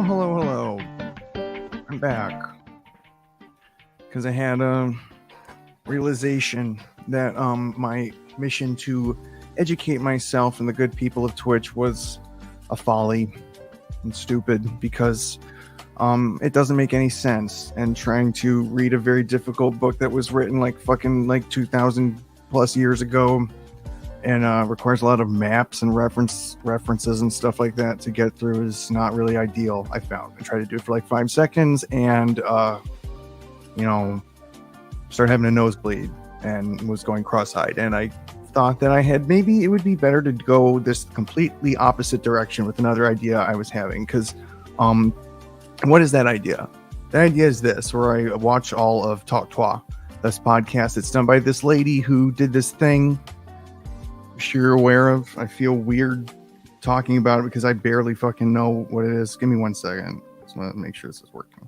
Hello. I'm back because I had a realization that my mission to educate myself and the good people of Twitch was a folly and stupid because it doesn't make any sense. And trying to read a very difficult book that was written like 2,000 plus years ago and requires a lot of maps and references and stuff like that to get through is not really ideal. I found I tried to do it for like 5 seconds and started having a nosebleed and was going cross-eyed, and I thought that maybe it would be better to go this completely opposite direction with another idea I was having. Because what is that idea? The idea is this, where I watch all of Talk Tuah, this podcast. It's done by this lady who did this thing you're aware of. I feel weird talking about it because I barely fucking know what it is. Give me 1 second. Just want to make sure this is working.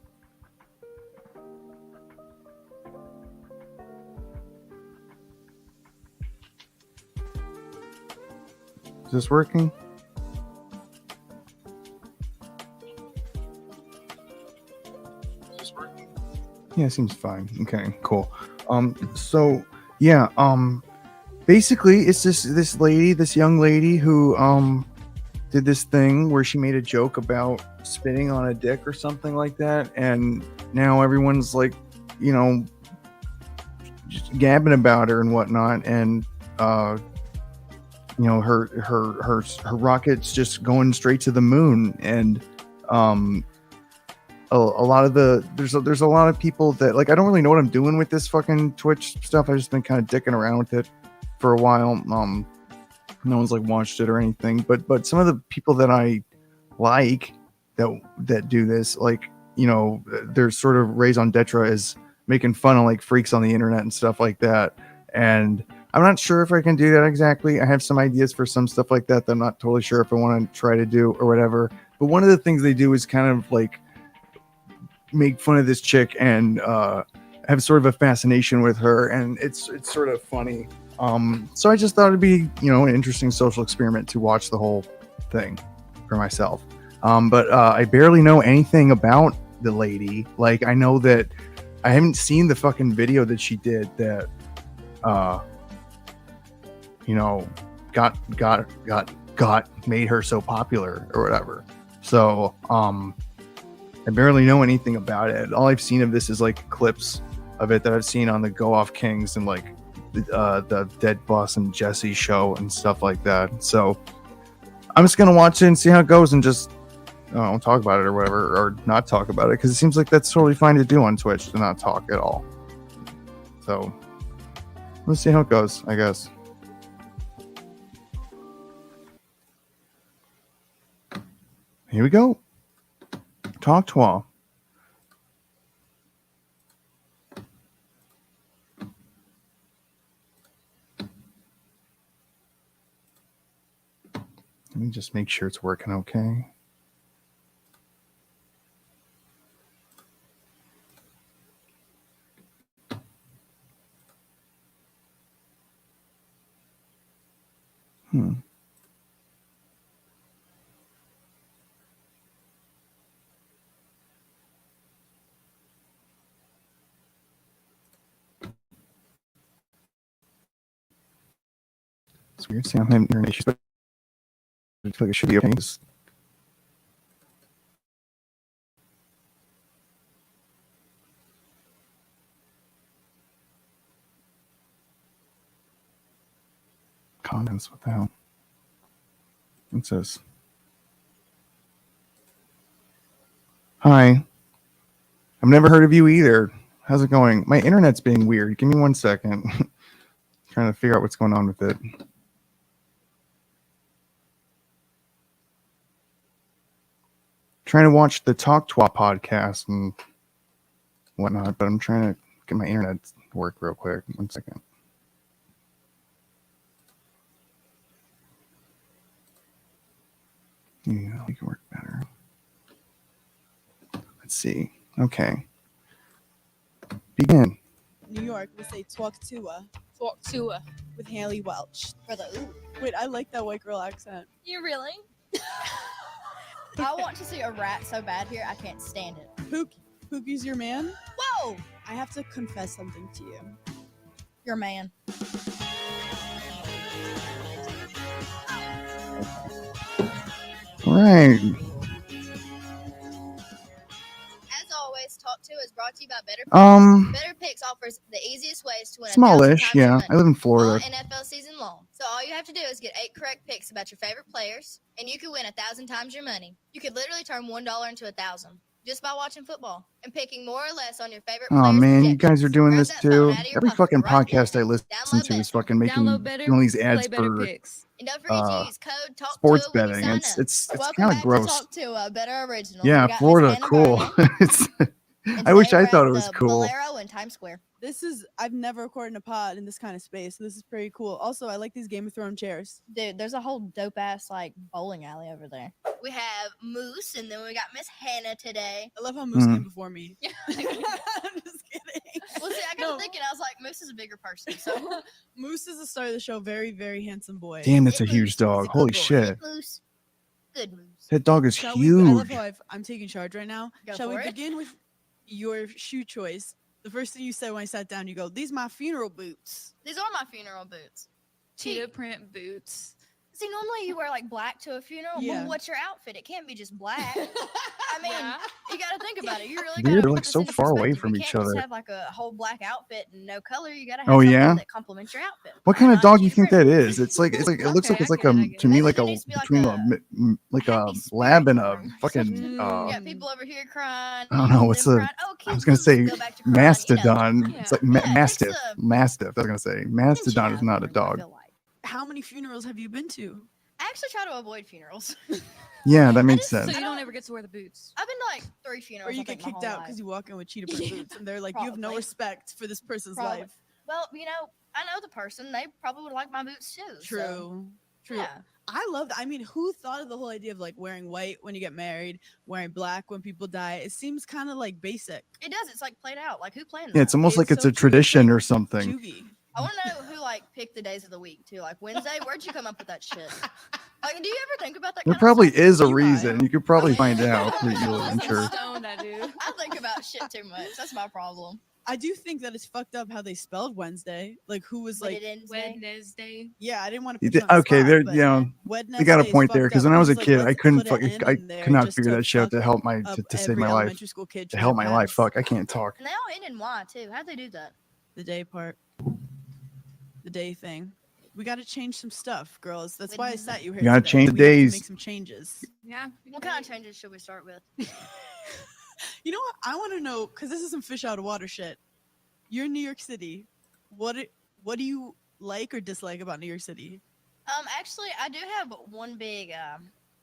Is this working? Yeah, it seems fine. Okay, cool. Basically, it's this young lady who did this thing where she made a joke about spitting on a dick or something like that, and now everyone's like, just gabbing about her and whatnot, and her rocket's just going straight to the moon, and a lot of there's a lot of people that, like, I don't really know what I'm doing with this fucking Twitch stuff. I've just been kind of dicking around with it for a while. No one's like watched it or anything, but some of the people that I like that do this, like, they're sort of raison d'etre as making fun of like freaks on the internet and stuff like that. And I'm not sure if I can do that exactly. I have some ideas for some stuff like that I'm not totally sure if I want to try to do or whatever. But one of the things they do is kind of like make fun of this chick and have sort of a fascination with her, and it's sort of funny. So I just thought it'd be, an interesting social experiment to watch the whole thing for myself. But I barely know anything about the lady. Like, I know that I haven't seen the fucking video that she did that, got made her so popular or whatever. So, I barely know anything about it. All I've seen of this is like clips of it that I've seen on the Go Off Kings and like the Dead Boss and Jesse show and stuff like that. So I'm just gonna watch it and see how it goes, and just talk about it or whatever, or not talk about it, because it seems like that's totally fine to do on Twitch, to not talk at all. So let's see how it goes, I guess. Here we go. Talk Tuah. Let me just make sure it's working okay. It's weird. See, I'm having internet issues, but I feel like it should be okay. Comments, what the hell? It says, "Hi, I've never heard of you either. How's it going? My internet's being weird. Give me 1 second. Trying to figure out what's going on with it." Trying to watch the Talk Tuah podcast and whatnot, but I'm trying to get my internet to work real quick. 1 second. Yeah, we can work better. Let's see. Okay. Begin. New York, we say Talk Tuah. Talk Tuah. With Haley Welch. For the ooh. Wait, I like that white girl accent. You really? I want to see a rat so bad here, I can't stand it. Pookie's your man? Whoa! I have to confess something to you. You're a man. Right. As always, Talk Tuah is brought to you by Better Picks. Better Picks offers the easiest ways to win Smallish, 1,000 times your yeah. money I live in all Florida. NFL season long. So all you have to do is get 8 correct picks about your favorite players, and you could win 1,000 times your money. You could literally turn $1 into 1,000 just by watching football and picking more or less on your favorite Oh players' man, you guys are projections. doing Grab this that phone too. out of your Every pocket fucking right podcast now. I listen Download to is Better. fucking Download Better, doing these play ads Better for Picks. And don't forget to use code Talk sports Tuah when you betting. sign It's up. Welcome kind of back gross. to Talk Tuah, Better Original. Yeah, We got Miss Florida, Hannah cool. Berman, It's, and I wish today I we're thought at it was the cool. Bolero in Times Square. I've never recorded a pod in this kind of space, so this is pretty cool. Also, I like these Game of Thrones chairs. Dude, there's a whole dope ass like bowling alley over there. We have Moose, and then we got Miss Hannah today. I love how Moose Mm. came before me. I'm just kidding. Well, see, I got No. thinking, I was like, Moose is a bigger person, so Moose is the star of the show. Very, very handsome boy. Damn, that's a It huge moves. dog. He's a Holy good boy. shit. Moose, good Moose. That dog is Shall we? I love huge. how I'm taking charge right now. Go Shall we for it. begin with your shoe choice? The first thing you said when I sat down, you go, "These my funeral boots." These are my funeral boots. Cheetah print boots. See, normally you wear like black to a funeral, Yeah. but what's your outfit? It can't be just black. I mean, Yeah. you got to think about it. You really Weird, got to they're, put like, this so into far away perspective. from You each can't other. just have like a whole black outfit and no color. You got to have Oh, something yeah? that complements your outfit. What kind of Not dog do you cheetah think print that boots. is? It's like it looks like Okay, it's I like get it, I a get to it. me Maybe like there a needs to be like between like a happy spirit lab and in the a room or fucking something. You Mm. got people over here crying. I don't know, what's them a- crying. Oh, I was kids, gonna say go back to crying, mastodon. Yeah. It's like Yeah, it takes mastiff. a- Mastiff. I was gonna say mastodon is tension out not a of the room, I dog. feel like. How many funerals have you been to? I actually try to avoid funerals. Yeah, that makes just- So sense. you don't ever get to wear the boots. I've been to like 3 Or funerals. you I get think, my kicked whole out life. because you walk in with cheetah print Yeah, boots, and they're like, "You have no probably. respect for this person's Probably. life." Well, you know, I know the person. They probably would like my boots too. so, True. True. Yeah. I love that. I mean, who thought of the whole idea of like wearing white when you get married, wearing black when people die? It seems kind of like basic. It does. It's like played out. Like who planned Yeah, it's that? almost like it's so a true. It's tradition like or something. Juvie. I want to know who like picked the days of the week too. Like Wednesday. Where'd you come up with that shit? Like, do you ever think about that? There kind probably of stuff? is a You might. reason. You could probably mean- find out pretty easily, I'm So sure. stoned, I do. I think about shit too much. That's my problem. I do think that it's fucked up how they spelled Wednesday. Like, who was like, Wednesday. yeah, I didn't want to. You Put you did- on the okay, spot, there, but you know, Wednesday they got a is point there fucked because up. when I was a Who's like, kid, I "Let's couldn't put an fucking, N I in there could not just figure to that shit out to fuck help my up to save every my life. elementary school kid To trying help my life. pass Fuck, I can't talk. And they all end in Y too. How'd they do that? the day part, the day thing. We got to change some stuff, girls. That's why I sat you here. You gotta today. change the We have to days. Make some changes. Yeah. What kind of changes should we start with? You know what? I want to know because this is some fish out of water shit. You're in New York City. What do you like or dislike about New York City? Actually, I do have one big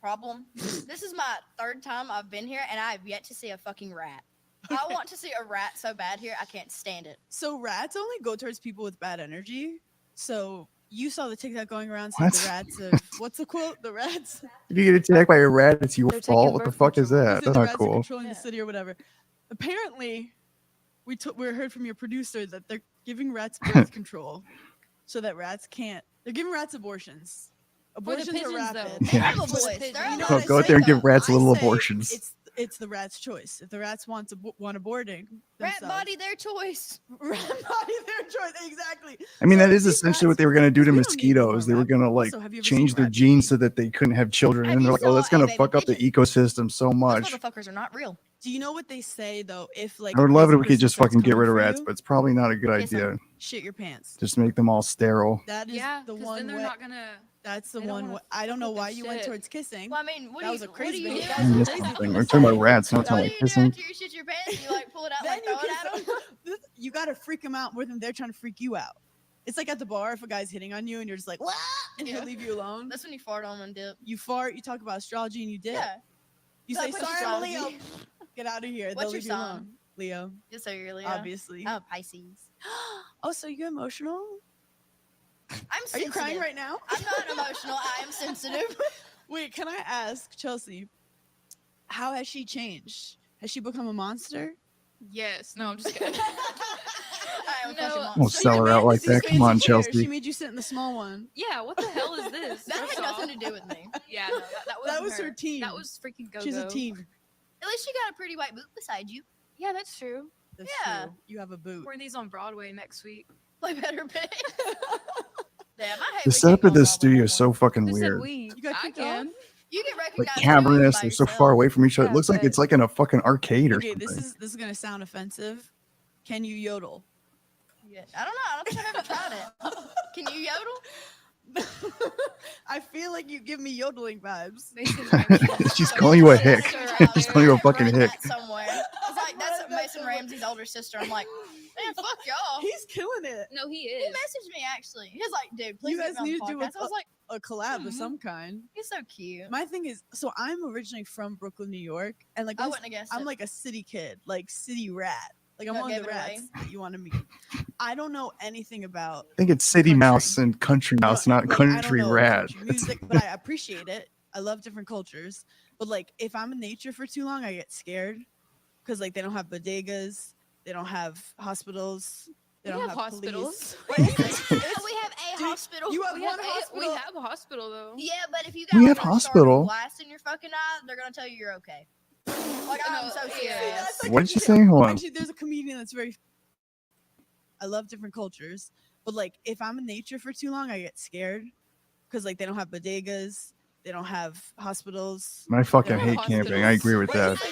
problem. This is my 3rd time I've been here, and I have yet to see a fucking rat. I want to see a rat so bad here, I can't stand it. So rats only go towards people with bad energy. So you saw the TikTok going around saying What? the rats of what's the quote? The rats. If you get attacked by a rat, it's your They're taking fault. What the birth fuck is control. that? Said That's the not rats are cool. controlling the Yeah. city or whatever. Apparently, we heard from your producer that they're giving rats birth control, so that rats can't. They're giving rats abortions. For the Abortions are pigeons, rapid. though. They Yeah. have a For the voice. pigeons. They're You know allowed Go- what to I go out say, there and give though? rats I little say abortions. It's the rat's choice. If the rats want aborting, rat themselves- body, their choice. rat body, their choice. Exactly. I mean, So that is these essentially rats- what they were gonna do to we don't need no more mosquitoes. They were rat gonna people. like Also, have you ever change seen their rat genes babies? so that they couldn't have children, Have and they're you like, "Oh, that's saw a gonna baby fuck up the pigeon? ecosystem so Those much." motherfuckers are not real. Do you know what they say though? If like I would a love it crazy if we could person just starts fucking get coming rid of for rats, you, but it's probably not a good Kiss 'em. idea. shit your pants. Just make them all sterile. That is Yeah. the Because one then they're way. not gonna. That's the they don't one. wanna Way, I don't know fuck with why the you went shit. towards kissing. Well, I mean, what That do was you, a what do crazy you thing. do? That was a This crazy thing. thing We're to talking about say. rats, not What talking do about you do kissing. after you shit your pants? You like pull it out and Then like you throw it kiss at them? them. You gotta freak them out more than they're trying to freak you out. It's like at the bar if a guy's hitting on you and you're just like, "What?" and Yeah. he'll leave you alone. That's when you fart on and dip. You fart. You talk about astrology and you dip. Yeah. You Stop say, with "Sorry, I'm a Leo. astrology. Get out of here." What's They'll your leave you sign? alone. Leo, Just so you're Leo. obviously. I'm a Pisces. Oh, so you emotional? I'm Are sensitive. you crying right now? I'm not emotional. I am sensitive. Wait, can I ask Chelsea, how has she changed? Has she become a monster? Yes. No, I'm just kidding. Alright, a No, fucking Don't monster. sell her out like These that. Come on, fancy chairs. Chelsea. She made you sit in the small one. Yeah, what the hell is this? That First had off. nothing to do with me. Yeah, no, that That wasn't was her team. That was freaking Go-Go. She's a team. At least you got a pretty white boot beside you. Yeah, that's true. That's Yeah. true. You have a boot. Wearing these on Broadway next week. Play better pick. Damn, I hate The we setup can't of go this on studio Broadway is so no more. fucking Who said weird. we? You got I kicked can. off? You get Like recognized. cavernous, by they're so yourself. far away from each other. It Yeah, looks like but- it's like in a fucking arcade or Okay, something. this is gonna sound offensive. Can you yodel? Yeah, I don't know. I don't think I've ever tried it. Can you yodel? I feel like you give me yodeling vibes. Mason Ramsey's She's so calling you a sister hick. out She's there. calling you a I've fucking read hick. that somewhere. I was like, that's Mason Ramsey's older sister. I'm like, man, fuck y'all. He's killing it. Oh. No, he He is. messaged me actually. He was like, dude, please You get guys me need on to the do podcast. I was like, a collab of some kind. he's so cute. My thing is, so I'm originally from Brooklyn, New York, and like I this- wouldn't have guessed I'm it. like a city kid, like city rat. Like I'm No, one of gave the it away. rats that you want to meet. I don't know anything about I think it's City Country. Mouse and Country Mouse, not like, I don't Country know Rat. country music, but I appreciate it. I love different cultures. But like if I'm in nature for too long, I get scared because like they don't have bodegas, they don't have hospitals, they We don't have hospitals. Police. Wait, Oh, we have a Dude, hospital. you have We one have, hospital. we have a hospital though. Yeah, but if you got We like have a hospital. shard of glass in your fucking eye, they're gonna tell you you're okay. Like I'm No, so yeah. serious. That's like What did you country- say? Hold on. Actually, there's a comedian that's very. I love different cultures, but like if I'm in nature for too long, I get scared because like they don't have bodegas, they don't have hospitals. I fucking They don't hate have camping. I agree with Wait, that. it's-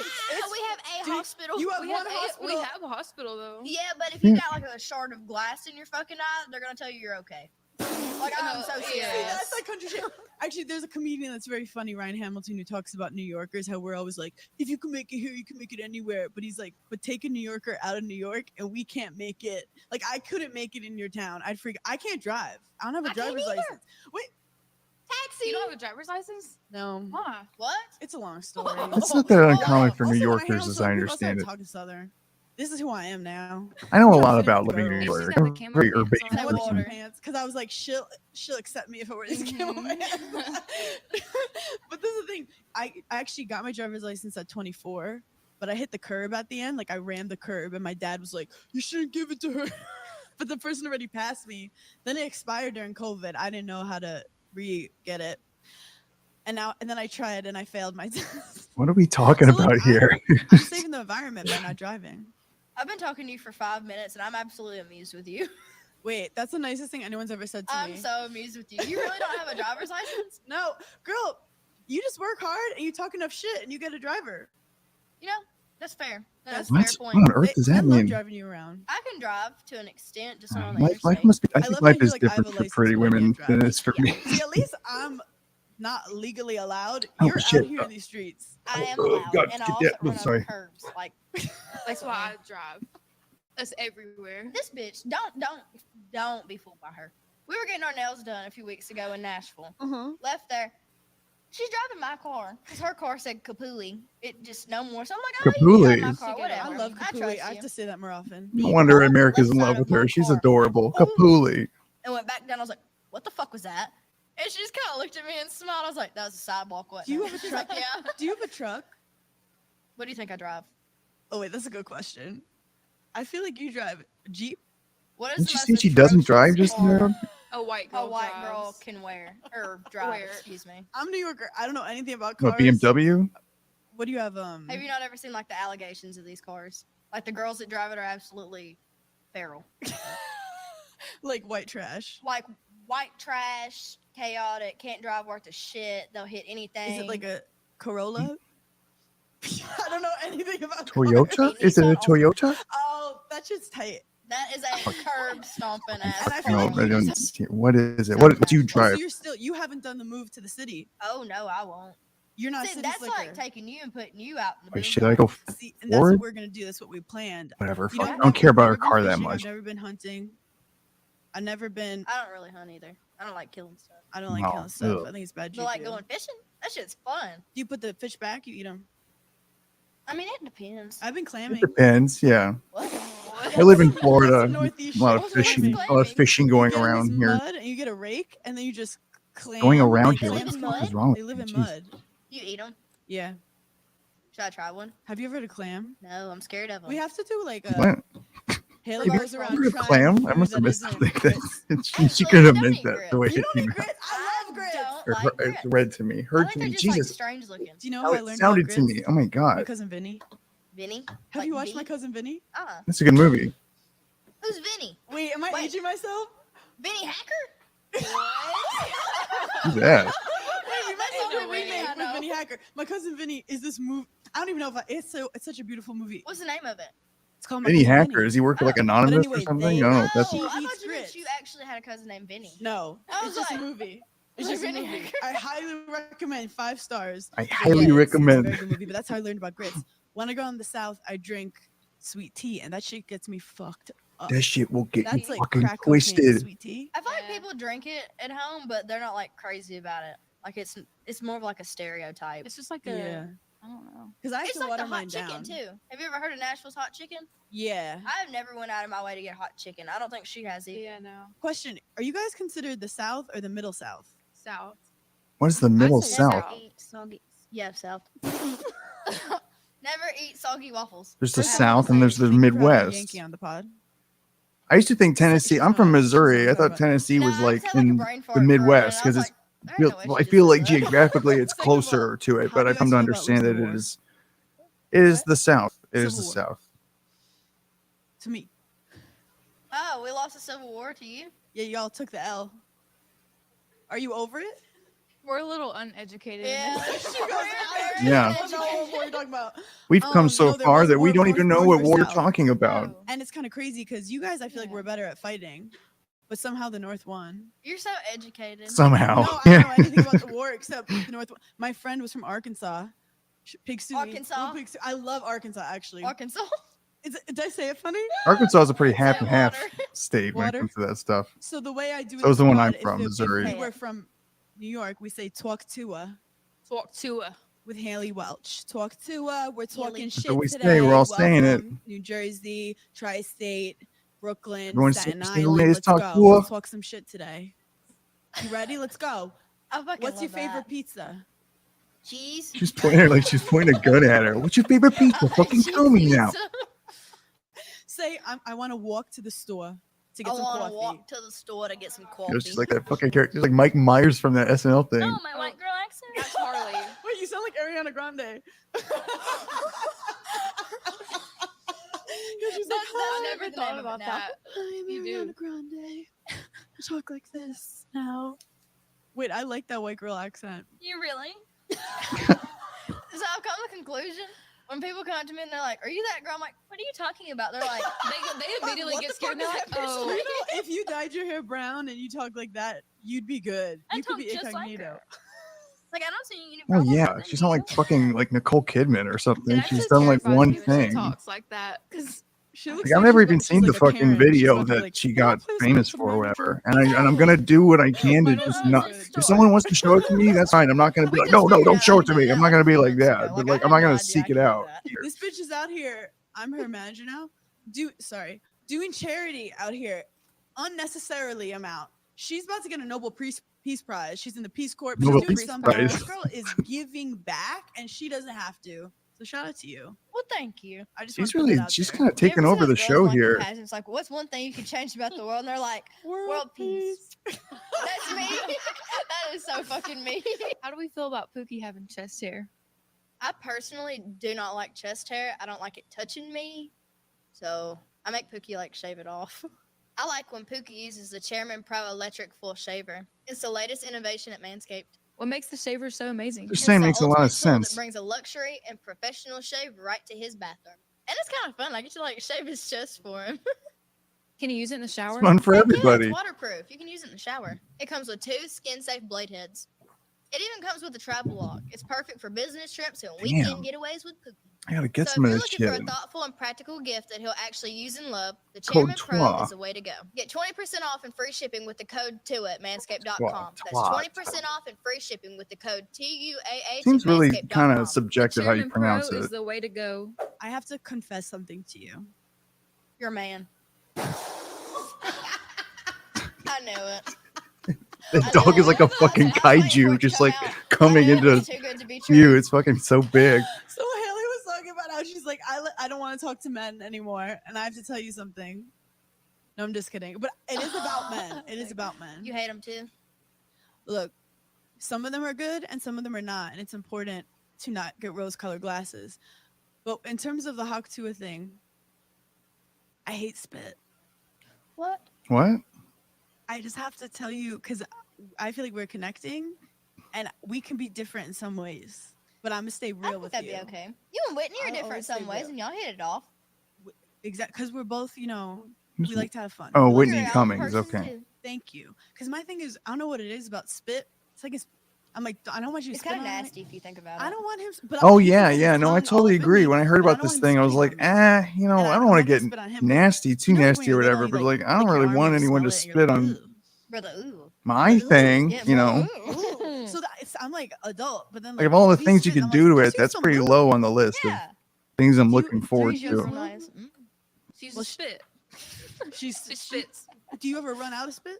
we have a Dude, hospital. you have We one have, hospital. we have a hospital though. Yeah, but if you Yeah. got like a shard of glass in your fucking eye, they're gonna tell you you're okay. Like I'm No, so yeah. serious. See, that's like country shit. Actually, there's a comedian that's very funny, Ryan Hamilton, who talks about New Yorkers, how we're always like, if you can make it here, you can make it anywhere. But he's like, but take a New Yorker out of New York and we can't make it. Like, I couldn't make it in your town. I'd freak. I can't drive. I don't have a I can't driver's either. license. Wait, Taxi. You don't have a driver's license? no. Why? What? It's a long story. It's not that uncommon for Also, New when I hang Yorkers, out with as Southern I people, understand start it. talking Southern. This is who I am now. I know a Trying to lot fit in about with living in New girls. She's York. got the I'm camo very pants urban. on. I wear water. camo pants because I was like, she'll accept me if I wear these camo Mhm. pants. But this is the thing. I actually got my driver's license at 24, but I hit the curb at the end. Like I rammed the curb, and my dad was like, "You shouldn't give it to her." But the person already passed me. Then it expired during COVID. I didn't know how to re-get it. And then I tried and I failed my test. What are we talking So, like, about here? I'm saving the environment by not driving. I've been talking to you for 5 minutes and I'm absolutely amused with you. Wait, that's the nicest thing anyone's ever said to I'm me. so amused with you. You really don't have a driver's license? No, girl, you just work hard and you talk enough shit and you get a driver. You know, that's fair. That's a What? fair What point. on earth does I that love mean? driving you around. I can drive to an extent, just not on the Life interstate. must be. I I think love life how you're is like, I have a different for license, pretty but I can't women drive. than it is for Yeah. me. See, at least I'm not legally allowed. Oh, You're shit. out here in these streets. I am Oh, allowed, God, and I get also that- run sorry. over curbs. Like That's why I drive. That's everywhere. this bitch. Don't be fooled by her. We were getting our nails done a few weeks ago in Nashville. Uh-huh. Left there. She's driving my car because her car said Kapuli. It just no more. So I'm like, oh, you can drive my Kapuli. car, I whatever. I love Kapuli. trust I have you. to say that more often. No wonder whole America's in left love side with of my her. She's car. adorable. Oh. Kapuli. And went back down. I was like, what the fuck was that? And she just kind of looked at me and smiled. I was like, that was a sidewalk. What? Do you have a She's truck? like, yeah. Do you have a truck? What do you think I drive? Oh wait, that's a good question. I feel like you drive a Jeep. What is Didn't the you most say she doesn't drive atrocious just car now? A white girl. a white drives. girl can wear or drive? Wear. Excuse me. I'm a New Yorker. I don't know anything about What, cars. BMW? What do you have? Have you not ever seen like the allegations of these cars? Like the girls that drive it are absolutely feral. like white trash? Like white trash, chaotic, can't drive worth a shit. They'll hit anything. Is it like a Corolla? I don't know anything about Toyota? cars. Is it a Toyota? Oh, that shit's tight. that is a curb stomping ass. And I feel No, like I you don't just- see. What is it? What do you Oh, drive? so you haven't done the move to the city. Oh no, I won't. You're not See, city that's slicker. like taking you and putting you out in the Wait, boondocks. should I go? See, and that's forward? what we're gonna do. That's what we planned. Whatever. You know, Fuck. I've I don't care about never a been car that fishing, much. I've never been hunting. I've never been. I don't really hunt either. I don't like killing stuff. I don't like No, killing stuff. ugh. I think it's bad. But like juju. going fishing, that shit's fun. Do you put the fish back? You eat them. I mean, it depends. I've been clamming. It depends. Yeah. What? I live in That's Florida. the Northeast A lot shore. of What's fishing. A lot of clamming? fishing You going get in this around here. Mud and you get a rake, and then you just clam. Going around like here. They What live the in fuck mud? is wrong They with live you? in Jeez. mud. You eat them? Yeah. Should I try one? Have you ever had a clam? No, I'm scared of them. We have to do like a. What? Haley Reverse goes around Remember a trying clam? I food must have that missed isn't something. grits. She Actually, could have I don't meant eat that grits. the way You it don't came eat out. grits? I love grits. Don't Or like it's grits. read to me, I heard think to they're me. just like Jesus, strange looking. Do you know how how I it learned sounded about to grits? me. Oh my My god, cousin Vinny. Vinny? Have Like you watched V? My Cousin Vinny? that's a good movie. Who's Vinny? Wait, am I Wait. aging myself? Vinny Hacker? Who's that? Wait, we might Ain't do no a way, remake I with know. Vinny Hacker. My Cousin Vinny is this movie. I don't even know if it's such a beautiful movie. What's the name of it? It's called My Vinny Cousin Hacker. Vinny. Does he work for like Oh. Anonymous anyway, or something? they- I don't know. Oh, That's She I eats thought you meant grits. you actually had a cousin named Vinny. No, I it's was just a like- movie. It's like just a Vinny movie. Hacker. I highly recommend 5 stars. I But highly yeah, it's a recommend. very good movie, but that's how I learned about grits. When I go in the South, I drink sweet tea, and that shit gets me fucked up. That shit will get you That's like fucking crack cocaine, twisted. sweet tea. I feel like Yeah. people drink it at home, but they're not like crazy about it. Like it's more of like a stereotype. It's just like Yeah, I don't know. because I have It's to like water the mine hot chicken down. too. Have you ever heard of Nashville's hot chicken? Yeah. I've never went out of my way to get hot chicken. I don't think she has either. Yeah, no. Question: are you guys considered the South or the Middle South? South. What is the middle say south? South. Eat soggy. Yeah, South. Never eat soggy waffles. There's the First, I South wanna and there's say the big proud of Midwest. Yankee on the pod. I used to think Tennessee. she's I'm from not- she's Missouri. I not thought about- Tennessee No, was I like just had, like, a in brain fart the for a minute, Midwest and I was because it's. like, I don't know what I she feel just like said. geographically it's Second of all, closer to it, how but do I you come guys to feel about understand losing that the it war? is. It is What? the South. It is the Civil War. South. To me, Oh, we lost the Civil War to you? yeah, y'all took the L. Are you over it? We're a little uneducated. in Yeah. this. Yeah. I don't know what war you're talking about. We've come so no, there far was that we war don't north- even know north what versus war we're south. talking about. Oh, And it's kind of crazy because you guys, I feel like Yeah. we're better at fighting, but somehow the North won. you're so educated. Somehow. No, I don't know anything about the war except the North. My friend was from Arkansas. Pig Suey. Arkansas? Little Pig Suey. I love Arkansas actually. Arkansas. Did I say it funny? Arkansas is a pretty half and half Water. state when it Water. comes to that stuff. So the way I do it. That was in the one I'm pod, from, Missouri. If we were from New York, we say Talk Tuah Talk Tuah. with Haley Welch. Talk Tuah. We're talking Haley. shit That's what we today. say, we're all saying it. Welcome, New Jersey, Tri-State, Brooklyn, Everyone Staten say Island. today's Let's Talk go. Tuah. Let's talk some shit today. You ready? Let's go. I fucking What's your love favorite that. pizza? Cheese. She's pointing like she's pointing a gun at her. What's your favorite pizza? Fucking Cheese tell me now. pizza. Say I want to walk to the store to get I some want to coffee. walk to the store to get some You coffee. know, she's like that fucking character. She's like Mike Myers from that SNL thing. No, my white girl accent. That's Harley. Wait, you sound like Ariana Grande. She's like, I "Hi, never never thought thought about about that. I'm You Ariana do. Grande. I talk like this now. Wait, I like that white girl accent. You really? So I've come to the conclusion when people come up to me and they're like, "Are you that girl?" I'm like, "What are you talking about?" They're like, They immediately What get the scared. fuck And they're is like, that oh. bitch? You know, if you dyed your hair brown and you talk like that, you'd be good. I You could talk be just like incognito. her. like I don't see any Oh problem yeah, with it, she's you not like know? fucking like Nicole Kidman or something. It She's actually done like terrifies one me when thing. She talks like that because She Like, looks I've like never she's even about- seen she's the like a fucking Karen. She's video about to be that like, she "Can I got please famous talk to for or manager?" whatever. And I'm gonna do what I can to Mine just wasn't not. good. If someone wants to show it to me, that's fine. I'm not gonna be We like, just no, figured don't out show how it to to do me. that I'm not like gonna a be few like months that. ago. But Like, like, I I'm had not no gonna idea I seek could it do out. that. This bitch is out here. I'm her manager now. Doing charity out here unnecessarily amount. She's about to get a Nobel Peace Prize. She's in the Peace Corps. She's Nobel doing Peace something. Prize. This girl is giving back, and she doesn't have to. So shout out to you. Well, thank you. I just She's wanna put that really, out she's there. kind of You taking ever see over the those show girls on here. compassion? It's like, what's one thing you could change about the world? And they're like, world peace. That's me. That is so fucking me. how do we feel about Pookie having chest hair? I personally do not like chest hair. I don't like it touching me. So I make Pookie like shave it off. I like when Pookie uses the Chairman Pro Electric Full Shaver. It's the latest innovation at Manscaped. What makes the shaver so amazing? Just It's saying the makes a lot of ultimate tool sense. That brings a luxury and professional shave right to his bathroom. And it's kind of fun. I get to like shave his chest for him. Can you use it in the shower? It's fun for Yeah, everybody. it's waterproof. You can use it in the shower. It comes with 2 skin-safe blade heads. It even comes with a travel log. It's perfect for business trips and weekend Damn. getaways with Pookie. I gotta get So some if of you're this looking for shit. a thoughtful and practical gift that he'll actually use and love, the Code Chairman Pro Tuah. is the way to go. Get 20% off and free shipping with the code TUAH at manscaped.com. Tuah, That's Tuah, 20% off and free shipping with the code TUAH Seems at really manscaped.com. kind of The subjective how you Chairman pronounce Pro is it. the way to go. I have to confess something to you. You're a man. I knew it. The I dog knew is like it. a fucking I was waiting for kaiju, it to just come like out. coming I knew it into was too good to be true. view. It's fucking so big. So Haley was talking about how she's like, I don't want to talk to men anymore, and I have to tell you something. No, I'm just kidding. But it is about men. It is about men. You hate them too. Look, some of them are good and some of them are not, and it's important to not get rose-colored glasses. But in terms of the Talk Tuah thing, I hate spit. What? What? I just have to tell you because I feel like we're connecting, and we can be different in some ways. But I'm gonna stay I real think with that'd you. be okay. You and Whitney are I'll different in always say some ways, real. and y'all hit it off. Exactly, because we're both, we Who's- like to have fun. Oh, We like Whitney to You're a have young fun. Cummings, person, okay. too. Thank you. Because my thing is, I don't know what it is about spit. It's like I'm like, I don't want you to It's spit kind of on me. nasty if you think about it. I don't want him. But Oh he can yeah, get his yeah. No, I tongue all totally up in agree. me, When I heard but I about don't this want him thing, I was spitting like, on me. And I don't want to him get spit on him. nasty, too You know, like, nasty when or you're whatever. little, But you, like, I don't your really arm want and you anyone smell to it, and you're spit like, on "Ugh." Brother, ooh. my Ugh. thing. Yeah, You know, Ooh. So I'm like adult, but then like like of all the if he things you spits, can I'm do like, to just it, use that's some pretty lube. low on the list of Yeah. things I'm Do you- looking do forward Use you your use to. lube? nice. She uses Well, spit. She She spits. Do you ever run out of spit?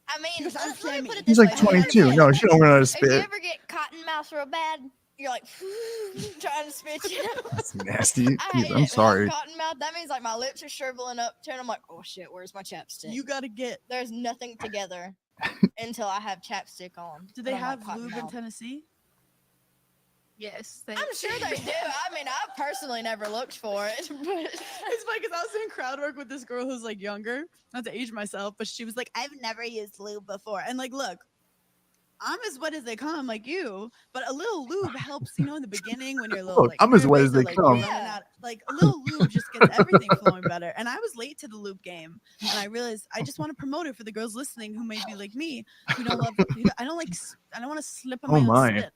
I mean, Because I'm let me Sammy. put it He's this like way. If you ever 22. get- No, she don't run out of If you spit. ever get cotton mouth real bad, you're like trying to spit. You know? That's nasty. I Dude, hate I'm it. sorry. When I'm cotton mouth, that means like my lips are shriveling up. Turn, I'm like, oh shit, where's my chapstick? You gotta get. There's nothing together until I have chapstick on. Do they and I'm, like, have cotton lube in mouth. Tennessee? Yes. I'm sure they do. I mean, I personally never looked for it, but It's funny because I was doing crowd work with this girl who's like younger, not to age myself, but she was like, I've never used lube before. And like, look, I'm as wet as they come, like you, but a little lube helps, in the beginning when you're a little Look, like I'm as wet as nervous or, they like, come. you're running out. Like a little lube just gets everything flowing better. And I was late to the lube game, and I realized I just want to promote it for the girls listening who may be like me, who don't love. I don't want to slip on Oh my my. own spit.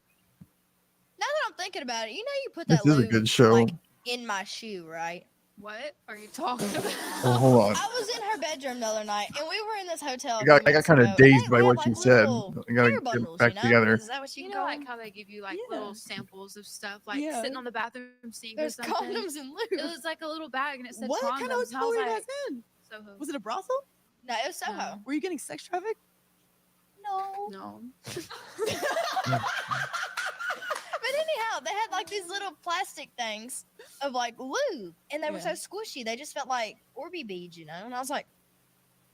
now that I'm thinking about it, you put This that is a lube good show. like in my shoe, right? What are you talking about? Oh, hold on. I was in her bedroom the other night, and we were in this hotel. I got kind of dazed by we had, what you like, said. little I gotta hair get bundles, back together. Is that what you You can know, call like them? how they give you like Yeah. little samples of stuff, like Yeah. sitting on the bathroom sink There's or something. condoms and lube. It was like a little bag and it said What condoms. kind of and I hotel was were you like, guys in? Soho. Was it a brothel? No, it was Soho. No. Were you getting sex trafficked? No. No. But anyhow, they had like these little plastic things of like lube, and they were so Yeah. squishy. They just felt like Orby beads, And I was like,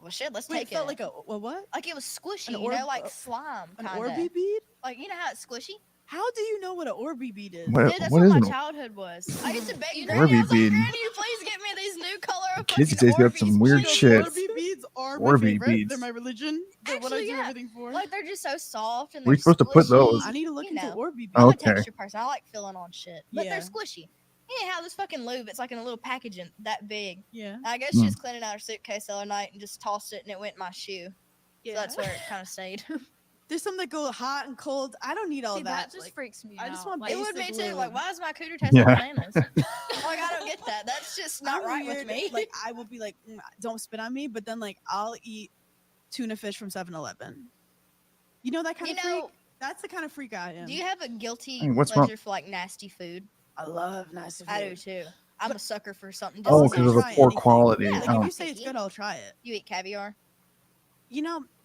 well, shit, let's Wait, take it felt it. like a what? Like it was squishy, An orb- like slime, An kind Orby of. bead? Like how it's squishy. How do you know what an Orby bead is? What- Dude, that's what what is my an- childhood was. I used to beg You Granny. Orby I was like, bead. Granny, please get me these new color of Kids fucking these days got some Orbeez, weird please." shit. Orby beads are Orby my favorite. beads. They're my religion. They're what I Actually, do yeah. everything for. Like they're just so soft and We're they're supposed to put squishy. those. I need to look you into know. Orby beads. I'm a Okay. texture person. I like feeling on shit, but Yeah. they're squishy. Anyhow, this fucking lube, it's like in a little packaging that big. Yeah. I guess Hmm. she was cleaning out her suitcase the other night and just tossed it and it went in my shoe. Yeah. So that's where it kind of stayed. There's some that go hot and cold. I don't need all See, that. that just like, freaks me I just out. want like, It would me basic too. lube. Like, why does my cooter taste Yeah. like bananas? Like, I don't get that. That's just not I'm right weird. with me. Like I will be like, don't spit on me, but then like I'll eat tuna fish from 7-Eleven. You know that kind You of freak? know, That's the kind of freak I am. do you have a guilty Hey, what's wrong? pleasure for like nasty food? I love nasty food. I do too. I'm a sucker for something. Oh, just because of nasty. the try poor anything. quality. Yeah, Like Oh. if you say it's good, I'll try it. You eat caviar?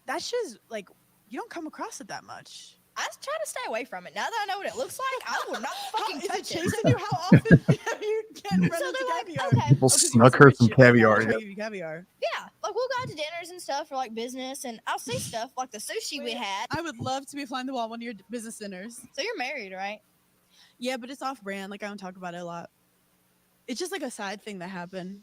That's just like you don't come across it that much. I try to stay away from it. Now that I know what it looks like, I will not fucking Is it touch it. chasing you? How often have you get run So into they're like, caviar? okay, People 'cause snuck you're her rich some shit like that, caviar. I'll Yeah. give you caviar. yeah, like we'll go out to dinners and stuff for like business, and I'll see stuff like the sushi we had. I would love to be a fly on the wall one of your business dinners. So you're married, right? Yeah, but it's off brand. Like I don't talk about it a lot. It's just like a side thing that happened.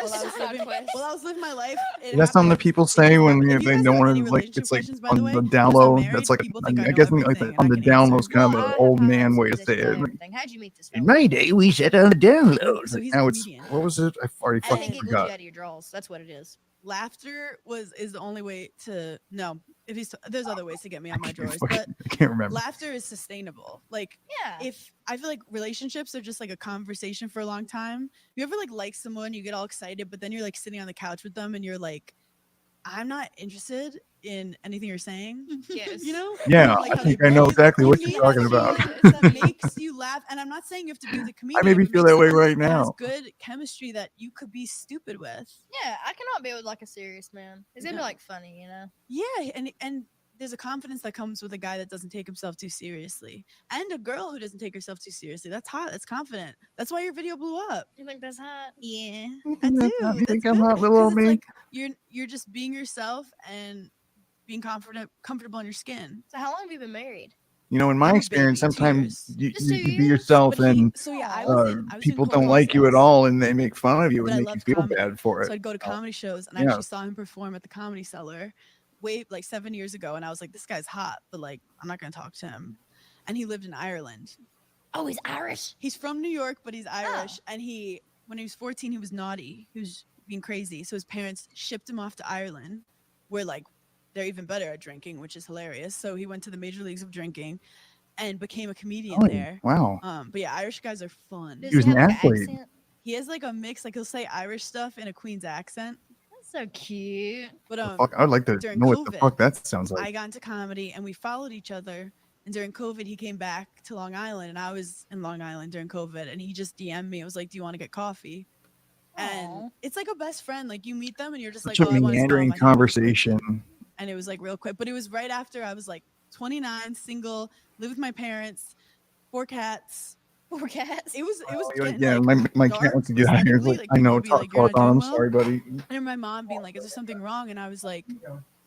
Oh, While I was side living, quest. while I was living my life. That's something that people say when If you they guys don't have want any to like. relationship It's like questions, by on the way, the because down I'm low. married, That's like people think I I know guess like everything on and the I can down answer. low is kind Well, of I an have old high man hopes way to that say you know it. everything. How'd you meet this In fella? my day, we sat on the down low. So he's a Now it's comedian. what was it? I already I fucking think he glued you forgot. out of your drawers. That's what it is. Laughter is the only way to no. If he's there's other ways to get me on my I drawers, fucking- but I can't remember. laughter is sustainable. Like Yeah. if I feel like relationships are just like a conversation for a long time. You ever like someone, you get all excited, but then you're like sitting on the couch with them and you're like, I'm not interested in anything you're saying. Yes. You know? Yeah, Like I how they think I know breathe. exactly You what you're need talking that about. shit that makes you laugh. And I'm not saying you have to be the comedian. maybe but feel make that way someone right that has now. good chemistry that you could be stupid with. Yeah, I cannot be with like a serious man. He's gonna be No. like funny, Yeah, and there's a confidence that comes with a guy that doesn't take himself too seriously, and a girl who doesn't take herself too seriously. That's hot. That's confident. That's why your video blew up. You think that's hot? Yeah, You I think do. you think That's I'm good hot, little old because it's me? like you're just being yourself and being comfortable in your skin. So how long have you been married? You know, in my I'm a experience, baby, 2 sometimes years. you, Just you 2 can be years? yourself, But and I Aw. was doing people don't choral like you at skills, all, and they make fun of you but and I make you loved feel comedy. bad for So it. I'd go to comedy shows, and I Yeah. actually saw him perform at the Comedy Cellar, way like 7 years ago, and I was like, this guy's hot, but like I'm not gonna talk to him. And he lived in Ireland. Oh, he's Irish. He's from New York, but he's Irish. And when he was 14, he was naughty. He was being crazy. So his parents shipped him off to Ireland, where like they're even better at drinking, which is hilarious. So he went to the major leagues of drinking and became a comedian Oh, there. wow. But yeah, Irish guys are fun. Does He was he an have like athlete. an accent? He has like a mix, like he'll say Irish stuff in a Queen's accent. That's so cute. But The fuck, I'd like to during know what the COVID, fuck that sounds like. I got into comedy and we followed each other. And during COVID, he came back to Long Island, and I was in Long Island during COVID, and he just DM'd me. It was like, "Do you want to get coffee?" And Aw. it's like a best friend. Like you meet them, and you're just Such like, a "Oh, I want to spell meandering my name really quickly." conversation. And it was like real quick. But it was right after I was like 29, single, live with my parents, 4 cats. 4 cats. It was getting Yeah, like my cat dark wants to get out here. It's aesthetically, like, like I people know, would be like, "You're talk not on. doing I'm well." sorry, buddy. I remember my mom being like, "Is there something wrong?" And I was like,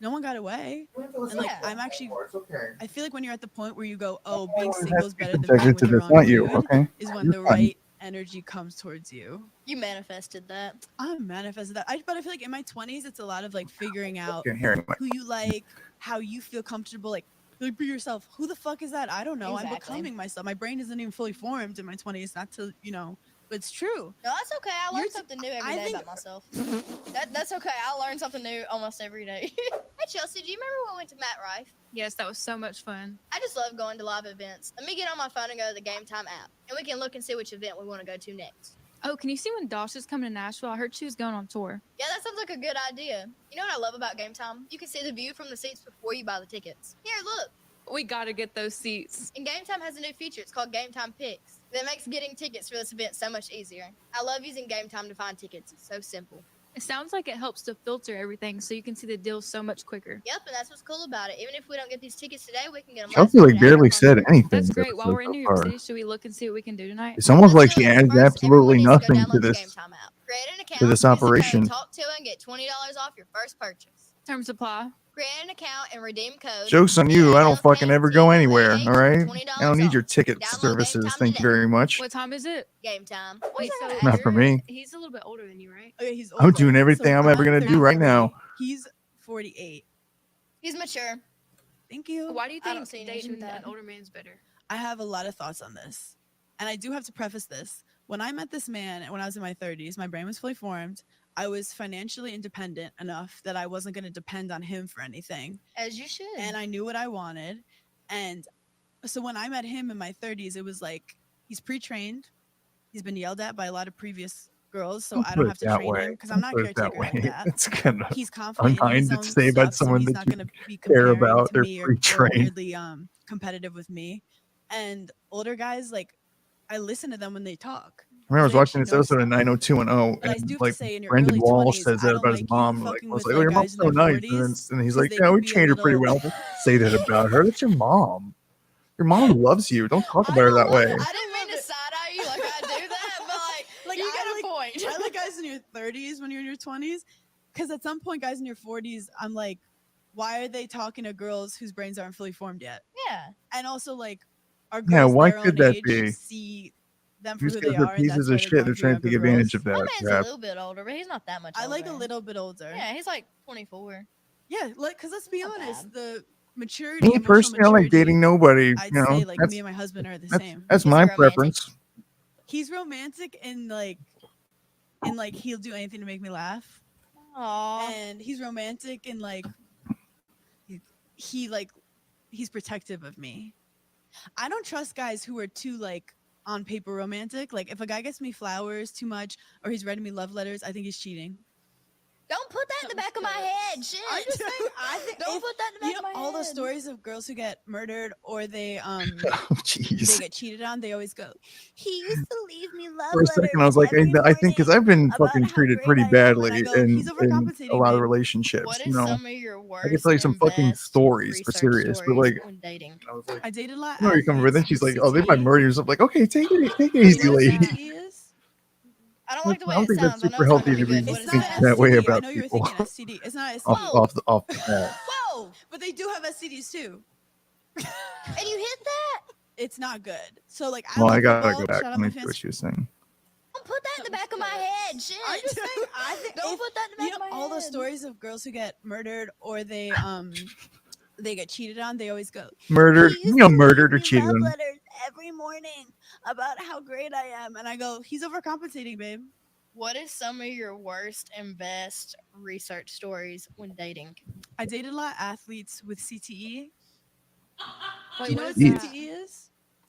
"No one got away." And like I'm actually, It's okay. I feel like when you're at the point where you go, "Oh, being single is better than Subjected being with to the this, wrong not you, dude," okay? is when You're the fine. right energy comes towards you. You manifested that. I manifested that. But I feel like in my 20s, it's a lot of like figuring out Can't hear anyway. who you like, how you feel comfortable. Like be yourself. Who the fuck is that? I don't know. I'm Exactly. becoming myself. My brain isn't even fully formed in my 20s. Not to, but it's true. No, that's okay. I learn You're t- something new every I day think- about myself. That's okay. I learn something new almost every day. Hey Chelsea, do you remember when we went to Matt Rife? Yes, that was so much fun. I just love going to live events. Let me get on my phone and go to the Game Time app, and we can look and see which event we want to go to next. Oh, can you see when Dosh is coming to Nashville? I heard she was going on tour. Yeah, that sounds like a good idea. You know what I love about Game Time? You can see the view from the seats before you buy the tickets. Here, look. We gotta get those seats. And Game Time has a new feature. It's called Game Time Picks. That makes getting tickets for this event so much easier. I love using Game Time to find tickets. It's so simple. It sounds like it helps to filter everything so you can see the deals so much quicker. Yep, and that's what's cool about it. Even if we don't get these tickets today, we can get them. Chelsea like barely said anything. That's this great. While episode we're in so New York far. City, should we look and see what we can do tonight? It's almost like she adds absolutely nothing to this Game Time app. Create an account. to this use the code operation. Talk Tuah and get $20 off your first purchase. Terms apply. Create an account and redeem code. Joke's on you. I don't fucking ever go anywhere. All right. $20 I don't need your off. ticket Download services. Game Time Thank you today. very much. What time is it? Game Time. Wait, so Not for me. He's a little bit older than you, right? Okay, he's I'm older. doing everything I'm ever gonna do right now. 33. He's 48. He's mature. Thank you. Why do you I don't think see an issue dating with that. an older man's better? I have a lot of thoughts on this. And I do have to preface this. When I met this man when I was in my 30s, my brain was fully formed. I was financially independent enough that I wasn't going to depend on him for anything. As you should. And I knew what I wanted. And so when I met him in my 30s, it was like he's pre-trained. He's been yelled at by a lot of previous girls, so I don't have to train him because I'm not caretaker of that. It's kind of He's confident in his unkind to own say about stuff, so someone he's that not you going to be care comparing about. to They're me or pre-trained. weirdly competitive with me. And older guys, like, I listen to them when they talk. I remember I was They watching actually this know episode of stuff. 90210, But I do and have to like say, in your Brendan early Walsh 20s, says I that don't about his like you mom. Like, fucking I was with, like, oh, your like, mom's guys so in their nice. 40s, And he's 'cause like, they yeah, can we be a trained her pretty well. little- Don't say that about her. That's your mom. Your mom loves you. Don't talk about her that way. I didn't mean to side eye you like I do that, but like you got a point. I like guys in your 30s when you're in your 20s, because at some point, guys in your 40s, I'm like, why are they talking to girls whose brains aren't fully formed yet? Yeah. And also, like, are Yeah, girls why their could own that age be? see them for Just who because they they're are, and pieces that's of why shit, going they're for trying to take younger advantage girls? of My that man's crap. a little bit older, but he's not that much I older. like a little bit older. Yeah, he's like 24. Yeah, like, because let's be Not honest, bad. the maturity. Me emotional personally, I like maturity, dating nobody. I'd You know, say like that's me and my husband are the that's, same. that's He's my a romantic. preference. He's romantic and like he'll do anything to make me laugh. Aww. And he's romantic and like he's protective of me. I don't trust guys who are too like on paper romantic. Like if a guy gets me flowers too much or he's writing me love letters, I think he's cheating. Don't put that in the back of my head. Shit. I'm just saying, I think Don't if- put that in the back you of know my all head. those stories of girls who get murdered or they Oh, they jeez. get cheated on. They always go, "He used to leave me love For a second, I letters was like, every I think because I've been morning about fucking how treated great pretty I am." And badly I go, "He's in a overcompensating, lot of babe." relationships. What You is know, some of your I could worst tell you some and fucking best stories for research serious, but stories like, when dating? I was like, I dated a lot. I know where you're coming from. But then athletes she's with like, oh, they might CTE. murder you. So I'm like, okay, take it Do you easy, know what lady. CTE is? I don't like the way I don't it think that's sounds. I know super it's not healthy gonna to be be good. What It's is not thinking that? that way STD. I about know you were people. thinking STD. It's not STD. Whoa. off the bat. Whoa! But they do have STDs too. And you hit that? It's not good. So like, I Well, love I gotta football. go back. Shout out Let my me see fans. what she was saying. Don't put that in the back of my head. Shit. I'm just saying, I think Don't if- put that in the back you of know my all those head. stories of girls who get murdered or they get cheated on. They always go, Murdered, "He you used know, to murdered or leave me cheated love on. letters every morning about how great I am," and I go, "He's overcompensating, babe." What is some of your worst and best research stories when dating? I dated a lot of athletes with CTE. Wait, Do you know what what is that? CTE is?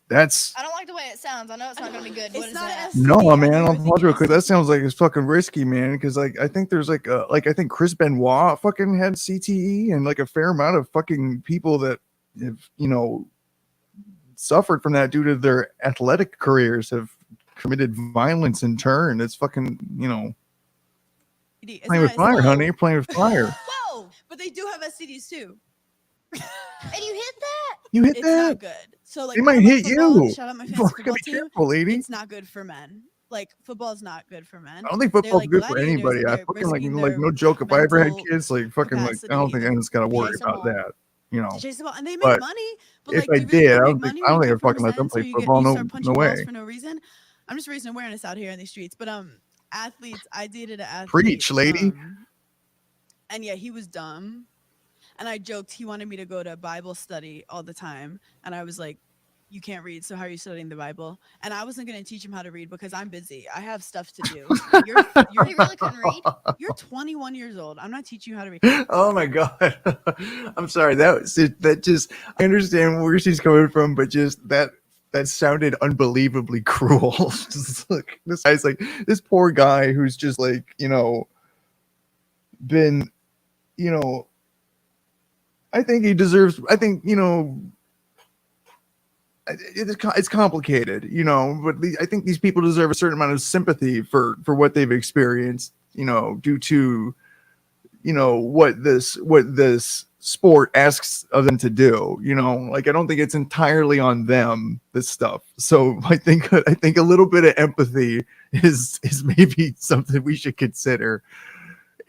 That's I don't like the way it sounds. I know it's not gonna be good. It's What is not that? STD. no, I know man. you were I'll pause thinking real quick. That STD. sounds like it's fucking risky, man. Because like I think there's like I think Chris Benoit fucking had CTE, and like a fair amount of fucking people that have suffered from that due to their athletic careers have committed violence in turn. It's fucking It's playing not with fire, STD. honey. You're playing with fire. Whoa! But they do have STDs too. And you hit that? You hit It's that? not good. So like, They I might love hit football. you. Shout out my You fantasy gotta football be team. careful, lady. It's not good for men. Like, football's not good for men. I don't think They're football's like good for gladiators anybody. and I they're fucking like risking like their no joke. If I ever had mental kids, like fucking like I capacity, don't think like, anyone's got to worry chase 'em about all. that. to chase the ball, and they make But money. But if like, I do you really did, I think don't make think money when you I'd come from a fucking let them sentence where play you get football. you No, start no punching balls way. for no reason? I'm just raising awareness out here in these streets. But athletes, I dated an athlete. Preach, lady. And yeah, he was dumb. And I joked he wanted me to go to Bible study all the time. And I was like, "You can't read, so how are you studying the Bible?" And I wasn't going to teach him how to read because I'm busy. I have stuff to do. You're He really couldn't read. you're 21 years old. I'm not teaching you how to read. Oh my god. I'm sorry. That just I understand where she's coming from, but just that sounded unbelievably cruel. Just look, this guy's like this poor guy who's just like, been, I think he deserves it's complicated, but I think these people deserve a certain amount of sympathy for what they've experienced, due to what this sport asks of them to do. Like I don't think it's entirely on them, this stuff. So I think a little bit of empathy is maybe something we should consider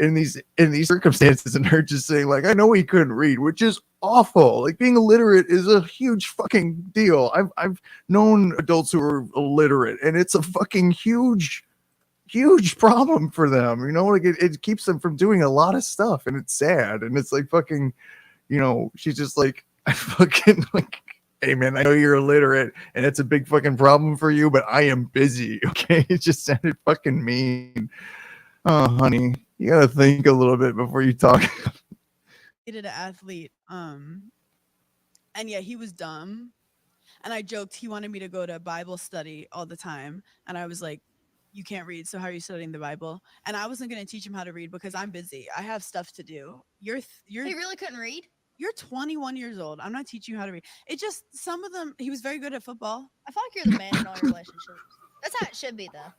in these circumstances. And her just saying like, I know he couldn't read, which is awful. Like being illiterate is a huge fucking deal. I've known adults who are illiterate, and it's a fucking huge problem for them. Like it keeps them from doing a lot of stuff, and it's sad. And it's like fucking, she's just like, I fucking like, hey man, I know you're illiterate and it's a big fucking problem for you, but I am busy. Okay. It just sounded fucking mean. Oh honey, you gotta think a little bit before you talk. Dated an athlete. And yeah, he was dumb. And I joked he wanted me to go to Bible study all the time. And I was like, "You can't read, so how are you studying the Bible?" And I wasn't going to teach him how to read because I'm busy. I have stuff to do. He really couldn't read. You're 21 years old. I'm not teaching you how to read. It just, some of them, he was very good at football. I feel like you're the man in all your relationships. That's how it should be, though.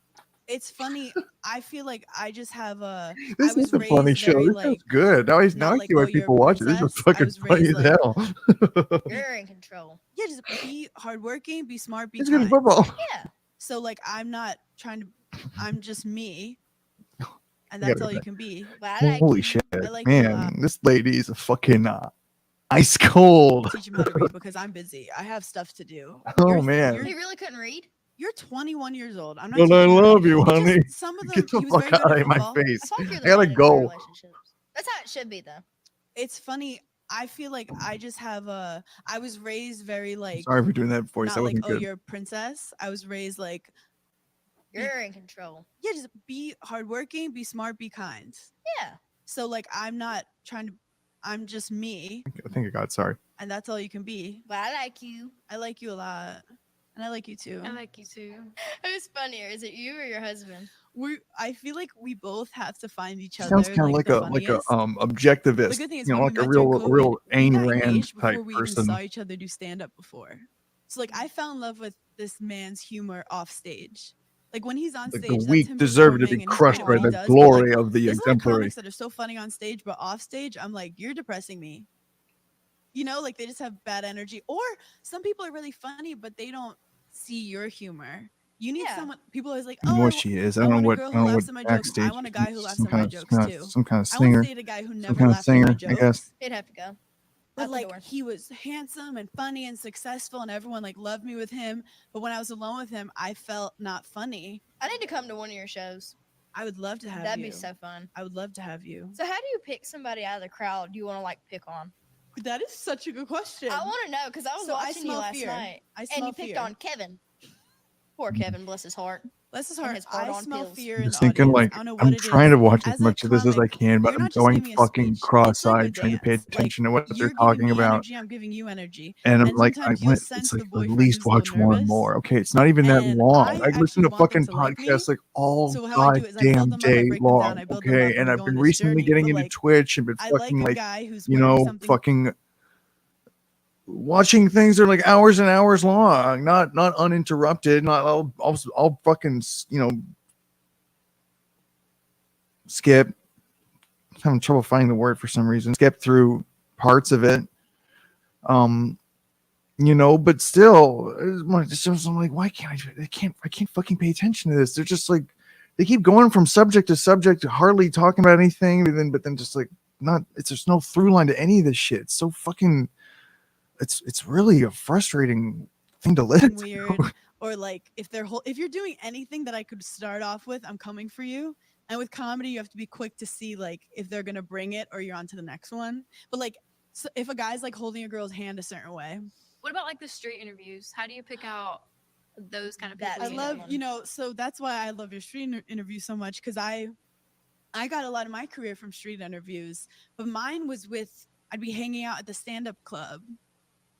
It's funny. I feel like I just have This I was is a funny raised show. very, This like, is good. Now I not see why "Oh, you're a people watch it. This is princess." I fucking was funny raised as like, hell. You're in control. yeah, just be hardworking, be smart, be It's good at kind. football. Yeah. So like, I'm not trying to, I'm just me. And I that's gotta all go you back. can be. But I like Holy you. shit, I like you a lot. man! This lady is a fucking ice cold. Teach him how to read because I'm busy. I have stuff to do. Oh man! He really couldn't read. You're 21 years old. I'm not. But I teaching you how to love read. you, It just- honey. Some of them, Get the he was fuck very good out at of my football. face. I feel like you're the I gotta man in all your go. relationships. That's how it should be, though. It's funny. I feel like I just have I was raised very like. Sorry for doing that voice. Not That like, wasn't "Oh, good. you're a princess." I was raised like, You're in control. yeah, just be hardworking, be smart, be kind. Yeah. So like, I'm not trying to. I'm just me, I think I got sorry. and that's all you can be. But I like you. I like you a lot, and I like you too. I like you too. Who's funnier? Is it you or your husband? I feel like we both have to find each other. Sounds kind of like like the a funniest. objectivist, The good thing is you know, when we like a met during COVID, real we Ayn got Rand engaged before type we even person. saw each other do stand up before. So like I fell in love with this man's humor off stage. Like when he's on Like stage, the that's weak him deserve to be performing and he's crushed great by at what the he does. But like glory of the there's a lot of exemplary. comics that are so funny on stage, but off stage, I'm like, you're depressing me. You know, like they just have bad energy. Or some people are really funny, but they don't see your humor. You need Yeah. someone. People are always like, I don't know what she is. I don't know want a what girl I who don't know laughs what at my jokes. I backstage. want a guy who laughs some at my kind of jokes too. some kind of I want to singer, date a guy who some never kind of laughed at my singer, I guess. jokes. He'd have to go. But Out the like door. he was handsome and funny and successful, and everyone like loved me with him. But when I was alone with him, I felt not funny. I need to come to one of your shows. I would love to have That'd you. be so fun. I would love to have you. So how do you pick somebody out of the crowd you want to like pick on? That is such a good question. I want to know because I was So I watching you smell last fear. night, I and smell you picked fear. on Kevin. Poor Kevin, bless his heart. Bless his and heart. his I hard-on smell pills. fear I'm in just the thinking audience. like I don't know what I'm it trying is. to watch as As a much of this as I comic, can, but you're I'm not just going giving me a fucking speech. It's like a cross-eyed trying to pay dance. attention to Like, what they're you're giving talking me about. energy, I'm giving you energy. And I'm And like, sometimes you'll it's sense like the at boyfriend least who's a little watch one nervous. more. Okay, it's not even that And long. I I listen actually to want them fucking to like me. podcasts like all So how I do is I goddamn build them up, I day break them down, long. I build them up, Okay, and and we I've go been on this recently journey. getting But into like, Twitch and been I like fucking a like, guy who's you wearing know, something. fucking watching things that are like hours and hours long, not uninterrupted. Not I'll fucking skip. I'm having trouble finding the word for some reason. Skip through parts of it. But still, it's just, I'm like, why can't I can't fucking pay attention to this. They're just like, they keep going from subject to subject, hardly talking about anything, but then just like it's just no through line to any of this shit. It's so fucking, it's really a frustrating thing to listen Weird. to. Or like if you're doing anything that I could start off with, I'm coming for you. And with comedy, you have to be quick to see like if they're gonna bring it or you're on to the next one. But like, so if a guy's like holding a girl's hand a certain way, What about like the street interviews? How do you pick out those kind of people? That's I a love, good one. so that's why I love your street interview so much, because I got a lot of my career from street interviews, but mine was I'd be hanging out at the stand-up club,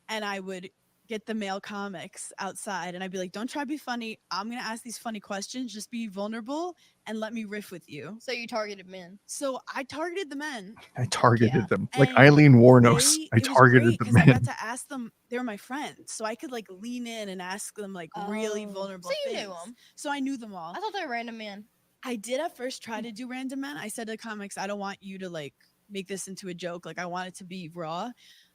and I would get the male comics outside, and I'd be like, don't try to be funny. I'm gonna ask these funny questions. Just be vulnerable and let me riff with you. So you targeted men. So I targeted the men. I targeted them like And Eileen Warnos. I it was targeted great the because I got men. to ask them. They were my friends, so I could like lean in and ask them like really vulnerable So you things. knew them. So I knew them all. I thought they were random men. I did at first try to do random men. I said to the comics, I don't want you to like make this into a joke. Like I want it to be raw.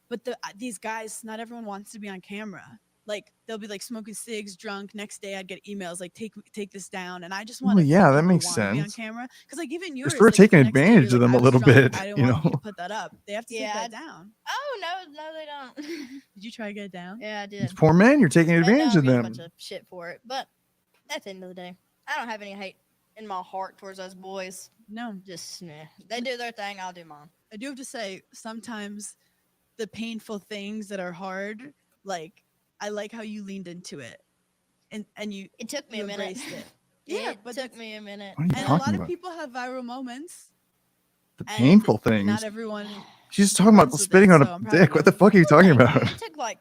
But these guys, not everyone wants to be on camera. Like they'll be like smoking cigs, drunk. Next day, I'd get emails like take this down, and I just want Well, yeah, that people makes who want to be on sense. camera. Because like even You're yours, sort of like, taking the next day, advantage you're of them like, a "I was little drunk. bit, I didn't you want you know. to put that up. They have to take that down. Oh no, they don't. Did you try to get it down? Yeah, I did. These poor men, you're taking And advantage now of I'm getting a them. bunch of shit for it. But at the end of the day, I don't have any hate in my heart towards those boys. No. Just nah. They do their thing, I'll do mine. I do have to say, sometimes the painful things that are hard, like I like how you leaned into it, and you It took me you a minute. embraced it. Yeah, It but took me a minute. What are you and a lot talking of about? people have viral moments. The and painful things. Not everyone. She's talking about runs with spitting it, on so a I'm proud of dick. What you. the fuck are you talking about? It took like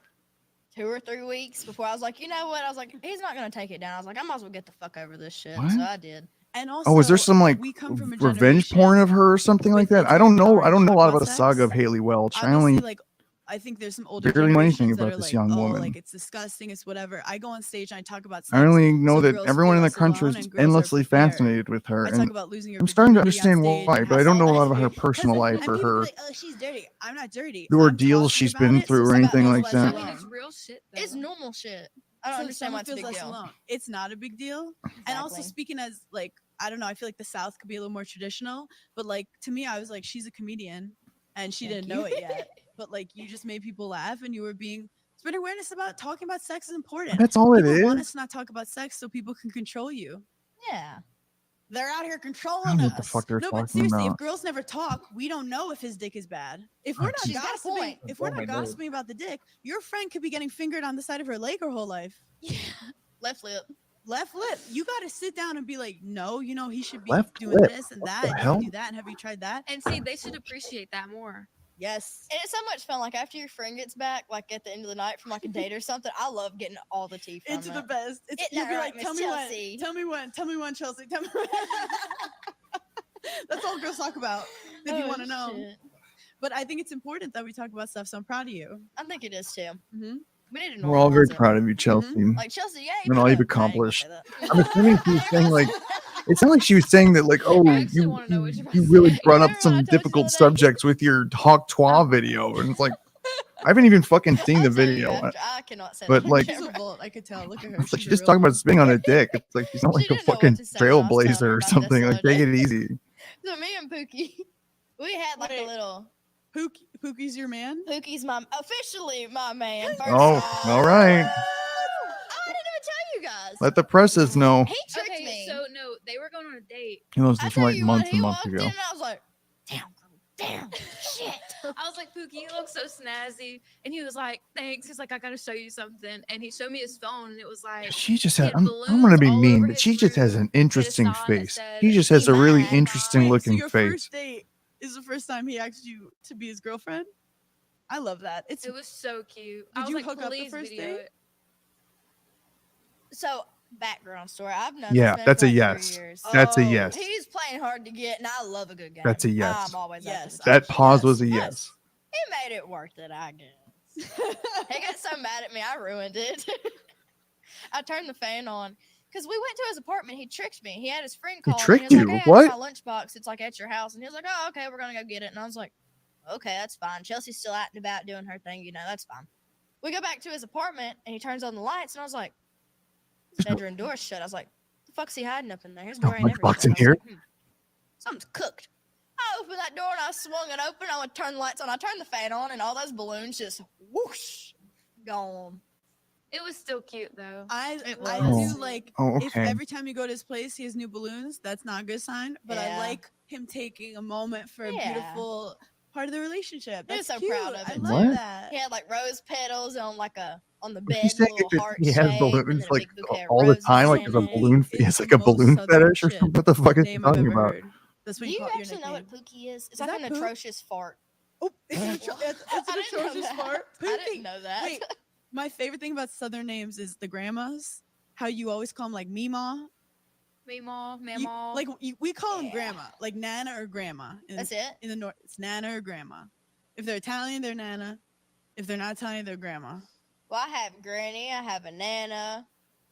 2 or 3 weeks before I was like, you know what? I was like, he's not gonna take it down. I was like, I might as well get the fuck over this shit. What? So I did. And also, Oh, is there some like we come from a revenge generation porn of her or something like with that? I don't know. I don't know a lot about about the saga of sex. Haley Welch. I Obviously, only like I think there's some older barely know anything generations that about are this like, young oh, woman. like it's disgusting, it's whatever. I go on stage and I talk about sex. I only know so that girls everyone feel in the less country alone is and girls are endlessly fair. fascinated with her, I talk and about losing your I'm starting to virginity on understand stage why, and but how I don't know a lot sad of her it is. personal life And or people be her like, oh, she's dirty. I'm not dirty. the I'm ordeals talking she's about been it, so through or someone anything feels like less that. I mean, alone. it's real shit. Though. It's normal shit. I don't So understand someone why it's a feels big less deal. alone. It's not a big deal. And also Exactly. speaking as like, I don't know, I feel like the South could be a little more traditional, but like to me, I was like, she's a comedian and she Thank didn't know you. it yet. But like you just made people laugh and you were spreading awareness about talking about sex is important. That's all it People want us is. to not talk about sex so people can control you. Yeah. They're out here I don't controlling know what the us. fuck they're No, but talking seriously, if about. girls never talk, we don't know if his dick is bad. If we're not She's got a gossiping, point. if we're Oh my not God. gossiping about the dick, your friend could be getting fingered on the side of her leg her whole life. Yeah. Left lip. Left lip. You got to sit down and be like, no, he should be Left doing lip? this and What that, the and he hell? can do that. And have you tried that? And see, they should appreciate that more. Yes. And it's so much fun. Like after your friend gets back, like at the end of the night from like a date or something, I love getting all the tea from It's it. the best. It's Isn't you'll that be right, like, tell Miss me Chelsea? when, tell me when, tell me when, Chelsea, tell me when. That's all girls talk about. If you Oh, want to know. shit. But I think it's important that we talk about stuff. So I'm proud of you. I think it is too. Mm-hmm. We need to We're all very normalize it. proud of you, Chelsea. Like Chelsea, yeah, And all you've I ain't gonna accomplished. say that. I'm assuming she was saying like it sounded like she was saying that like, oh, I actually you wanna know what you're about you to really say. brought up Remember when I some told you the difficult other day? subjects with your Talk Tuah Oh. video, and it's like I haven't even fucking seen the I'll tell you video. after. I cannot say But, that on like- She's a camera. vault. I could tell. Look at her. It's like She's she's a just real talking about vault. spitting on a dick. It's like she's not She like a didn't know what fucking to say when I was telling her trailblazer or about this something. the Like other take day. it easy. So me and Pookie, we had like Wait. a little. Pookie's your man? Pookie's officially my man. First Oh, off. all right. I didn't even tell you guys. Let the presses know. He tricked Okay, me. so no, they were going on a date. He knows I this tell from like you what, months he and months walked in ago. and I was like, damn, shit. I was like, Pookie, you look so snazzy. And he was like, thanks. He's like, I gotta show you something. And he showed me his phone, and it was like, She just he had. had I'm balloons gonna be all mean, over but his she just has room. an interesting sign that face. said, He just has "Be a really mine, interesting Wait, so looking your face. first date is the first time he asked you to be his girlfriend? I love that. It's it was so cute. I Did was you like, hook up the please first video date? it. So, background story. I've known Yeah, this man that's for a like yes. 3 years. That's a Oh. yes. He's playing hard to get, and I love a good game. That's a yes. I'm always Yes, yes. That pause yes, was a yes. yes. He made it worth it, I guess. He got so mad at me, I ruined it. I turned the fan on because we went to his apartment. He tricked me. He had his friend call me. tricked He was you? like, hey, What? I got my lunchbox. It's like at your house. And he was like, oh, okay, we're going to go get it. And I was like, okay, that's fine. Chelsea's still out and about doing her thing. You know, that's fine. We go back to his apartment and he turns on the lights. And I was like, his bedroom door's shut. I was like, the fuck's he hiding up in there? His door ain't ever lunchbox shut. in I was here? like, something's cooked. I opened that door and I swung it open. I would turn the lights on. I turned the fan on and all those balloons just whoosh gone. It was still cute though. I It I was. do like Oh, if okay. every time you go to his place he has new balloons, that's not a good sign. But I Yeah. like him taking a moment for a Yeah. beautiful part of the relationship. He was That's so cute. proud of I it, love What? that. He had like rose petals on like on the Was bed, he saying little that heart he has shape, and balloons then a like big bouquet of all the roses time? Like in there's a it. balloon. He It's has the like a most balloon southern fetish or shit something. What the fuck is he name I've talking ever about? heard. That's what Do you you call your actually know nickname. what Pookie is? It's Is like that an poop? atrocious fart. Oh, it's an, it's I an didn't know atrocious that. fart. I didn't Pookie. know that. Wait, my favorite thing about Southern names is the grandmas. How you always call them like Meemaw. Meemaw, You- Mamaw. like we call them Yeah. grandma, like Nana or grandma. That's it. In the north, it's Nana or grandma. If they're Italian, they're Nana. If they're not Italian, they're grandma. Well, I have Granny. I have a Nana.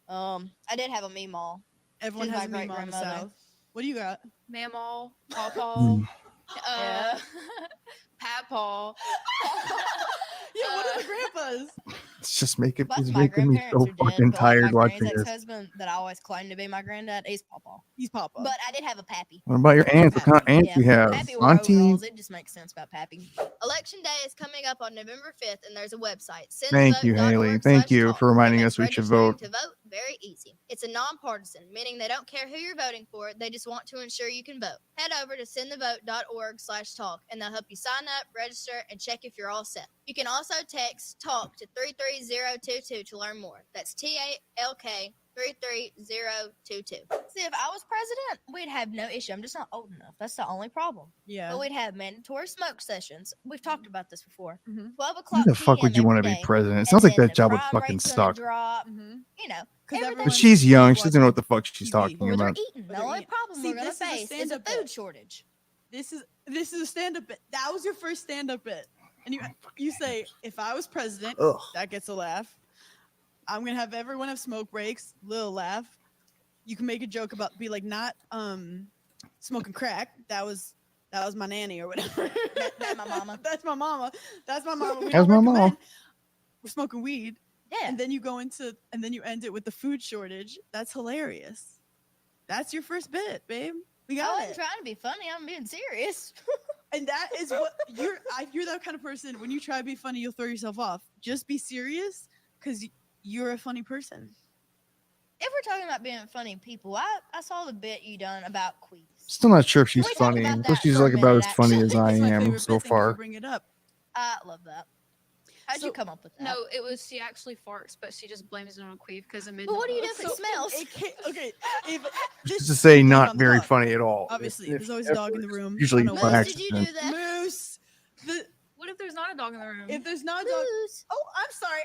I did have a Meemaw. Everyone She's has a my Meemaw in the great-grandmother. South. What do you got? Mamaw, Hmm. Pawpaw, Yeah. Papaw. Yeah, what are the grandpas? It's just making Both it's my making me grandparents so are dead, fucking but like tired my watching granny's this. ex-husband that I always claim to be my granddad, he's Papa. He's Papa. But I did have a Pappy. What about your aunts? What kind of aunts you have? Pappy wore Auntie? overalls. It just makes sense about Pappy. Election day is coming up on November 5th, and there's a website. Thank you, Haley. Thank you for reminding us we should vote. To vote very easy. It's a nonpartisan, meaning they don't care who you're voting for. They just want to ensure you can vote. Head over to sendthevote.org/talk, and they'll help you sign up, register, and check if you're all set. You can also text TALK to 33022 to learn more. That's TALK 33022. See, if I was president, we'd have no issue. I'm just not old enough. That's the only problem. yeah. But we'd have mandatory smoke sessions. We've talked about this before. Mhm. 12 Why o'clock the fuck would you want to be president? It sounds like that job would fucking suck. Drop, Mhm. you know, Because everything- But she's young. She doesn't know what the fuck she's TV. talking Well, they're about. eating. But The they're only eating. problem See, we're gonna this is a face is a stand-up food bit. shortage. This is a stand-up bit. That was your first stand-up bit, and you say, if I was president, Ugh. that gets a laugh. I'm gonna have everyone have smoke breaks, little laugh. You can make a joke about be like not smoking crack. That was my nanny or whatever. That's my mama. That's my mama. That's my mama. We That's don't my mama. recommend. We're smoking weed, Yeah. and then you end it with the food shortage. That's hilarious. That's your first bit, babe. We I got wasn't it. trying to be funny. I'm being serious. And that is what you're that kind of person. When you try to be funny, you'll throw yourself off. Just be serious, because you're a funny person. If we're talking about being funny people, I saw the bit you done about queefs. Still not sure if she's We talked funny. about But that she's for a like about minute, as funny as actually. I It's my am favorite so bit. Thank you for far. bringing it up. I love that. How'd you So- come up with that? No, it was she actually farts, but she just blames it on a queef because of But what do you do if it So, smells? It can't, okay, if Just this to say, depends not on the very dog. funny at all. Obviously, If there's always a dog in the ever, room. Usually I don't know by why. Moose, did you do accident. that? Moose. What What if there's not a dog in the room? If there's not a dog, oh, I'm sorry.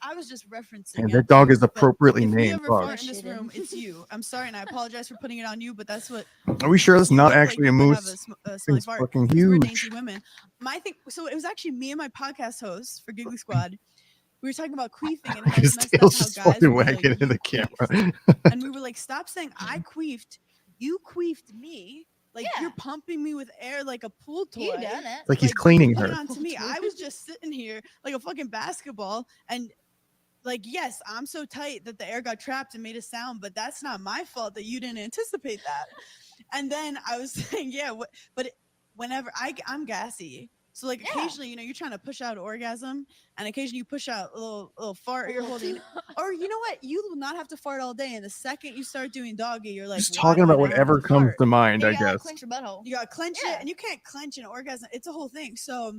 I was just referencing. And it, that dog is but appropriately if we named. ever Dog. fart in this room, it's you. I'm sorry, and I apologize for putting it on you, but that's what. Are we sure that's You not look like actually a you would have moose? smelly It's fart. fucking 'Cause we're huge. dainty women. My thing. So it was actually me and my podcast host for Giggly Squad. We were talking about queefing and how His it's messed up tail's how just guys fucking would be wagging like, in the "You queefed." camera. And we were like, stop saying I queefed. You queefed me. Like you're pumping me with air like a pool toy. You done it. Like he's you cleaning put her. it onto me. I was just sitting here like a fucking basketball, and like, yes, I'm so tight that the air got trapped and made a sound, but that's not my fault that you didn't anticipate that. And then I was saying, yeah, whenever I'm gassy. So like occasionally, you're trying to push out orgasm, and occasionally you push out a little fart you're holding. Or you know what? You will not have to fart all day, and the second you start doing doggy, you're like, Just why talking do I about now have whatever to comes fart? to mind, You I gotta guess. clench your butthole. You gotta clench it, and you can't clench an orgasm. It's a whole thing. So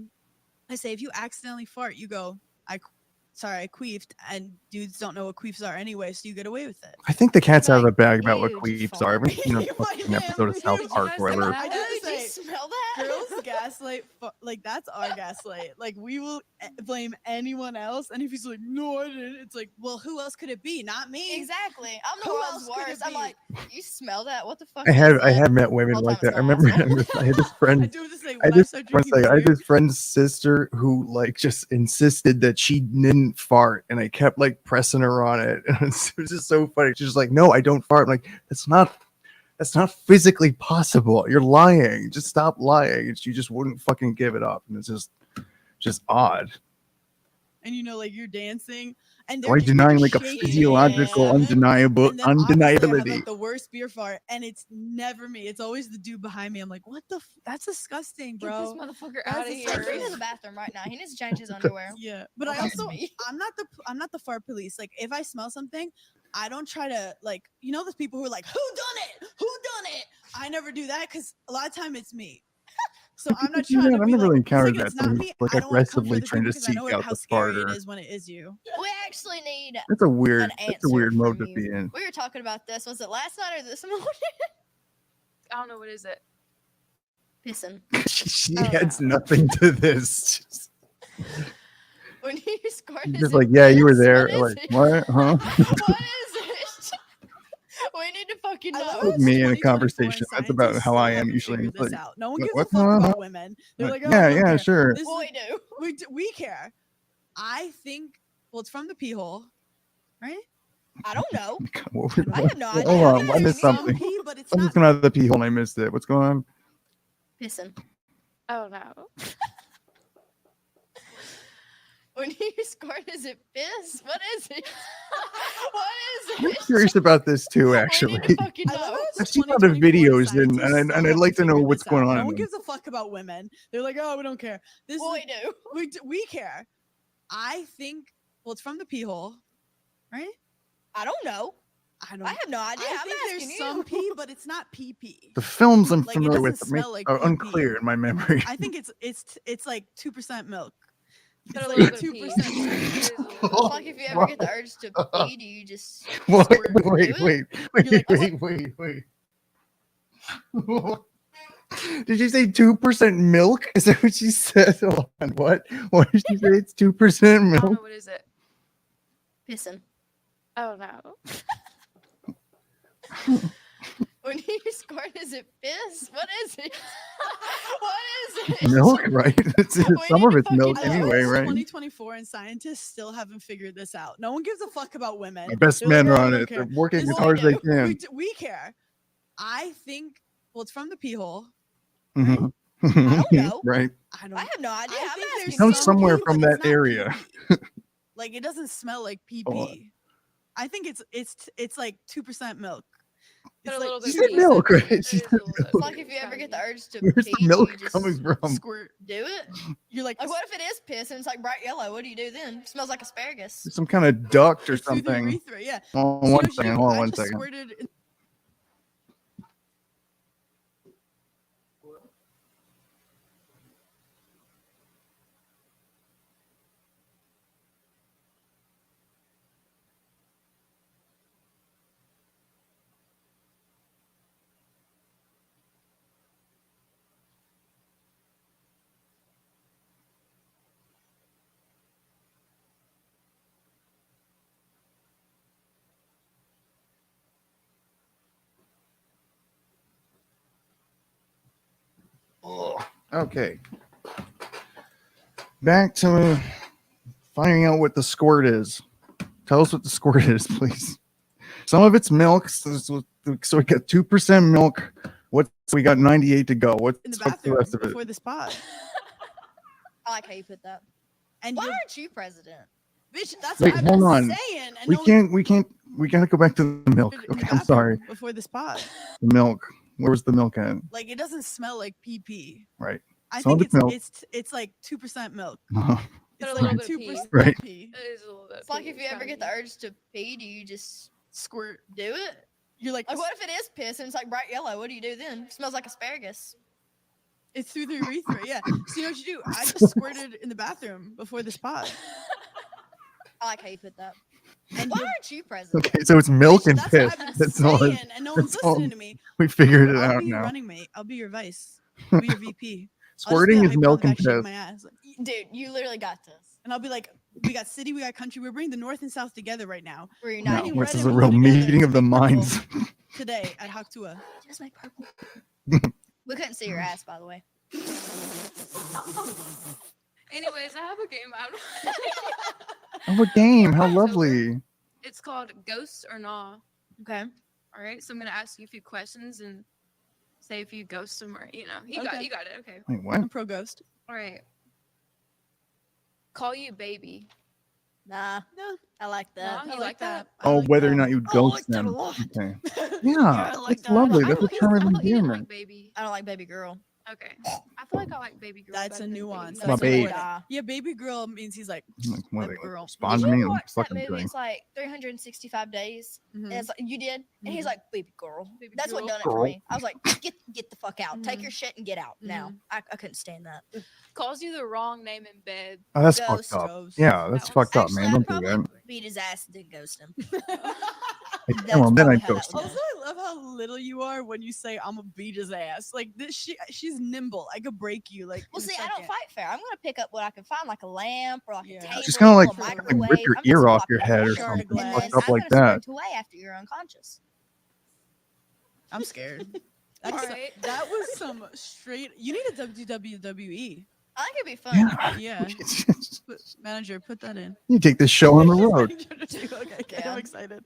I say, if you accidentally fart, you go, sorry, I queefed, and dudes don't know what queefs are anyway, so you get away with it. I think the cat's out of the bag about "Ew, what just queefs are. I've seen a You fucking might episode of have- South Did you Park guys where see they were- that? I do Did you say, smell that? girls gaslight, like that's our gaslight. Like we will blame anyone else, and if he's like, no, I didn't, it's like, well, who else could it be? Not me. Exactly. I don't know Who what's else could it worse. I'm be? like, you smell that? What the fuck? I is have that?" met women Whole like time that. I it's my remember asshole. I had this I friend. do this thing I when I just start one drinking second, I had beer. this friend's sister who like just insisted that she didn't fart, and I kept like pressing her on it. And it was just so funny. She's just like, "No, I don't fart." I'm like, that's not physically possible. You're lying. Just stop lying. And she just wouldn't fucking give it up, and it's just odd. And like you're dancing, and Why denying like a shaking physiological and undeniable then obviously I have, undeniability? like the worst beer fart, and it's never me. It's always the dude behind me. I'm like, what the? That's disgusting, Get bro. this motherfucker That's out of a here. Take him to disgusting. the bathroom right now. He needs to change his underwear. Yeah, but Well, I that's also me. I'm not the fart police. Like if I smell something, I don't try to like those people who are like, who done it? Who done it? I never do that because a lot of time it's me. So I'm not trying to I've be never like, really the second encountered that. it's not Someone me. like I don't want to come for aggressively the trying people to because I seek know out how the scary it farter. is when it is you. We actually need That's a an weird. answer That's a weird mode from to you. be in. We were talking about this. Was it last night or this morning? I don't know what is it. Pissing. She Oh, adds no. nothing to this. When you scored, She's is just it like, yeah, you were piss? there. What is Like, it? what? Huh? What is it? We need to fucking I know. love With how it's me in a 2024 and conversation. That's about scientists how still I am haven't usually. figured It's this like, out. No one what- gives what? a fuck Huh? about women. They're Like, like, oh, yeah, we don't yeah, care. sure. This is- Boy, do. we care. I think. Well, it's from the pee hole, right? I don't know. What was- I have no idea. Hold I'm on, I asking missed you. something. Pee, but it's Something's not. coming out of the pee hole and I missed it. What's going on? Pissing. Oh no. When you scored, is it piss? What is it? What I'm is it? curious about this too, We actually. need to fucking I love know. how it's I've seen a lot of 2024 videos and scientists I'd still like to know haven't what's figured going this on out. in No one them. gives a fuck about women. They're like, oh, we don't care. This Boy, is, do. we care. I think. Well, it's from the pee hole, right? I don't know. I don't. I have no idea. I I'm think asking there's you. some pee, but it's not pee pee. The films I'm Like, it familiar with doesn't smell like are pee-pee. unclear in my memory. I think it's like 2% milk. But It's a like little bit of 2% pee. pee. It is a little It's like if you ever get the urge to pee, do you just Wait, squirt. wait, Do wait, You're like, wait. Did you say 2% milk? Is that what she said? Hold on, what? What did she say? It's 2% I don't know milk? what is it. pissing? Oh no. When you scored, is it piss? What is it? What is it? Milk, right? Some need of to it's milk fucking know. anyway, It's right? 2024 and scientists still haven't figured this out. No one gives a fuck about women. The best They're like, men "Oh, are we on don't it. care." They're working This as is hard as they what can. we care. I think. Well, it's from the pee hole. Mhm. I don't know. Right. I don't. I have no idea. I I'm think asking there's Sounds you. some somewhere pee, from but it's that not area. pee-pee. Like it doesn't smell like pee Oh. pee. I think it's like 2% milk. But It's a like little She bit 2% said milk, pee. right? It She is said a little bit It's like pee. if you ever get the urge to Where's pee, the do milk you just coming from? squirt. do it. You're like, Like, what if it is piss and it's like bright yellow? What do you do then? It smells like asparagus. Some kind of duct or it's through the something. urethra. Yeah. Oh, So you know one what you second. do? Hold on I one just second. squirted in- Okay. Back to finding out what the squirt is. Tell us what the squirt is, please. Some of it's milk, so we got 2% milk. We got 98 to go. What's In the the bathroom rest of it? before the spot. I like how you put that. And Why you'll- aren't you president? bitch, that's Wait, what hold I'm on. saying. And We no can't. We gotta go back to the milk. in the Okay, I'm bathroom sorry. Before the spot. The milk. Where was the milk at? Like it doesn't smell like pee pee. Right. I Some of think it's milk. it's like 2% milk. But It's a like little bit of 2% Right. pee. It is a little bit. It's like if you ever get the urge to pee, do you just Squirt. do it? You're like, Like, what if it is piss and it's like bright yellow? What do you do then? It smells like asparagus. it's through the urethra. Yeah. So you know what you do? I just squirted in the bathroom before the spot. I like how you put that. And Why you'll- aren't you president? Okay, so it's milk Bitch, and that's piss. what I've been That's all. saying, and no one's that's all. listening to me. We figured it I'll out be your now. running mate. I'll be your vice. I'll be your VP. Squirting is milk and piss. piss. My ass. Like, Dude, you literally got this. and I'll be like, we got city, we got country. We're bringing the North and South together right now. We're No, uniting red this and is a blue real together meeting to of the make purple. minds. Today at Talk Tuah. Just make purple. We couldn't see your ass, by the way. Anyways, I have a game out. Oh, a game. How It's over. lovely. It's called Ghost or Nah. Okay. All right, so I'm gonna ask you a few questions and say if you ghost them or you got Okay. you got it. Okay. Wait, what? I'm pro ghost. All right. Call you baby. Nah, No, I like that. Nah. I You like that? I Oh, like whether or that. not you I ghost like that them. a lot. Okay. I Yeah, like that's that. lovely. I That's a thought you- term I of thought you didn't endearment. like baby. I don't like baby girl. Okay. I feel like I like baby girl. That's better a than baby. nuance. My That's babe. important. Nah. Yeah, baby girl means he's like, Like, what Baby are they, girl. respond Did to me you and watch that fucking movie? drink. It's like 365 days. mhm. And it's like you did, and he's Mhm. like, "Baby girl." Baby That's what girl. done it for Girl. me. I was like, "Get the fuck out! Take Mhm. your shit and get out now." I couldn't stand that. Calls you the wrong name in bed. Oh, that's Ghost. fucked up. Ghost. Yeah, that's That one's- fucked up, Actually, man. I'd Don't do probably that. beat his ass and then ghost him. Hey, That's come on, then probably I'd how that ghost would him. go. Also, I love how little you are when you say I'm gonna beat his ass. Like this, she's nimble. I could break you. Like, Well, in a see, I don't second. fight fair. I'm gonna pick up what I can find, like a lamp or like Yeah. a table, Just kinda like- a like microwave. rip your I'm ear just off pop your that head or shit, Shard of something glass. and fucked then up I'm like gonna that. sprint away after you're unconscious. I'm scared. That's Alright. that was some straight. You need a WWE. I think it'd be fun. Yeah. Yeah, manager, put that in. You take this show on the road. Okay, Yeah. I'm excited.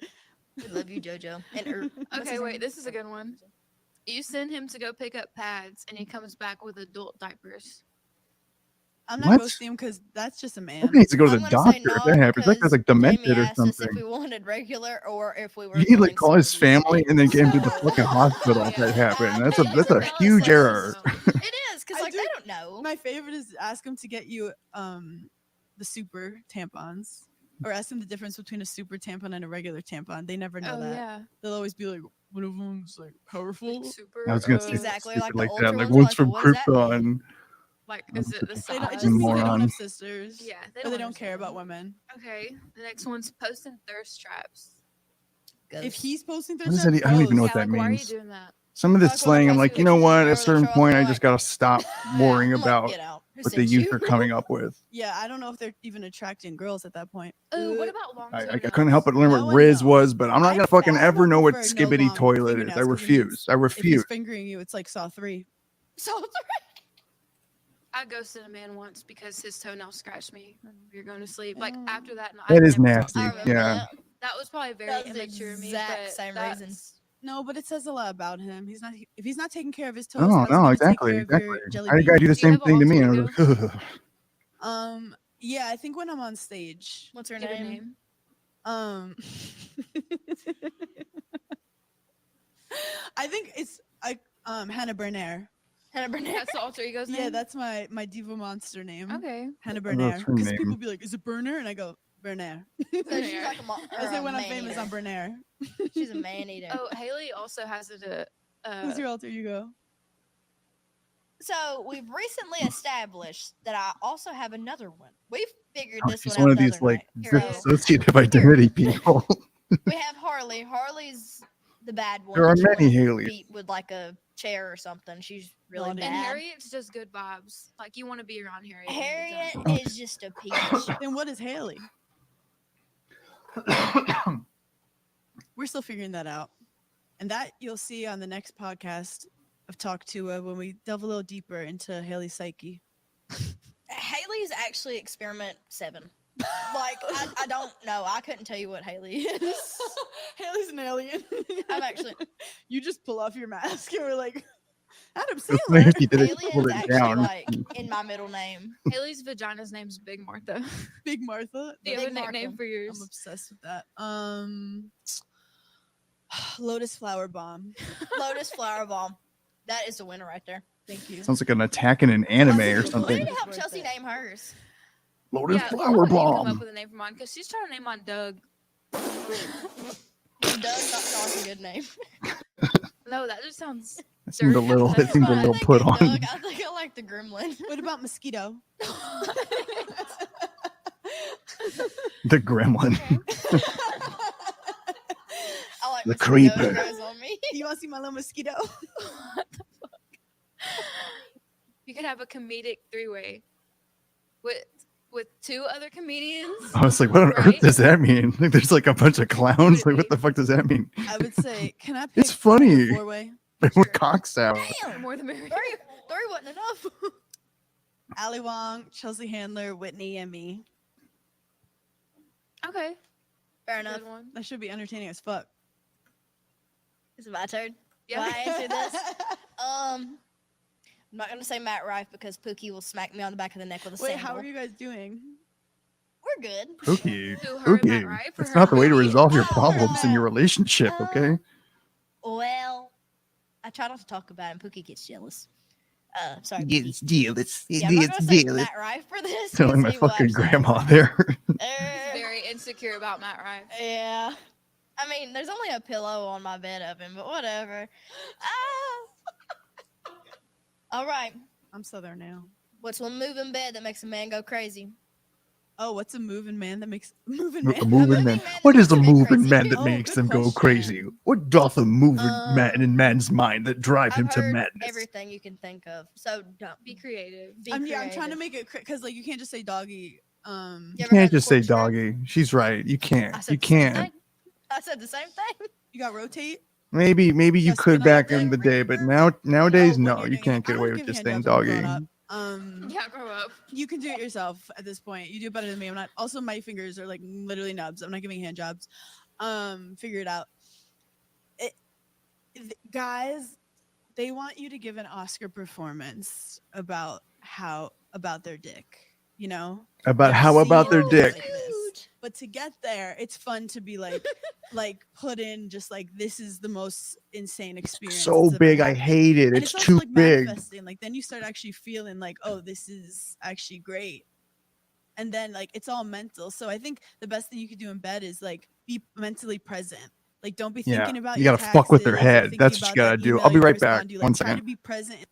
We love you, JoJo. And what's Okay, his wait, name? this is a good one. You send him to go pick up pads and he comes back with adult diapers. I'm not What? ghosting him because that's just a man. Somebody needs to go to I'm the gonna say doctor if no that happens. That guy's because like Jamie demented or asked us if something. we wanted regular or if we were. You need to feeling like call his squirty. family and then get him to the So- fucking hospital if Yeah. that happened. That's I a think that's a Bella's huge like, error. It is because I like do- they don't know. My favorite is ask him to get you the super tampons. Or ask them the difference between a super tampon and a regular tampon. They never know Oh that. yeah. They'll always be like, one of them's like powerful. Super. I was gonna say Exactly, stupid like the like ultra that. Like ones are one's like, from what does that Krypton. Like, is it the They don't, it size? just means they don't Moron. have sisters. Yeah, But they don't care about women. Okay, the next one's posting thirst traps. If he's posting What is thirst that? I don't even know gross. what Yeah, that like, why are you means. doing that? Some of this That's what slang, I'm I'm like, asking you know if what? she's At a early certain trouble, point, I like- just gotta stop worrying I'm like, about get out. Who what the sent youth you? are coming up with. Yeah, I don't know if they're even attracting girls at that point. Oh, what about long I couldn't help but learn No what one Riz knows. was, but I'm not I gonna fucking personally ever know what prefer no skibbity long toilet is. fingernails I 'cause it refuse. means I If refuse. he's fingering you, it's like Saw 3. So I ghosted a man once because his toenail scratched me when we were going to sleep. Like Oh. after that, That I is never talked to nasty. I him remember again. Yeah. that. That was probably very That was the immature of me. exact But same that's- reason. No, but it says a lot about him. He's not if he's not taking care of his toes. No, how's he no, gonna exactly, Take care exactly. Of your jelly I had a guy bean? do the Do you same have thing to me, and I alter was like, ugh. Yeah, I think when I'm on stage. What's her Give a name? name. I think it's like Hannah Bernaire. Hannah Burnett. That's the alter ego's name. Yeah, that's my diva monster name. okay. Hannah Oh, that's Bernaire. her Because name. people be like, "Is it Berner?" And I go, Bernaire. So she's like a I say when I'm man famous, eater. I'm Bernaire. She's a man eater. Oh, Haley also has it. Who's your alter ego? So we've recently established that I also have another one. We've figured Oh, this she's one one out of the these other like night. Period. dissociative identity people. We have Harley. Harley's the bad one. There are that you many wanna Haleys. Beat with like a chair or something. She's really Naughty. bad. And Harriet's just good vibes. Like you want to be around Harriet. all the Harriet time. Oh. is just a peach. Then what is Haley? We're still figuring that out. And that you'll see on the next podcast of Talk Tuah when we delve a little deeper into Haley's psyche. Haley's actually experiment 7. Like, I don't know. I couldn't tell you what Haley is. Haley's an alien. I'm actually. You just pull off your mask and we're like, Adam It's funny Sandler. if you did it, Alien pulled is it actually down. like in my middle name. Haley's vagina's name's Big Martha. Big Martha. Do you have a Big Martha. nickname for I'm yours? obsessed with that. Lotus Flower Bomb. Lotus Flower Bomb. That is the winner right there. Thank you. Sounds like an attack in an anime or We something. need to help Chelsea name hers. Lotus Yeah, flower I'll let you come up bomb. with a name for mine because she's trying to name mine Doug. Doug not sound like a good name. No, that just sounds. It seemed a dirty. little. It That's seemed a fine. little I think put of on. Doug, I think I like the gremlin. What about Mosquito? The gremlin. I like The mosquito, creeper. it grows on me. You want to see my little mosquito? You could have a comedic three-way with 2 other comedians. I was like, what on earth Right? does that mean? Like, there's like a bunch of clowns. Would Like, it what the fuck does that mean? I would say, can I pick It's funny. 4-way? Like, what cocks out? Damn, More the merrier. three wasn't enough. Ali Wong, Chelsea Handler, Whitney, and me. Okay. Fair enough. Good one. That should be entertaining as fuck. Is it my turn? Yeah. Do I answer this? I'm not gonna say Matt Rife because Pookie will smack me on the back of the neck with a Wait, sandal. how are you guys doing? We're good. Pookie. Who, her and Matt Pookie. Rife, or That's her not the and way to me? resolve your Oh, problems in your Matt. relationship, okay? Well, I try not to talk about it, and Pookie gets jealous. Sorry. Yeah, Pookie. it's deal. It's Yeah, I'm not gonna say Matt Rife for this. Sound like my because he will fucking actually- grandma there. Very insecure about Matt Rife. Yeah. I mean, there's only a pillow on my bed of him, but whatever. All right. I'm Southern now. What's one move in bed that makes a man go crazy? Oh, what's a moving man that makes moving A man? moving man. man What that is a makes a man moving crazy? man that Oh, makes good them go question. crazy? What doth a moving man in Um, man's mind that drive him I've to heard madness? everything you can think of. So don't Be creative. be I'm creative. trying to make it because like you can't just say doggy. You You ever can't heard the just say corkscrew? doggy. She's right. You I can't. said You the same can't. thing. I said the same thing. You got rotate. Maybe you Yes, could when I back was in the doing day, but regular- nowadays, when no, you're you doing can't it. get I away don't with give just handjobs saying when I'm doggy. grown up. Yeah, grow up. You can do it yourself at this point. You do it better than me. I'm not. Also, my fingers are like literally nubs. I'm not giving hand jobs. Figure it out. Guys, they want you to give an Oscar performance about their dick. You know, About I've how about their seen dick? things like this. But to get there, it's fun to be like, put in just like this is the most insane experience. So that's ever big, I happened. hate it. And It's also, too like, big. manifesting. Like then you start actually feeling like, oh, this is actually great. And then like it's all mental. So I think the best thing you could do in bed is like be mentally present. Like don't be Yeah, thinking about you your gotta fuck with their taxes or head. thinking That's what you about gotta that do. email I'll be you right respond back. to. One Like, try second. to be present.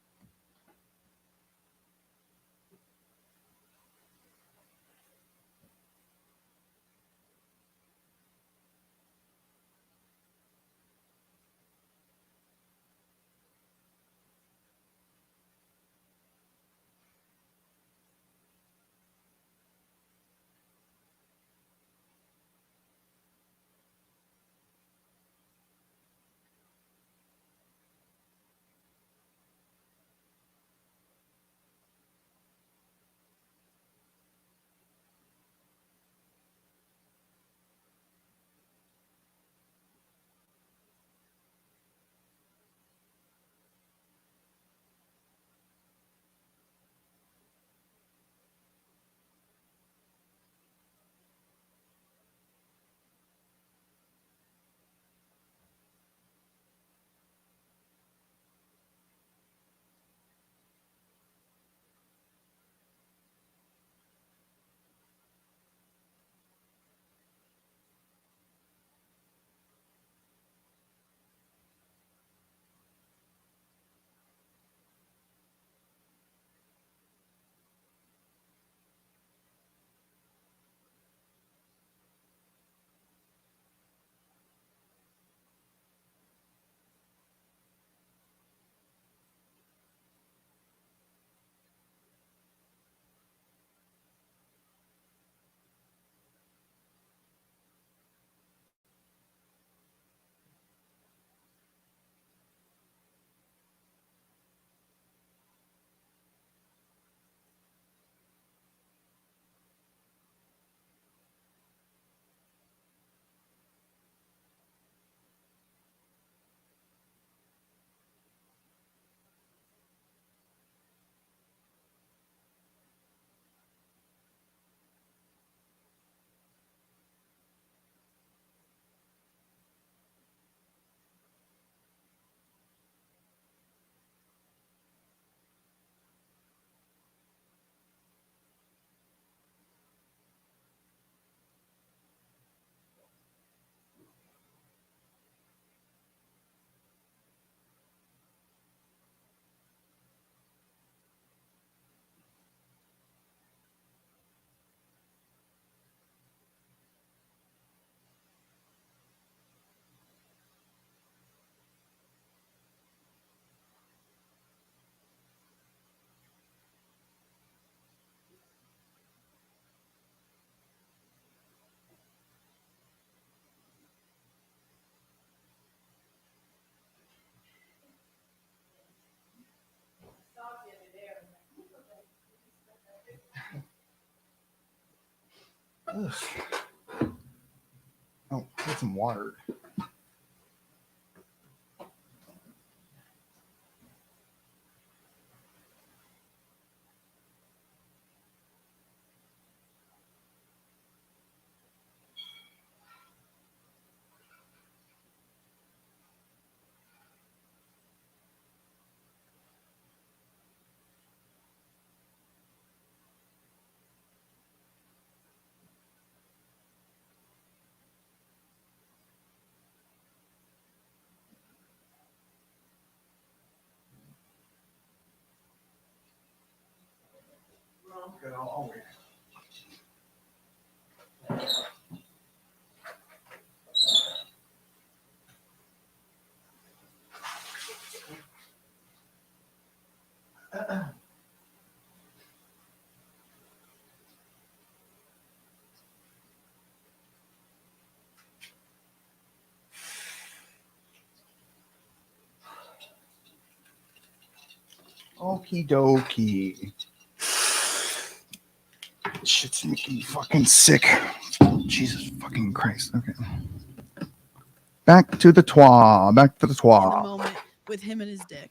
Ugh. Oh, get some water. Okay, I'll wait. Okie dokie. Shit's making me fucking sick. Jesus fucking Christ. Okay. Back to the Tuah. Back to the In the Tuah. moment with him and his dick.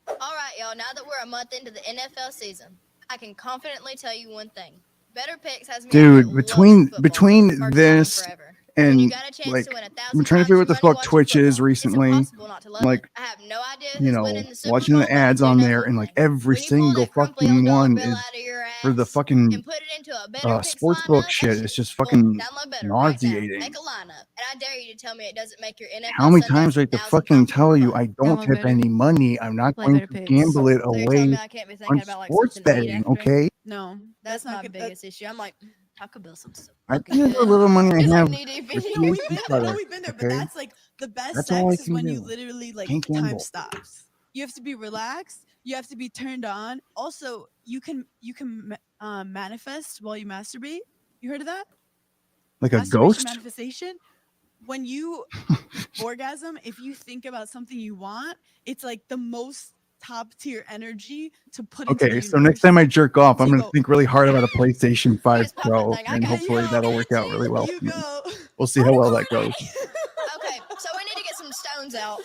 All right, y'all. Now that we're a month into the NFL season, I can confidently tell you one thing: Better Picks has me. Dude, loving between football for the between first time in this forever. When you and got a chance like to win I'm trying to figure out what the fuck Twitch is football, recently. It's impossible not to love Like, it. I have no idea you who's know, winning the Super watching Bowl, the but I ads do on know there one and like thing. every When you pull single that crumply fucking old dollar one bill is out of your for the ass fucking and put it into a Better Picks sportsbook lineup, shit. that It's just well, fucking download Better right now. nauseating. Make a lineup, and I dare you to tell me it doesn't make your NFL How many Sundays times do I have to 1,000 fucking times tell more you fun. I don't Download have Better. any money? I'm not Play going Better to Picks. gamble it So you're telling me away I can't be on thinking about like sports something to eat betting, after? okay? No, That's my not good. biggest issue. I'm like, Taco Bell sounds so I fucking think the good. little money It's I like have knee deep in with you. No, the we've been there. butter, No, we've been there. But okay? that's like the best That's all I sex is can when you do. literally like Can't time gamble. stops. You have to be relaxed. You have to be turned on. Also, you can manifest while you masturbate. You heard of that? Like a Masturbation ghost? manifestation. When you orgasm, if you think about something you want, it's like the most top tier energy to put into the Okay, universe. so next time I jerk off, So I'm you going to go- think really hard about a PlayStation 5 just pop that Pro, thing. I and got hopefully you. that'll work out really well. You for me. go. We'll see how well that goes. Okay, so we need to get some stones out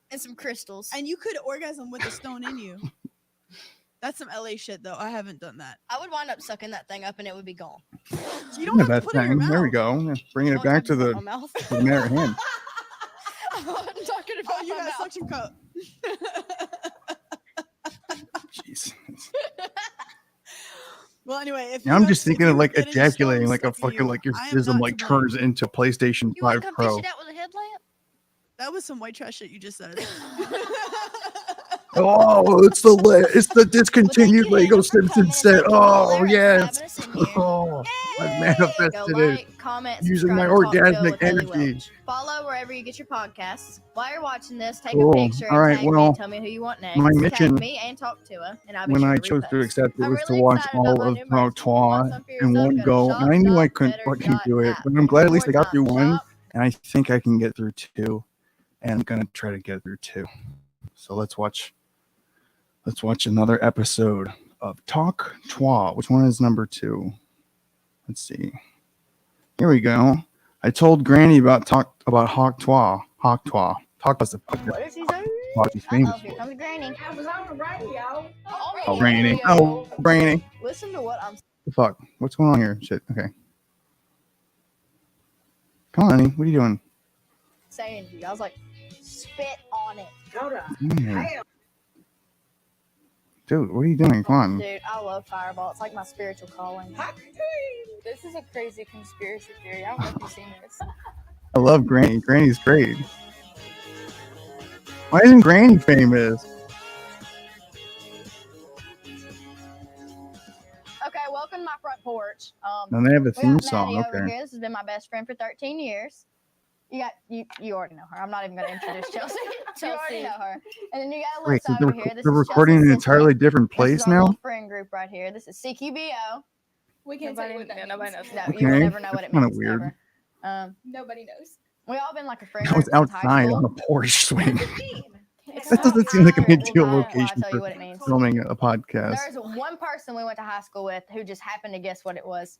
and some crystals. And you could orgasm with a stone in you. That's some LA shit, though. I haven't done that. I would wind up sucking that thing up and it would be gone. So you don't Yeah, have to that put it in your thing. mouth. There we go. Yeah, bringing it I'm back to talking the about my mouth. to the matter at hand. I'm talking Oh, about you my got a mouth. suction cup. Jeez. Well, anyway, if Now you I'm have- just if thinking you of like get any ejaculating stones like a stuck in fucking you, like your I am jism not like to blame. turns into PlayStation You want 5 to come Pro. fish it out with a headlamp? That was some white trash shit you just said. Oh, it's the discontinued Well, thank you, Lego Hannah, for Simpson coming, and set. thank you, Oh Larry, for yes. having us in here. Oh, I've Yay! manifested Go it like, comment, using my subscribe to Talk Tuah orgasmic with Haley energy. Welch. Follow wherever you get your podcasts. While you're watching this, take Cool. a picture All and right, tag me well, and tell me who you want next. my mission Tag me and Talk Tuah, and I'll be when sure I to chose to repost. accept it I'm was to really watch excited about all my of new merch. If you want Tuah some for in yourself, one go to go, and I knew I couldn't fucking do it, shop.better.app. but I'm glad at One least I more got through time, one, shop. and I think I can get through two, and I'm gonna try to get through two. So let's watch another episode of Talk Tuah. Which one is number 2? Let's see. Here we go. I told Granny about Hawk Tuah. Hawk Tuah. Talk was the fuck What is he saying? that he's famous Here for. comes Granny. I was on the radio. Oh, Granny. Oh, Granny. Listen to what I'm The fuck? What's going on here? Shit. Okay. Come on, honey. What are you doing? saying to you. I was like, spit on it. Hold on. Yeah. Dude, what are you doing? Come on. Dude, I love Fireball. It's like my spiritual calling. This is a crazy conspiracy theory. I don't know if you've seen this. I love Granny. Granny's great. Why isn't Granny famous? Okay, welcome to my front porch. And they have a We theme got song. Maddie over Okay. here. This has been my best friend for 13 years. You already know her. I'm not even going to introduce Chelsea. You already know her. And then you got Wait, Alyssa so over here. This they're is recording in Chelsea an entirely different This place is our now? little friend group right here. This is CQBO. We can't tell you what that Nobody means. knows. No, that. you will Okay, never know what it that's kinda means. weird. Ever. Nobody knows. We all been like a friend That was group since high outside school. on a porch swing. It's That not doesn't seem like an accurate. ideal Well, location I'll tell you for what it means. filming a podcast. There's one person we went to high school with who just happened to guess what it was.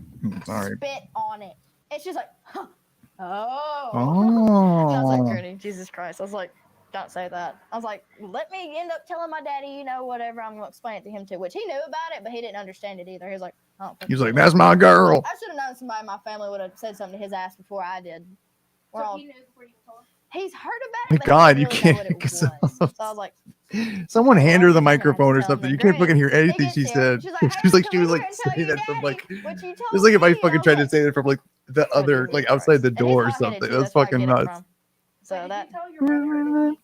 All right. Spit on it. And she's like, huh. Oh. That's like Oh. pretty. Jesus Christ. I was like, don't say that. I was like, let me end up telling my daddy, you know, whatever. I'm going to explain it to him too, which he knew about it, but he didn't understand it either. He was like, I don't think He's you like, did. that's my I girl. should have known somebody in my family would have said something to his ass before I did. We're So all, he knew before you told him. he's heard about My it, but God, he you didn't really know can't what it pick was. us up. So I was like, Someone oh, hand her well, the I'm gonna have to microphone or tell him. something. And You can't fucking hear Granny, he anything gets she here, said. She's like, She was hey, like, come she was over like and tell saying your that from like. daddy what you It's told like if I me. fucking And tried I'm to say it from like the Oh, other, Jesus like outside the Christ. And he's door or hot-headed, something. too. That's where I fucking get it nuts. from. So Wait, that did you tell your brother or did he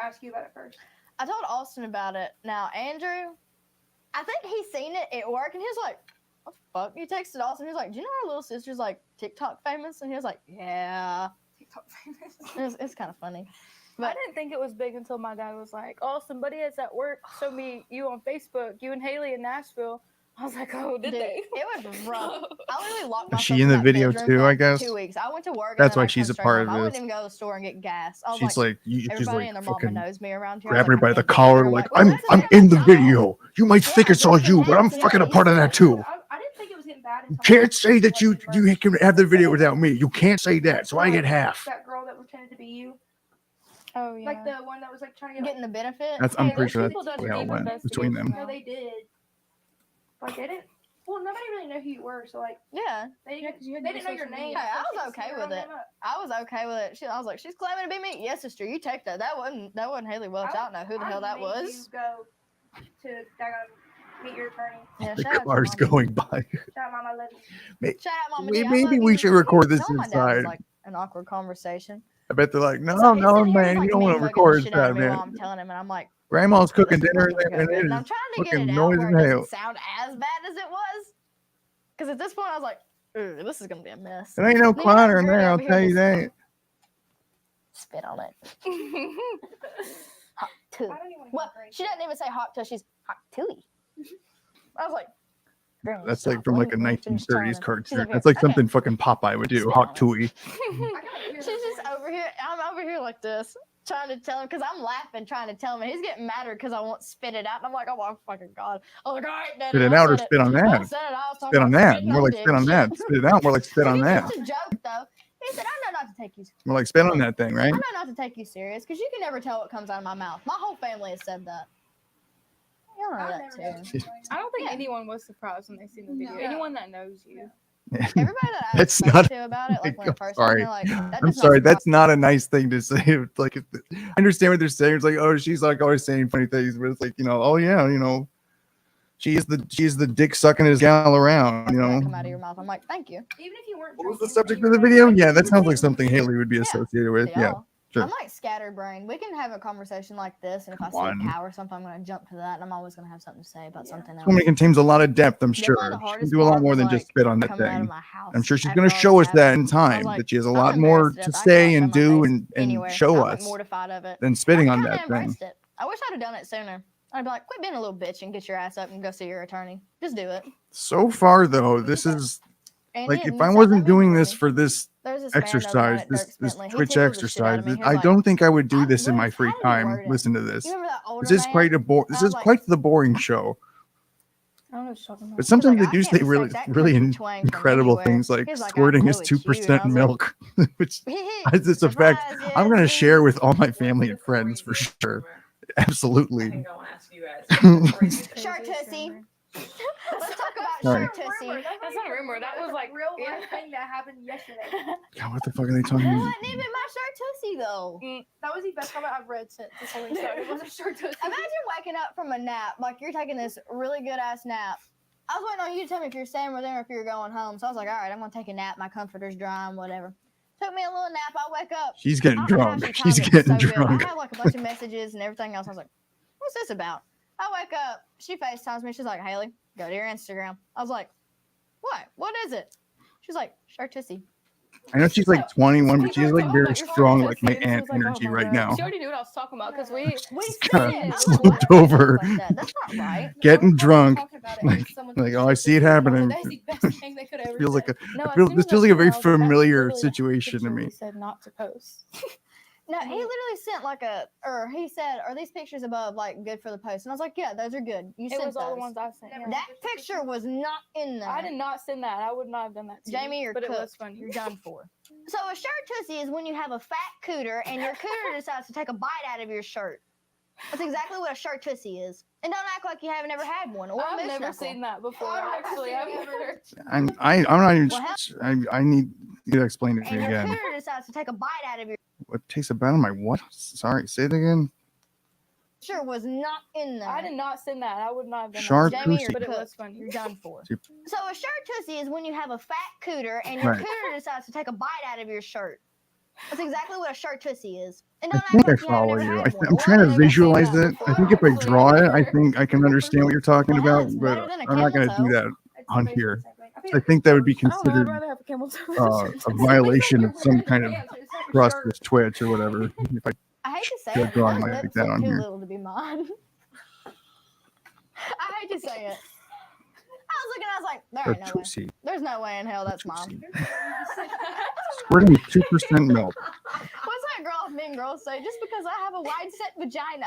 ask you about it first? I told Austin about it. Now Andrew, I think he's seen it at work, and he was like, "What the fuck?" He texted Austin. He was like, "Do you know our little sister's like TikTok famous?" And he was like, "Yeah." TikTok famous. It's kind of funny. I But didn't think it was big until my dad was like, "Oh, somebody is at work. Showed me you on Facebook. You and Haley in Nashville." I was like, "Oh, did dude, they?" it was rough. I literally locked Is myself she in the that video bedroom too, for I like guess? 2 weeks. I went to work. That's and then why I'd she's come a straight part home. of I wouldn't this. even go to the store and get gas. I was She's like, she's everybody like and their mama fucking knows me around here. grab I was like, everybody by I the can't get collar, here. I'm like well, I'm listen, in the no. video. You might think Yeah, it's all listen, you, but I'm listen, fucking a listen. part of that too. I didn't think it was getting bad. You Until can't say that you can have the video without me. You can't say that, so I get half. That girl that pretended to be you, Oh yeah. like the one that was like trying to get. Getting the benefit. That's I'm Hey, pretty those sure people that's done how it deep went between them. No, they did. Like they didn't. Well, nobody really knew who you were, so like Yeah. they Yeah, didn't. 'cause you had They to do didn't know your social name. media. Hey, I so was she okay just with made it. them up. I was okay with it. I was like, she's claiming to be me. Yes, sister, you take that. That wasn't Haley Welch. I don't know who the hell that made was. You go to meet your attorney. Yeah, The shout out to car's Mama. going by. Shout out, Mama, I love you. Shout out, Mama. Maybe D, I love we you. should record this Telling my dad was inside. like an awkward conversation. I bet they're like, no, So he's no, sitting here, he's man, like you don't want to mean mugging the record shit out that, of me while man. I'm telling him, and I'm like, Grandma's cooking this is dinner not gonna there, go and good. it And I'm is trying to get fucking it out noise where in it doesn't hell. sound as bad as it was. Because at this point, I was like, "Ooh, this is gonna be a mess." There ain't no Then you got quieter in Granny there, I'll over here tell you just that. spit on it. Hot too. I don't even want to Well, she doesn't even say hot till she's hot tooey. I was like, Granny, That's stop. like from Let like a me finish telling 1930s her. cartoon. She's over here, That's like "Okay." something fucking Popeye would do. Spit Hot on it. Tooey. She's just over here. I'm over here like this, trying to tell him because I'm laughing, trying to tell him, and he's getting madder because I won't spit it out. And I'm like, oh my fucking god! I was like, all right, Daddy, Spit it I out or said spit on I that. said it. I was talking Spit on about that. spitting More like dick spit on that. shit. Spit it out. More like spit on It's that. just a joke, though. He said, I know not to take you. More like spit on that thing, right? I know not to take you serious because you can never tell what comes out of my mouth. My whole family has said that. You know that too. I don't think Yeah. anyone was surprised when they seen the video. No. Anyone that knows you. Everybody that I That's spoke not- to about it, like when I'm it first sorry. happened, they're like, that I'm does not sorry. surprise That's not a nice thing to say. It's like, I understand what they're saying. It's like, oh, she's like always saying funny things, but it's like, oh yeah, she is the dick sucking his gal around, that come out of your mouth. I'm like, thank you. Even if you weren't. What was the drinking, subject you of the were video? like- Yeah, that sounds like something Haley would be Yeah. associated with. To Yeah. y'all. sure. I'm like scatterbrained. We can have a conversation like this, and if I see One. a cow or something, I'm gonna jump to that, and I'm always gonna have something to say about something else. This woman contains a lot of depth, I'm sure. Definitely the She can hardest do a lot part more was, than like, just spit on that coming out of thing. my house I'm sure she's after going to all show this us that happened. in I was time, like, that she has a I'm lot more embarrassed to death. I say can't and show my do face and anywhere. show I'm, like, us mortified of it. than spitting I on kinda that thing. embraced it. I wish I'd have done it sooner. I'd be like, quit being a little bitch and get your ass up and go see your attorney. Just do it. So far, though, this is And like, he if admits I that, wasn't that means doing more this to me. for this There's this man over exercise, at this Dirk Bentley. He Twitch tickled the shit out exercise, of me. He was I like, don't think I would do I this in my literally- free how did he time. word it? Listen to this. You remember that older This is man? quite a I this was is like- quite the boring show. I don't know what you're talking about. But sometimes like, they do I say can't really, mistake that really country twang from incredible anywhere. things like He's like, I squirting know his it's you. 2% And I was like, milk, which is a fact Surprise, I'm yeah, gonna it's share me. with all my family and friends for sure. I Absolutely. think I want to ask you guys. Shark Tussie. Let's talk about Sorry. Shark Tussie. That's not a rumor. That was like real yeah. life thing that happened yesterday. God, what the fuck are they talking That about? wasn't even my Shark Tussie though. That was the best comment I've read since this whole thing started. It wasn't short toast. Imagine waking up from a nap, like you're taking this really good ass nap. I was waiting on you to tell me if you're staying with them or if you're going home. So I was like, all right, I'm gonna take a nap. My comforter's dry and whatever. Took me a little nap. I wake up. She's getting I don't know how drunk. she She's timed it getting so good. drunk. I had like a bunch of messages and everything else. I was like, what's this about? I wake up. She FaceTimes me. She's like, Haley, go to your Instagram. I was like, what? What is it? She's like, Shark Tussie. I know she's like 21, but People she's were like talking very about your strong, Shark like my Tussie, and she aunt was like, oh energy my right God. now. She already knew what I was talking about because we kinda said, I'm like, slumped why do you over. talk like that? That's not right. Getting drunk. Talking about it, Like- and someone like, said oh, I see it this, and I was happening. like, That's the best thing they could ever Feels say. like a no. I as feel- soon this as I feels like a seen it, very I was like, that's familiar literally the situation to picture me. we said not to post. No, he literally sent he said, "Are these pictures above like good for the post?" And I was like, "Yeah, those are good." You It sent was all the those. ones I sent. Yeah. That picture was not in there. I did not send that. I would not have done that to Jamie, you. you're But cooked. it was funny. You're done for. So a shirt tussie is when you have a fat cooter and your cooter decides to take a bite out of your shirt. That's exactly what a shirt tussie is. And don't act like you haven't ever had one. Or a I've moose never knuckle. seen that before. Actually, I've never. I'm not even. Well, I need you to explain it to And me your again. cooter decides to take a bite out of your What tastes about my what? Sorry, say it again. picture was not in there. I did not send that. I would not have done Shark that. Jamie, you're But it was cooked. funny. You're done for. See- So a shirt tussie is when you have a fat cooter and your Right. cooter decides to take a bite out of your shirt. That's exactly what a shirt tussie is. And I don't think act I like you haven't follow ever you. had one. I'm Or trying a to moose visualize knuckle. it. I think if I draw it, I think I can understand what you're talking Well, hell, about, it's but better than a I'm not going to camel do toe. that It's on basically here. the same thing. I think that would be I don't know. I'd considered rather have a camel toe. a violation of some kind of trust with Twitch or whatever. If I I hate to say Good it, drawing but like those lips that look on too here. little to be mine. I hate to say it. I was looking, I was like, there or ain't no way. Tootsie. There's no way in hell that's mine. Squirting with 2% milk. What's that girl off Mean Girls say? Just because I have a wide set vagina.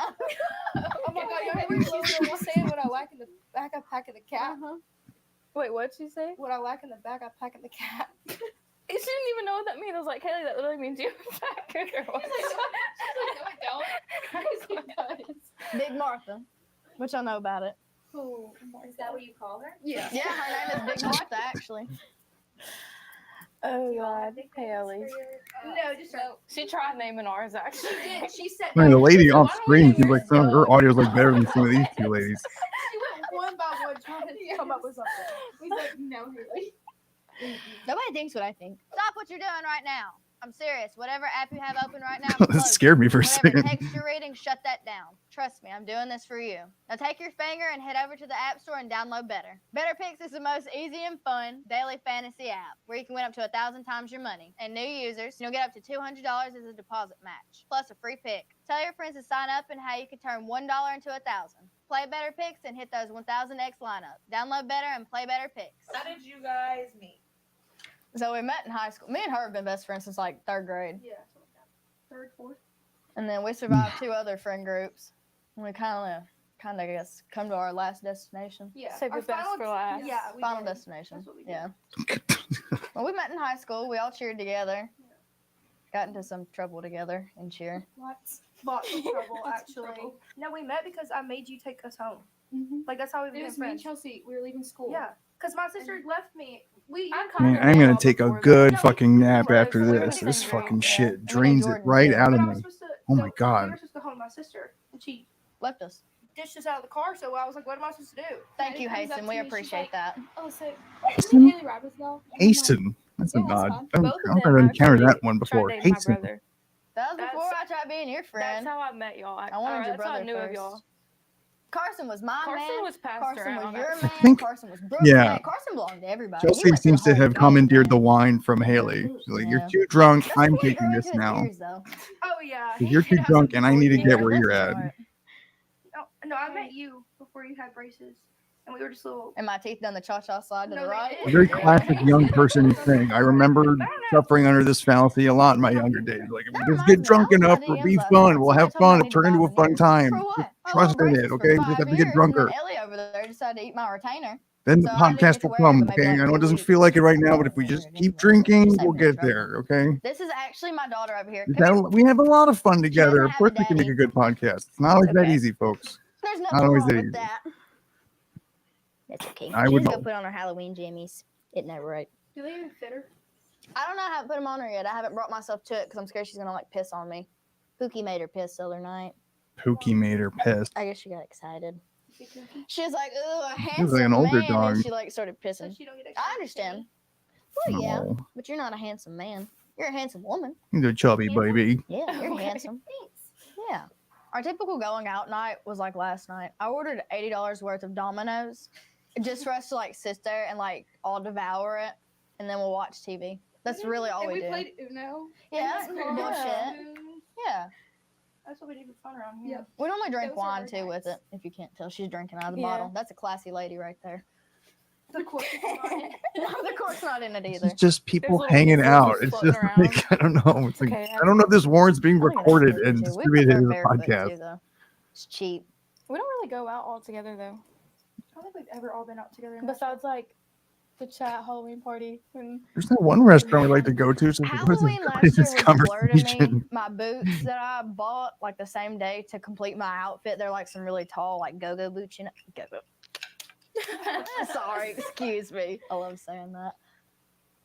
Oh my god, y'all hear she was saying what I lack in the back, I pack in the cat. Wait, what'd she say? What I lack in the back, I pack in the cat. She didn't even know what that means. I was like, Haley, that literally means you have a fat cooker. No, I don't. Big Martha, which I know about it. Oh, is that what you call her? Yeah, her name is Big Martha, actually. Oh god, Haley. No, just no. She tried naming ours actually. She did. She said. I mean, the lady Why off don't we screen name seems like some of her audio is like better than some of these two ladies. She went one by one trying to come up with something. We said no, Haley. Nobody thinks what I think. Stop what you're doing right now. I'm serious. Whatever app you have open right now, That close scared me it. for a Whatever second. text you're reading, shut that down. Trust me, I'm doing this for you. Now take your finger and head over to the App Store and download Better. Better Picks is the most easy and fun daily fantasy app where you can win up to 1,000 times your money. And new users, you'll get up to $200 as a deposit match, plus a free pick. Tell your friends to sign up and how you can turn $1 into 1,000. Play Better Picks and hit those 1,000x lineups. Download Better and play Better Picks. How did you guys meet? So we met in high school. Me and her have been best friends since like 3rd grade. Yeah, third, fourth. And then we survived 2 other friend groups. And we kind of, I guess, come to our last destination. Yeah. Save our the best for last. Yeah, we Final did. destination. That's what we did. Yeah. Well, we met in high school. We all cheered together. Got into some trouble together in cheer. Lots of trouble, actually. No, we met because I made you take us home. Like, that's how we It became was me and friends. Chelsea. We were leaving school. Yeah, because my sister left me. Man, I'm gonna take a good fucking nap after this. This fucking shit drains it right out of me. Oh my God. We were supposed to go home with my sister, and she Left us. ditched us out of the car. So I was like, "What am I supposed to do?" Thank you, It comes up Hasten. to We me, she's appreciate like, that. Oh, so Hasten? Haley Roberts now? Hasten. That's a Yeah, that's nod. fine. I Both of don't them ever encountered actually that one tried before. dating my Hasten. brother. That was That's- before I tried being your That's friend. how I met y'all. I wanted your that's how brother I knew of first. y'all. Carson was my Carson man. was passed Carson around. was your I man. think- Carson was Brooke's yeah. man. Carson belonged to everybody. He Chelsea went through seems the to whole have gang commandeered the thing. wine from Haley. She's like, you're Yeah. too drunk. That's I'm when he taking grew this into his now. ears, though. Oh yeah. You're too drunk and I need to Yeah, get where bless you're his at. heart. No, I met you before you had braces, and we were just little. And my teeth done the cha-cha slide to No, the they right. A very classic young person thing. I remember suffering under this fallacy a lot in my younger days. Like, if we just get drunk enough, we'll be fun. We'll have fun. It'll turn into a fun time. For what? Trust in it, okay? We just have to get drunker. And then Ellie over there decided to eat my retainer. Then the So I didn't get podcast to will wear it, come, but maybe okay? like I know it 2 doesn't weeks. feel like it right now, but if we just keep drinking, we'll get there, okay? This is actually my daughter over here. We Come here. have- We have a lot of fun together. Of have course, a we can make a daddy. good podcast. It's not always that Okay. easy, folks. There's Not nothing always wrong that with easy. that. That's okay. I She would just go know. put on her Halloween jammies. It never right. Do they even fit her? I don't know how to put them on her yet. I haven't brought myself to it because I'm scared she's gonna like piss on me. Pookie made her piss the other night. Pookie made her pissed. I guess she got excited. She was like, "Ooh, a She was handsome like an older man," dog. and she like started So pissing. she don't get I understand. Well, yeah, Oh, but you're not a handsome man. You're a handsome woman. he's a chubby baby. Yeah, you're Okay. handsome. Yeah. Our typical going out night was like last night. I ordered $80 worth of Domino's just for us to like sit there and like all devour it, and then we'll watch TV. That's really all and we we do. played Uno. Yeah, and bullshit. Spoon. Yeah. That's what we do for fun around here. Yeah. We normally drink Those are wine our too with nights. it. If you can't tell, she's drinking out of the Yeah. bottle. That's a classy lady right there. The cork is not in. No, the cork's not in it This either. is just people little hanging pieces out. just It's floating just like, I don't know. It's like, Okay, I don't know if this warrant's being I think that's recorded good, and too. We distributed prefer as a barefoot podcast. too, though. It's cheap. We don't really go out all together though. I don't think we've ever all been out together. Besides like the chat Halloween party. And There's that one restaurant we like to go to. So Halloween last year was a blur to me. My boots that I bought like the same day to complete my outfit, they're like some really tall, like go-go boots. You know, go-go. Sorry, excuse me. I love saying that.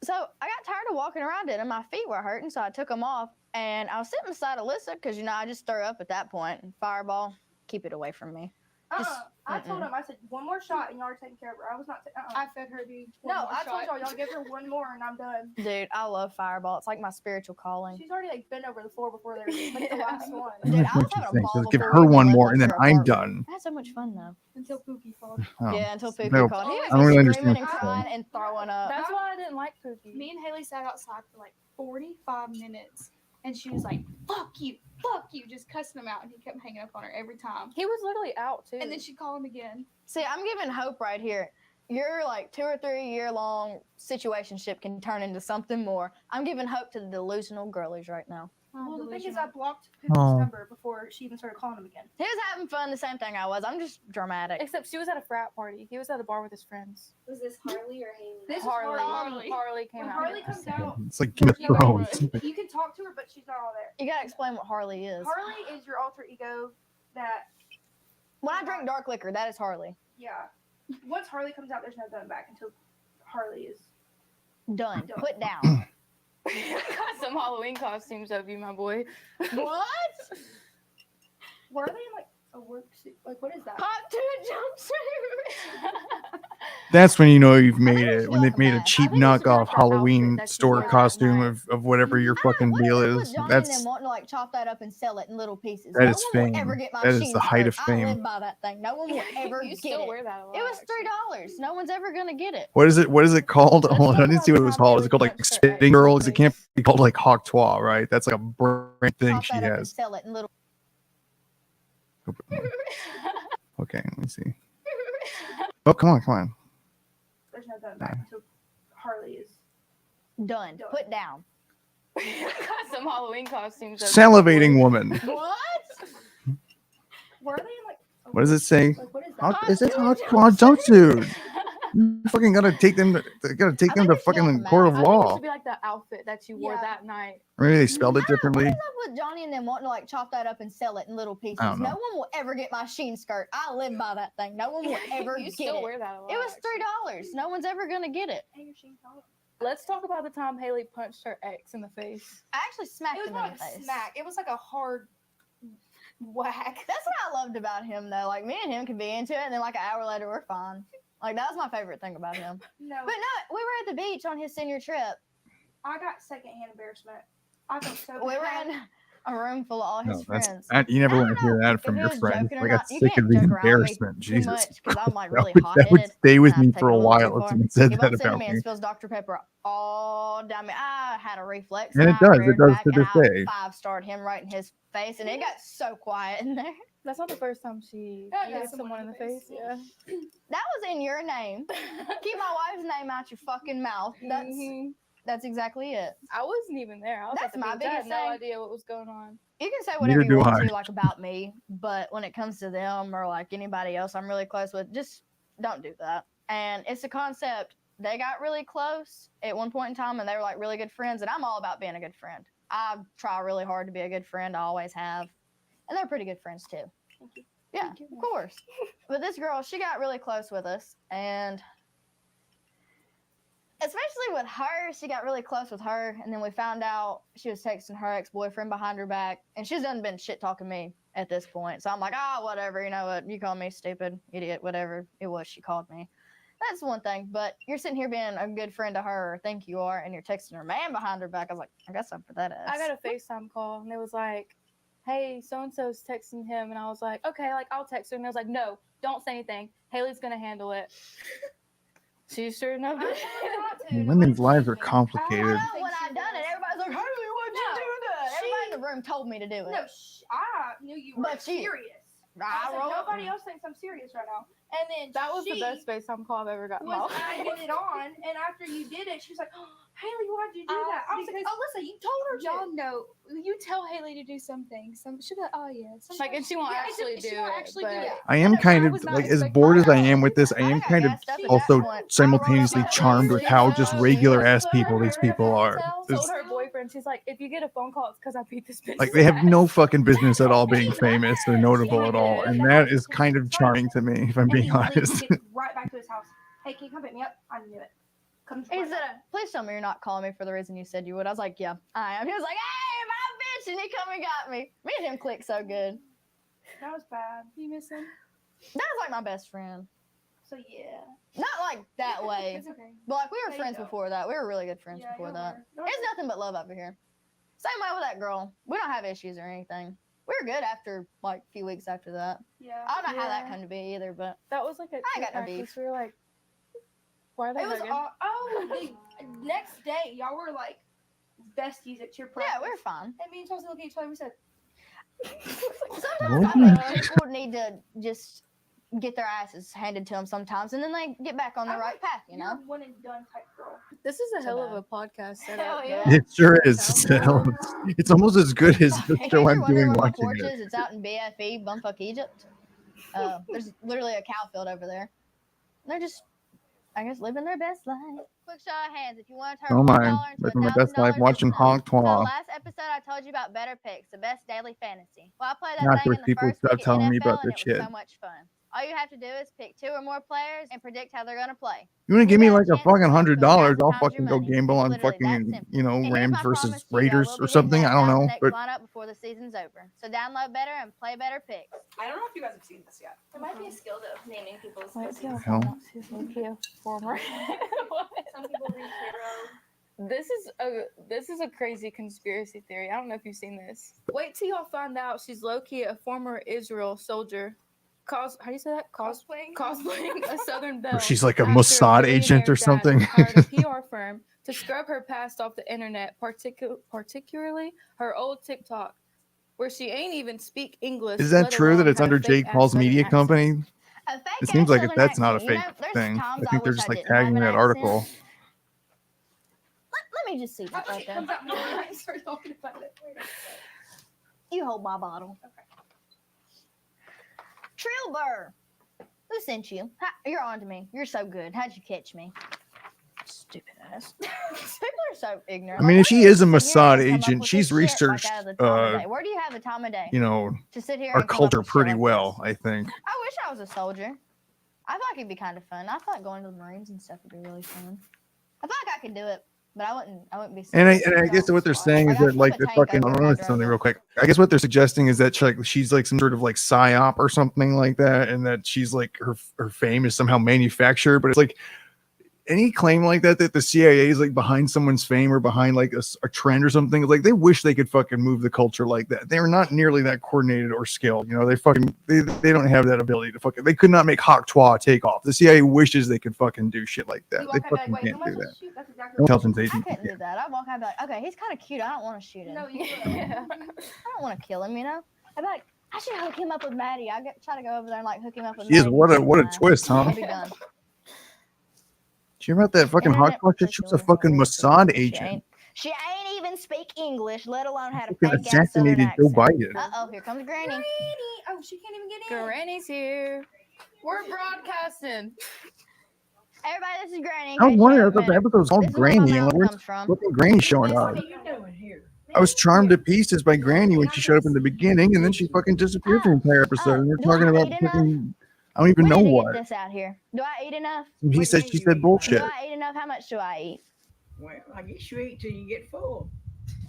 So I got tired of walking around in, and my feet were hurting, so I took them off. And I was sitting beside Alyssa because I just threw up at that point. And Fireball, keep it away from me. I told him, I said, one more shot and y'all are taking care of her. I was not. I fed her, dude. No, I told y'all give her one more and I'm done. Dude, I love Fireball. It's like my spiritual calling. She's already like been over the floor before they like the last one. Dude, I was having a ball Just give before her we even one left more and then her I'm apartment. done. I had so much fun though. Until Pookie called. Oh, Yeah, until Pookie no, called. He I was don't really screaming understand and what you're crying saying. and throwing up. that's why I didn't like Pookie. Me and Haley sat outside for like 45 minutes, and she was like, fuck you, just cussing him out, and he kept hanging up on her every time. He was literally out too. And then she'd call him again. See, I'm giving hope right here. Your like 2 or 3 year long situationship can turn into something more. I'm giving hope to the delusional girlies right now. Well, the thing is, Delusional. I blocked Pookie's Oh. number before she even started calling him again. He was having fun, the same thing I was. I'm just dramatic. Except she was at a frat party. He was at a bar with his friends. Was this Harley or Haley? This is Harley. Harley. Harley came When out. Harley comes out, It's like Game of you, Thrones. you can talk to her, but she's not all there. You gotta explain what Harley is. Harley is your alter ego that, When I drink dark liquor, that is Harley. yeah. Once Harley comes out, there's no going back until Harley is. Done. Done. Put down. Got some Halloween costumes of you, my boy. What? Were they in like a work suit? Like, what is that? Hot to a jumpsuit. That's when you know you've made think it it. should When be they've like a made a mask. cheap I think it should be knockoff like that Halloween outfit that you store wore that costume night. of whatever your fucking What deal if is. Johnny and That's them wanting to like chop that up and sell it in little pieces? That No is one will ever fame. get my That is Sheen the height of skirt. I fame. live by that thing. No one will ever You get still it. wear that a lot. It was actually. $3. No one's ever gonna get it. what is it? What is it called? Let's Hold on, I talk didn't see about what it was the time called. Is it Haley called like punched her Spitting ex in Girl? the Because it can't face. be called like Hawk Tuah, right? That's like a brand thing Chop she that up and has. sell it in little. Okay, let me see. Oh, come on. There's no going back until Harley is. Done. Done. Put down. Got some Halloween costumes of you, Salivating my boy. woman. What? Were they in like. A What does it say? Like, what is that? Hot, is it Hot Tuah jumpsuit? You fucking gotta take them. Gotta take I them think to it's still fucking a court of I think it law. should be like the outfit that you wore Yeah. that night. Or maybe they spelled it What differently. is up with Johnny and them wanting to like chop that up and sell it in little pieces? I don't No know. one will ever get my Sheen skirt. I live by that thing. No one will ever You get still it. wear that a lot. It was actually. $3. No one's ever gonna get it. Hey, your Sheen collar. Let's talk about the time Haley punched her ex in the face. I actually smacked It was him in not the a face. smack. It was like a hard whack. That's what I loved about him, though. Like, me and him could be into it, and then, like, an hour later, we're fine. Like, that was my favorite thing about him. No, But no, we were at the beach on his senior trip. I got secondhand embarrassment. I felt so We were bad. in a room full of all his friends. You never I want to don't hear know that if from he your was friends. joking or I got not. You sick can't of the joke around me embarrassment. too Jesus. much, 'cause I'm, like, That really would hot-headed, stay with and I me take for it a a little too while if far. someone said He that bumps into about me me. and spills Dr. Pepper all down me. I had a reflex. And it I does. reared It does back, to and this I day. 5-starred him right in his face, and it got so quiet in there. That's not the first time she hit someone in the face. Yeah. That was in your name. Keep my wife's name out your fucking mouth. That's exactly it. I wasn't even there. I was That's at the my beach. I had biggest no thing. idea what was going on. You can say whatever Neither you do want I. to, like, about me, but when it comes to them or like anybody else I'm really close with, just don't do that. And it's a concept. They got really close at one point in time, and they were like really good friends. And I'm all about being a good friend. I try really hard to be a good friend. I always have, and they're pretty good friends too. Thank you. Yeah, of course. But this girl, she got really close with us, and especially with her, she got really close with her, and then we found out she was texting her ex-boyfriend behind her back, and she's done been shit talking me at this point. So I'm like, whatever, you know what? You call me stupid, idiot, whatever it was she called me. That's one thing, but you're sitting here being a good friend to her, or think you are, and you're texting her man behind her back. I was like, I got something for that ass. I got a FaceTime call, and it was like, hey, so-and-so's texting him. And I was like, okay, like, I'll text her. And I was like, no, don't say anything. Haley's going to handle it. She sure enough did. Women's lives are I complicated. know, when I done it, everybody's like, Haley, why'd you No, do that? she- Everybody in the room told me to do it. No, I knew you were But you- serious. I said, nobody else thinks I'm serious right now. And then That was the best FaceTime call I've ever gotten. was egging it on, and after you did it, she was like, oh, Haley, why'd you do that? I was like, Alyssa, you told her to. Y'all know, you tell Haley to do something. She'll be like, oh yeah. Like, and she won't actually do it. I am kind of like as bored as I am with this. I am kind of also simultaneously charmed with how just regular ass people these people are. Told her boyfriend, she's like, if you get a phone call, it's because I beat this bitch. Like they have no fucking business at all being famous or notable at all, and that is kind of charming to me, if I'm being honest. Right back to his house. Hey, can you come pick me up? I knew it. Come He said, please tell me you're not calling me for the reason you said you would. I was like, yeah, I am. He was like, hey, my bitch, and he come and got me. Me and him clicked so good. That was bad. You miss him? That was like my best friend. So yeah. Not like that way. It's okay. But like we were There you friends go. before that. We were really good friends before that. It's nothing but love over here. Same way with that girl. We don't have issues or anything. We were good after like a few weeks after that. Yeah. I don't know how that come to be either, but that was like a I got no practice. beef. We were like, why are they It was hugging? the next day, y'all were like besties at cheer practice. yeah, we were fine. And me and Chelsea looked at each other and we said, Sometimes I think people need to just get their asses handed to them sometimes, and then they get back on the right path, you know? You're a one and done type girl. This is a So hell bad. of a podcast Hell setup. yeah. It sure is. It's almost as good as the In case show you're I'm wondering doing where my watching porch it. is, it's out in BFE, Bumfuck, Egypt. There's literally a cow field over there. They're just, I guess, living their best life. Quick show of hands if you want to turn Oh $1 my, into living my best life $1,000 watching this month. Talk So Tuah. last episode, I told you about Better Picks, the best daily fantasy. Well, I played that Not thing those in the people first stop week of telling me NFL, about and this it was shit. so much fun. All you have to do is pick 2 or more players and predict how they're going to play. You want to give me got a like a chance fucking to $100? go I'll pound fucking your go money. gamble It's on literally that fucking, simple. And here's Rams my versus promise to you, I Raiders will or be something. hitting I don't that down the know, next but lineup before the season's over. So download Better and play Better Picks. I don't know if you guys have seen this yet. It might be a skill though, naming people's Wait, pussies. see how Hell. far she's low-key a former. Some people read tarot. This is a crazy conspiracy theory. I don't know if you've seen this. Wait till y'all find out she's low-key a former Israel soldier. How do you say that? Cosplaying a Southern belle. she's like a after Mossad agent billionaire or dad something. hired a PR firm to scrub her past off the internet, particularly her old TikTok, where she ain't even speak English. Is that let true that alone it's have under a Jake fake-ass Paul's Southern media accent. company? A fake It seems like if Southern that's not a accent. fake There's thing, times I think they're wish just I like didn't have tagging an that accent. article. Let me just see that right there. Comes out more when I start talking about it. You hold my bottle. Okay. Trill Burr. Who sent you? You're on to me. You're so good. How'd you catch me? Stupid ass. People are so ignorant. I mean, if she is a Mossad Mossad agent, she's researched, Where do you have the time of day? To sit here our and come up culture with shit pretty like well, this? I think. I wish I was a soldier. I feel like it'd be kind of fun. I feel like going to the Marines and stuff would be really fun. I feel like I could do it, but I wouldn't be. And I guess what they're saying is that like the fucking, I don't know something real quick. I guess what they're suggesting is that she's like some sort of like psyop or something like that, and that she's like her fame is somehow manufactured. But it's like any claim like that the CIA is like behind someone's fame or behind like a trend or something. Like they wish they could fucking move the culture like that. They're not nearly that coordinated or skilled. They don't have that ability to fucking. They could not make Talk Tuah take off. The CIA wishes they could fucking do shit like that. They fucking can't do that. Intelligence I agent. couldn't do that. I'd walk out and be like, okay, he's kind of cute. I don't want to shoot him. No, you I don't want to kill him, you know? I'd be like, I should hook him up with Maddie. Try to go over there and like hook him up with Jeez, Maddie. what a twist, huh? I'll be done. Did you hear about that fucking Internet hardcore shit? She was a fucking Mossad agent. She ain't even speak English, let alone had a Fucking fake ass Southern assassinated Joe accent. Biden. Uh-oh, here comes Granny. Oh, she can't even get in. Granny's here. We're broadcasting. Everybody, this is Granny. I was wondering, I thought the This episode was all is where my Granny, and mouth where's comes from. fucking Granny showing up? What are you doing here? I was charmed to pieces by Granny when she showed up in the beginning, and then she fucking disappeared for the entire episode. And we're do I talking about eat enough? fucking, I don't even We know need to what. get this out here. Do I eat enough? She said bullshit. Do I eat enough? How much do I eat? Well, I guess you eat till you get full.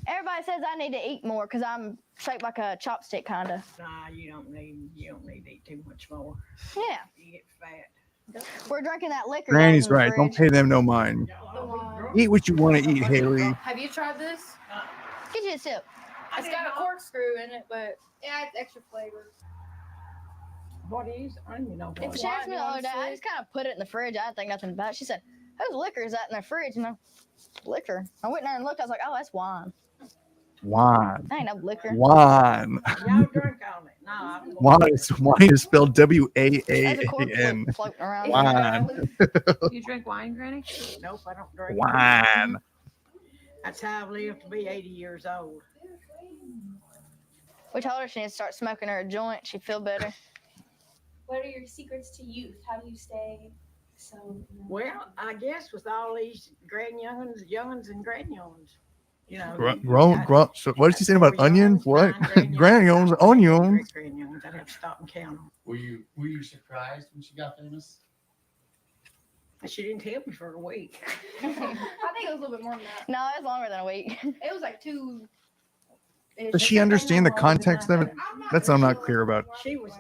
Everybody says I need to eat more because I'm shaped like a chopstick, kind of. Nah, you don't need to eat too much more. Yeah. You get fat. We're drinking that liquor. Granny's down in the right. Don't fridge. pay them no mind. Eat what you want to eat, Haley. Have you tried this? Get you a sip. It's got a corkscrew in it, but Yeah, it's extra flavor. What is? I don't even know what. If she asked me the other day, I just kind of put it in the fridge. I didn't think nothing about it. She said, whose liquor is that in the fridge? And liquor. I went in there and looked. I was like, oh, that's wine. Wine. That ain't no liquor. Wine. Y'all drink on it. Wine is spelled There's a WAAAN. cork floating around. Wine. You drink wine, Granny? Nope, I don't drink. Wine. That's how I've lived to be 80 years old. We told her she needs to start smoking her a joint. She'd feel better. What are your secrets to youth? How do you stay so? Well, I guess with all these youngins, and grandyoungins, you know. So what did she say about onions? What? Granions, onions. Grandyoungins, I'd have to stop and count them. Were you surprised when she got famous? And she didn't tell me for a week. I think it was a little bit more than that. No, it's longer than a week. It was like 2. Does she understand the context of it? That's what I'm not clear about. She was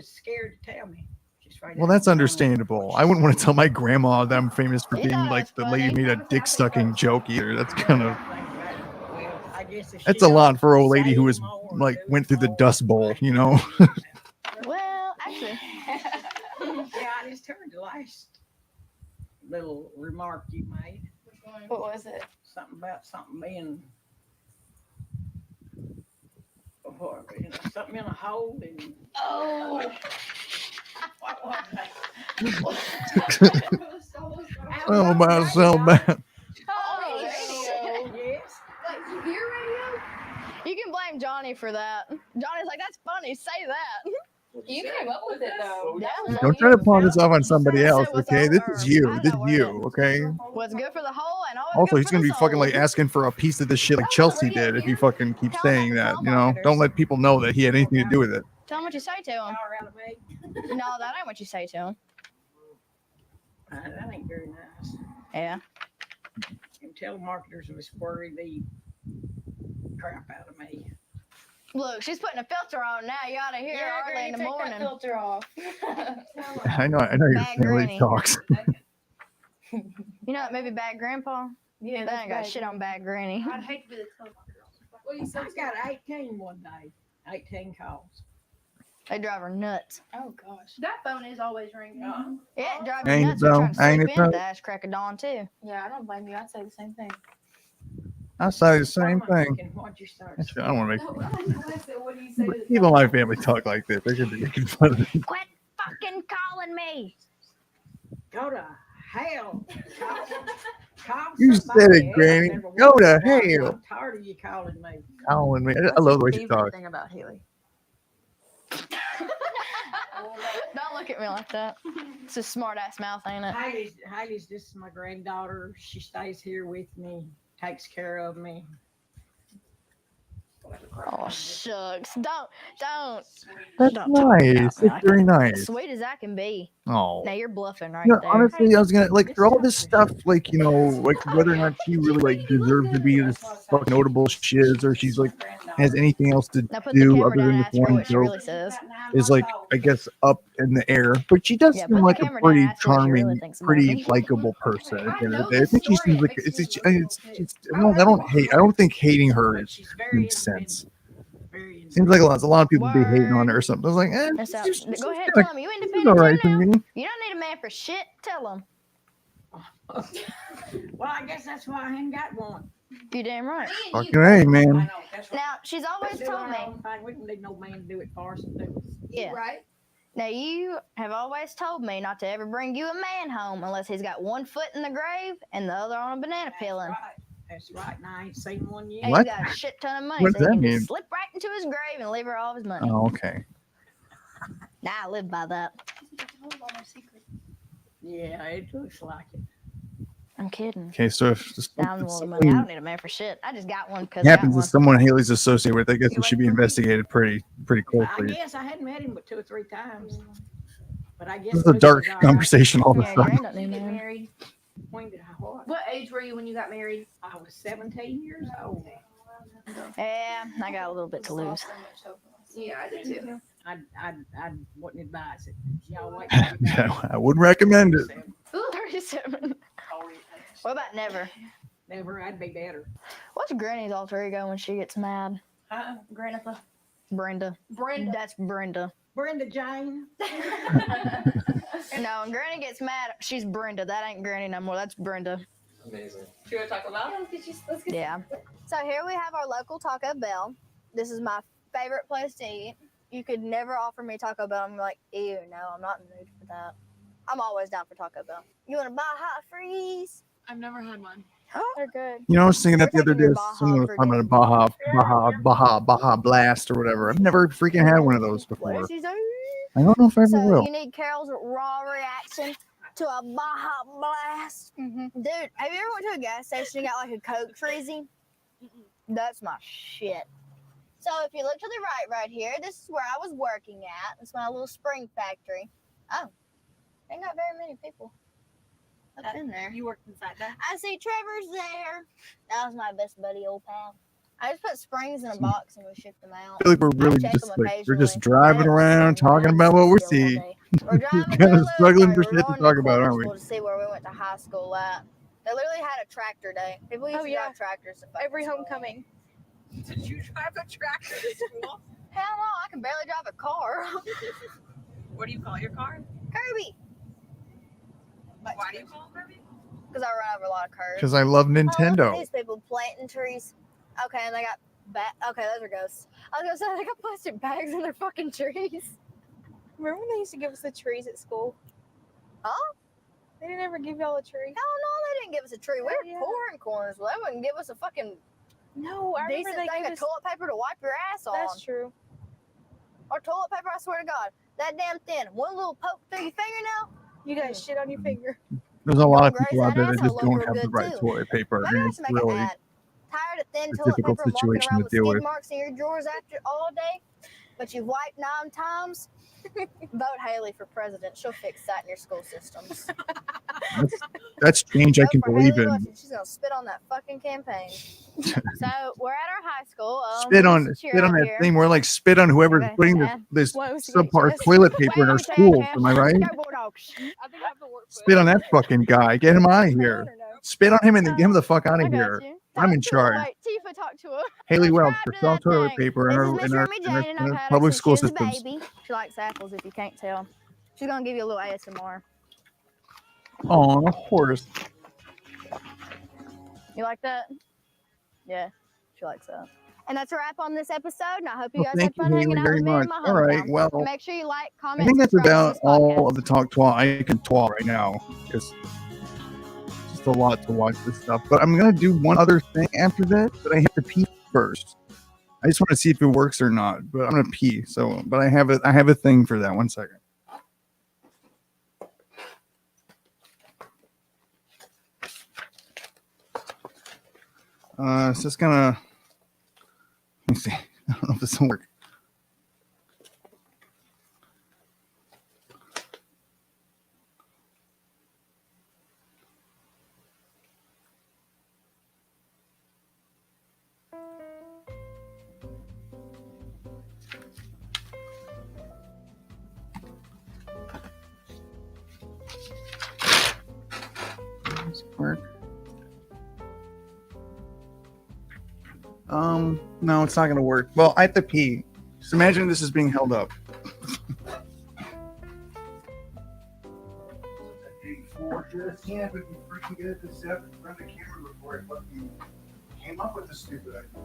scared to tell me. She's afraid Well, I that's didn't know understandable. what I wouldn't want she to tell my grandma that I'm famous for You being thought it like was the lady funny. made a dick sucking joke either. That's kind of Well, I guess if that's she a lot don't for a old lady who say was more, like do went through the more, Dust Bowl, you know. Well, actually, Yeah, I just heard the last little remark you made. what was it? Something about something being something in a hole and Oh. what was Oh my so bad. Oh, yes. Like, you hear radio? you can blame Johnny for that. Johnny's like, that's funny. Say that. You came up with it though. That was Don't on try to you. pawn this off on somebody I said else, what's okay? on This her. is you. How did This I is word you, it? okay? What's good for the whole and always Also, good he's for gonna the be fucking soul. like asking for a piece of this shit like Chelsea did if you fucking keep Tell him saying about that. the You know, telemarketers. don't let people know that he had anything to do with it. Tell him what you say to him. Power out of me. No, that ain't what you say to him. That ain't very nice. Yeah. And telemarketers will squirry the crap out of me. Look, she's putting a filter on now. You ought to hear her early in the morning. Filter off. I know your Bad family granny. talks. You know that movie Bad Grandpa? Yeah, That ain't got shit on Bad Granny. I'd hate to be the telemarketer. What do you say? I got 18 one day. 18 calls. They drive her nuts. Oh gosh. That phone is always ringing. Yeah, it drives her Ain't it nuts. We're though? trying to Ain't sleep it in at though? the ass crack of dawn too. Yeah, I don't blame you. I'd say the same thing. I say the same What am I thing. thinking? What'd you start Actually, I don't want to No, make I said, what do you say to the people in my family talk like this. They should be making fun of me. Quit fucking calling me. Go to hell. Call You somebody said it, else. Granny. Never Go once to in a while. hell. I'm tired of you calling me. Calling me. I love the way she talks. thing about Haley. Don't look at me like that. It's a smart ass mouth, ain't it? Heidi's just my granddaughter. She stays here with me, takes care of me. Oh shucks. Don't. That's Don't talk about nice. me It's like very that. nice. Sweet as I can be. Oh. Now you're bluffing right Yeah, there. honestly, I was gonna like for all this stuff, like you know, like whether or not she really like deserves to be this fucking notable shiz, or she's like has anything else to Now put the do camera other down than and this ask her one what she joke really says. is like I guess up in the air. But she does Yeah, seem put like the a camera down pretty and ask her what she really charming, thinks about pretty me. likable person. At the end of the day, I this think she story, seems like it makes it's. me a little It's I don't hate. I don't think hating her is She's very makes sense. Very Seems like a lot of people be hating on Word. her or something. I was like, That's out. she's Go ahead, kinda- tell him you she's independent all right too to now. me. You don't need a man for shit. Tell him. Well, I guess that's why I ain't got one. You damn right. Fucking hey, I man. know. That's right. Now she's always Do told our me. own thing. We don't need no man to do it for us and do it. Yeah. Right? Now you have always told me not to ever bring you a man home unless he's got one foot in the grave and the other on a banana peeling. That's right. And I ain't seen one yet. And What? he's got a shit ton of money, What so does he that can mean? just slip right into his grave and leave her all of his money. Oh, okay. Now I live by that. Yeah, it looks like it. I'm kidding. Okay, so if Now I'm the something money. I don't need a man for shit. I just got one because I got happens to one. someone Haley's associated with, I guess it should be investigated pretty I closely. guess I hadn't met him but 2 or 3 times. But I guess This is a Luke dark was all right. conversation all of a Yeah, sudden. Grand don't need You a get man. married. When did I what? What age were you when you got married? I was 17 years old. Yeah, I got a little bit to lose. Yeah, I did too. I wouldn't advise it. Y'all wait till you Yeah, I wouldn't recommend it. 37. What about never? Never, I'd be better. What's Granny's alter ego when she gets mad? Grandpa. Brenda. Brenda. That's Brenda. Brenda Jane. No, when Granny gets mad, she's Brenda. That ain't Granny no more. That's Brenda. Amazing. Do you want to talk about it? Let's get Yeah. So here we have our local Taco Bell. This is my favorite place to eat. you could never offer me Taco Bell. I'm like, ew, no, I'm not in the mood for that. I'm always down for Taco Bell. You want to Baja Freeze? I've never had one. They're good. You know, I was thinking that the We're other taking day. your Baja Someone was for talking about dinner. a Baja Blast or whatever. I've never freaking had one of those before. What is that? I don't know if I ever So will. you need Carol's raw reaction to a Baja Blast. Mm-hmm. Dude, have you ever went to a gas station and got like a Coke freezy? That's my shit. So if you look to the right here, this is where I was working at. It's my little spring factory. Oh, ain't got very many people up in there. You worked inside that? I see Trevor's there. That was my best buddy, old pal. I just put springs in a box and we shipped them out. I feel like we're really check just them like we're just occasionally. driving They don't like around springs, talking I about just what we sit still all see. day. We're driving Kind of through struggling for Lewisburg. shit We're to going talk about, aren't we? School to see where we went to high school at. They literally had a tractor day. People used to drive tractors to fucking Every school. homecoming. Did you drive a tractor to school? Hell no, I can barely drive a car. What do you call your car? Kirby. Why do you call it Kirby? Because I run over a lot of curves. Because I love Oh, look at Nintendo. these people planting trees. Okay, and they got okay, those are ghosts. I was gonna say they got plastic bags in their fucking trees. Remember when they used to give us the trees at school? Huh? They didn't ever give y'all a tree. Hell no, they didn't give us a tree. We Hell were yeah. poor in corners. Well, they wouldn't give us a fucking No, I remember decent they thing gave of us. toilet paper to wipe your ass on. That's true. Or toilet paper, I swear to God. That damn thin. One little poke through your fingernail. You got shit on your finger. There's a lot of Graze people out that there that asshole just don't look real have the good, right too. toilet paper, Maybe I and it's should make really an ad. Tired of thin a toilet difficult paper and walking situation around to with deal skid with. marks in your drawers after all day, but you've wiped 9 times? Vote Haley for president. She'll fix that in your school systems. That's change I Vote can for believe Haley in. Wilson. She's gonna spit on that fucking campaign. So we're at our high school. Spit on that thing. We're like spit on whoever's Okay, putting yeah. this What was the subpar gist? toilet paper in our schools. Am I right? I think I have to work for Spit on that fucking guy. Get him out of here. Spit on him and then get him the fuck out I of got here. you. I'm in Talk charge. Tuah. Wait, Tifa, talk to her. Haley Welch Subscribe for to sell that toilet thing. paper in This our is Miss Remy Jane, and I've had her public since school she was a systems. baby. She likes apples, if you can't tell. She's gonna give you a little ASMR. Oh, a horse. You like that? Yeah, she likes that. And that's a wrap on this episode. And I hope you Well, guys had thank you, fun hanging Haley, out very with me in much. my All right, hometown. well, And make sure you like, I comment, think that's subscribe to about this all podcast. of the Talk Tuah I can talk right now because it's just a lot to watch this stuff. But I'm gonna do one other thing after that, but I have to pee first. I just want to see if it works or not. But I'm gonna pee. So, but I have a thing for that. 1 second. It's just gonna. Let me see. I don't know if this will work. Does it work? No, it's not gonna work. Well, I have to pee. Just imagine this is being held up. Yeah, but you freaking get this step in front of the camera before I fucking came up with this stupid idea.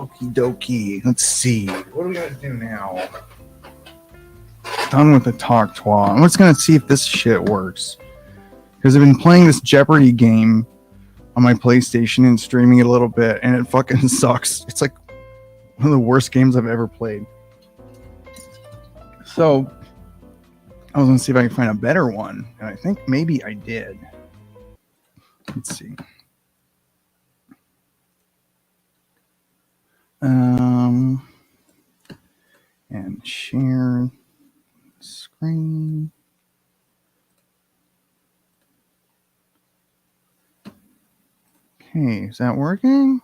Okie dokie. Let's see. What are we gonna do now? Done with the Talk Tuah. I'm just gonna see if this shit works. Because I've been playing this Jeopardy game on my PlayStation and streaming it a little bit, and it fucking sucks. It's like one of the worst games I've ever played. So I was gonna see if I can find a better one, and I think maybe I did. Let's see. And share screen. Okay, is that working?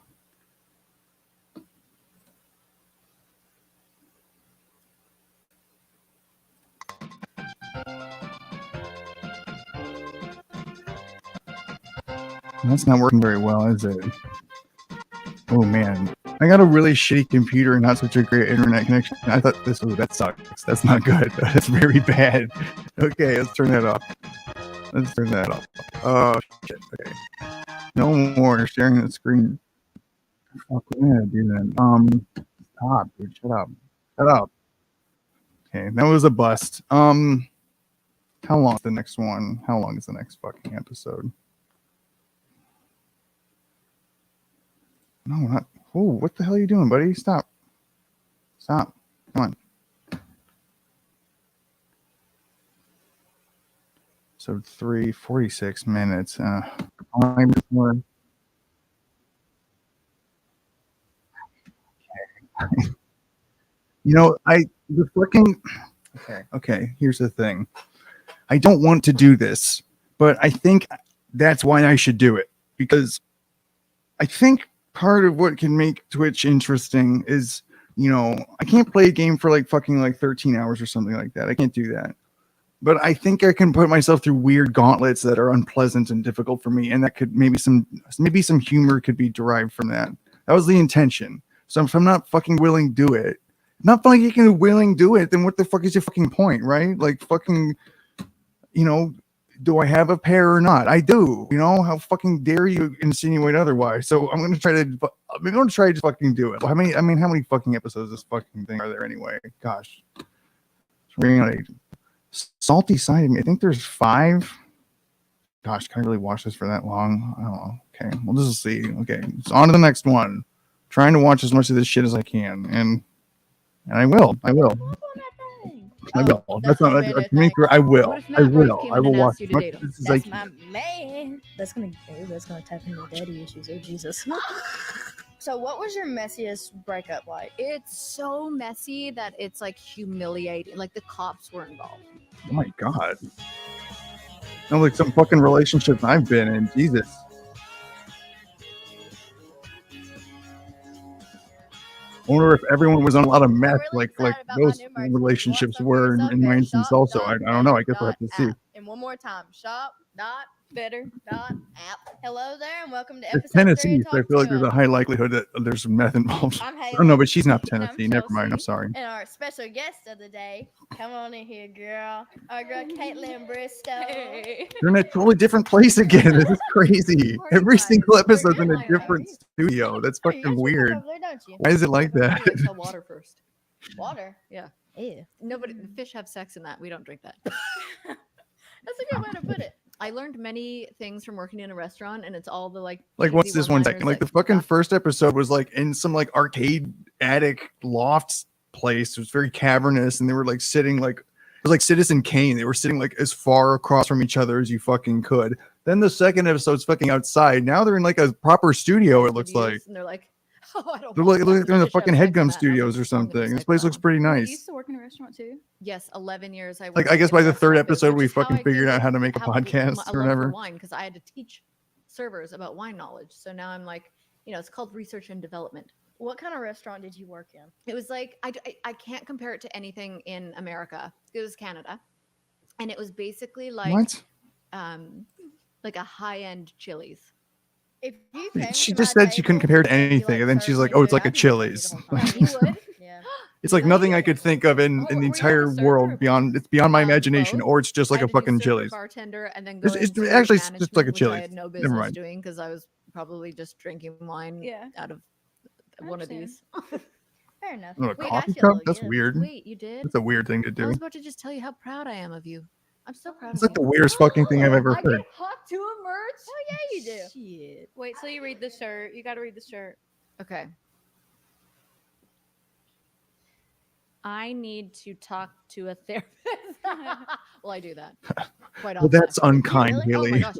That's not working very well, is it? Oh man, I got a really shitty computer and not such a great internet connection. I thought that sucks. That's not good. That's very bad. Okay, let's turn that off. Let's turn that off. Oh shit. Okay. No more sharing the screen. Fuck, we're gonna do that. Stop, dude. Shut up. Shut up. Okay, that was a bust. How long is the next one? How long is the next fucking episode? No, not. Oh, what the hell are you doing, buddy? Stop. Stop. Come on. So 46 minutes. More. Okay. Okay. Here's the thing. I don't want to do this, but I think that's why I should do it, because I think part of what can make Twitch interesting is, I can't play a game for like fucking like 13 hours or something like that. I can't do that. But I think I can put myself through weird gauntlets that are unpleasant and difficult for me, and that could maybe some humor could be derived from that. That was the intention. So if I'm not fucking willing to do it, then what the fuck is your fucking point, right? Like fucking, do I have a pair or not? I do. How fucking dare you insinuate otherwise? So I'm gonna try to fucking do it. How many fucking episodes of this fucking thing are there anyway? Gosh, salty side of me. I think there's 5. Gosh, can I really watch this for that long? I don't know. Okay, we'll just see. Okay, so on to the next one. Trying to watch as much of this shit as I can, and I will. I will. That's not to me. I will. I will watch as much as I That's my can. man. That's gonna tap into daddy issues. Oh Jesus. So what was your messiest breakup like? It's so messy that it's like humiliating. Like the cops were involved. Oh my god. Sounds like some fucking relationships I've been in. Jesus. I wonder if everyone was on a lot of meth, like those relationships were in my instance also. I don't know. I guess we'll have to see. And one more time, shop.better.app. Hello there, and welcome to It's episode Tennessee, 3 so I feel like there's a high likelihood that there's some meth involved. I'm Haley. Oh no, but she's not And I'm Tennessee. Never mind. I'm sorry. And our special guest of the day, come on in here, girl. Our girl Caitlin Bristow. You're in a totally different place again. This is crazy. Every single episode's in a different studio. That's fucking weird. Why is it like that? Tell water first. Water? Yeah. Ew. Nobody. Fish have sex in that. We don't drink that. That's a good way to put it. I learned many things from working in a restaurant, and it's all the like What's cheesy this one one-liners second? Like that the fucking got- first episode was like in some like arcade attic loft place. It was very cavernous, and they were like sitting like it was like Citizen Kane. They were sitting like as far across from each other as you fucking could. Then the second episode's fucking outside. Now they're in like a proper studio. It looks like and they're like, oh, I don't. they're want like that. they're in the Fish have fucking sex in Headgum that. And I was Studios or like, I'm gonna something. This decipher place that looks one. pretty You nice. used to work in a restaurant too. Yes, 11 years. I Like worked I guess in by a the third restaurant. It was episode we just how fucking I figured out gained how to make a how to get podcast a or love for whatever. wine, because I had to teach servers about wine knowledge. So now I'm like, it's called research and development. What kind of restaurant did you work in? It was like I can't compare it to anything in America. It was Canada, and it was basically like What? like a high-end Chili's. If you came She to just my said she couldn't table compare it to and you, anything, and then she's served like, me "Oh, it's food, like a I'd be hungry Chili's." the whole time. You would? Yeah. It's like nothing I could think of in the were you entire a server or world beyond. It's beyond my imagination, both? or it's just like I a had to do fucking server, Chili's. bartender, and then go It's into actually it's just like a management, which I Chili's. had no Never business mind. doing because I was probably just drinking wine Yeah. out of one of understand. these. Fair enough. Oh, a We got coffee you cup? little That's gift. weird. Wait, you did? That's a weird thing to I do. was about to just tell you how proud I am of you. I'm so proud It's of like the you. weirdest fucking thing I've ever I heard. get Talk Tuah merch. Oh yeah, you do. Shit. Wait till you read the shirt. You got to read the shirt. Okay. I need to talk to a therapist. Well, I do that quite Well, often. that's actually. unkind, Oh my Haley. gosh.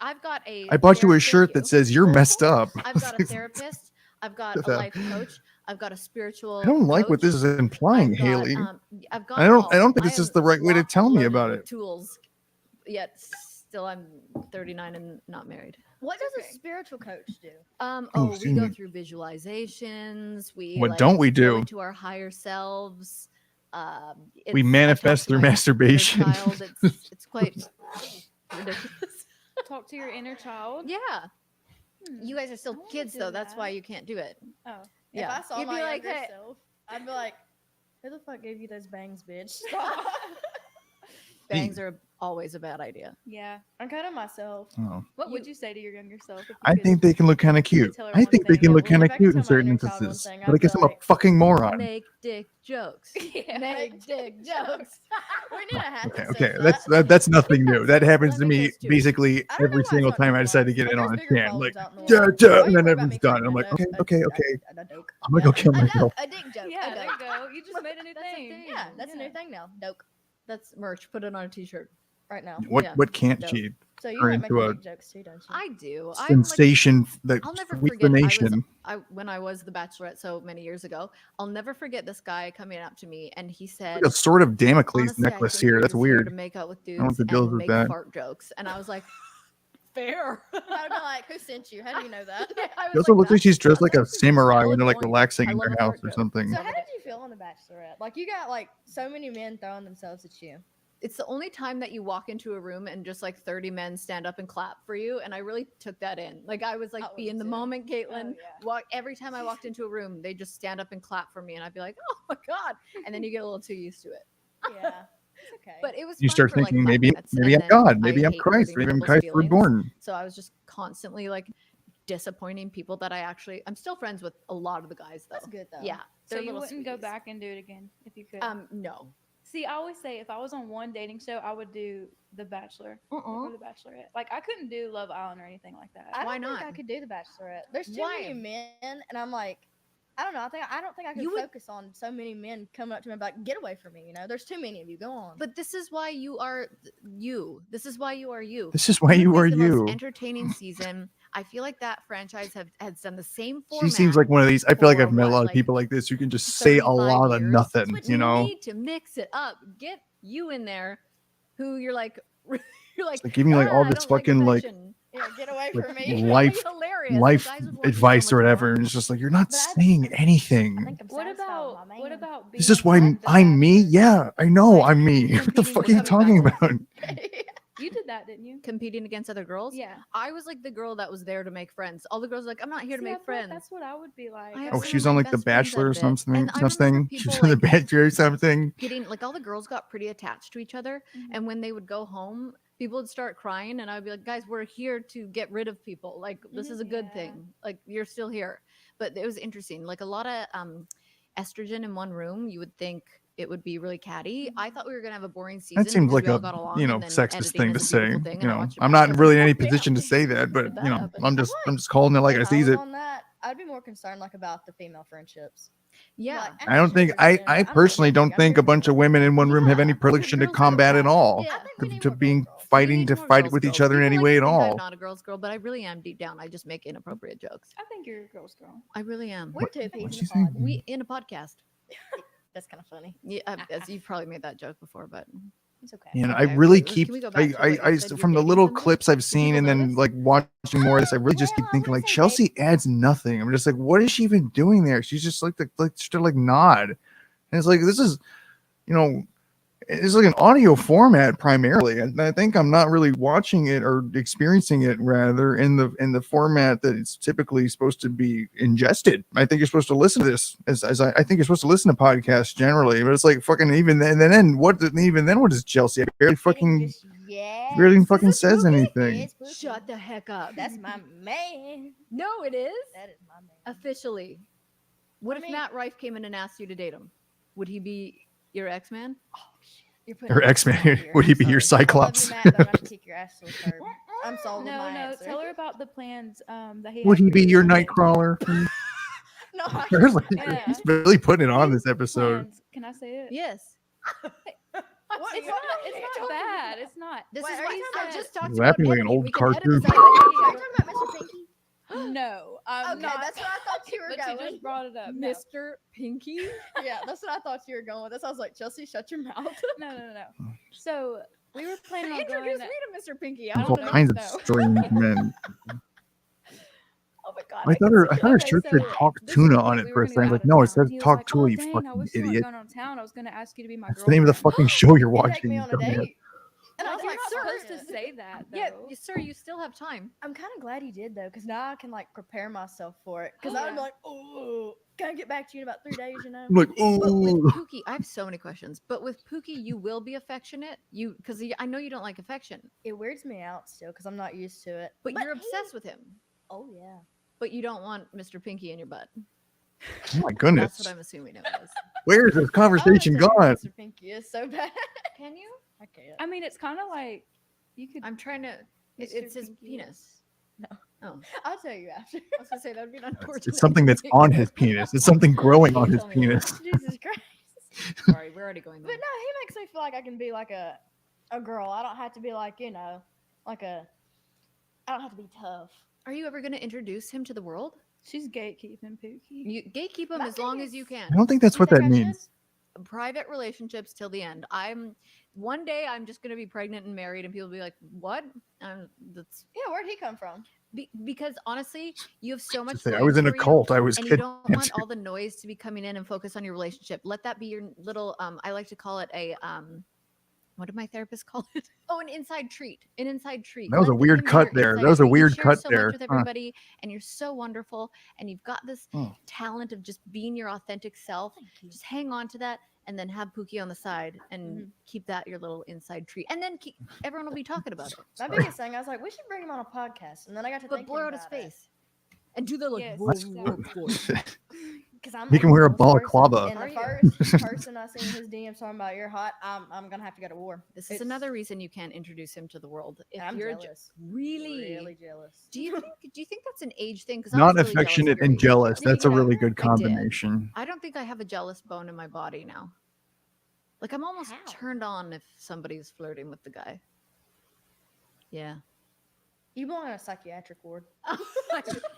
I've got a I bought you a therapist. shirt that says you're messed up. I've got a therapist. I've got a life coach. I've got a spiritual. I don't like what this is implying, I've got, Haley. I've got I don't think I this is am the right way to locked tell and me loaded about with it. Tools, yet still I'm 39 and not married. What does a spiritual coach do? We excuse go me. through visualizations. We What don't we go do? into our higher selves. We I manifest talk to through my inner masturbation. child. It's quite ridiculous. Talk to your inner child. Yeah. Hmm. You guys are still I wanna kids do though. That's why that. you can't do it. Oh. If I saw You'd my be like, younger "Hey." self, I'd be like, "Who the fuck gave you those bangs, bitch?" Bangs are always a bad idea. Yeah. I'm kind of myself. Oh. What would you say to your younger self? If you I could- think they can look kind of you could cute. tell her I one think they thing? can look Well, kind of if I could cute in tell my certain inner child one instances. thing, But I I'd guess be I'm a like, fucking moron. Make dick jokes. Yeah. Make dick jokes. We need a hat Okay, that okay, says that's nothing new. That happens Let to me me toast you. basically I don't know every why it's single not time I decide to normalized. get Like, it on a there's bigger channel. Like, problems out in the duh, world. duh, Why and you then worry about everything's me done. cracking I'm a like, joke? okay. A doke. I'm gonna go kill myself. A dick joke. Yeah, a there doke. you go. You just made a new That's a thing. thing. Yeah, that's a Yeah. new thing now. Doke. That's merch. Put it on a t-shirt. Right now. Yeah, What can't dope. she So you turn like into making a dick jokes too, don't you? I do. I'm like, sensation that I'll never sweeps forget. the nation? When I was the Bachelorette so many years ago. I'll never forget this guy coming up to me and he said, Like a sort of Damocles "Honestly, I necklace think you're here. That's just here weird. to make out with I don't know dudes what the deal is and with make that. fart jokes." And I was like, "Fair." I'd be like, "Who sent you? How do you know that?" I She was also looks like "That's she's dressed like a that's samurai valid when they're like point. relaxing I in love their a house fart or joke." something. So how did you feel on The Bachelorette? Like you got like so many men throwing themselves at you. It's the only time that you walk into a room and just like 30 men stand up and clap for you. And I really took that in. Like I was like, I be would in the too. moment, Caitlin. yeah. Every time I walked into a room, they just stand up and clap for me. And I'd be like, oh my God. And then you get a little too used to it. Yeah, it's okay. But it was You fun start for, like, thinking 5 maybe minutes, maybe and I'm then God, I maybe I'm hate Christ, hurting maybe I'm people's Christ feelings. reborn. So I was just constantly like disappointing people that I'm still friends with a lot of the guys though. That's good though. Yeah. So they're you little wouldn't go sweeties. back and do it again if you could. No. See, I always say if I was on one dating show, I would do The Bachelor or The Bachelorette. Like I couldn't do Love Island or anything like that. I Why don't think not? I could do The Bachelorette. There's too Why? many men, and I'm like, I don't know. I don't think I could You would- focus on so many men coming up to me and be like, "Get away from me!" You know, there's too many of you. Go on. But this is why you are you. This is why you are you. This is why you would are make the most you. entertaining season. I feel like that franchise has done the same She format. seems like one of these. I feel like for I've met a what, lot of like, people like this. You can just say a 35 lot of years? nothing, But you know. need to mix it up. Get you in there, who you're like, you're like, Like giving like all "Ah, I this don't like fucking like affection." Yeah, get away like from me. It'd be life hilarious. The life guys would want you so advice much or whatever, more. and it's just like you're not But I saying think anything. I'm What satisfied with my about what man. about being This is why on The I'm me. Bachelor? Yeah, I know Like, I'm me. What the competing fuck with are you other talking guys. about? You did that, didn't you? Competing against other girls. Yeah. I was like the girl that was there to make friends. All the girls were like, I'm not here to See, I make feel like friends. that's what I would be like. I have Oh, some she's of on my like The best friends Bachelor or out of it. something. And I remember Something. She's people, on The like, Bachelor or something. getting like all the girls got pretty attached to each other, Mhm. and when they would go home, people would start crying, and I'd be like, guys, we're here to get rid of people. Like this is a good Yeah. thing. Like you're still here. But it was interesting. Like a lot of estrogen in one room, you would think it would be really catty. I thought we were gonna have a boring season. That seems because like we all a got along, and then sexist editing thing to is a say. beautiful thing, You and I know, watched it I'm back not and really in I'm any like, "Oh, position to damn." say that, but Did that you know, happen? I'm just calling it like I If sees was it. on that, I'd be more concerned like about the female friendships. Yeah. Like, I don't think I personally don't think a bunch of women in one room have any Yeah, predilection to girls go combat at wild. all. Yeah. I think we need To more being girls. We fighting need to more fight girls with each girls. other in People any like way to at think all. I'm not a girl's girl, but I really am deep down. I just make inappropriate jokes. I think you're a girl's girl. I really am. We're two what'd peas she in a say? pod. We in a podcast. That's kind of funny. Yeah, as you've probably made that joke before, but It's okay. And I Okay, really wait, keep can we go back to what you said, you're from the dating little somebody? clips I've Do seen people and then notice? like watching more of this, I really just keep Well, I thinking wouldn't like say Chelsea adds nothing. I'm just like, what is she even doing there? She's just like just to like nod, and it's like this is, you know, it's like an audio format primarily, and I think I'm not really watching it or experiencing it rather in the format that it's typically supposed to be ingested. I think you're supposed to listen to this as I think you're supposed to listen to podcasts generally, but it's like fucking even then what does Chelsea? I barely fucking Yeah. Barely even fucking says anything. Yes, Pookie. Shut the heck up. That's my man. No, it is. That is my man. Officially. What I if mean- Matt Rife came in and asked you to date him? Would he be your X-Man? Oh shit. You're putting Or words in X-Man. my ear. Would he I'm be your sorry. I love you, Cyclops? Matt, but I'm gonna kick your ass to the curb. I'm sold with No, my no. answer. Tell her about the plans. That he Would has he for be you your and Nick. Nightcrawler? No, I Really? Yeah. He's really putting it on this His episode. plans- Can I say it? Yes. What It's are not. you It's not bad. It's not. This Wait, is are why you I talking just He's talked laughing about like an editing. old We can edit cartoon. this out. Are you talking about Mr. Pinky? No, I'm Okay, not. that's what I thought you were But you going. just brought it up. No. Mr. Pinky. Yeah, that's what I thought you were going with. That's why I was like, Chelsea, shut your mouth. No. So we were planning on Introduce going. me to Mr. Pinky. I There's don't all know. kinds of No. strange men. Oh my god. I thought her Okay, shirt said so Talk this Tuna week on we it were first. gonna I go was like, out of no, it town. says He was Talk like, Tuah, you dang, I fucking wish you weren't idiot. going out of town. I was gonna ask you to be my That's the name of the girlfriend. fucking show you're You take watching. me you on a dumbass. date. And I No, was you're like, not sir. supposed to say that. Though. Yeah, sir, you still have time. I'm kind of glad he did though, because now I can like prepare myself for it. Because I would be like, oh, can I get back to you in about 3 days? You know. I'm like, But with ooh. Pookie, I have so many questions. But with Pookie, you will be affectionate. Because I know you don't like affection, It weirds me out still because I'm not used to it. but you're he- obsessed with him. Oh yeah. But you don't want Mr. Pinky in your butt. Oh my goodness. That's what I'm assuming it was. Where's this conversation I wanna gone? tell you Mr. Pinky is so bad. Can you? I can't. I mean, it's kind of like you could. I'm trying to. Mr. It's his Pinky penis. No. Oh, I'll tell you after. I was gonna say that would be an unfortunate. It's something that's on his penis. It's something growing on his Tell me more. penis. Jesus Christ. Sorry, we're already going But there. no, he makes me feel like I can be like a girl. I don't have to be like, like a. I don't have to be tough. Are you ever gonna introduce him to the world? She's gatekeeping Pookie. You gatekeep him My as long thing as you is- can. I don't think that's You what think that I means. Private relationships till the end. One day I'm just gonna be pregnant and married, and people will be like, "What?" That's Yeah, where'd he come from? because honestly, you have so much. I was in a noise for you, cult. I was and you don't kidnapped. want all the noise to be coming in and focus on your relationship. Let that be your little. I like to call it a. What did my therapist call it? Oh, an inside treat. An inside treat. That was a Let weird him be cut your there. inside That was a treat. You weird share cut so there. much with Huh. everybody, and you're so wonderful, and you've got this Oh. talent of just being your authentic self. Just hang on to that, and then have Pookie on the side, and keep that your little inside treat. And then everyone will be talking about it. My biggest thing, I was like, we should bring him on a podcast, and then I got to But thinking blur out his about it. face. And do the like. Yes, "Whoa, exactly. whoa, whoa." Because I'm Make a him wear a jealous person, balaclava. And Are the you? first person I see in his DM talking about you're hot, I'm gonna have to go to war. This is It's- another reason you can't introduce him to the world. If I'm you're jealous. really, Really jealous. do you think that's an age thing? Because Not affectionate and jealous. Did you That's a get really over it? good I did. combination. I don't think I have a jealous bone in my body now. Like I'm almost How? turned on if somebody's flirting with the guy. Yeah. You belong in a psychiatric ward.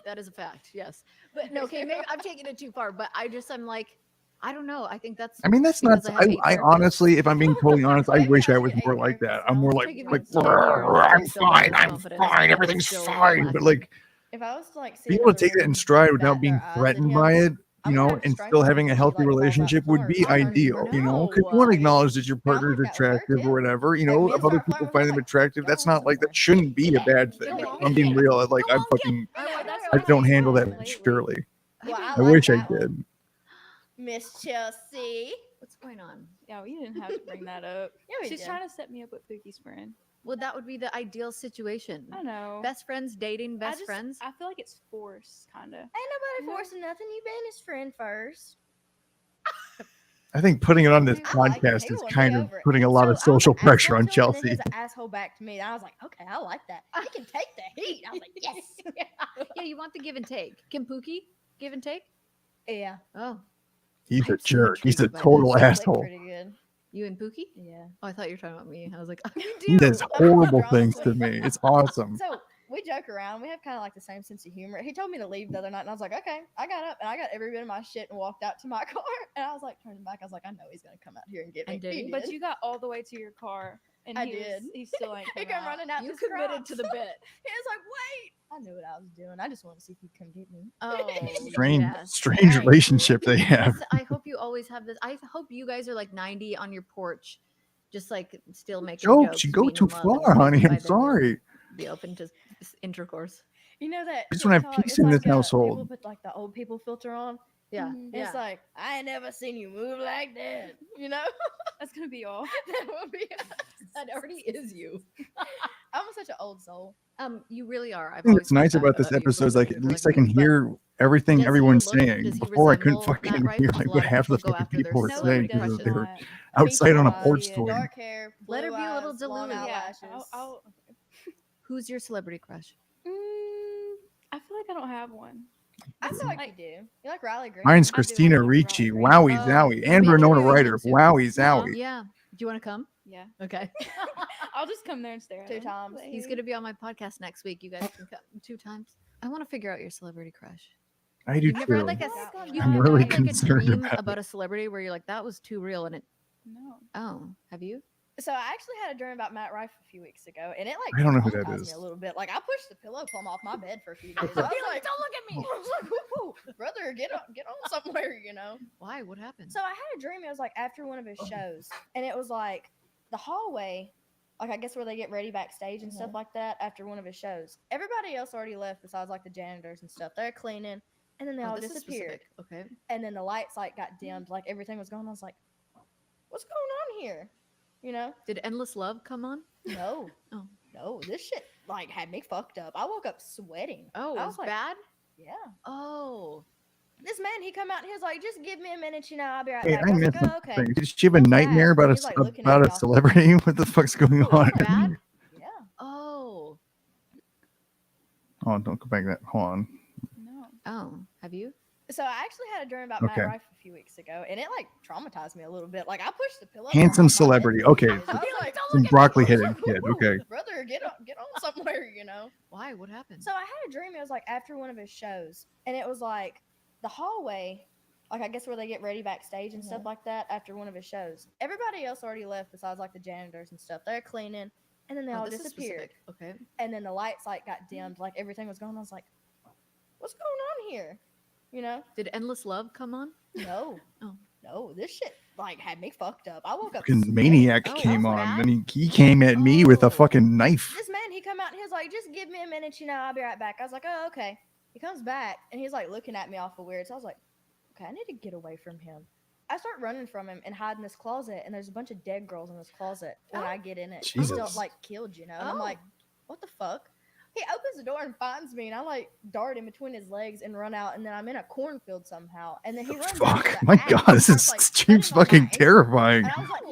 That is a fact. Yes. But no, okay, maybe I'm taking it too far. But I'm like, I don't know. I think that's. I mean, that's not. because have 8 I therapists. honestly, if I'm being totally honest, I Maybe wish I I should was get more 8 like that. therapists I'm more now. like, Taking me like 10 years I'm to still have fine, this I'm confidence, fine, and everything's still fine. But lacking. like If I was to like see being able to another take that in woman stride bat without being their eyes at threatened him, by it, I'm you gonna know, have and strength still in having me, a like, healthy falls out the relationship would be car. I'll turn ideal. around. You know, because you No. want to acknowledge that your And I'm partner's like that with her, attractive or too. whatever. You Like, know, men if other start flirting people with find her, them like, attractive, go that's on not like somewhere. that shouldn't be a bad thing. Go If on. I'm being real. Like Go I on, fucking I know, that's I what don't I've handle done that lately. surely. Well, I like wish I that one. did. Miss Chelsea. What's going on? Yeah, we didn't have to bring that up. Yeah, we She's did. trying to set me up with Pookie's friend. Well, that would be the ideal situation. I know. Best friends dating I best just- friends. I feel like it's forced, kind of. Ain't nobody forcing nothing. You been his friend first. I think putting it on this I like it. podcast He is won me kind of over. putting a lot So of I was social an pressure asshole on to him, and then Chelsea. he was an asshole back to me. And I was like, okay, I like that. He can take the heat. I was like, yes. Yeah, you want the give and take. Can Pookie give and take? Yeah. Oh, He's a I'm so jerk. He's a intrigued by total this. Click asshole. pretty good. you and Pookie? Yeah. Oh, I thought you were talking about me. I was like, you He do. does I'm horrible not things honestly. to me. It's awesome. So we joke around. We have kind of like the same sense of humor. He told me to leave the other night, and I was like, okay. I got up and I got every bit of my shit and walked out to my car. And I was like, turning back, I was like, I know he's gonna come out here and get me. And did he? But you got all the way to your car, and I he did. he still ain't He come come out. running out. You his committed Crocs. to the bit. He was like, wait. I knew what I was doing. I just wanted to see if he'd come get me. Oh, Strange, yes. strange All right. relationship they have. Listen, I hope you always have this. I hope you guys are like 90 on your porch, just like still making Jokes, you go being too in love, and far, honey. by I'm then you'll sorry. Be open to intercourse. You know that? I just wanna have TikTok, peace it's in this like, People household. put like the old people filter on. Yeah, Mhm. yeah. It's like I ain't never seen you move like that. You know? That's gonna be all. That would be us. That already is you. I'm such an old soul. You really are. I've thing always that's nice felt that about this you for episode is like listening at to least I can Telepathy, but hear everything does he everyone's look- saying. does he Before I couldn't resemble Matt fucking Rife? hear Because like a what lot of half the people go fucking after their people were No, saying he because does they were not. outside on a Peach porch eyes, tour. dark hair, Let her blue be a little eyes, long delulu. Yeah, eyelashes. Who's your celebrity crush? I feel like I don't have one. I feel like, Like- you do. You like Riley Green? Mine's I do Christina like Ricci. Riley Wowie Oh, zowie. And me Winona too. Ryder. Too. Wowie zowie. Yeah. Do you want to come? Yeah. Okay. I'll just come there and stare at 2 him. times. Like, He's gonna be on my podcast next week. You guys can come 2 times. I want to figure out your celebrity crush. I do You've never too. had like a Oh my you've I'm never really had, like a concerned dream about about a celebrity where you're like that was too real and it. No. Oh, have you? So I actually had a dream about Matt Rife a few weeks ago, and it like I don't know who that traumatized is. me a little bit. Like I pushed the pillow plumb off my bed for a few days. I was like, Don't look at me. I was like, whoa, brother, get on somewhere, you know. Why? What happened? So I had a dream. It was like after one of his shows, and it was like the hallway, like I guess where they get ready backstage and stuff like that after one of his shows. Everybody else already left besides like the janitors and stuff. They're cleaning, and then they all this is disappeared. specific. Okay. And then the lights like got dimmed, like everything was going on. I was like, what's going on here? You know? Did Endless Love come on? No. Oh. No, this shit like had me fucked up. I woke up sweating. Oh, I it was like, bad. Yeah. Oh. This man, he come out and he was like, just give me a minute, you know, I'll be right Hey, back. I I was missed like, oh, one okay. thing. Did she have a Comes nightmare back, about he's, like, looking at about me a off- celebrity? What the fuck's going Oh, on? it was bad. Yeah. Oh. Oh, don't go back that. Hold on. No. Oh. Have you? So I actually had a dream about Okay. Matt Rife a few weeks ago, and it like traumatized me a little bit. Like I pushed the pillow. Handsome off my bed celebrity. for a few Okay. days. I was like, Some broccoli hitting kid. "Whoa, Okay. brother, get on somewhere, you know. Why? What happened? So I had a dream. It was like after one of his shows, and it was like the hallway, like I guess where they get ready backstage and stuff like that after one of his shows. Everybody else already left besides like the janitors and stuff. They're cleaning, and then they all this is disappeared. specific. Okay. And then the lights like got dimmed, like everything was going on. I was like, what's going on here? You know? Did Endless Love come on? No. Oh. No, this shit like had me fucked up. I woke up Fucking sweating. maniac Oh, came that's on. bad. And he came at me with a Oh. fucking knife. This man, he come out and he was like, just give me a minute, you know, I'll be right back. I was like, oh, okay. He comes back and he's like looking at me awful weird. So I was like, okay, I need to get away from him. I start running from him and hide in this closet, and there's a bunch of dead girls in this closet when I get in it. I'm still Jesus. like killed, you know. And I'm Oh. like, what the fuck? He opens the door and finds me, and I like dart in between his legs and run out, and then I'm in a cornfield somehow. And then he runs out Fuck. with a My axe God, and this is starts, like, seems cutting on my fucking ankle. terrifying. And I was like,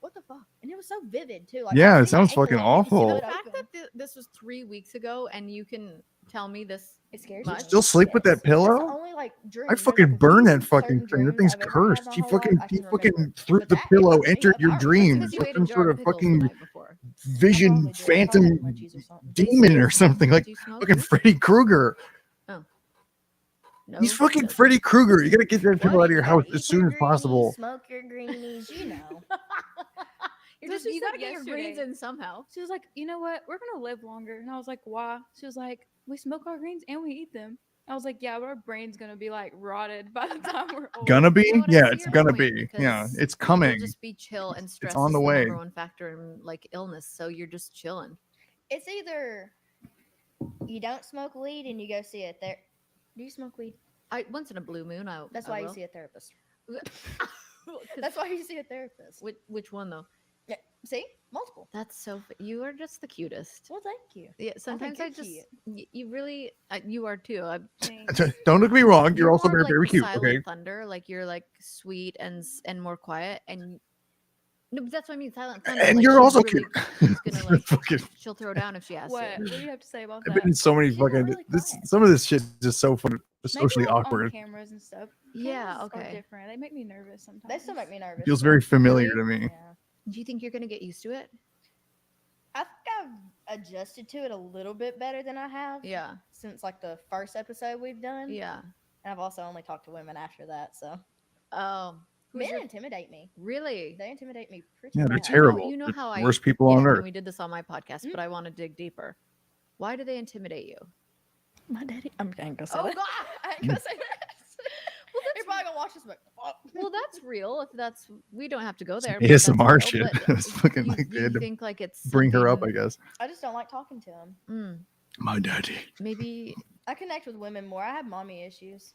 what the fuck? And it was so vivid too. Like, Yeah, I it see my sounds ankle fucking and I can see awful. The it fact open. that this was 3 weeks ago and you can tell me this. It scares much? me. Still sleep with that Yes. That's the pillow? only, like, dream. I There's, fucking like, burn that really fucking certain thing. That dreams thing's I've ever had cursed. my She whole life fucking I he can fucking remember. through But the that, it pillow, fucked me entered up. your I was dreams. Because you ate a Some jar sort of of pickles the fucking night before. vision probably did. I probably had phantom munchies or something. demon or something like Do you smoke? fucking Freddy Krueger. No. He's fucking doesn't. Freddy Krueger. You gotta get that people What? out of your You house gotta as eat soon your as possible. greenies, Smoke your greenies, you know. You're That's just, you just gotta like get your greens yesterday. in somehow. She was like, you know what? We're gonna live longer. And I was like, why? She was like, we smoke our greens and we eat them. I was like, yeah, but our brain's gonna be like rotted by the time we're old. Gonna be? You know what, I Yeah, see it's your gonna point be. Yeah, because it's coming. You'll just be chill, and stress on is the the way. number one factor in like illness. So you're just chilling. It's either you don't smoke weed and you go see a therapist. Do you smoke weed? I once in a blue moon. That's I why you will. see a therapist. 'Cause- That's why you see a therapist. which one though? Yeah. See? Multiple. That's so. You are just the cutest. Well, thank you. Yeah. Sometimes I you're just. cute. You really. You are too. Thanks. Don't look me wrong. You're also more very, like very the cute. Silent Okay. Thunder. Like you're like sweet and more quiet and. No, but that's what I mean. Silent Thunder. And like, you're she's also really- cute. She's gonna like. Fucking- She'll throw down if she has What? to. What do you have to say about I've that? been in so many She's not fucking really this. quiet. Some of this shit is just so fun, Maybe, socially like, on awkward. cameras and stuff. Yeah. Cameras are Okay. different. They make me nervous sometimes. They still make me nervous. Feels very familiar Really? to me. Yeah. Do you think you're gonna get used to it? I think I've adjusted to it a little bit better than I have Yeah. since like the first episode we've done. Yeah. And I've also only talked to women after that, so Who's men your- really me. really? They intimidate me pretty Yeah, they're bad. terrible. You know They're how the I worst people on and earth. we did this on my podcast, Mm. but I want to dig deeper. Why do they intimidate you? My daddy. I ain't gonna say Oh, that. God. I ain't gonna say that. You're probably gonna watch this, but Well, that's real. If that's we don't have to go there. Some but that's ASMR real, shit. but It's fucking you, like they you had to think like it's bring her up, I something- guess. I just don't like talking to him. Mm, My daddy. maybe. I connect with women more. I have mommy issues.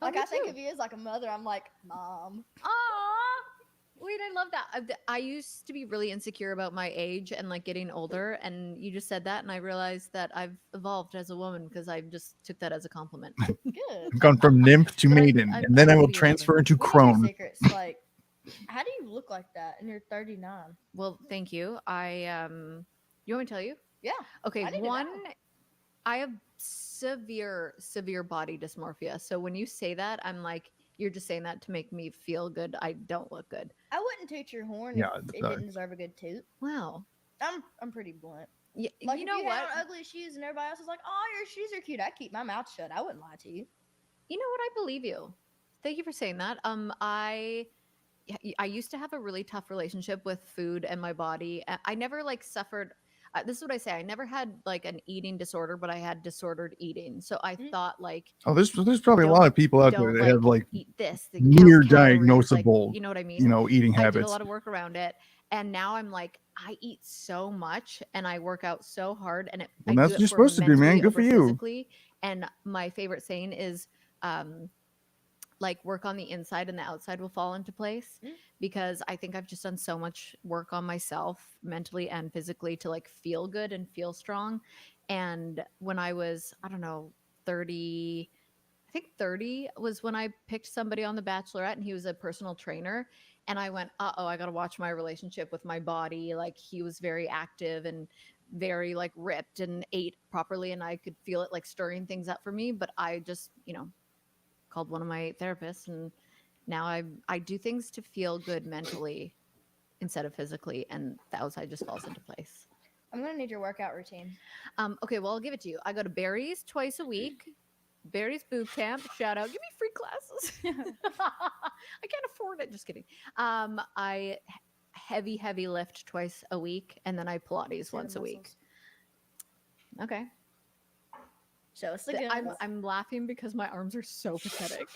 Oh, Like me I think too. of you as like a mother. I'm like mom. Aww. Wait, I love that. I used to be really insecure about my age and like getting older, and you just said that, and I realized that I've evolved as a woman because I just took that as a compliment. Good. I've gone from nymph to But maiden, I'm and then I will happy 11. transfer into We need your crone. secrets. Like, how do you look like that and you're 39? Well, thank you. You want me to tell you? Yeah. Okay, I need to one, know. I have severe body dysmorphia. So when you say that, I'm like, you're just saying that to make me feel good. I don't look good. I wouldn't toot your horn Yeah, if it didn't deserve a good toot. Wow. I'm pretty blunt. Yeah, Like, you if know you what? had on ugly shoes and everybody else is like, "Oh, your shoes are cute," I keep my mouth shut. I wouldn't lie to you. You know what? I believe you. Thank you for saying that. I used to have a really tough relationship with food and my body. I never like suffered. This is what I say. I never had like an eating disorder, but I had disordered eating. So I thought like, Oh, there's probably a lot of people out there don't that have like eat this, the near calories, like, diagnosable, you know what I mean? eating I did a habits. lot of work around it, and now I'm like, I eat so much and I work out so hard, and Well, I that's do what it you're for supposed to do, man. mentally Good for over you. physically. And my favorite saying is, like, work on the inside and the outside will fall into place, because I think I've just done so much work on myself mentally and physically to like feel good and feel strong. And when I was, I don't know, 30, I think 30 was when I picked somebody on The Bachelorette, and he was a personal trainer. And I went, uh-oh, I got to watch my relationship with my body. Like, he was very active and very like ripped and ate properly, and I could feel it like stirring things up for me. But I just, called one of my therapists, and now I do things to feel good mentally instead of physically, and the outside just falls into place. I'm gonna need your workout routine. Okay, well, I'll give it to you. I go to Barry's twice a week. Barry's boot camp. Shout out. Give me free classes. I can't afford it. Just kidding. I heavy lift twice a week, and then I Pilates once a week. Okay. Show us the good. I'm laughing because my arms are so pathetic.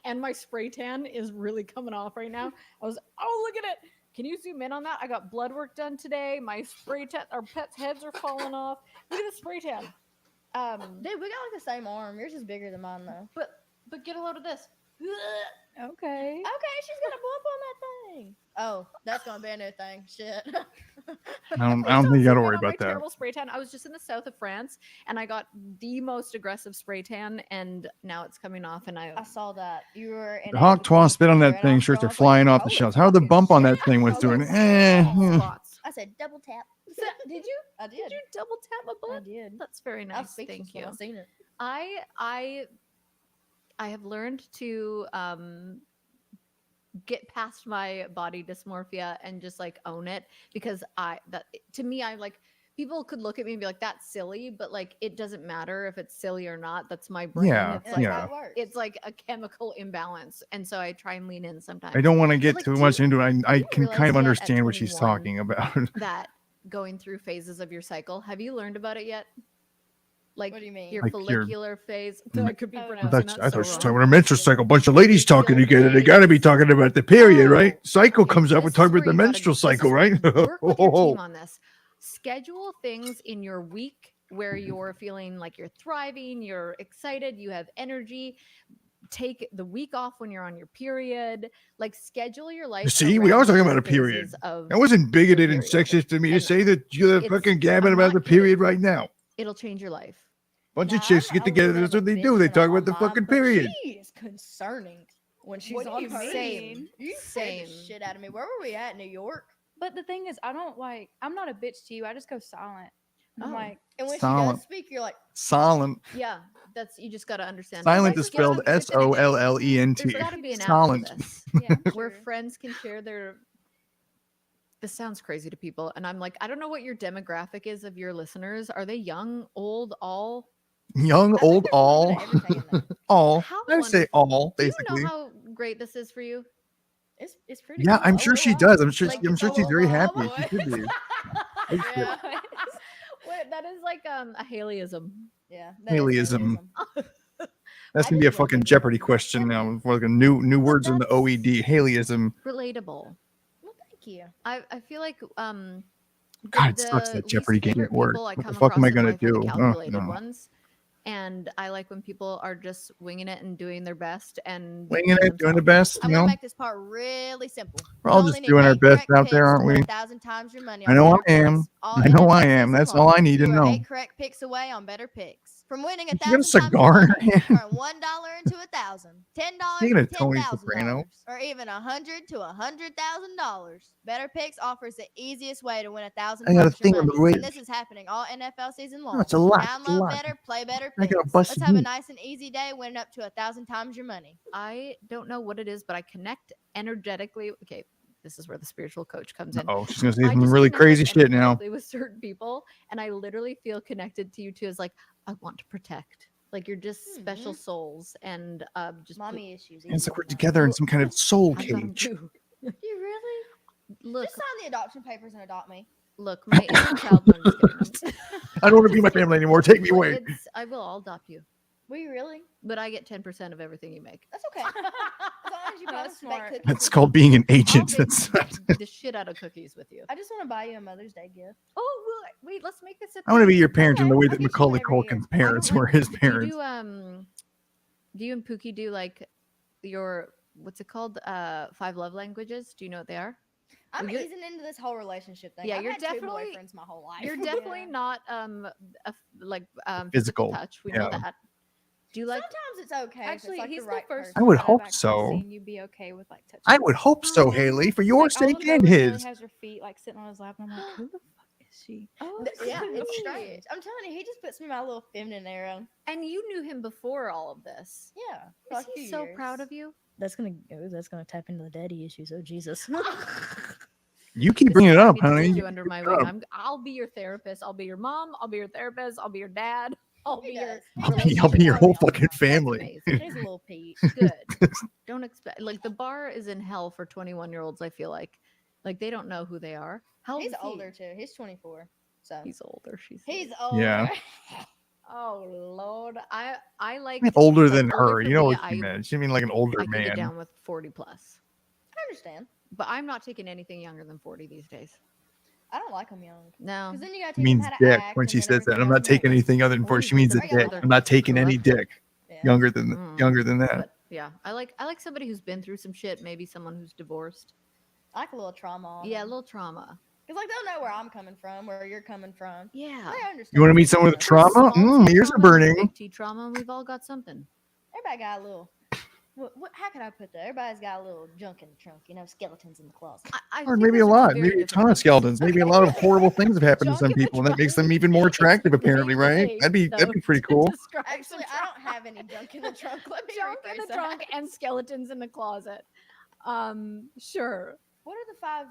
And my spray tan is really coming off right now. Oh, look at it. Can you zoom in on that? I got blood work done today. My spray tan, our pets' heads are falling off. Look at the spray tan. Dude, we got like the same arm. Yours is bigger than mine though. But get a load of this. Okay. Okay, she's gonna bump on that thing. Oh, that's gonna be a new thing. Shit. I don't think you got to worry about that. Terrible spray tan. I was just in the south of France, and I got the most aggressive spray tan, and now it's coming off. And I saw that you were in. The Hawk Tuah spit on that thing. Shirts are flying off the shelves. How the bump on that thing was doing? spots. I said double tap. Did you? I did. Did you double tap my butt? I did. That's very nice. Thank you. I've seen it. I have learned to get past my body dysmorphia and just like own it, because to me, I like, people could look at me and be like, that's silly, but like, it doesn't matter if it's silly or not. That's my brain. Yeah, it's like, yeah. It's like a chemical imbalance, and so I try and lean in sometimes. I don't want to get like, too much into it. I can realize kind of yet at understand what she's 21 talking about. that going through phases of your cycle. Have you learned about it yet? Like, what do you mean? Your like follicular phase. I could be pronouncing that I thought she so was wrong. talking about a menstrual cycle. A bunch of ladies talking together. They got to be talking about the period, right? Cycle comes up. We're talking about the menstrual cycle, right? Work with your team on this. Schedule things in your week where you're feeling like you're thriving, you're excited, you have energy. Take the week off when you're on your period. Like, schedule your life. See, we are talking about a period. That wasn't bigoted and sexist to me to say that you're fucking gabbing about the period right now. It'll change your life. Bunch of chicks get together. That's what they do. They talk about the fucking period. She is concerning when she's What do on you her. mean? You scared the shit out of me. Where were we at? New York. But the thing is, I'm not a bitch to you. I just go silent. I'm like, and when she Silent. does speak, you're like Silent. Yeah, you just got to understand. Silent is spelled SOLLENT. There's got to be an app Silent. for this, yeah, where friends can share their. This sounds crazy to people, and I'm like, I don't know what your demographic is of your listeners. Are they young, old, all? Young, old, all. All. How I would say all, Do basically. you know how great this is for you? it's pretty. Yeah, cool. I'm sure she does. I'm sure. Like, I'm sure she's very happy. She should be. Yeah. Wait, that is like a Haleyism. Yeah. that is Haleyism. Haleyism. That's gonna be a fucking Jeopardy question now. Like a new words in the OED. Haleyism. Relatable. Well, thank you. I feel like God, it sucks that least Jeopardy game favorite at work. people I What the come fuck am I across in gonna life are the do? Oh, calculated no. ones. And I like when people are just winging it and doing their best and Winging being it, doing the themselves. best. I'm You gonna know, make this part really simple. we're You all only just need doing our 8 best correct out there, picks aren't to win we? 1,000 times your money I on know Better I am. Picks. All I know I NFL am. season That's all long. I need to You are know. 8 correct picks away on Better Picks. From winning Did you get a 1,000 times your cigar in money, your hand? turn $1 into 1,000, $10 Speaking to of Tony Soprano. $10,000, or even 100 to $100,000. Better Picks offers the easiest way to win 1,000 I got a times your thing on money, the way. and this is happening all NFL season long. No, it's a lot. It's a Download lot. Better, play Better I gotta Picks. bust Let's a have a move. nice and easy day winning up to 1,000 times your money. I don't know what it is, but I connect energetically. Okay, this is where the spiritual coach comes in. Oh, she's gonna say I some just really connect, like, crazy shit now. energetically with certain people, and I literally feel connected to you too. As like I want to protect. Like you're just special souls, and just Mommy issues. And it's easy like we're with mommy. together in some kind of soul I've got 'em cage. too. You really? Look, Just sign the adoption papers and adopt me. look, my inner child. No, I'm just kidding. I don't want to be my family anymore. Take me Well, away. I will. I'll adopt you, Will you really? but I get 10% of everything you make. That's okay. As long as you promise to bake smart. cookies. That's with called me. being an I'll agent. bake That's the shit out of cookies with you. I just want to buy you a Mother's Day gift. Oh, well, wait. Let's make this a I want to be thing. your parent in the Okay, way I'll that get you Macaulay one every year. Culkin's I don't parents were like- his Do parents. you and Pookie do like your what's it called? 5 love languages. Do you know what they are? I'm You're- easing into this whole relationship thing. Yeah, I've you're had definitely- 2 boyfriends my whole life. You're definitely not physical Physical, touch. We know yeah. that. Do you like? Sometimes it's okay. if Actually, it's like he's the, right the first. person. I would one hope I've actually so. Seen you be okay with like touching. I would hope so, Aw. Haley, for your Like, I'll sake look over and Haley his. has her feet like sitting on his lap, and I'm like, who the fuck is she? Oh, Yeah, it's sweet. strange. I'm telling you, he just puts me my little feminine arrow. And you knew him before all of this. Yeah. for Is like a he few so years. proud of you? That's gonna tap into the daddy issues. Oh Jesus. You keep This bringing is it why I up, need to honey. get you under my wing. up. I'll be your therapist. I'll be your mom. I'll be your therapist. I'll be your dad. I'll He be your. does. I'll be your relationship whole partner. fucking family. amazing. He's a little Pete. Good. Don't expect like the bar is in hell for 21-year-olds. I feel like they don't know who they are. How old He's is he? older too. He's 24. So He's older. She's he's older. Yeah. Oh Lord, I like Older like, than older her. for You know me, what she meant. She mean like an older I could get man. down with 40 plus, I understand. but I'm not taking anything younger than 40 these days. I don't like him young. No, Because then you got to She teach him means how to dick act when and she then says that. everything I'm not else, and taking anything other than Well, 40. he's She means a regular. dick. I'm not taking any dick Yeah. younger than Mm. that. but yeah, I like somebody who's been through some shit. Maybe someone who's divorced. I like a little trauma. Yeah, a little trauma. Because like they'll know where I'm coming from, where you're coming from. Yeah. I understand. You want to meet where someone with you're trauma? Small T Ears are trauma and burning. Big T trauma, and we've all got something. Everybody got a little. How could I put that? Everybody's got a little junk in the trunk, skeletons in the closet. I Or think maybe a those are lot. two Maybe very a ton different of skeletons. Maybe a lot of horrible things have happened to Junk some in the people, and that makes them trunk even more is a attractive, apparently, great right? way, That'd be though, pretty to cool. describe Actually, some I don't have any junk in the trunk. Let me junk in rephrase the that. trunk and skeletons in the closet. Sure. What are the 5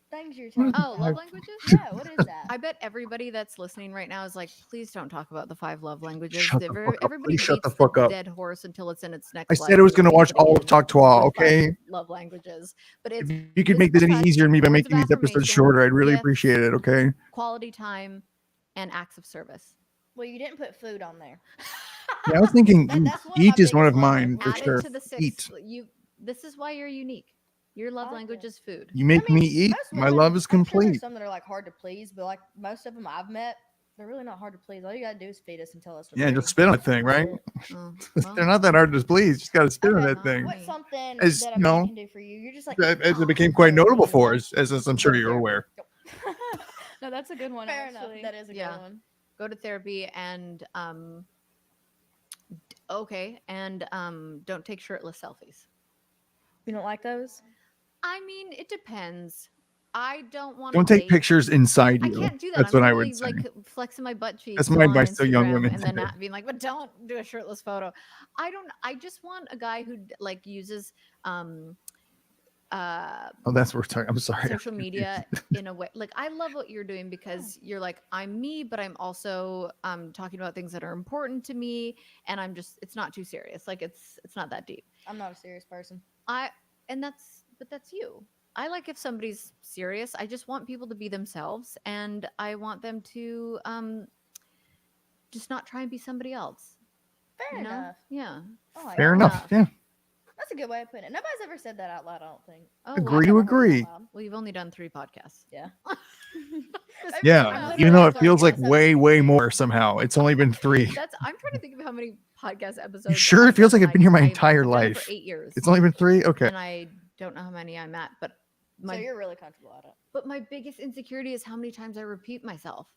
things you're talking Oh, about? love languages? Yeah, what is that? I bet everybody that's listening right now is like, please don't talk about the 5 love languages. Shut the fuck up. Everybody Please shut the beats fuck up. dead horse until it's in its next I life. said I was and going to watch repeat it all of again Talk Tuah, with 5 okay? love languages. But If it's you could make this any physical easier than me by touch, words making of these episodes affirmation, shorter, I'd really gifts, appreciate it, okay? quality time, and acts of service. Well, you didn't put food on there. Yeah, I was thinking That's one of eat my is one of biggest love mine for Add sure. it to the 6. Eat. This is why you're unique. Your love I like language it. is food. You make me eat. Most My women- love is I'm sure complete. there's some that are like hard to please, but like most of them I've met, they're really not hard to please. All you gotta do is feed us and tell us. we're Yeah, pretty. just spit on the thing, right? Oh, They're well, not that hard to please. Just got to spit on Okay, that thing. What's something As, that a you man know, can do for you? You're just like As it became quite notable for us, as I'm sure you're aware. No, that's a good one. Fair enough. actually. That is a Yeah. good one. go to therapy and don't take shirtless selfies. You don't like those? I mean, it depends. I don't want. Don't take pictures inside I you. can't do that. That's I'm what I literally, would say. like flexing my butt cheeks. That's my on advice to young Instagram women and then today. not being like, but don't do a shirtless photo. I just want a guy who like uses Oh, that's what we're talking. I'm sorry. social media in a way. Like I love what you're doing because you're like, I'm me, but I'm also talking about things that are important to me, and it's not too serious. Like it's not that deep. I'm not a serious person. But that's you. I like if somebody's serious. I just want people to be themselves, and I want them to just not try and be somebody else. Fair you know? enough. Yeah. I like Fair that. enough. Yeah. That's a good way of putting it. Nobody's ever said that out loud, I don't think. Oh, Agree wow. to agree. Well, you've only done 3 podcasts. Yeah. Yeah, even though it feels like way more somehow. It's only been 3. I'm trying to think of how many podcast episodes. You sure? It feels like I've been here my entire I've done it life. for 8 years. It's only been 3? Okay. And I don't know how many I'm at, but So you're really comfortable at it. But my biggest insecurity is how many times I repeat myself.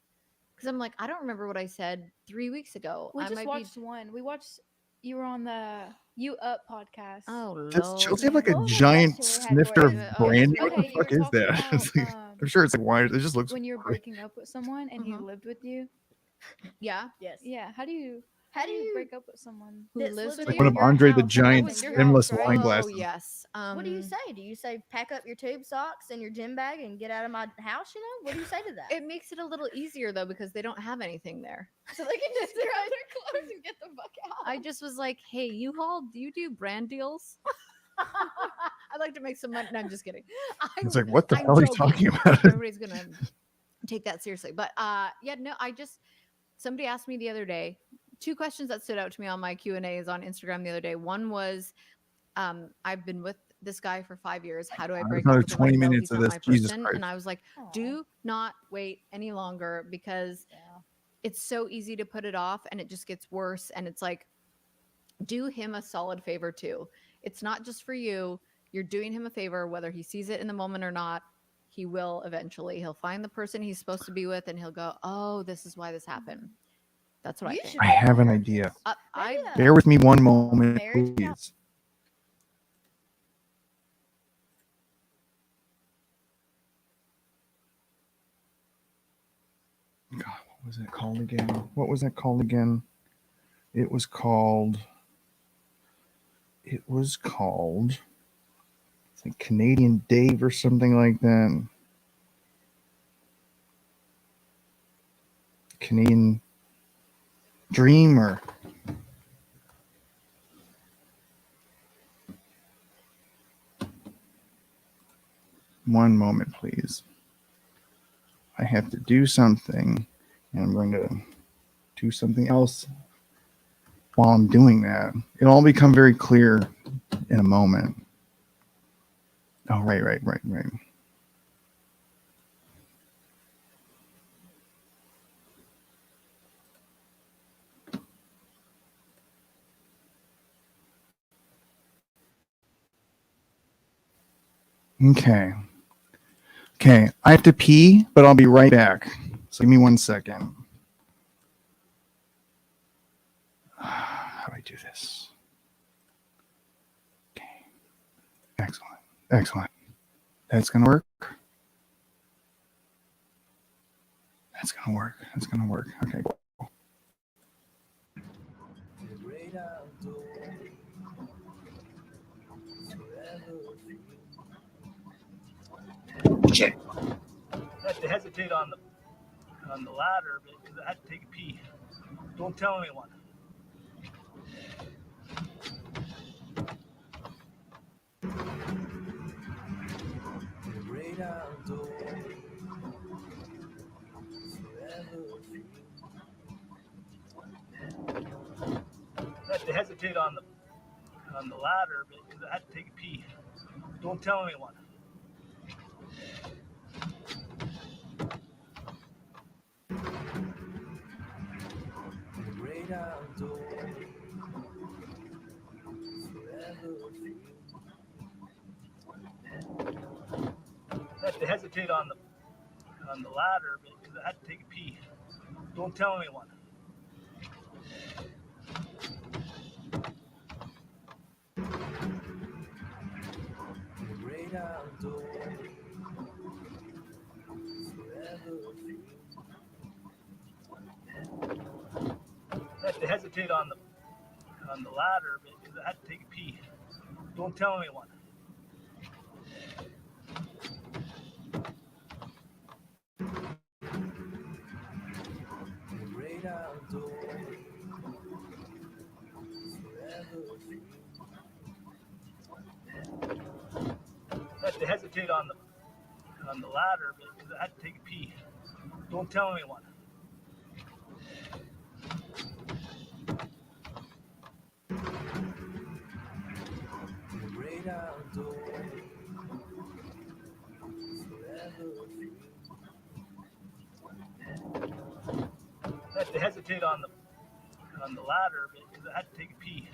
Because I'm like, I don't remember what I said 3 weeks ago. We I just might watched one. We watched. You were on the You Up podcast. Oh, Does Lord. Chelsea have like a What was the giant question we had for snifter it? of brandy? What Okay, the you fuck were is talking that? It's about, like, I'm sure it's like wide. It just looks when you're weird. breaking up with someone and he lived with you. Yeah. Yes. Yeah. How do you break up with someone who This lives lives with Like one you? of your Andre the house. Giant That was your stemless house, right? wine Oh glasses. yes. What do you say? Do you say pack up your tube socks and your gym bag and get out of my house? You know, what do you say to that? It makes it a little easier though because they don't have anything there. So they can just grab their clothes and get the fuck out. I just was like, hey, U-Haul, do you do brand deals? I'd like to make some money. No, I'm just kidding. It's like, what the I'm hell are you joking. talking about? Everybody's gonna take that seriously. But yeah, no, somebody asked me the other day, 2 questions that stood out to me on my Q&As on Instagram the other day. One was, I've been with this guy for 5 years. How do I break Another up with him? 20 I know minutes he's of not this. my Jesus person. Christ. And I was like, do not wait any longer because it's so easy to put it off and it just gets worse. And it's like, do him a solid favor too. It's not just for you. You're doing him a favor, whether he sees it in the moment or not. He will eventually. He'll find the person he's supposed to be with and he'll go, oh, this is why this happened. That's what I think. I have an idea. I Bear with me one moment, Marriage please. God, what was it called again? What was that called again? It was called. It's like Canadian Dave or something like that. Canadian Dreamer. One moment, please. I have to do something, and I'm going to do something else while I'm doing that. It'll all become very clear in a moment. Oh, right. Okay. I have to pee, but I'll be right back. So give me 1 second. How do I do this? Okay. Excellent. That's going to work. That's going to work. Okay, cool. Shit. I had to hesitate on the ladder because I had to take a pee. Don't tell anyone. I had to hesitate on the ladder because I had to take a pee. Don't tell anyone. I had to hesitate on the ladder because I had to take a pee. Don't tell anyone. I had to hesitate on the ladder because I had to take a pee. Don't tell anyone. I had to hesitate on the ladder because I had to take a pee. Don't tell anyone. I had to hesitate hesitate on the ladder a bit because I had to take a pee.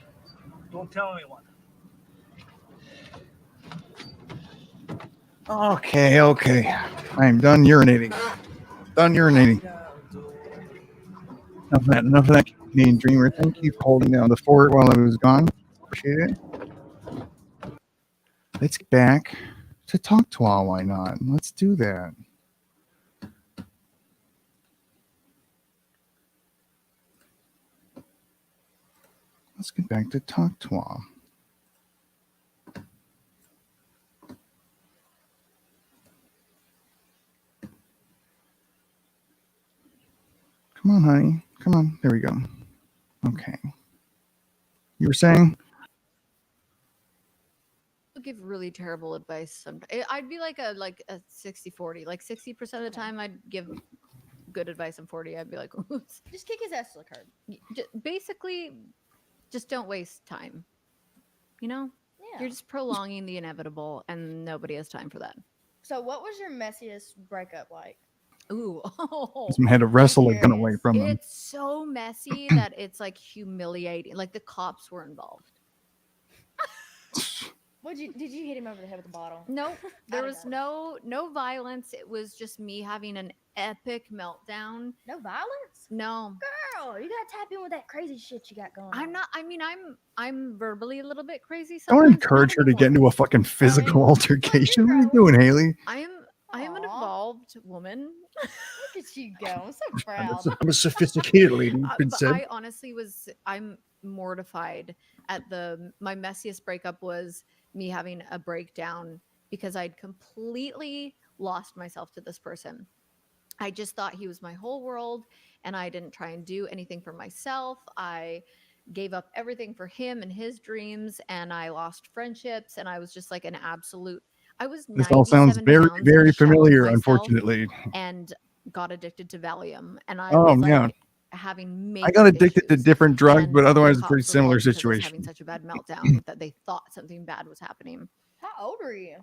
Don't tell anyone. Okay. I am done urinating. Enough of that, Canadian Dreamer. Thank you for holding down the fort while I was gone. Appreciate it. Let's get back to Talk Tuah. Why not? Let's do that. Let's get back to Talk Tuah. Come on, honey. Come on. There we go. Okay. You were saying? I'll give really terrible advice sometimes. I'd be like a 60-40. Like 60% of the time I'd give good advice, and 40 I'd be like, oops. Just kick his ass to the curb. Basically, just don't waste time. You know? Yeah. You're just prolonging the inevitable, and nobody has time for that. So what was your messiest breakup like? Ooh. Someone had to wrestle it away from them. It's so messy that it's like humiliating. Like the cops were involved. Did you hit him over the head with a bottle? Nope. There was no violence. It was just me having an epic meltdown. No violence? No. Girl, you gotta tap in with that crazy shit you got going on. I'm not. I mean, I'm verbally a little bit crazy. Don't encourage her to get into a fucking physical altercation. What are you doing, Haley? I am an evolved woman. Look at you go. I'm so proud. I'm a sophisticated lady. But I honestly I'm mortified at my messiest breakup was me having a breakdown because I'd completely lost myself to this person. I just thought he was my whole world, and I didn't try and do anything for myself. I gave up everything for him and his dreams, and I lost friendships, and I was just like an absolute. I was. This all sounds very, very familiar, unfortunately. And got addicted to Valium, and I having I got addicted to different drugs, but otherwise a pretty similar situation. Having such a bad meltdown that they thought something bad was happening. How old are you?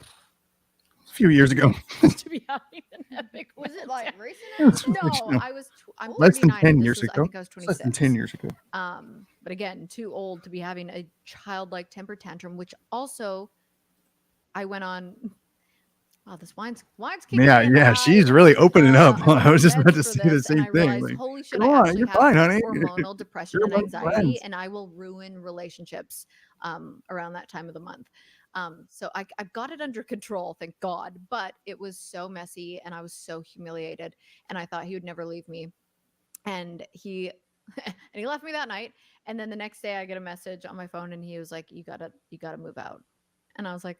A few years ago. To be having an epic was it like recent? No, I was. I'm less than 10 years years ago. I think I was 26. Less than 10 years ago. But again, too old to be having a childlike temper tantrum, which also I went on. Wow, this wine's kicking in. Yeah, she's really opening up. I was just about to say the same thing. Realized, like, holy shit, come I on, actually you're have fine, honey. hormonal depression You're and my anxiety, friends. and I will ruin relationships around that time of the month. So I've got it under control, thank God. But it was so messy, and I was so humiliated, and I thought he would never leave me. And he left me that night. And then the next day, I get a message on my phone, and he was like, "You gotta move out." And I was like,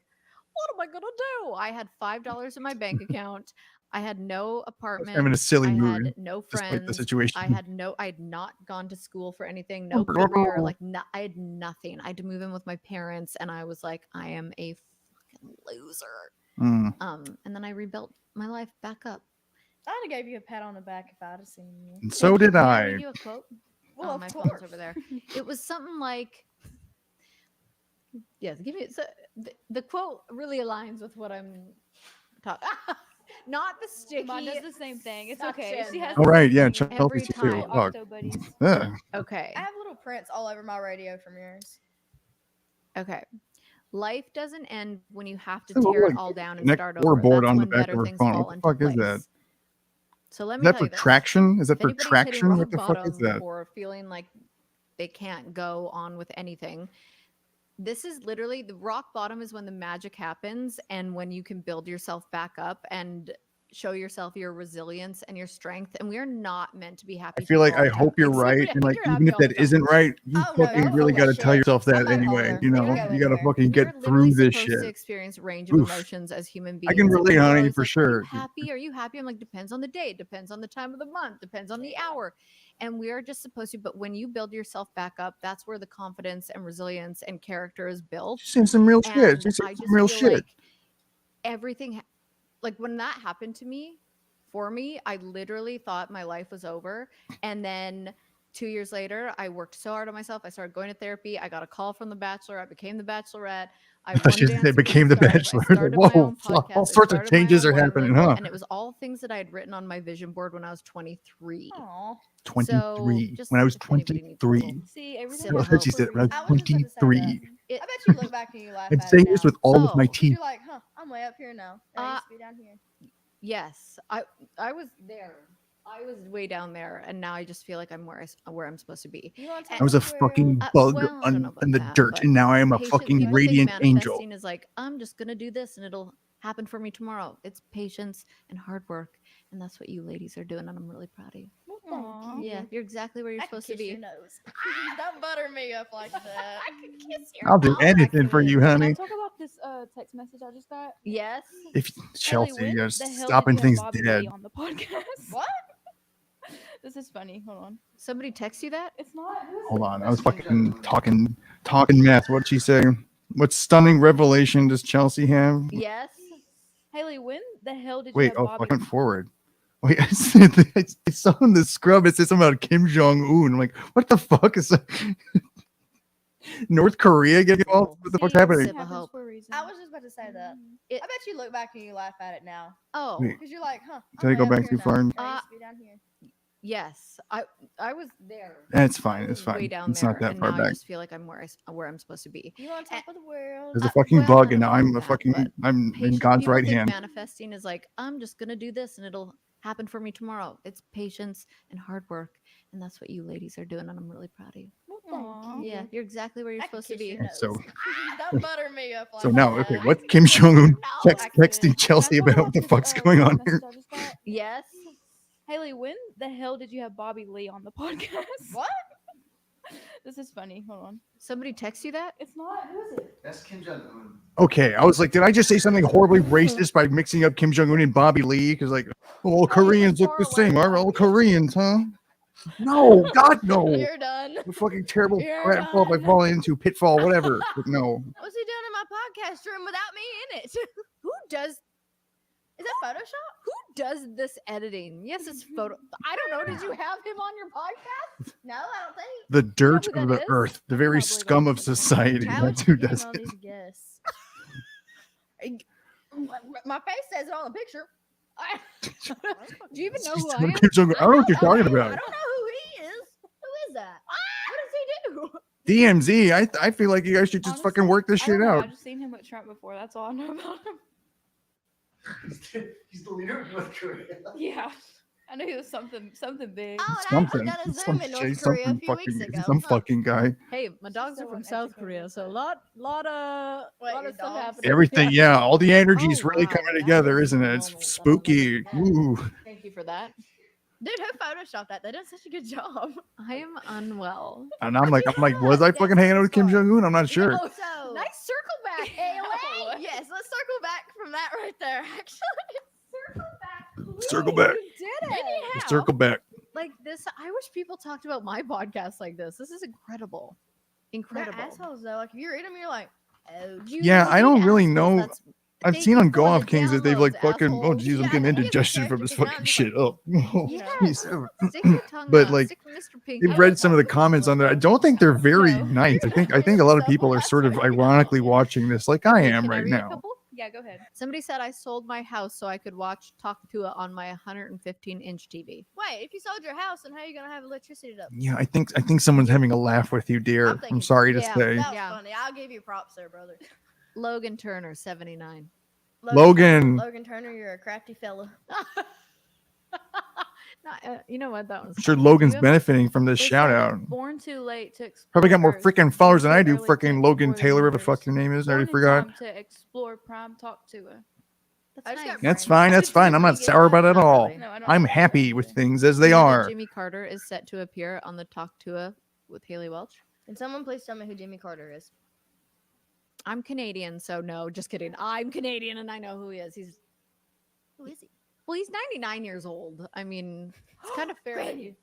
what am I gonna do? I had $5 in my bank account. I had no apartment. I'm in a silly I mood. had no Despite friends. the situation. I had not gone to school for anything. No career. I had nothing. I had to move in with my parents, and I was like, I am a fucking loser. And then I rebuilt my life back up. I'd have gave you a pat on the back if I'd have seen you. And so did I. Give you a quote. Well, my of phone's course. over there. It was something like. Yes, give me the quote really aligns with what I'm talking. Not the sticky. Mom does the same thing. It's okay. She has. All right, yeah, the same Chelsea every too. time. Fuck. Octo buddies. Yeah. Okay. I have little prints all over my radio from yours. Okay. Life doesn't end when you have to It's a little, tear it like, all down and neck start or over. board That's on the when back better of her things phone. fall What the into fuck is place. that? So let Is me that tell for you this. traction? Is that If for anybody's hitting traction? rock What the fuck is bottom that? or feeling like they can't go on with anything, this is literally the rock bottom is when the magic happens and when you can build yourself back up and show yourself your resilience and your strength. And we are not meant to be happy. I feel like people all I the time. hope you're Except right, we- and like you're even happy if all the that time. isn't right, you Oh, no, fucking you're really full got to of tell shit. yourself I'm that not anyway. older. You know, You gotta you live got to there. fucking We're get literally through this supposed shit. to experience range of Oof. emotions as human beings. I can and relate, people are honey, always for like, sure. Are you happy? Are you happy? I'm like, depends on the day, depends on the time of the month, depends on the hour. And we are just supposed to, but when you build yourself back up, that's where the confidence and resilience and character is built. She's saying some real shit. And She's I saying just some real feel shit. like everything, like when that happened to me, for me, I literally thought my life was over. And then 2 years later, I worked so hard on myself. I started going to therapy. I got a call from The Bachelor. I became The Bachelorette. I thought she won said they Dancing with became the Stars. Bachelor. I started Whoa, my own all podcast. I sorts of started my changes own are happening, website, huh? And it was all things that I had written on my vision board when I was 23. Aw. 23. just When I was if anybody needs a little 23. See, everything Simple I heard she help. said when I was I was just about to say 23. that. I bet you look back and you laugh I'm at saying it this now. with all of my Oh. 'Cause teeth. you're like, huh, I'm way up here now. And I used to be down here. Yes, I was there. I was way down there, and now I just feel like I'm where I'm supposed to be. You want to I was a fucking bug well, I don't know in the about that, dirt, but and now I am a patient- fucking people think radiant angel. manifesting is like, I'm just gonna do this, and it'll happen for me tomorrow. It's patience and hard work, and that's what you ladies are doing, and I'm really proud of you. Aw. Yeah, you're exactly where you're I can supposed to kiss be. your nose. Don't butter me up like that. I can kiss your I'll do nose. anything for you, Can I honey. talk about this text message I just got? Yes. If Haley, Chelsea, when you're the hell stopping did you have things Bobby dead. Lee on the podcast? What? This is funny. Hold on. Somebody text you that? It's not. Who is Hold it? on, I was fucking talking mess. What'd she say? What stunning revelation does Chelsea have? Yes. Haley, when the hell did you Wait, have oh, Bobby? I went forward. Wait, I saw in the scrub. It said something about Kim Jong Un. I'm like, what the fuck is that? North Korea getting involved? What the fuck's See, happening? everything happens Help. for a reason. I was just about to say that. It- I bet you look back and you laugh at it now. Oh, Wait. Because you're like, huh, Did I I'm go way up back here too now. far? And I used to be down here. yes. I was there. That's fine. I It's was way fine. down It's there, not that and far now I back. just feel like I'm where I'm supposed to be. You on top of the world. There's a fucking well, I bug, don't and know now I'm about a that, but fucking. I'm in Patient God's people right think hand. manifesting is like, I'm just gonna do this, and it'll happen for me tomorrow. It's patience and hard work, and that's what you ladies are doing, and I'm really proud of you. Aw. Yeah, you're exactly where you're I can supposed to kiss be. your nose. So, Don't butter me up like so now, that. okay, what Kim Jong Un No, texting Chelsea Can I talk about? What the this, fuck's going on message here? I just got? Yes. Haley, when the hell did you have Bobby Lee on the podcast? What? This is funny. Hold on. Somebody text you that? It's not. Who is it? That's Kim Jong Un. Okay, I was like, did I just say something horribly racist by mixing up Kim Jong Un and Bobby Lee? Because like, all Koreans look the same, are all Koreans, huh? No, God, no. You're done. The fucking terrible You're crap fault I done. fall into, pitfall, whatever. But no. What's he doing in my podcast room without me in it? Who does Is that Photoshop? who does this editing? Yes, it's photo. I don't know. Did you have him on your podcast? No, I don't think. The dirt who of that the is? earth, the I very cannot believe scum I of didn't know. society. How That's would who you does all it. these guests? My face says it on the picture. Do you even know She's who I telling am? Kim Jong Un. I don't know what you're talking I about. don't know who he is. Who is that? What does he do? DMZ, I feel like you guys should just fucking Honestly, work this I don't shit know. out. I've just seen him with Trump before. That's all I know about him. He's the leader of North Korea. Yeah. I knew he was something big. Oh, and I Something. actually got a Some Zoom in shit, North Korea a something few weeks fucking, ago. some Huh. fucking guy. Hey, my dogs are so from South Korea, uneducated. so a lot of Wait, your stuff dogs? happening. Everything, yeah, all the energy's Oh, really wow, coming that together, is isn't it? normal, It's but I'll spooky. never forget. Ooh. Thank you for that. Dude, who photoshopped that? They did such a good job. I am unwell. And I'm like, you was I have fucking hanging out with Kim Netflix Jong Un? I'm not sure. Oh, so Nice circle back, Haley. yes, let's circle back from that right there. Actually, Circle back. You did it. Circle back. Like this, I wish people talked about my podcast like this. This is incredible. they're Incredible. assholes though. Like if you read them, you're like, oh, Yeah, I hate don't really assholes. know. That's- I've thank seen you on for Go the Off Kings that they've like downloads, fucking, oh assholes. jeez, I'm Yeah, getting I think it's indigestion a from this character fucking because shit. Oh, Yes. jeez. Stick your tongue But, out. like, Stick Mr. Pink You've out. read some of the comments on there. I don't think they're very No. nice. I think a lot of people are sort of ironically watching this, like I am Can I right read a now. couple? Yeah, go ahead. Somebody said I sold my house so I could watch Talk Tuah on my 115-inch TV. wait, if you sold your house, then how are you gonna have electricity to? Yeah, I think someone's having a laugh with you, dear. I'm I'm thinking- sorry to yeah, say. That was Yeah. funny. I'll give you props there, brother. Logan Turner, 79. Logan. Logan Turner, you're a crafty fella. You know what? That I'm was sure funny. Logan's You have- benefiting from this They shout said, out. Born too late to explore. Probably got more Earth, freaking born followers than too I do. early to Freaking Logan explore the Taylor, whatever the fuck universe. your name is. I Born already in forgot. time to explore Prime Talk Tuah. That's I just nice. got That's brain. fine. That's fine. I'm not Pretty sour good. about it at Not all. really. No, I don't I'm know. happy with things as they You know that are. Jimmy Carter is set to appear on the Talk Tuah with Haley Welch. Can someone please tell me who Jimmy Carter is? I'm Canadian, so no, just kidding. I'm Canadian and I know who he is. Who is he? Well, he's 99 years old. I mean, it's kind of fair. that you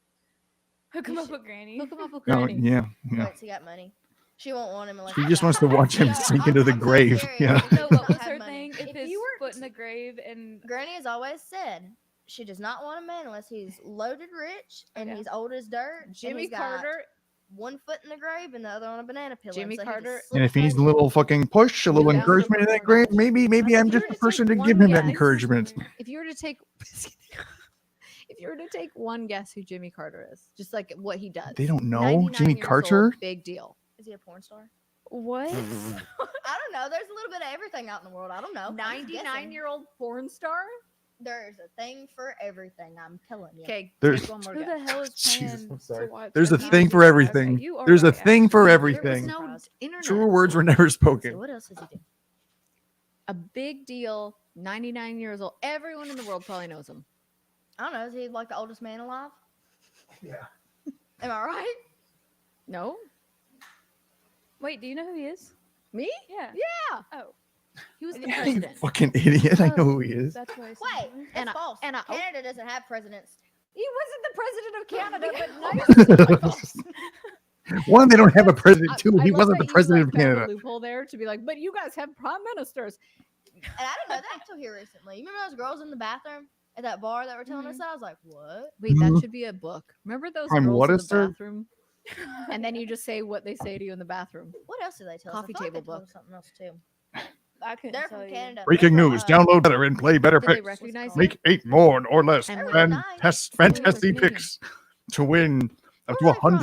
Hook him up with Granny. hook him up with Oh, Granny. yeah, yeah. Wait, he got money. She won't want him unless She he just got wants to money. watch him No, sink I'm- into the I'm so grave. serious. Yeah. He No, does what was have her money. thing? If If his you were foot in the grave and Granny has always said, She does not want a man unless he's loaded rich and Okay. he's old as dirt. and Jimmy he's got Carter. 1 foot in the grave and the other on a banana peel. Jimmy so Carter- And if he needs a little fucking push, a little Yeah. encouragement in that grave, maybe I'm If you just were the to person to take give one him that guess- encouragement. If you were to take, if you were to take one guess who Jimmy Carter is, just like what he does, They don't know 99 Jimmy years Carter. old, big deal. Is he a porn star? What? I don't know. There's a little bit of everything out in the world. I don't know. I'm just guessing. 99-year-old porn star. There's a thing for everything. I'm telling you. Okay, There's- take one more Who guess. the hell is Jesus, paying I'm to sorry. watch? There's a that thing for 99? everything. Okay, you are There's a right, thing for actually. There was everything. no internet. Truer words were never So spoken. what else does he do? A big deal. 99 years old. Everyone in the world probably knows him. I don't know. Is he like the oldest man alive? Yeah. Am I right? No, Wait, do you know who he is? me? Yeah. Yeah. Oh, He was the You president. Fucking idiot. I know Oh, who he is. that's why. I said Wait, that. that's And false. and Canada doesn't have presidents. he wasn't the president of Canada, but nice. One, they don't have a president. Two, I he love wasn't that the president of you, like, found a Canada. loophole there to be like, but you guys have prime ministers. And I didn't know that until here recently. You remember those girls in the bathroom at that bar that were telling us that? I was like, what? Wait, that Mhm. should be a book. Remember those Prime girls what in is the there? bathroom? And then you just say what they say to you in the bathroom. What else did they tell Coffee us? I feel table like they told book. us something else too. I couldn't They're tell from you. Canada. Breaking They're from, news. Download better and play better Did they picks. recognize called? it? Make 8 more or less. And They're where- And nice. test Where was fantasy meeting? picks to win up to Where are they from?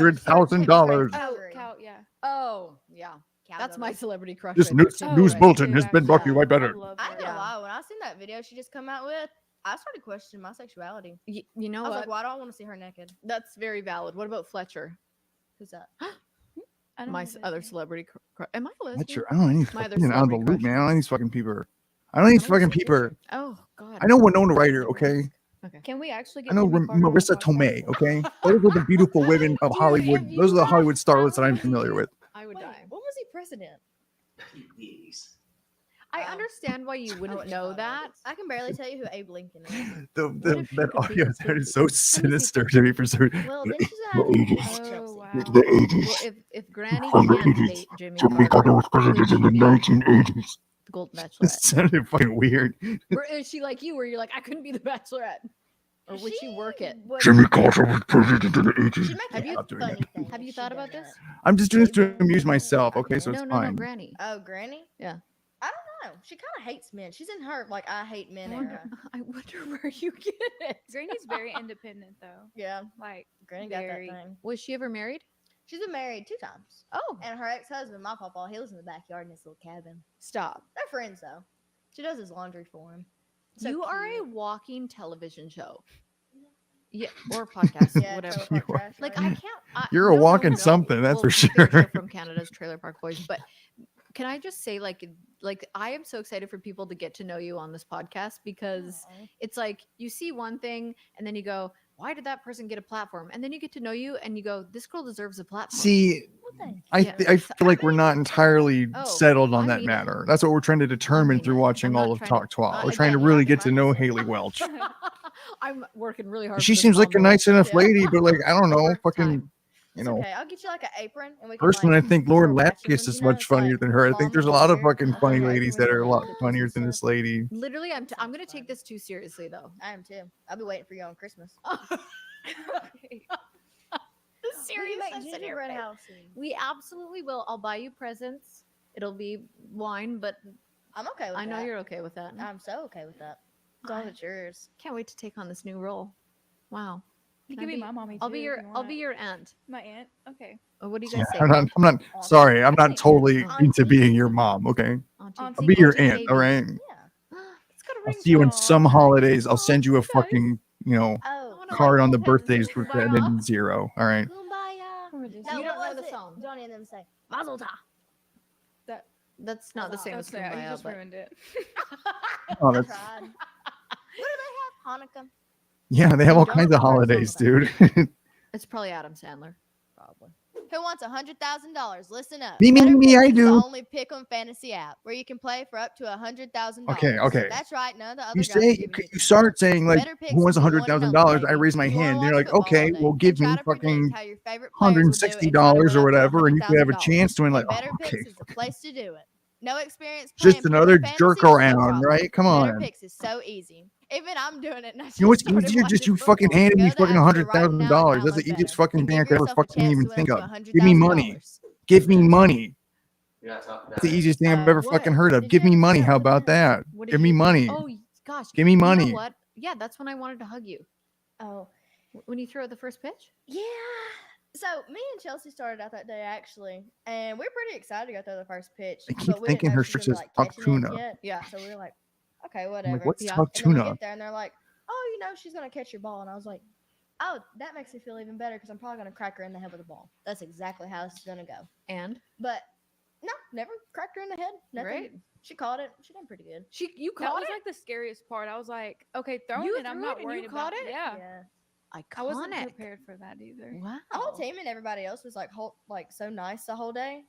$100,000. Oh, Oh, Calgary. yeah. Oh, yeah. That's my Calgary. celebrity crush. This right there, news, too. Oh, news right, bulletin too, has been brought to you by actually. Better. I love I ain't that. gonna lie. When I seen that video she just come out with, I started questioning my sexuality. You know I was what? like, why do I want to see her naked? That's very valid. What about Fletcher? Who's that? I don't My know who other that is. celebrity crush. Am I a lesbian? That's your, I don't know any My other fucking out of the celebrity loop, crush. man. I don't need these fucking people. I don't need Am I fucking a people. Oh, God. I know Winona Ryder, okay? Can we actually get I know Jimmy Carter on the Marissa podcast? Tomei, okay? Those are the beautiful women of Dude, Hollywood. if Those you are the guys Hollywood starlets that I'm found familiar with. I would Wait, die. when was he president? Please. I understand why you wouldn't know that. I can barely tell you who Abe Lincoln is. What if she That could be audio a sounded pussy? so sinister to me for some Well, then she's The gonna have to 80s. Chelsea. Oh, wow. The 80s. Well, if Granny From the can't 80s. date Jimmy Jimmy Carter, Carter was president would in the she be 1980s. the Golden It Bachelorette? sounded fucking weird. Is she like you, where you're like, I couldn't be the Bachelorette, or would she work it? would- Jimmy Carter was president in the 80s. She'd make Have it you- a Stop doing funny that. thing. Have if you she thought done about that. this? I'm just doing this to amuse myself, okay? So No, it's no, no, fine. Granny. Oh, Granny? Yeah. I don't know. She kind of hates men. She's in her like I hate men I wonder, era. I wonder where you get it. Granny's very independent, though. Yeah, Like, Granny got that Very. thing. Was she ever married? She's been married 2 times, Oh, and her ex-husband, my papa, he lives in the backyard in this little cabin. stop. They're friends though. She does his laundry for him. So You are a cute. walking television show. Yeah, or podcast, Yeah, whatever. Trailer Park You are. Trash, Like right? I can't. You're a walking something, that's for fair sure. show from Canada's Trailer Park Boys, but can I just say, like I am so excited for people to get to know you on this podcast because Aw. it's like you see one thing and then you go, why did that person get a platform? And then you get to know you and you go, this girl deserves a platform. See, Well, thank I Yeah. I feel like we're not entirely Oh, settled on I that mean it. matter. That's what we're trying to determine mean through it. watching I'm all not of trying Talk to- Tuah. We're trying to again, really not get to know mindful. Haley Welch. I'm working really hard. She for this seems like a mom nice enough Yeah. lady, but like I don't know, Over fucking, time. you It's know. okay. I'll get you like an apron, and we can. Personally, like, I think Lauren wear matching Lapkus ones, is you know, much it's funnier like than her. I think mom there's a and lot of dear. fucking I'll funny put an ladies apron that are a with lot the funnier kisses than and this stuff. lady. Literally, I'm Sounds gonna fun. take this too seriously though. I am too. I'll be waiting for you on Christmas. The We serious can make sense in your gingerbread face. houses. We absolutely will. I'll buy you presents. It'll be wine, but I'm okay with I know that. you're okay with that. I'm so okay with that. As long as it's yours. Can't wait to take on this new role. Wow. you Can I can be my mommy. I'll too, be if your you I'll be want. your aunt. My aunt. Okay. Oh, what do you Yeah, guys say? I'm not. I'm not. Auntie. Sorry, I'm I not say totally auntie. into being your mom. Okay, Auntie. Auntie. I'll be your Auntie aunt. All baby. right. Yeah. It's got a I'll ring see you to in it. some Aw, holidays. I'll aw, send you a you guys. fucking, Oh. wanna card on the like birthdays with kumbaya. that and 0. All right. Kumbaya. Or just- No, You what don't know was the it? song. Johnny and them say Mazel Tov. That's not the same as Okay, you kumbaya, just but ruined it. Oh, I that's, tried. What do they have? Hanukkah. yeah, they have You all don't kinds know of the song holidays, about dude. it's probably Adam Sandler. Probably. Who wants $100,000? Listen up. Me, Better me, Picks I is do. the only pick-em fantasy app where you can play for up to $100,000. Okay, okay. That's right. None of the other You guys are say giving you start saying like, Better Picks who wants is the one and $100,000? only, I raise my baby. You wanna hand. They're watch like, football okay, all day well, and give me try to predict fucking how your favorite players will do and try to $160 win or up to whatever, and you could have a $100,000. chance to win. Like, Better oh, Picks okay, is the place to do it. No experience just playing another pick'em jerk fantasy? No around, problem. right? Come Better on. Picks is so easy. Even I'm doing it. And I You know what's just started easier? Just watching you fucking football. handing Go me to the fucking App Store right now and $100,000. That's the download easiest that fucking and thing I give could ever yourself a fucking chance even to win think up of. to Give me money. $100,000. Give me money. You're not talking That's about the it. easiest thing I've ever What? fucking heard of. Did Give you me ever see money. that How with the about dance? that? What did Give me you? money. Oh gosh. Give me You money. know what? Yeah, that's when I wanted to hug you. Oh, When you threw out the first pitch. yeah. So me and Chelsea started out that day actually, and we were pretty excited to go throw the first pitch. I keep But we thinking didn't know her she was shirt gonna be says like Talk catching it Tuna. yet. Yeah. So we were like, okay, I'm whatever. like, what's Yeah. Talk And then we Tuna? get there and they're like, oh, she's gonna catch your ball, and I was like, oh, that makes me feel even better because I'm probably gonna crack her in the head with a ball. That's exactly how this is gonna go. And But no, never cracked her in the head. Nothing. Right. She caught it. She did pretty good. you That caught was it. like the scariest part. I was like, okay, throwing You it, I'm threw not it and worried you about. caught it? Yeah. Yeah. I wasn't Iconic. prepared for that either. Wow. The whole team and everybody else was like so nice the whole day.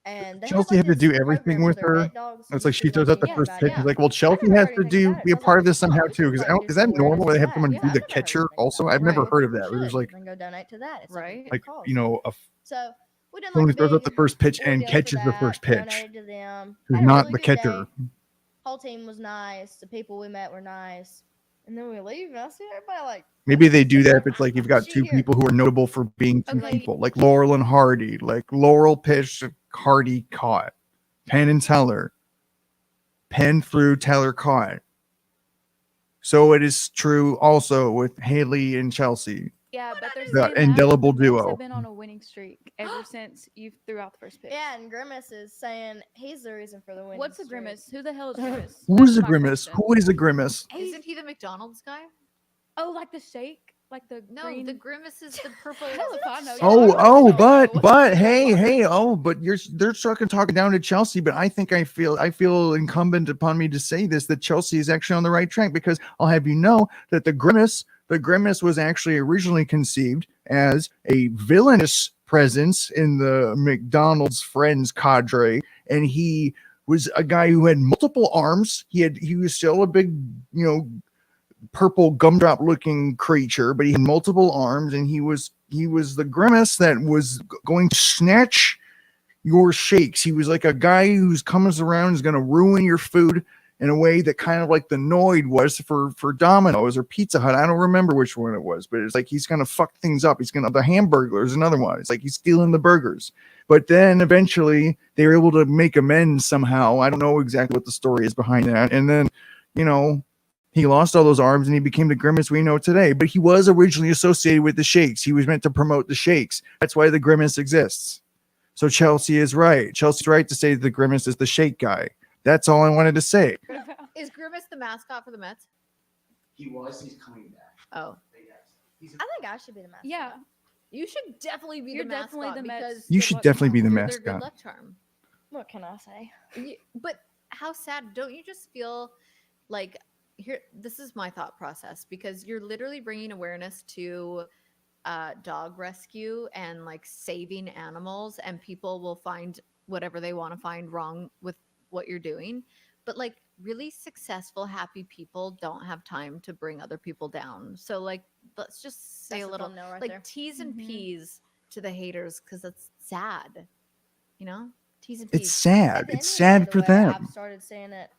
And they Chelsea had, had to like, do this everything program for with their her. vet dogs. It's You like just she be throws out the watching first everybody. pitch. It's like, well, I Chelsea never has heard to anything about it. be So a I was part like, of this somehow oh, this too. is Because like is that visual normal? awareness They for have that. someone Yeah, do I've the never heard catcher anything also. about it. I've never Right. heard of that. People Where there's should. like, Then go donate to that. It's Right. Like, a like cause. you know, So we did like someone a who throws out big the first pitch and ordeal for catches the that. first pitch. Donated to them. Who's Had a not really the good catcher. day. Whole team was nice. The people we met were nice. And then we leave, and I see everybody like. Maybe they do sitting that like, if it's like you've "Is got she two here?" people who are notable for being two Okay. people, like Laurel and Hardy. Like Laurel pitched, Hardy caught. Penn and Teller. Penn threw, Teller caught. So it is true also with Haley and Chelsea. Yeah, but they're The saying that indelible the Mets duo. have been on a winning streak ever since you threw out the first pitch. Yeah, and Grimace is saying he's the reason for the win. What's a grimace? Who the hell is grimace? Who That's is a my grimace? question. Who is a grimace? Isn't he the McDonald's guy? Oh, like the shake, like the No, green. the grimace is the purple. Hell if I know. You Oh, know, oh, I don't know. but hey, oh, but they're talking down to Chelsea, but I think I feel incumbent upon me to say this, that Chelsea is actually on the right track, because I'll have you know that the grimace was actually originally conceived as a villainous presence in the McDonald's friends cadre, and he was a guy who had multiple arms. He was still a big, purple gumdrop looking creature, but he had multiple arms, and he was the grimace that was going to snatch your shakes. He was like a guy who's comes around, is going to ruin your food in a way that kind of like the Noid was for Domino's or Pizza Hut. I don't remember which one it was, but it's like he's going to fuck things up. He's going to, the Hamburglar is another one. It's like he's stealing the burgers. But then eventually they were able to make amends somehow. I don't know exactly what the story is behind that. And then, he lost all those arms and he became the grimace we know today. But he was originally associated with the Shakes. He was meant to promote the Shakes. That's why the grimace exists. So Chelsea is right. Chelsea's right to say that the grimace is the Shake guy. That's all I wanted to say. Is Grimace the mascot for the Mets? He was. He's coming back. Oh, But yes, he's I think I should be the mascot. Yeah, you should definitely be You're the definitely mascot the Mets. because You Good should luck definitely be the charm. you're their good mascot. luck charm. What can I say? But how sad? Don't you just feel like here? This is my thought process, because you're literally bringing awareness to dog rescue and like saving animals, and people will find whatever they want to find wrong with what you're doing. But like really successful, happy people don't have time to bring other people down. So like, let's just say That's a the little thumbnail right like there. T's and Mhm. P's to the haters, because it's sad. T's and It's P's. sad. At the end It's of the day, sad the for way them. I've started saying it.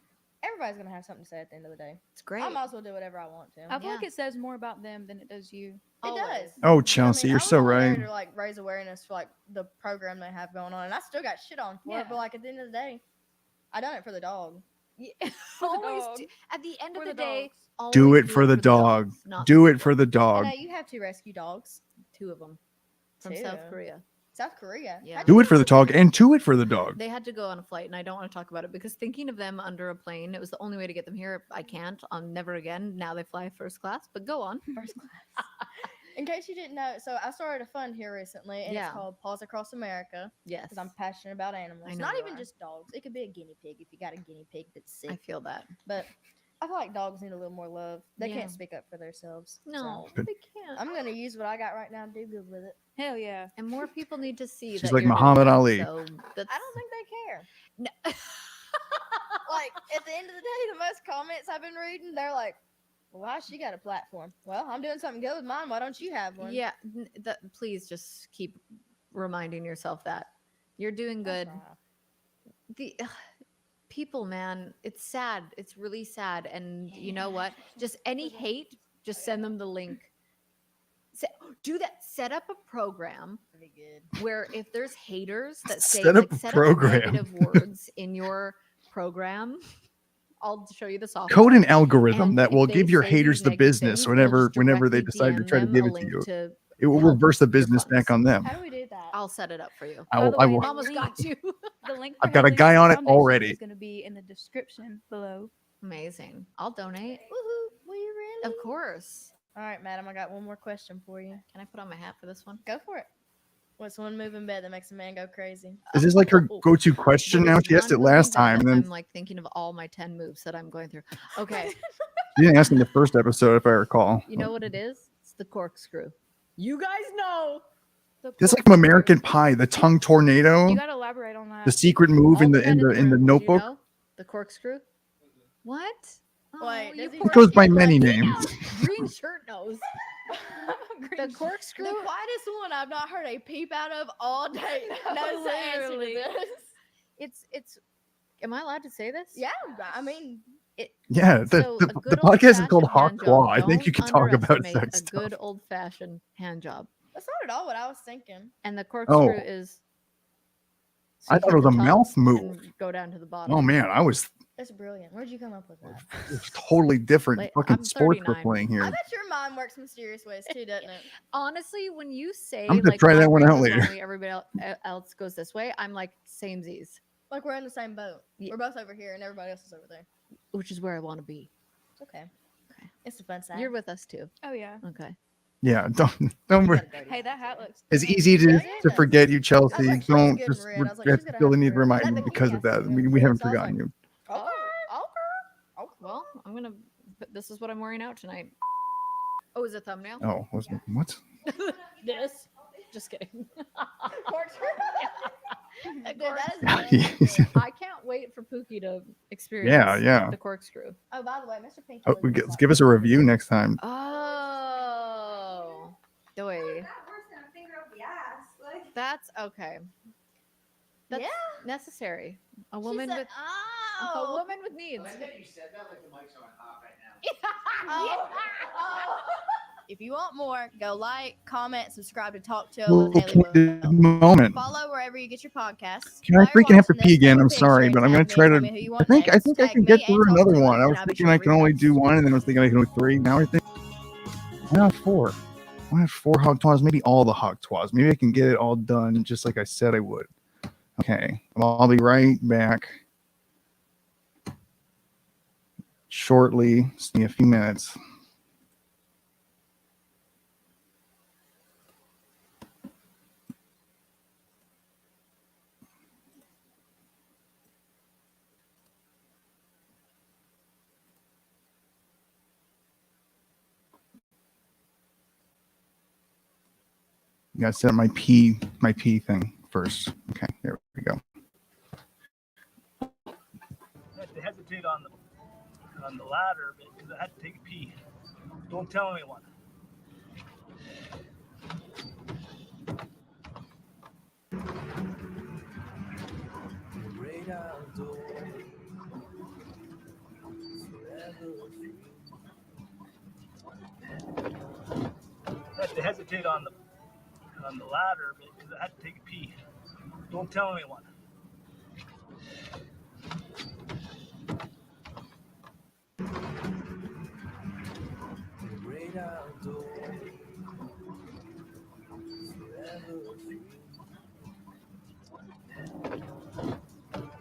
Everybody's gonna have something to say at the end of the day. It's great. I might as well do whatever I want to. I feel like Yeah. it says more about them than it does you. It does. Oh, I Chelsea, mean, you're I was so only there right. to like raise awareness for like the program they have going on, and I still got shit on for it. Yeah. But like at the end of the day, I done it for the dog. Yeah. the Always dog. at the end For of the the day, dogs. Do always it for the dog. dogs, not Do the it for the And dog. now you have two rescue dogs. 2 of them from South Two. Korea. South Korea. Yeah. How'd Do you it for the get over dog and to it for the dog. They had to go on a flight, and I don't want to talk about it because thinking of them under a plane, it was the only way to get them here. I can't. Never again. Now they fly first class. But go on. First class. In case you didn't know, so I started a fund here recently, and Yeah. it's called Paws Across America Yes, because I'm passionate about animals. I know Not you even are. just dogs. It could be a guinea pig if you got a guinea pig that's sick. I feel that. But I feel like dogs need a little more love. They Yeah. can't speak up for themselves. so No, But- they can't. I'm gonna use what I got right now and do good with it. Hell yeah. And more people need to see. She's that like you're doing Muhammad that, Ali. So that's, I don't think they care. No. Like at the end of the day, the most comments I've been reading, they're like, well, "Why she got a platform? Well, I'm doing something good with mine. Why don't you have one?" Yeah. Please just keep reminding yourself that you're doing I'll good. try. The people, man, it's sad. It's really sad. And you know what? Just any hate, just send them the link. Do that. Set up a program Pretty good. where if there's haters that say Set up like a set program. up negative words in your program, I'll show you the software. Code an algorithm And that if will they give your say haters these the negative business things, we'll just whenever they directly decide to DM try to them give a it to link you. to It will help reverse the your business back funds. on them. How do we do that? I'll set it up for you. I By will. the I way, will. the Almost link, got you. the link I've for got a Haley's guy on it foundation already. is going to be in the description below. Amazing. I'll donate. Woohoo! Will you really? Of course. All right, madam. I got one more question for you. Can I put on my hat for this one? Go for it. What's one moving bed that makes a man go crazy? Is this like her go-to question There now? is She asked it one last moving bed time, and that then I'm like thinking of all my 10 moves that I'm going through. Okay. she didn't ask in the first episode, if I recall. You know what it is? It's the corkscrew. You guys know. It's like from American Pie, the tongue tornado, You got to elaborate on that. the secret move in All the men in the room, do you Notebook. know? The corkscrew. What? Wait, you does he poor It goes by kid, many like, he names. knows. Green shirt knows. The corkscrew. The quietest one I've not heard a peep out of all day. knows the answer to Literally. this. It's. Am I allowed to say this? Yeah, I mean, Yeah, So a the good podcast is called old-fashioned Hawk hand Tuah. job. I think you Don't can talk about underestimate sex a stuff. good old fashioned hand job. that's not at all what I was thinking. And the corkscrew Oh. is. I you thought hit it was the a top mouth move. and go down to the bottom. Oh man, I was That's brilliant. Where'd you come up with that? totally different Like, fucking I'm sports we're 39. playing I here. bet your mind works mysterious ways too, doesn't it? Honestly, when you say I'm gonna like try my that one brain out goes later. one way, everybody else goes this way, I'm like samesies, Like we're in the same boat. Yeah. We're both over here and everybody else is over there. which is where I want to be. It's okay. Okay. It's a fun side. You're with us too. Oh, yeah. Okay. Yeah, don't. Hey, that hat looks It's good. easy Yeah, to it forget you, I was Chelsea. like, she was Don't good just in red. I was like, we she's gonna feel the have need to to wear remind that you bikini because I of that. seen We, her we in. haven't So I was forgotten like, you. Okay. Well, I'm gonna. But this is what I'm wearing out tonight. Oh, is it thumbnail? Oh, what? This. Just kidding. Dude, that is Yeah. I can't wait for Pookie to experience Yeah. the corkscrew. Oh, by the way, Mr. Pinky. Oh, lives in give us a review next time. Oh, doy. Worse than a finger up the ass. Like, That's okay. That's Yeah. necessary. A She woman said, with a oh. woman with needs. Glad that you said that like the mics are on hot right now. Oh. Oh. If you want more, go like, comment, subscribe to Talk Tuah Well, with Haley Will. moment. Follow wherever you get your podcasts. Can I While you're freaking have to watching pee this, again? take a I'm picture sorry, and but I'm tag gonna me try and tell to. me who you I want think I next. think I Tag can me get and through Talk another Tuah, one. I and was I'll be thinking sure I to can only repost. do one, and then I was thinking I can do three. Now I think I have four. I have four hog twas, maybe all the hog twas. Maybe I can get it all done just like I said I would. Okay, I'll be right back shortly. Just give me a few minutes. You gotta set up my P thing first. Okay, there we go. I had to hesitate on the ladder because I had to take a pee. Don't tell anyone. I had to hesitate on the ladder because I had to take a pee. Don't tell anyone.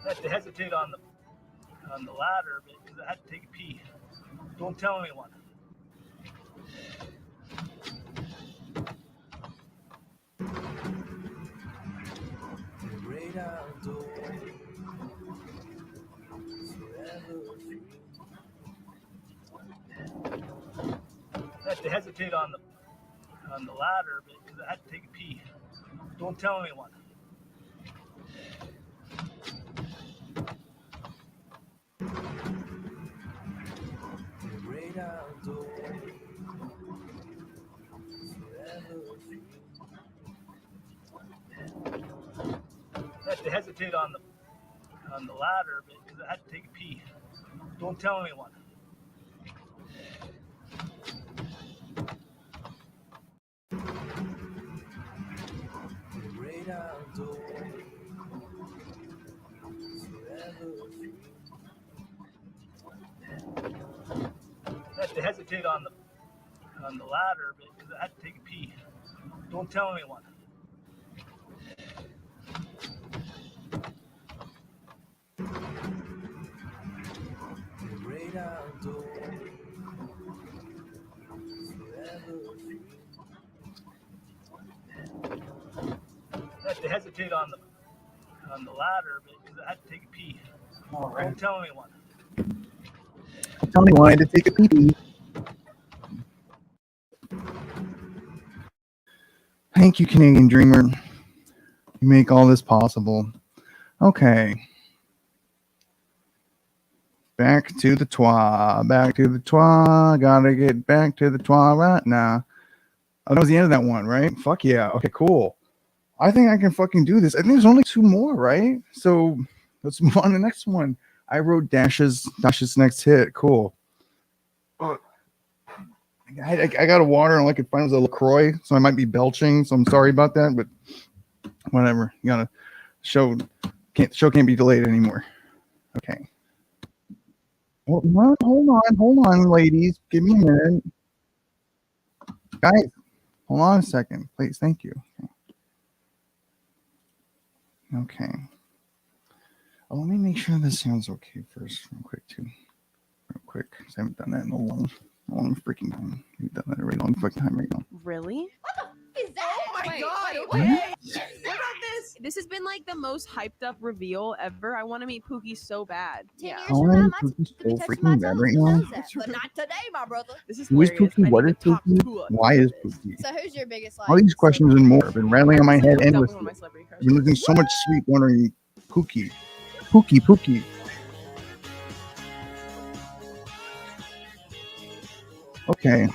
I had to hesitate on the ladder because I had to take a pee. Don't tell anyone. I had to hesitate on the ladder because I had to take a pee. Don't tell anyone. I had to hesitate on on the ladder because I had to take a pee. Don't tell anyone. Great outdoors, forever free. I had to hesitate on the ladder because I had to take a pee. Don't tell anyone. Great outdoors, forever free. I had to hesitate on the ladder because I had to take a pee. All right. Don't tell anyone. Tell me why I had to take a pee. Thank you, Canadian Dreamer. You make all this possible. Okay. Back to the Tuah. Back to the Tuah. Gotta get back to the Tuah right now. Oh, that was the end of that one, right? Fuck yeah. Okay, cool. I think I can fucking do this. I think there's only 2 more, right? So let's move on to the next one. I wrote Dash's next hit. Cool. I got a water and all I could find was a LaCroix, so I might be belching. So I'm sorry about that, but whatever. You gotta show can't be delayed anymore. Okay. Well, hold on, ladies. Give me a minute. Guys, hold on a second, please. Thank you. Okay. Oh, let me make sure this sounds okay first, real quick, too. Real quick, because I haven't done that in a long freaking time. We've done that a really long fucking time right now. Really? Is that? Oh my Wait, god! wait, Wait. wait. What about this? This has been like the most hyped up reveal ever. I want to meet Pookie so bad. 10 years Oh, from now, my Pookie's could be so touching my freaking bad toes. right Who now. knows that? But not today, my brother. This is Who is hilarious. Pookie? I What need is to talk Pookie? to her. Why is Pookie? So who's your biggest like? All these questions and more have been rattling on my head Hooked up with endlessly. one of my I've celebrity been crushes. losing so much sleep wondering Pookie. Okay.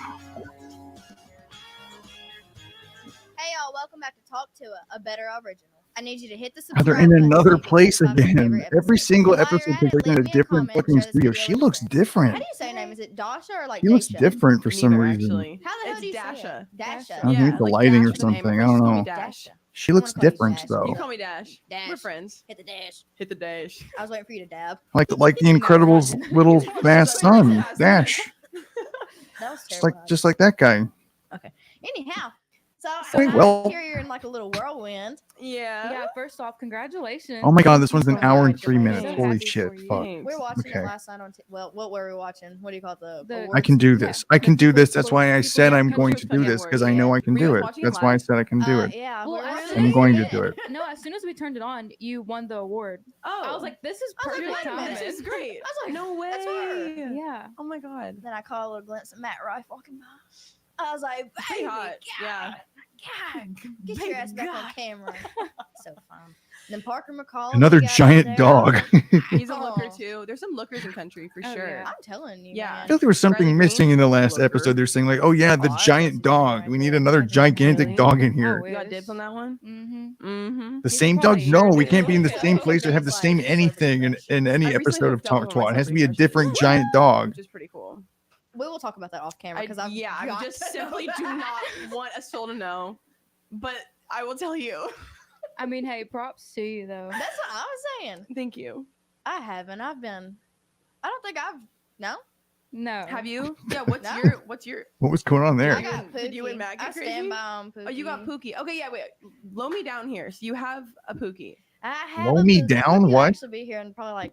Hey y'all, welcome back to Talk Tuah, a better original. I need you to hit the Oh, subscribe they're in button so another you get place notified when again. every Every episode. single And while episode you're at takes it, place in leave a me a different comment and fucking share this studio. video She with looks friends. different. How do you say her name? Is it Dasha or like She looks Daisha? different for some Neither, reason. actually. How the hell It's do you Dasha. say it? Dasha. I think Yeah, it's the like lighting or Dash with an A, something. my I don't friends call me know. Dash. She I looks wanna call you different Dash. though. You call me Dash. Dash. We're friends. Hit the dash. Hit the dash. I was waiting for you to dab. Like the Now Incredibles' run. little She's fast like, son, fast Dash. That was Just terrible. like that guy. Okay. Anyhow, so Okay, I well- hear you're in like a little whirlwind. Yeah. Yeah, first off, congratulations. Oh my god, this one's an Thank you hour so and much. 3 I'm minutes. so Holy happy shit. for you. Fuck. We were watching Okay. it last night on. Well, what were we watching? What do you call it? The I awards? can do Yeah. this. I can do this. That's why I Country said Choice I'm going to do Funny this because Award, I know yeah. I can Were you do guys it. watching it That's why I live? said I can do it. Yeah. Well, we're as watching soon I'm as going we to do it. No, as soon as we turned it on, you won the award. Oh. I was like, this is I was like, perfect wait a minute, timing. this is great. I was like, No way. that's her. Yeah. Oh my god. Then I caught a little glimpse of Matt Rife walking by. I was like, Pretty baby, hot. Yeah. God, get your Baby, ass back on God. camera. So fun. Then Parker McCall. Another we got out giant there. dog. He's a looker Oh. too. There's some lookers in country for Oh, sure. yeah. I'm telling you. Yeah. I Man. feel like there was something Riley missing Green, in the last looker. episode. They're saying like, oh yeah, the Odd. giant dog. We need another gigantic Really? dog in I here. You got wish. dibs on that one? Mm-hmm. Mm-hmm. The He's same dog? probably No, your we can't be in the favorite. same Okay, place or have the like same celebrity anything in any I recently episode of hooked up Talk with one of Tuah. my It has to be a celebrity different crushes. giant dog. Which is pretty cool. We will talk about that off camera because I just simply do not want a soul to know, but I will tell you. I mean, hey, props to you though. That's what I was saying. Thank you. I haven't. I don't think I've. No. No. Have you? Yeah. No. What's your? What was going on I there? Did you got and- did you and Pookie. Matt get I crazy? stand by on Pookie. Oh, you got Pookie. Okay, yeah. Wait, low me down here. So you have a Pookie. I have Low a me Pookie. down? Pookie will What? actually be here in probably like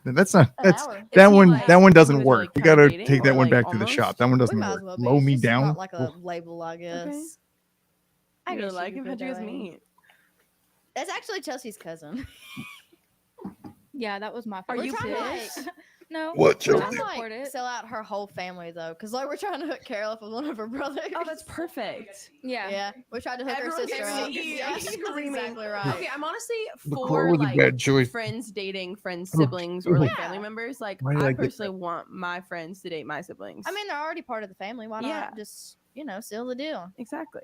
That's not. an That's hour. Is that he, one. like- That one he doesn't was, work. like, We kinda gotta dating, take that or, one like, back to the almost? shop. That one We doesn't might work. as well be. Low It's me just down. got like a Oof. label, I guess. Okay. I I really guess like you him. could How'd put you guys that way. meet? That's actually Chelsea's cousin. Yeah, that was my Are favorite. you trying to, pissed? No. What, I We're Chelsea? trying to support like it. sell out her whole family though, because like we're trying to hook Carol up with one of her brothers. Oh, that's perfect. Yeah. Yeah, we tried to hook Everyone her sister can up. see. Yeah, I'm that's screaming. exactly right. Okay, I'm honestly McCall for was a like bad choice. friends dating friends' Oh, siblings or like yeah. family members. Like Why did I I get personally want my friends to date my siblings. I mean, they're already part of the family. Why Yeah. not just seal the deal? exactly.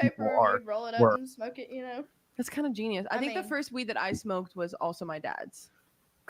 paper people and are we'd roll it up were. and smoke it. That's kind of genius. I think the mean- first weed that I smoked was also my dad's.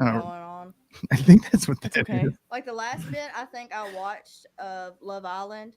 Oh. going on. I think that's what that is. okay. Like the last bit I think I watched of Love Island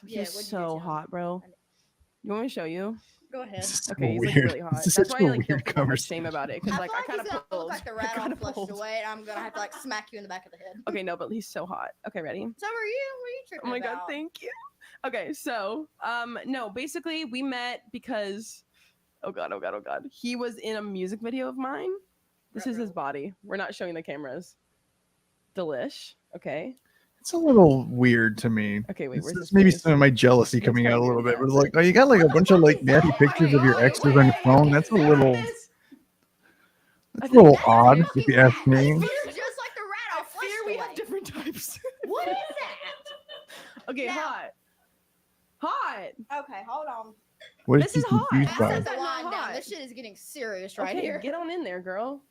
He Yeah, was what'd you do so to him? hot, bro. You want me to show you? Go ahead. So Okay, he's like weird. really hot. This is That's such why a like he'll weird feel much shame about it because I like feel I like kind he's of gonna pulled. look like the I rat kind on of Flushed pulled. Away, and I'm gonna have to like smack you in the back of the head. Okay, no, but he's so hot. Okay, ready? So are you? What are you tripping Oh my about? god, thank you. Okay, so no, basically we met because oh god, he was in a music video of mine. This is his body. We're not showing the cameras. Delish. Okay. It's a little weird to me. Okay, wait, where's It's this maybe face? some of my jealousy It's coming out a kinda little weird, bit, but yeah. it's like, oh, you got like a bunch of like nasty pictures of your exes on your phone. That's a little odd, if you ask me. Just like the rat I fear we have different types. What is that? Okay, Now- hot. Okay, hold on. What This is is he hot. confused by? Set the line down. This shit is getting serious right Okay, here. get on in there, girl.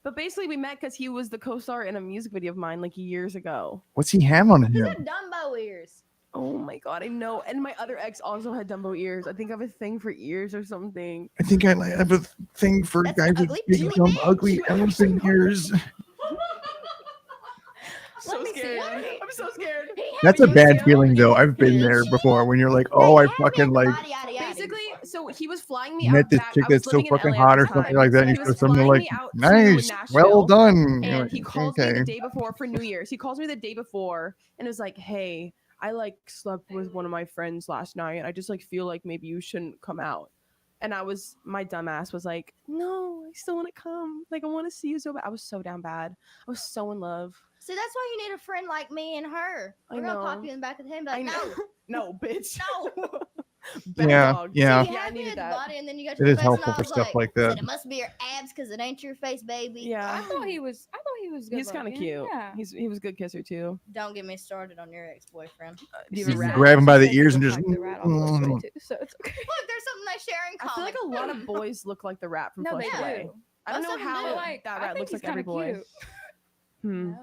But basically, we met because he was the co-star in a music video of mine like years ago. What's he have on He's him? got Dumbo ears. Oh my god, I know. And my other ex also had Dumbo ears. I think I have a thing for ears or something. I think I have a thing for That's guys an with ugly big, peely dumb, bitch. ugly elephant ears. So me see. scared. Let me- I'm so scared. That's a You bad see feeling, him? though. I've been there before when you're like, oh, I fucking like Basically, so he was flying me met out this back. chick I was that's so living in fucking LA hot at or the something time. like that. And He you was show something flying like, me out to nice, well Nashville, done. You're And like, he calls me okay. the day before for New Year's. He calls me the day before and is like, hey, I like slept with one of my friends last night. I just like feel like maybe you shouldn't come out. And my dumbass was like, no, I still want to come. Like, I want to see you so bad. I was so down bad. I was so in love. See, that's why you need a friend like me and her. I We're gonna pop know. you in the back of the head and be I like, know. No, bitch. no. Bad Yeah, dog. yeah. So you Yeah, I have me needed in the that. body, and then you go to It the is face, and helpful I for was stuff like that. said, it must be your abs because it ain't your face, baby. Yeah. I thought he was good. He's kind of cute. Yeah. He was a good kisser too. Don't get me started on your ex-boyfriend. Do you You have a rat? grab him by the Said he ears and looked just. like the rat on Flush Way too, so it's okay. Look, there's something they share in I feel common. like a lot of boys look like the rat from No, Flush they Away. do. I don't Most know of them how do. Like, that I rat think looks like he's every kinda boy. cute. Hmm. No.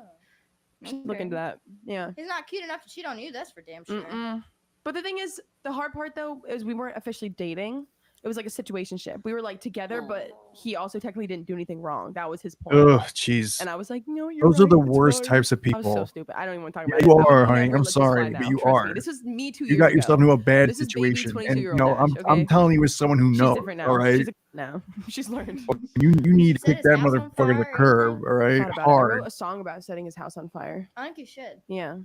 Look Okay. into that. Yeah. He's not cute enough to cheat on you. That's for damn sure. Mm-mm. But the thing is, the hard part though is we weren't officially dating. It was like a situationship. We were like together, but he also technically didn't do anything wrong. That was his point. Ugh, jeez. And I was like, no, you're Those are the right, it's worst fine. types of I was so people. stupid. I don't even want to talk Yeah, about you it. I would are, honey. never I'm let this slide sorry, now, but you trust me. are. This was me 2 years You got ago. yourself into a bad This is baby situation, and 22-year-old no, Nash, I'm okay? telling you as someone who She's knows. different now. All right, She's now. She's learned. you need to set kick his that house on motherfucker to the fire or curb. anything? All right, Thought about it. I hard. wrote a song about setting his house on fire. I think you should. Yeah.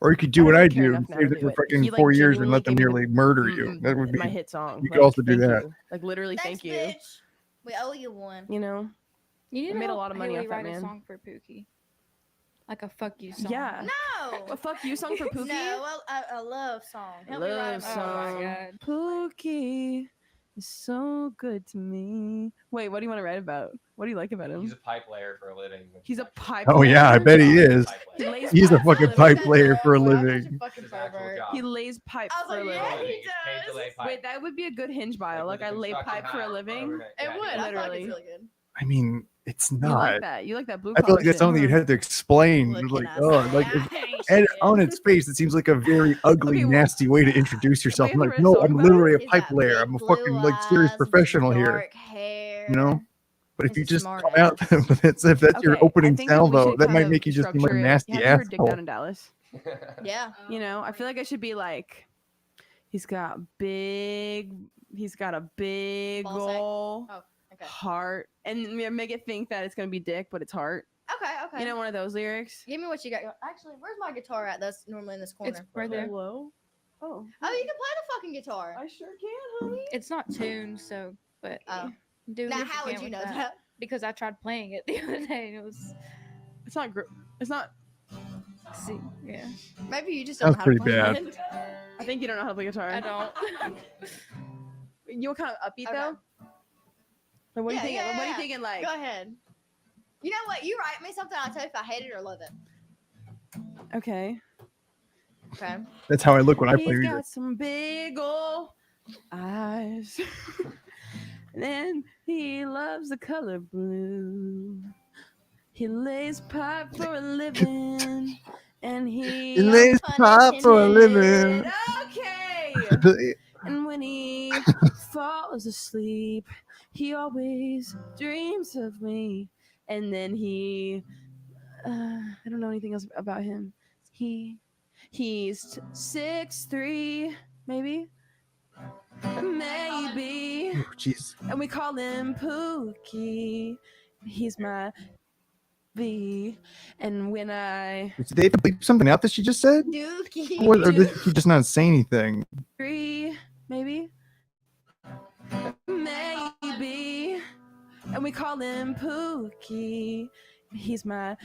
Or you could do I what don't I really care do, enough and now stay to there do for it. fucking He, like, 4 years and genuinely let them gave me the- nearly murder you. That would be. my hit song. You could Like, also do thank that. you. Like literally, Thanks, thank you. bitch. We owe you one. You know. You need I to made a help lot of money Haley off that write a man. song for Pookie, like a fuck you song. Yeah. No. A fuck you song for Pookie. No, a love song. Help me write Love a song. God. Pookie is so good to me. Wait, what do you want to write about? What do you like about him? He's a pipe layer for a living. He's a pipe. Oh yeah, I layer? bet he is. He lays He's a pipe for fucking living. pipe layer for a Wow, such living. fucking His actual pervert. job. He lays pipe I was for a like, living. yeah, he He's paid to does. lay pipe. Wait, that would be a good hinge bio. Like Like with I the lay construction pipe for a hat living. overnight. It Yeah, would. he I does. feel like Literally. it's really good. I mean, it's You not. like that? You like that blue I feel collar like that's shit, something huh? you'd have to explain. Look Like, at us. oh, like I hate and shit. on its face, it seems like a very ugly, Okay, well, nasty way to introduce yourself. have I'm you like, ever no, read a I'm song about literally a He's pipe got layer. big I'm a blue fucking like serious eyes, professional here. dark hair. You know. But if He's you a just smart come out with it, if that's your Okay, I opening think that we salvo, should that kind might of make you just seem like a structure it. nasty Have you heard Dick asshole. Down in Dallas? Yeah. You know, I feel like I should be like, he's got a big Ball sack. ol' Oh, okay. heart, and make it think that it's gonna be dick, but it's heart. Okay, okay. You know, one of those lyrics. Give me what you got. Actually, where's my guitar at? That's normally in this corner. It's right there. Hello. Oh. Oh, you can play the fucking guitar. I sure can, honey. It's not tuned, so but Oh. do Now, what how would can you with know that? Because I tried playing it the other day and it was It's not. It's not. see, yeah. Maybe you just don't know That's how to pretty play bad. it. I think you don't know how to play guitar. I don't. You were kind of upbeat Okay. though. Like, what are you Yeah, thinking? yeah, What are you yeah. thinking? Like, Go ahead. You know what? You write me something. I'll tell you if I hate it or love it. okay. Okay. That's how I look when I play He's music. got some big ol' eyes. And then he loves the color blue. He lays pipe for a living. And he lays pipe for a living. Okay. And when he falls asleep, he always dreams of me. And then he, I don't know anything else about him. He's 6'3", maybe. Maybe. Oh, jeez. And we call him Pookie. He's my B. And when he falls asleep, he always dreams of me. And then he, I don't know anything else about him. He's 6'3", maybe. Maybe. And we call him Pookie. He's my B. And we call him Pookie. He's my B. And when I Did they have to bleep something out that she just said? Dookie. Or did she just not say anything? maybe. Maybe. And we call him Pookie. He's my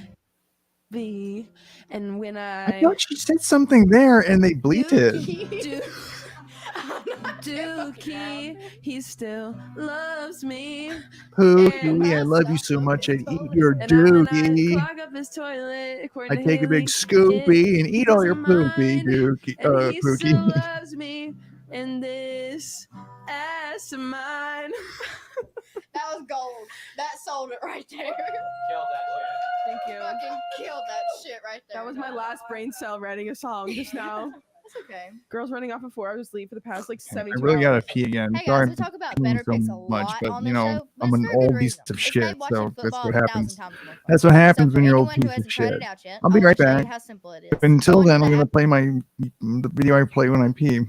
V. And when I thought she said something there and they bleeped it. Dookie, he still loves me. Pookie, I love you so much. I'd eat your dookie. Clog up his toilet, according I'd to take a big Haley, scoopy and eat all your doesn't poopy, mind, dookie. and he still Pookie. loves me in this ass of mine. That was gold. That sold it right there. Killed that shit. Thank you. Fucking killed that shit right there. That was my last brain cell writing a song just now. That's okay. Girls running off at 4 hours sleep for the past like I 72 really hours. gotta pee again. Hey Sorry guys, we talk about I'm better so picks a much, lot but on you this know, show, but I'm it's an for a good old piece reason. of It's shit, made watching so that's football what 1,000 happens. times more fun. That's what So happens for when you're old anyone who piece of hasn't tried shit. it out yet, I'll I be want right to show you back. how simple it is. But until Go into then, the I'm gonna app. play the video I play when I pee.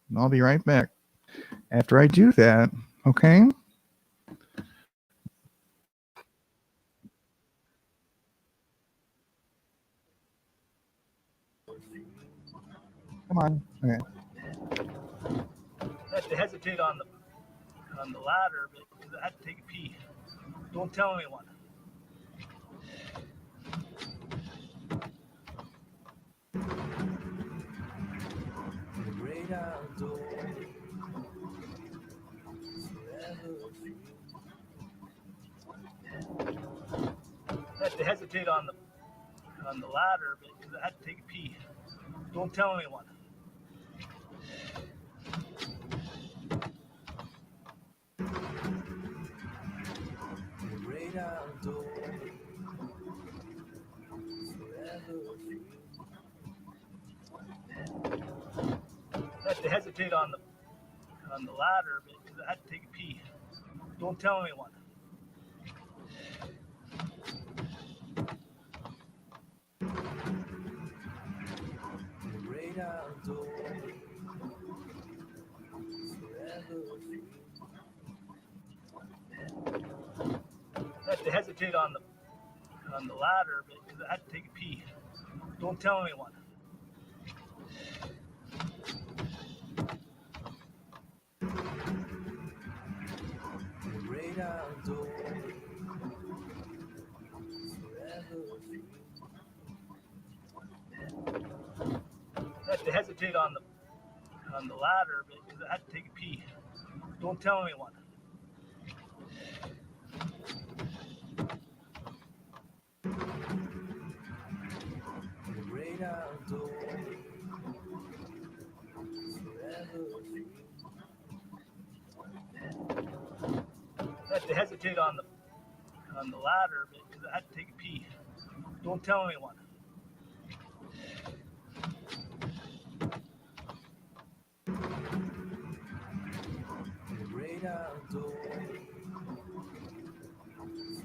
And I'll be right back after I do that. Okay. Come on. Okay. I had to hesitate on the ladder because I had to take a pee. Don't tell anyone. Great outdoors, forever free. I had to hesitate on the ladder because I had to take a pee. Don't tell anyone. Great outdoors, forever free. I had to hesitate on the ladder because I had to take a pee. Don't tell anyone. Great outdoors, forever free. I had to hesitate on the ladder because I had to take a pee. Don't tell anyone. Great outdoors, forever free. I had to hesitate on the ladder because I had to take a pee. Don't tell anyone. Great outdoors, forever free. I had to hesitate on the ladder because I had to take a pee. Don't tell anyone. Great outdoors,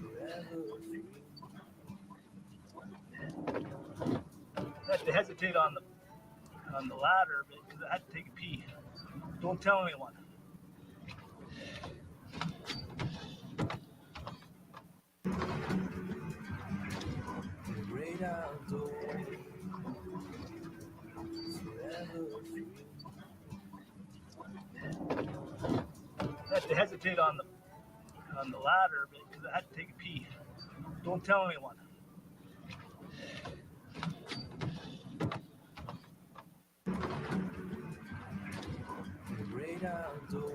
forever free. I had to hesitate on the ladder because I had to take a pee. Don't tell anyone. Great outdoors, forever free. I had to hesitate on the ladder because I had to take a pee. Don't tell anyone. Great outdoors,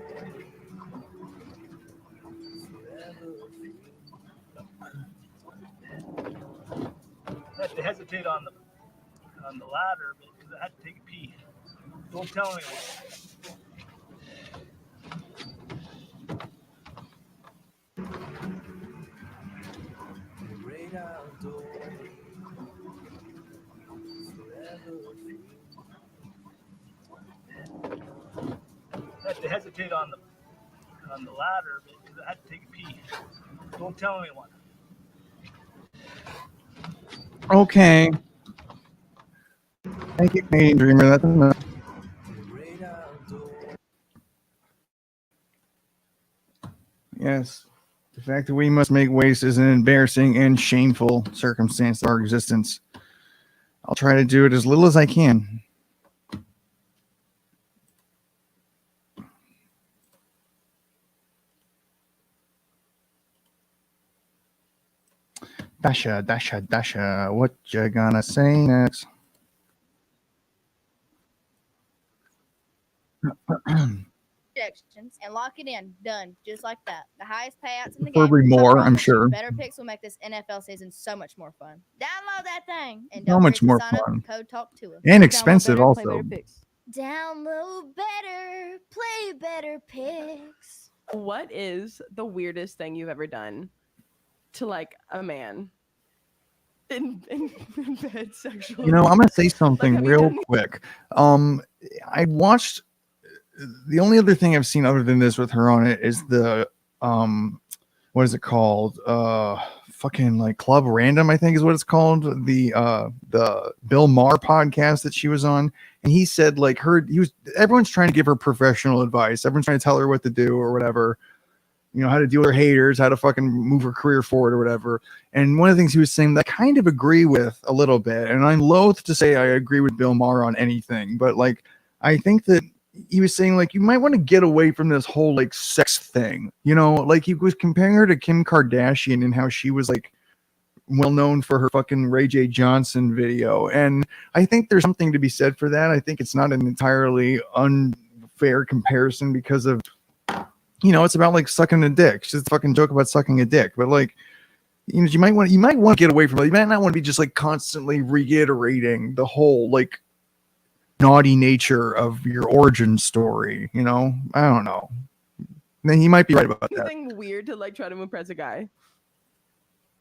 forever free. I had to hesitate on the ladder because I had to take a pee. Don't tell anyone. Great outdoors, forever free. I had to hesitate on the ladder because I had to take a pee. Don't tell anyone. Okay. Thank you, Canadian Dreamer. That's enough. Great outdoors. Yes. The fact that we must make waste is an embarrassing and shameful circumstance of our existence. I'll try to do it as little as I can. Dasha. What you gonna say next? Projections and lock it in. Done. Just like that. The highest payouts in the game. Preferably I more, I'm promise you, sure. better picks will make this NFL season so much more fun. Download that thing and So don't much forget more to sign fun. up code Talk Tuah. And expensive also. Download better, play better picks. What is the weirdest thing you've ever done to like a man in bed sexually? You know, I'm gonna say something have you real done- quick. I watched the only other thing I've seen other than this with her on it is the what is it called? Fucking like Club Random, I think is what it's called. The Bill Maher podcast that she was on, and he said like everyone's trying to give her professional advice. Everyone's trying to tell her what to do or whatever. You know, how to deal with her haters, how to fucking move her career forward or whatever. And one of the things he was saying that I kind of agree with a little bit, and I'm loath to say I agree with Bill Maher on anything, but like I think that he was saying like you might want to get away from this whole like sex thing. You know, like he was comparing her to Kim Kardashian and how she was like well known for her fucking Ray J. Johnson video. And I think there's something to be said for that. I think it's not an entirely unfair comparison because of, you know, it's about like sucking a dick. It's just a fucking joke about sucking a dick. But like, you know, you might want to get away from it. You might not want to be just like constantly reiterating the whole like naughty nature of your origin story. You know, I don't know. Then he might be right about that. Anything weird to like try to impress a guy?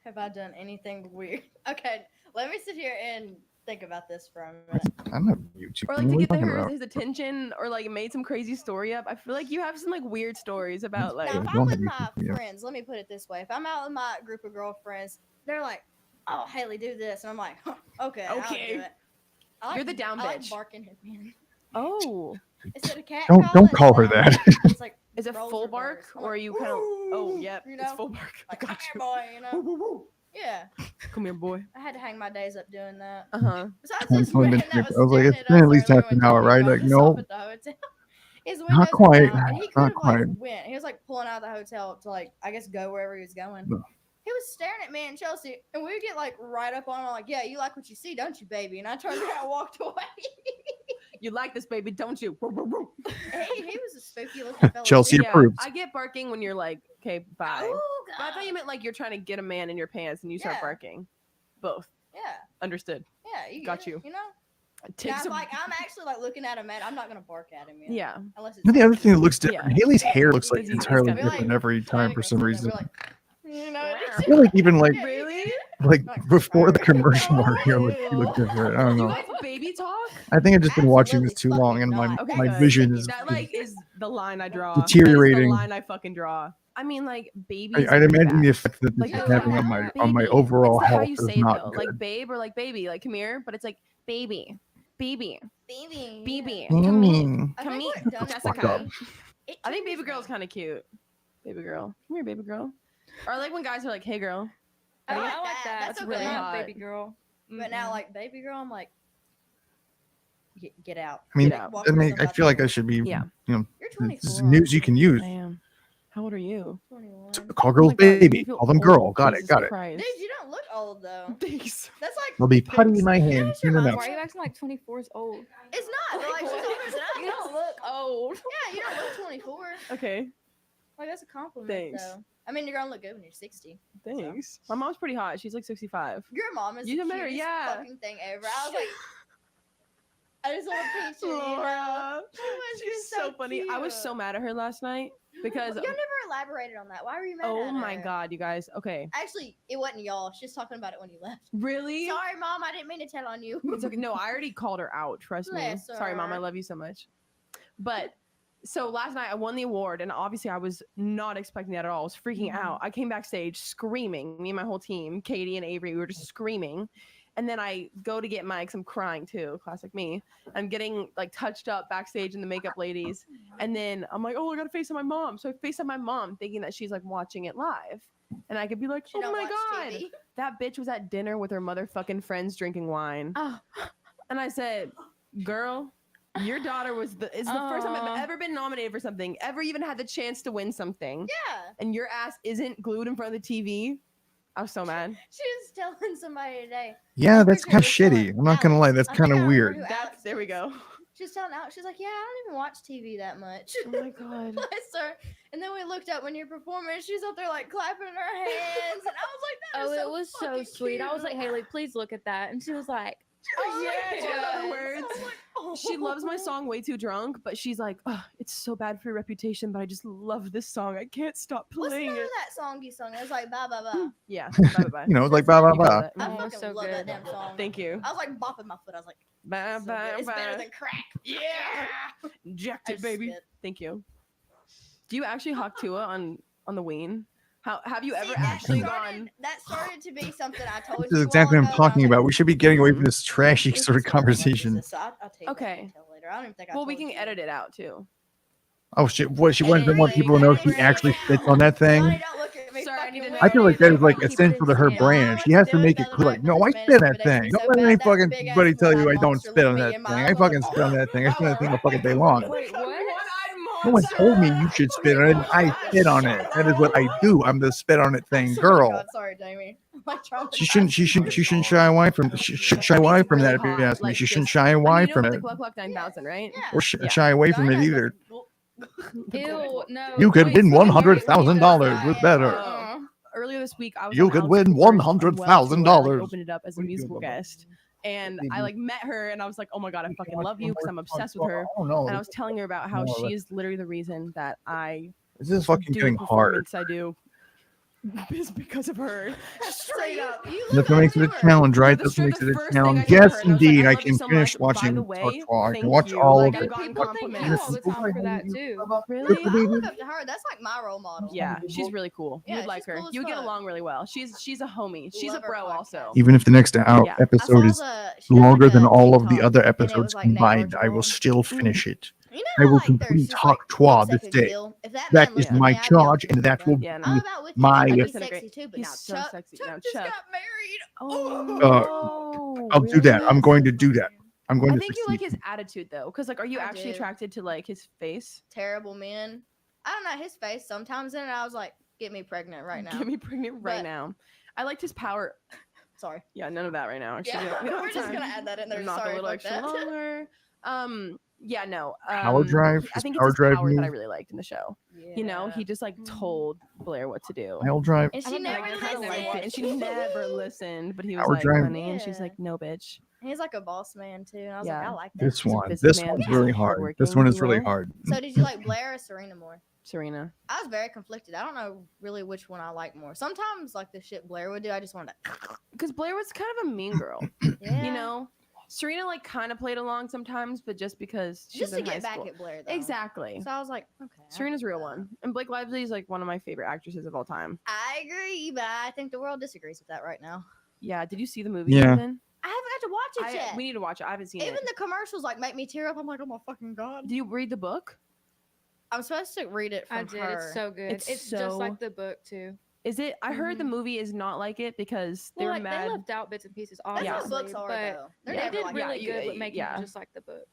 Have I done anything weird? Okay, let me sit here and think about this for a minute. I'm not YouTube. Or like to get his attention, or like made some crazy story up. I feel like you have some like weird stories about like. Now, if I'm with my friends, let me put it this way: if I'm out with my group of girlfriends, they're like, "Oh, Haley, do this," and I'm like, huh, "Okay, I'll do it." You're the down I like bitch. barking at men. Oh. Is it a cat? Don't call her that. It's like is it full bark or are you kind of? Oh, yep, you it's know? full bark. Like, Got come here, you. boy, you know? Yeah. Come here, boy. I had to hang my days up doing that. Uh-huh. Besides I this was man like, that was it's staring been at at us least earlier half an when hour, Tony right? dropped Like, us no, off at the hotel. His windows not were quite. down, and he could Not have quite. like went. He was like pulling out of the hotel to like I guess go wherever he was going. No. He was staring at me and Chelsea, and we would get like right up on him, like, "Yeah, you like what you see, don't you, baby?" And I turned around and walked away. You like this baby, don't you? he was a spooky looking fellow. Chelsea too. approves. I get barking when you're like, okay, bye. Oh, But I thought you meant like you're trying to get a man in your pants and you start Yeah. barking. Both. Yeah, Understood. yeah, you Got get it, you. You know. Take Now, if, some- like I'm actually like looking at a man, I'm not gonna bark at him. You know? Yeah. Unless it's You know, the like, other thing that looks different. Yeah. Haley's hair looks like It's entirely gotta be different like every time for some reason. you know. I feel like even like Really? before the commercial, her hair looked different. I don't You know. guys baby talk? I think I've just been watching this too long, and my Okay, my good. vision is. That like is the line I draw. Deteriorating. That is the line I fucking draw. I mean, like baby. I'd imagine the effect that this Like, is no, having on my baby. overall It's how health you is say it not though. good. Like babe or like baby, like come here, but it's like baby, baby, baby, baby. Mm. Come here, I come think here, we're done Fuck up. Jessica. I think baby girl's kind of cute. Baby girl, come here, baby girl. Or I like when guys are like, hey girl. I like think that. That's That's okay. really hot. Baby girl. But now, like baby girl, I'm like, get out. I mean, Get out. Walk I mean, yourself I out feel the like I door. should be. Yeah. You know, You're this is 24. news you can use. I am. How old are you? 21. Call girls God, you baby. feel Call them old. girl. Got it. Jesus Got it. Christ. Dude, you don't look old though. Thanks. That's like There'll be putty in my hand. Sure, No, no, mine no. Why are you acting like 24 is old? it's not. But like she's older than us. You don't look old. Yeah, you don't look 24. Okay. Like that's a compliment. Thanks. Though. I mean, you're gonna look good when you're 60. Thanks. My mom's pretty hot. She's like 65. Your mom is You the met her, cutest yeah. fucking thing ever. I was like, I just want to picture you. Know? Laura. She was She's just so funny. I was cute. so mad at her last night because You never elaborated on that. Why were you mad? oh at my her? god, you guys. Okay. Actually, it wasn't y'all. She's talking about it when you left. Really? Sorry, mom. I didn't mean to tell on you. It's okay. No, I already called her out. Trust me. Bless Sorry, mom. I her. love you so much. But so last night I won the award, and obviously I was not expecting that at all. I was freaking out. I came backstage screaming. Me and my whole team, Katie and Avery, we were just screaming. And then I go to get Mike's. I'm crying too, classic me. I'm getting like touched up backstage in the makeup ladies. And then I'm like, oh, I gotta FaceTime my mom. So I FaceTime my mom thinking that she's like watching it live. And I could be like, She oh don't my watch God. TV. That bitch was at dinner with her motherfucking friends drinking wine. Oh. And I said, girl, your daughter is the first time Aw. I've ever been nominated for something, ever even had the chance to win something. Yeah. And your ass isn't glued in front of the TV. I was so mad. She was telling somebody today. Yeah, I'm that's pretty sure kind it of was shitty. someone- I'm not gonna lie, that's I think kind I of remember weird. who That's there we go. She's telling Alex, she's like, yeah, I don't even watch TV that much. Oh my god. Bless her. And then we looked up when you're performing, she's up there like clapping her hands, and I was like, that is Oh, so it was so fucking sweet. I was like, cute. Haley, please look at that. And she was like, Oh, Yeah, she got the yes. words. I was like, oh. She loves my song Way Too Drunk, but she's like, oh, it's so bad for your reputation, but I just love this song. I can't stop What's the playing name it. of that song you sung? It was like bye bye bye. Yeah, bye bye. You know, like blah blah You know blah. that. I Mm. fucking so love that good. damn song. Thank you. I was like bopping my foot. I was like, Bye so bye good. It's better bye. than crack. Yeah. Jacked I it, just baby. spit. Thank you. Do you actually Talk Tuah on the ween? How have you ever See, that actually started- gone? That started to be something I told This you. is all exactly what I'm ago, and I was talking like, about. We should be getting away from Mhm. this trashy this sort is of what I love conversation. this, so I'll tell you what I Okay. can tell later. I don't even think I Well, we told can you. edit it out too. Oh shit! What she Edit wanted to want it, people to know edit she it actually out. spits on that thing. Johnny, don't look at me. Sorry, I fucking need to know. I feel like that is like Keep it essential to her in. brand. She has to make it clear, like, no, I spit on that thing. Don't let any fucking buddy tell you I don't spit on that thing. I fucking spit on that thing. I spit on that thing all fucking day long. wait, what? No one told me you should spit on it. I spit on it. That is what I do. I'm the spit on it thing girl. God, sorry, Jamie. Like, She shouldn't shy away from. She should shy away from that. If you ask me, she shouldn't shy away from the it, Cluck Cluck 9000, right? or shy away from it either. Ew, no. You could wait, win so the $100,000 with better. Earlier this week, I was You on could Alex's win first $100,000. unwell tour. I opened it up as a What do you musical feel about guest, and I Maybe. like met her, and I was like, "Oh my god, I fucking love you because I'm obsessed with her." Oh no! And I was telling her about how No, she is literally the reason that I This is fucking do getting the hard. performance I do. Is because of her. Straight up. That's what makes it a challenge, right? That's what makes it a challenge. Yes, indeed. I can finish watching Talk Tuah. I can watch all of it. People thank you all the time for that too. Really? I look up to her. That's like my role model. Yeah, she's really cool. Yeah, You'd like she's her. cool as you would get fuck. along really well. She's a homie. She's Love a her bro podcast. also. Even if the next Yeah. episode is she does longer like than a all of the TikTok, other and it was episodes like Nate combined, I will Archibald. still finish it. You know, I will like, there's complete just, Talk like, Tuah lip this second day. deal. If that That man is looked at my me, I'd be charge, off and that will Yeah, be no. I'm about with you. my. I'd be He's sexy too, but He's not so Chuck. sexy. Chuck Now, just Chuck. got married. Oh, I'll do that. I'm going to do that. I'm going I to think you succeed. like his attitude though, because like, are you I actually do. attracted to like his face? Terrible man. I don't know his face sometimes, and I was like, get me pregnant right now. Get me pregnant right But- now. I liked his power. Sorry. Yeah, none of that right now. Actually, Yeah, we don't we're have just time. gonna add that in there. Knock Sorry a little about extra that. longer. Yeah, no. Power drive? I His think power it's his drive power that I move? really liked in the show. You know, he just like told Blair what to do. Pile drive. And I she don't know, I never kinda liked it, and she listened. never listened. But he was Power like, drive. "Honey," and she's Yeah. like, "No, bitch." He's like a boss man too, and I was like, Yeah. I like that. This He's a one. This businessman. one's He's really hard. This hardworking, one if is you really will. hard. So did you like Blair or Serena more? Serena. I was very conflicted. I don't know really which one I like more. Sometimes like the shit Blair would do, I just wanted to. Because Blair was kind of a mean girl. Yeah. You know, Serena like kind of played along sometimes, but just because she's just to in high get back school. at Blair though. Exactly. So I was like, okay. I Serena's a get real that. one, and Blake Lively is like one of my favorite actresses of all time. I agree, but I think the world disagrees with that right now. Yeah. Did you see the movie? Yeah. Ethan? I haven't got to watch it yet. We need to watch it. I haven't seen Even it. the commercials like make me tear up. I'm like, oh my fucking god. Do you read the book? I'm supposed to read it from I did. her. It's so good. It's It's, so- just like the book too. Is it? I heard the Mhm. movie is not like it because they Well, were like, mad. they left out bits and pieces, That's obviously, how books are but though. They're Yeah. never they did like really you- good with making yeah. it just like the book.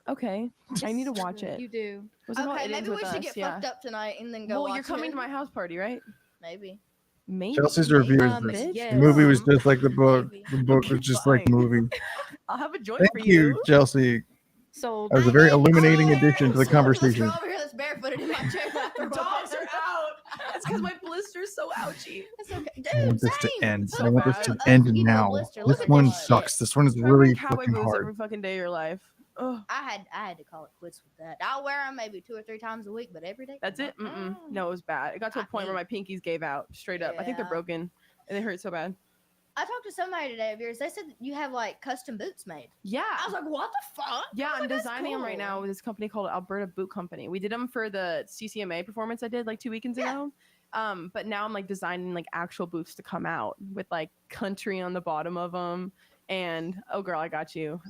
Okay, I need to watch it. You do. What's it called? Okay, It maybe Ends we With should Us, get yeah. fucked up tonight and then go. Well, you're watch coming it. to my house party, right? Maybe. Maybe. Chelsea's review is Um, this. yes. The movie was just like the book. Maybe. The book was just like the Fine. movie. I'll have a joint Thank for you, Chelsea. Sold. That was a very illuminating addition to the conversation. Let's go over here that's barefooted in my chair. Dogs are out. It's because my blister's so ouchy. It's okay. Dude, I want this to same. end. so I want this bad. to Us end people now. blister. This Look at one this shit. sucks. This one is Try really wearing cowboy fucking boots hard. every fucking day of your life. Ugh. I had to call it quits with that. I'll wear them maybe 2 or 3 times a week, but every day. That's it. Mm-mm. No, it was bad. It got to a I point where my pinkies gave out straight up. I think they're Yeah. broken, and they hurt so bad. I talked to somebody today of yours. They said you have like custom boots made. Yeah. I was like, what the fuck? Yeah, I was I'm like, that's designing them right cool. now with this company called Alberta Boot Company. We did them for the CCMA performance I did like 2 weekends ago. But now I'm like designing like actual boots to come out with like country on the bottom of them. And oh girl, I got you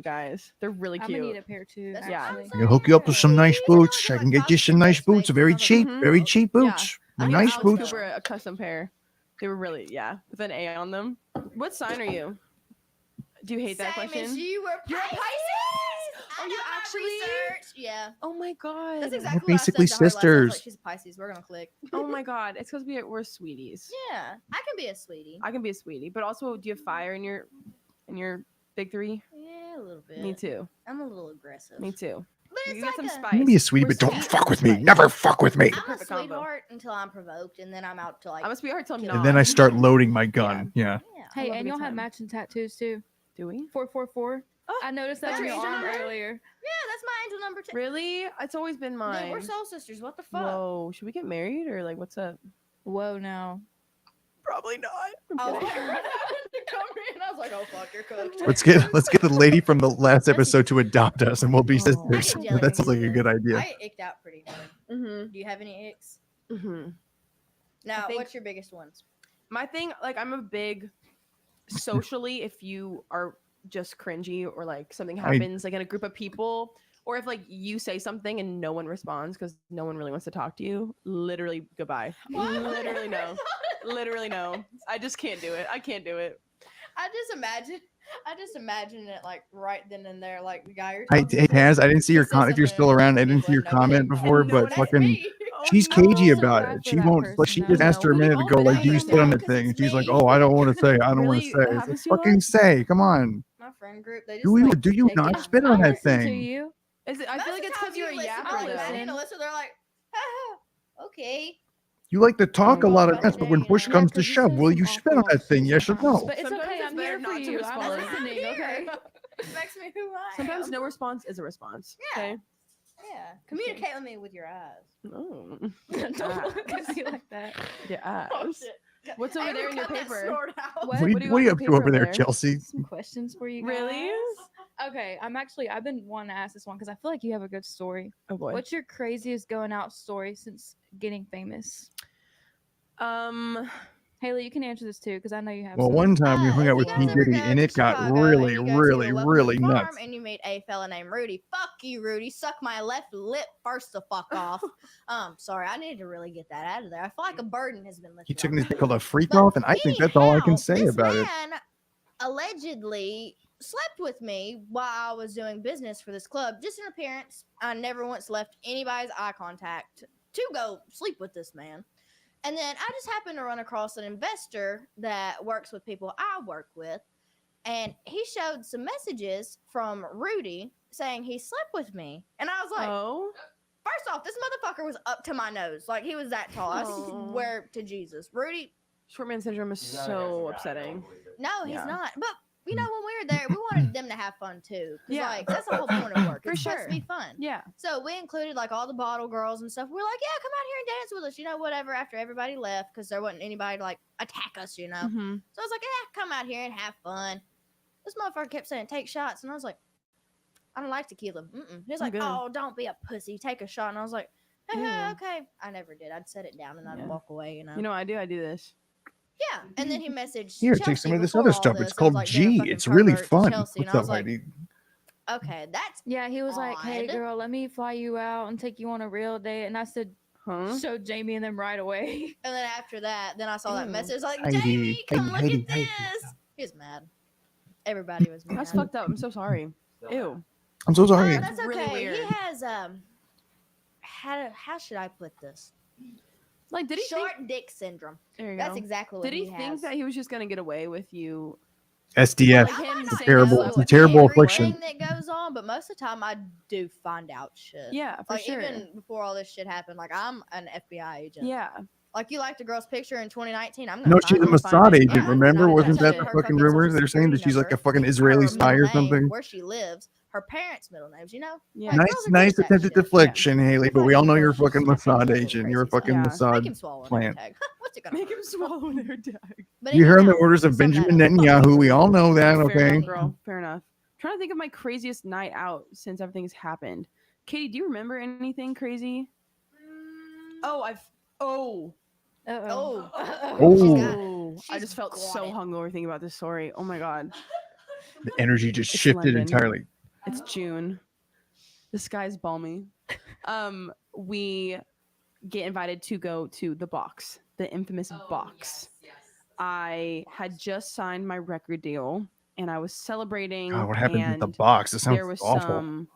guys. They're really I'm cute. gonna need a pair too. That's Yeah. Actually. I can hook you up with some nice boots. I can get you some nice boots. Very cheap, very cheap Yeah. boots. I gave Nice Alex boots. Cooper a custom pair. They were really with an A on them. What sign are you? Do you hate that Same question? as you were You're a Pisces. Pisces? Oh, you actually? Research. Yeah. Oh my god. That's We're exactly what I said basically to her last night. I was like, sisters. she's a Pisces. We're gonna click. Oh my god. It's because we're sweeties. Yeah, I can be a sweetie. I can be a sweetie, but also, do you have fire in your big three? Yeah, a little bit. Me too. I'm a little aggressive. Me too. But it's You like got some a, spice. You can be a sweetie, We're but don't sweet fuck and with me. spice. Never fuck with me. I'm a Perfect combo. sweetheart until I'm provoked, and then I'm out to like. I'm a sweetheart till I'm kill not. And then I start loading my gun. Yeah. Yeah. Hey, love a and good y'all have time. matching tattoos too. Do we? 444. Oh, I noticed that that's on your your arm number? earlier. Yeah, that's my angel number 2. Really? It's always been mine. Dude, we're soul sisters. What the fuck? Whoa. Should we get married or like what's up? Whoa, now. Probably not. Oh, I was like, oh fuck, you're cooked. Let's get the lady from the last episode to adopt us, and we'll be Oh. sisters. I get That sounds like a jealous. good idea. I icked out pretty hard. Mm-hmm. Do you have any icks? Mm-hmm. Now, think- what's your biggest ones? My thing, like, I'm a big socially. If you are just cringy or like something happens, like in a group of people, or if like you say something and no one responds because no one really wants to talk to you, literally goodbye. Literally no. Literally no. I just can't do it. I can't do it. I just imagine it like right then and there, like the guy you're Hey, talking to. Taz, I didn't see your says comment. If you're something still and around, I people didn't see your know what comment it- before, no, but that's fucking, me. she's no. cagey I'm so about glad it. for She that won't. Like, person, she though. just asked her a No, we've minute all ago, been like, do you there, sit on though, the 'cause thing? it's And she's like, me. oh, I don't want to say. I don't want to Really? say. That It's like, happens to you a lot? fucking say. Come on. My friend group, they just Do you like, do you take not it. spit I'll on that listen to thing? you. Is it? I Most feel like of the it's time because you're a you listen, yapper like, though. Maddie and Alyssa, they're like, okay. You like to talk a my lot of God. mess, but when push Yeah, comes to 'cause you shove, say will some you spit on awful that thing? Yes or shit no? sometimes. But it's Sometimes okay. it's I'm better here for not to you. I'm respond. listening. Okay. It makes me who I Sometimes am. no response is a response. Yeah. Okay. Yeah. Communicate with me with your eyes. Oh. Don't look at me like that. Yeah. Oh, shit. What's over Hey, there in your cut that paper? snort out. What? What are you got up in to your over paper there, there? Chelsea? Some questions for you guys. Really? Okay, I've been wanting to ask this one because I feel like you have a good story. Oh boy. What's your craziest going out story since getting famous? Haley, you can answer this too because I know you have. Well, some. one time we hung If out you with guys P ever Diddy, go and to it got Chicago really, and you go to really, a Welcome really Farm nuts. And you meet a fella named Rudy. Fuck you, Rudy. Suck my left lip first the fuck off. Sorry, I need to really get that out of there. I feel like a burden has been lifted. He took off this my thing called a shoulders. freak But off, and I think that's all I can anyhow, say this about it. man allegedly slept with me while I was doing business for this club. Just an appearance. I never once left anybody's eye contact to go sleep with this man. And then I just happened to run across an investor that works with people I work with. And he showed some messages from Rudy saying he slept with me. And I was like, Oh. first off, this motherfucker was up to my nose. Like, he was that tall. I Oh. swear to Jesus. Rudy, Short man syndrome is so upsetting. no, he's Yeah. not. But, you know, when we were there, we wanted them to have fun too. 'Cause, Yeah. like, that's the whole point of work. For It's supposed sure. to be fun. Yeah. So we included like all the bottle girls and stuff. We're like, yeah, come out here and dance with us, you know, whatever. After everybody left, because there wasn't anybody to like attack us, you know. Mm-hmm. So I was like, yeah, come out here and have fun. This motherfucker kept saying, take shots, and I was like, I don't like tequila. He was like, good. oh, don't be a pussy, take a shot. And I was like, hey, Ew. okay. I never did. I'd set it down and I'd Yeah. walk away, you know. You know, I do this. Yeah, and then he messaged. Here, Chelsea take some of this before other all stuff. this. It's I was called like, being a G. fucking It's really pervert to fun. Chelsea, and What's I was up, like, lady? okay, that's Yeah, he was like, "Hey, odd. girl, let me fly you out and take you on a real date." And I said, Huh? "Show Jamie and them right away." And then after that, then I saw that Ew. message like, Heidi, Jamie, come look Heidi, at this. He was mad. Everybody was mad. That's fucked up. I'm so sorry. Ew. I'm so sorry. That's okay. really He weird. has how should I put this? Like, did he Short think? dick syndrome. There you That's go. exactly what Did he he think has. that he was just gonna get away with you? SDS. Like him It's saying terrible. hello It's a at terrible every affliction. Everything that goes on, but most of the time I do find out shit. Yeah, for like sure. even before all this shit happened, like I'm an FBI agent. Yeah. Like you liked a girl's picture in 2019. I'm gonna No, find she's a her. Mossad agent. Yeah, Remember? I'm gonna Wasn't tell that you the her fucking fucking rumors? social They're saying that security she's like a number, fucking her Israeli spy middle or name, something. where she lives, her parents' middle names. You know? Yeah. Like, Nice, girls are good nice at that attempted shit. deflection, Haley. But we all know you're a fucking Fucking Mossad bullshit, agent. crazy You're a stuff. fucking Yeah. Make Mossad him swallow an plant. AirTag. What's it gonna Make him hurt? swallow an air tag. But You heard the anyhow, orders of from that Benjamin Netanyahu. We all know that, Fair okay? enough, girl. Fair enough. Trying to think of my craziest night out since everything's happened. Katie, do you remember anything crazy? Oh, Oh. Oh. She's I just felt got so it. hungover thinking about this story. Oh my god. The energy just It's shifted London. entirely. It's June. The sky's balmy. We get invited to go to the box, the infamous box. I had just signed my record deal and I was celebrating. God, what happened with the and box? It sounds there was awful. some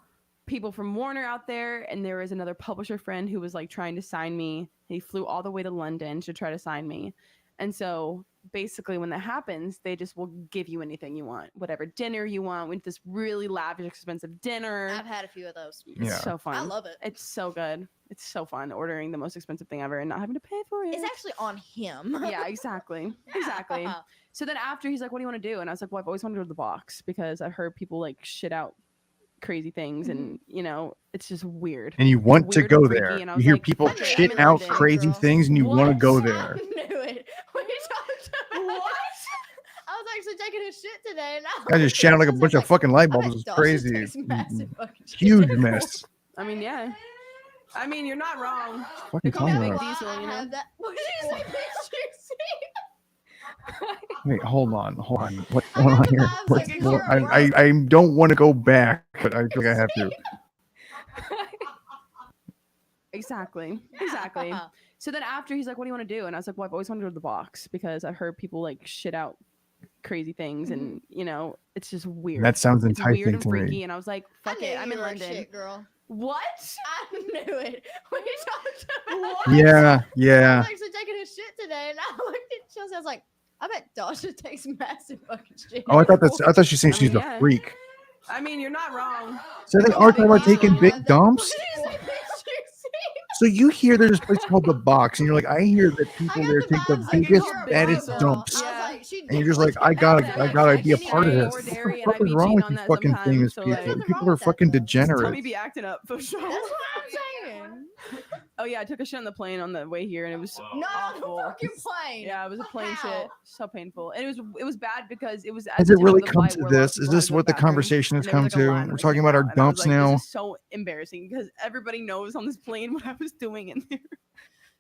people from Warner out there, and there was another publisher friend who was like trying to sign me. He flew all the way to London to try to sign me. And so basically when that happens, they just will give you anything you want, whatever dinner you want, with this really lavish, expensive dinner. I've had a few of those. It's so fun. I love it. It's so good. It's so fun ordering the most expensive thing ever and not having to pay for it. It's actually on him. Yeah, exactly. Exactly. So then after he's like, what do you want to do? And I was like, well, I've always wanted to go to the box because I've heard people like shit out crazy things and you know, it's just weird. And you It's want to weird go and freaky, there. and I You was hear like, people "I'm in shit out London, crazy girl." things and you want to go I there. knew it. When you talked about what? I was actually taking a shit today, and I just shouted like a bunch of fucking light bulbs. bet It was Dasha crazy. takes massive fucking shit. Huge mess. I mean, yeah. I mean, you're not wrong. Fucking They call me talking Big about? Diesel, you know? What did you say, bitch? Wait, hold on. What's going on here? I don't want to go back, but I think I have to. Exactly. So then after he's like, what do you want to do? And I was like, well, I've always wanted to go to the box because I've heard people like shit out crazy things and you know, it's just weird. That sounds It's weird enticing and to freaky. me. And I was like, I fuck knew it, I'm you in were a London. shit girl. What? I knew it. When you talked about Yeah, I yeah. was actually taking a shit today, and I looked at Chelsea. I was like, I bet Dasha takes massive fucking shit. Oh, I thought she was saying I she's mean, a yeah. freak. I mean, you're not wrong. So they are talking about taking big dumps. What did you say, bitch? So you hear there's a place called the box, and you're like, I hear that people there take the biggest, fattest dumps, and you're just like, I gotta be a part of this. What the fuck is wrong with these fucking famous people? People are fucking Tommy degenerates. be acting up for sure. That's what I'm saying. Oh yeah, I took a shit on the plane on the way here, and it was No, awful. the fucking plane. Yeah, it was a plane shit. So painful, and it was bad because it was. At Has the it tip of really the come flight to where a lot of this? Is people had this to go what to the bathroom, conversation has and there was, come like, a to? line We're when I talking came about our out, and I was dumps like, now. This is so embarrassing because everybody knows on this plane what I was doing in there.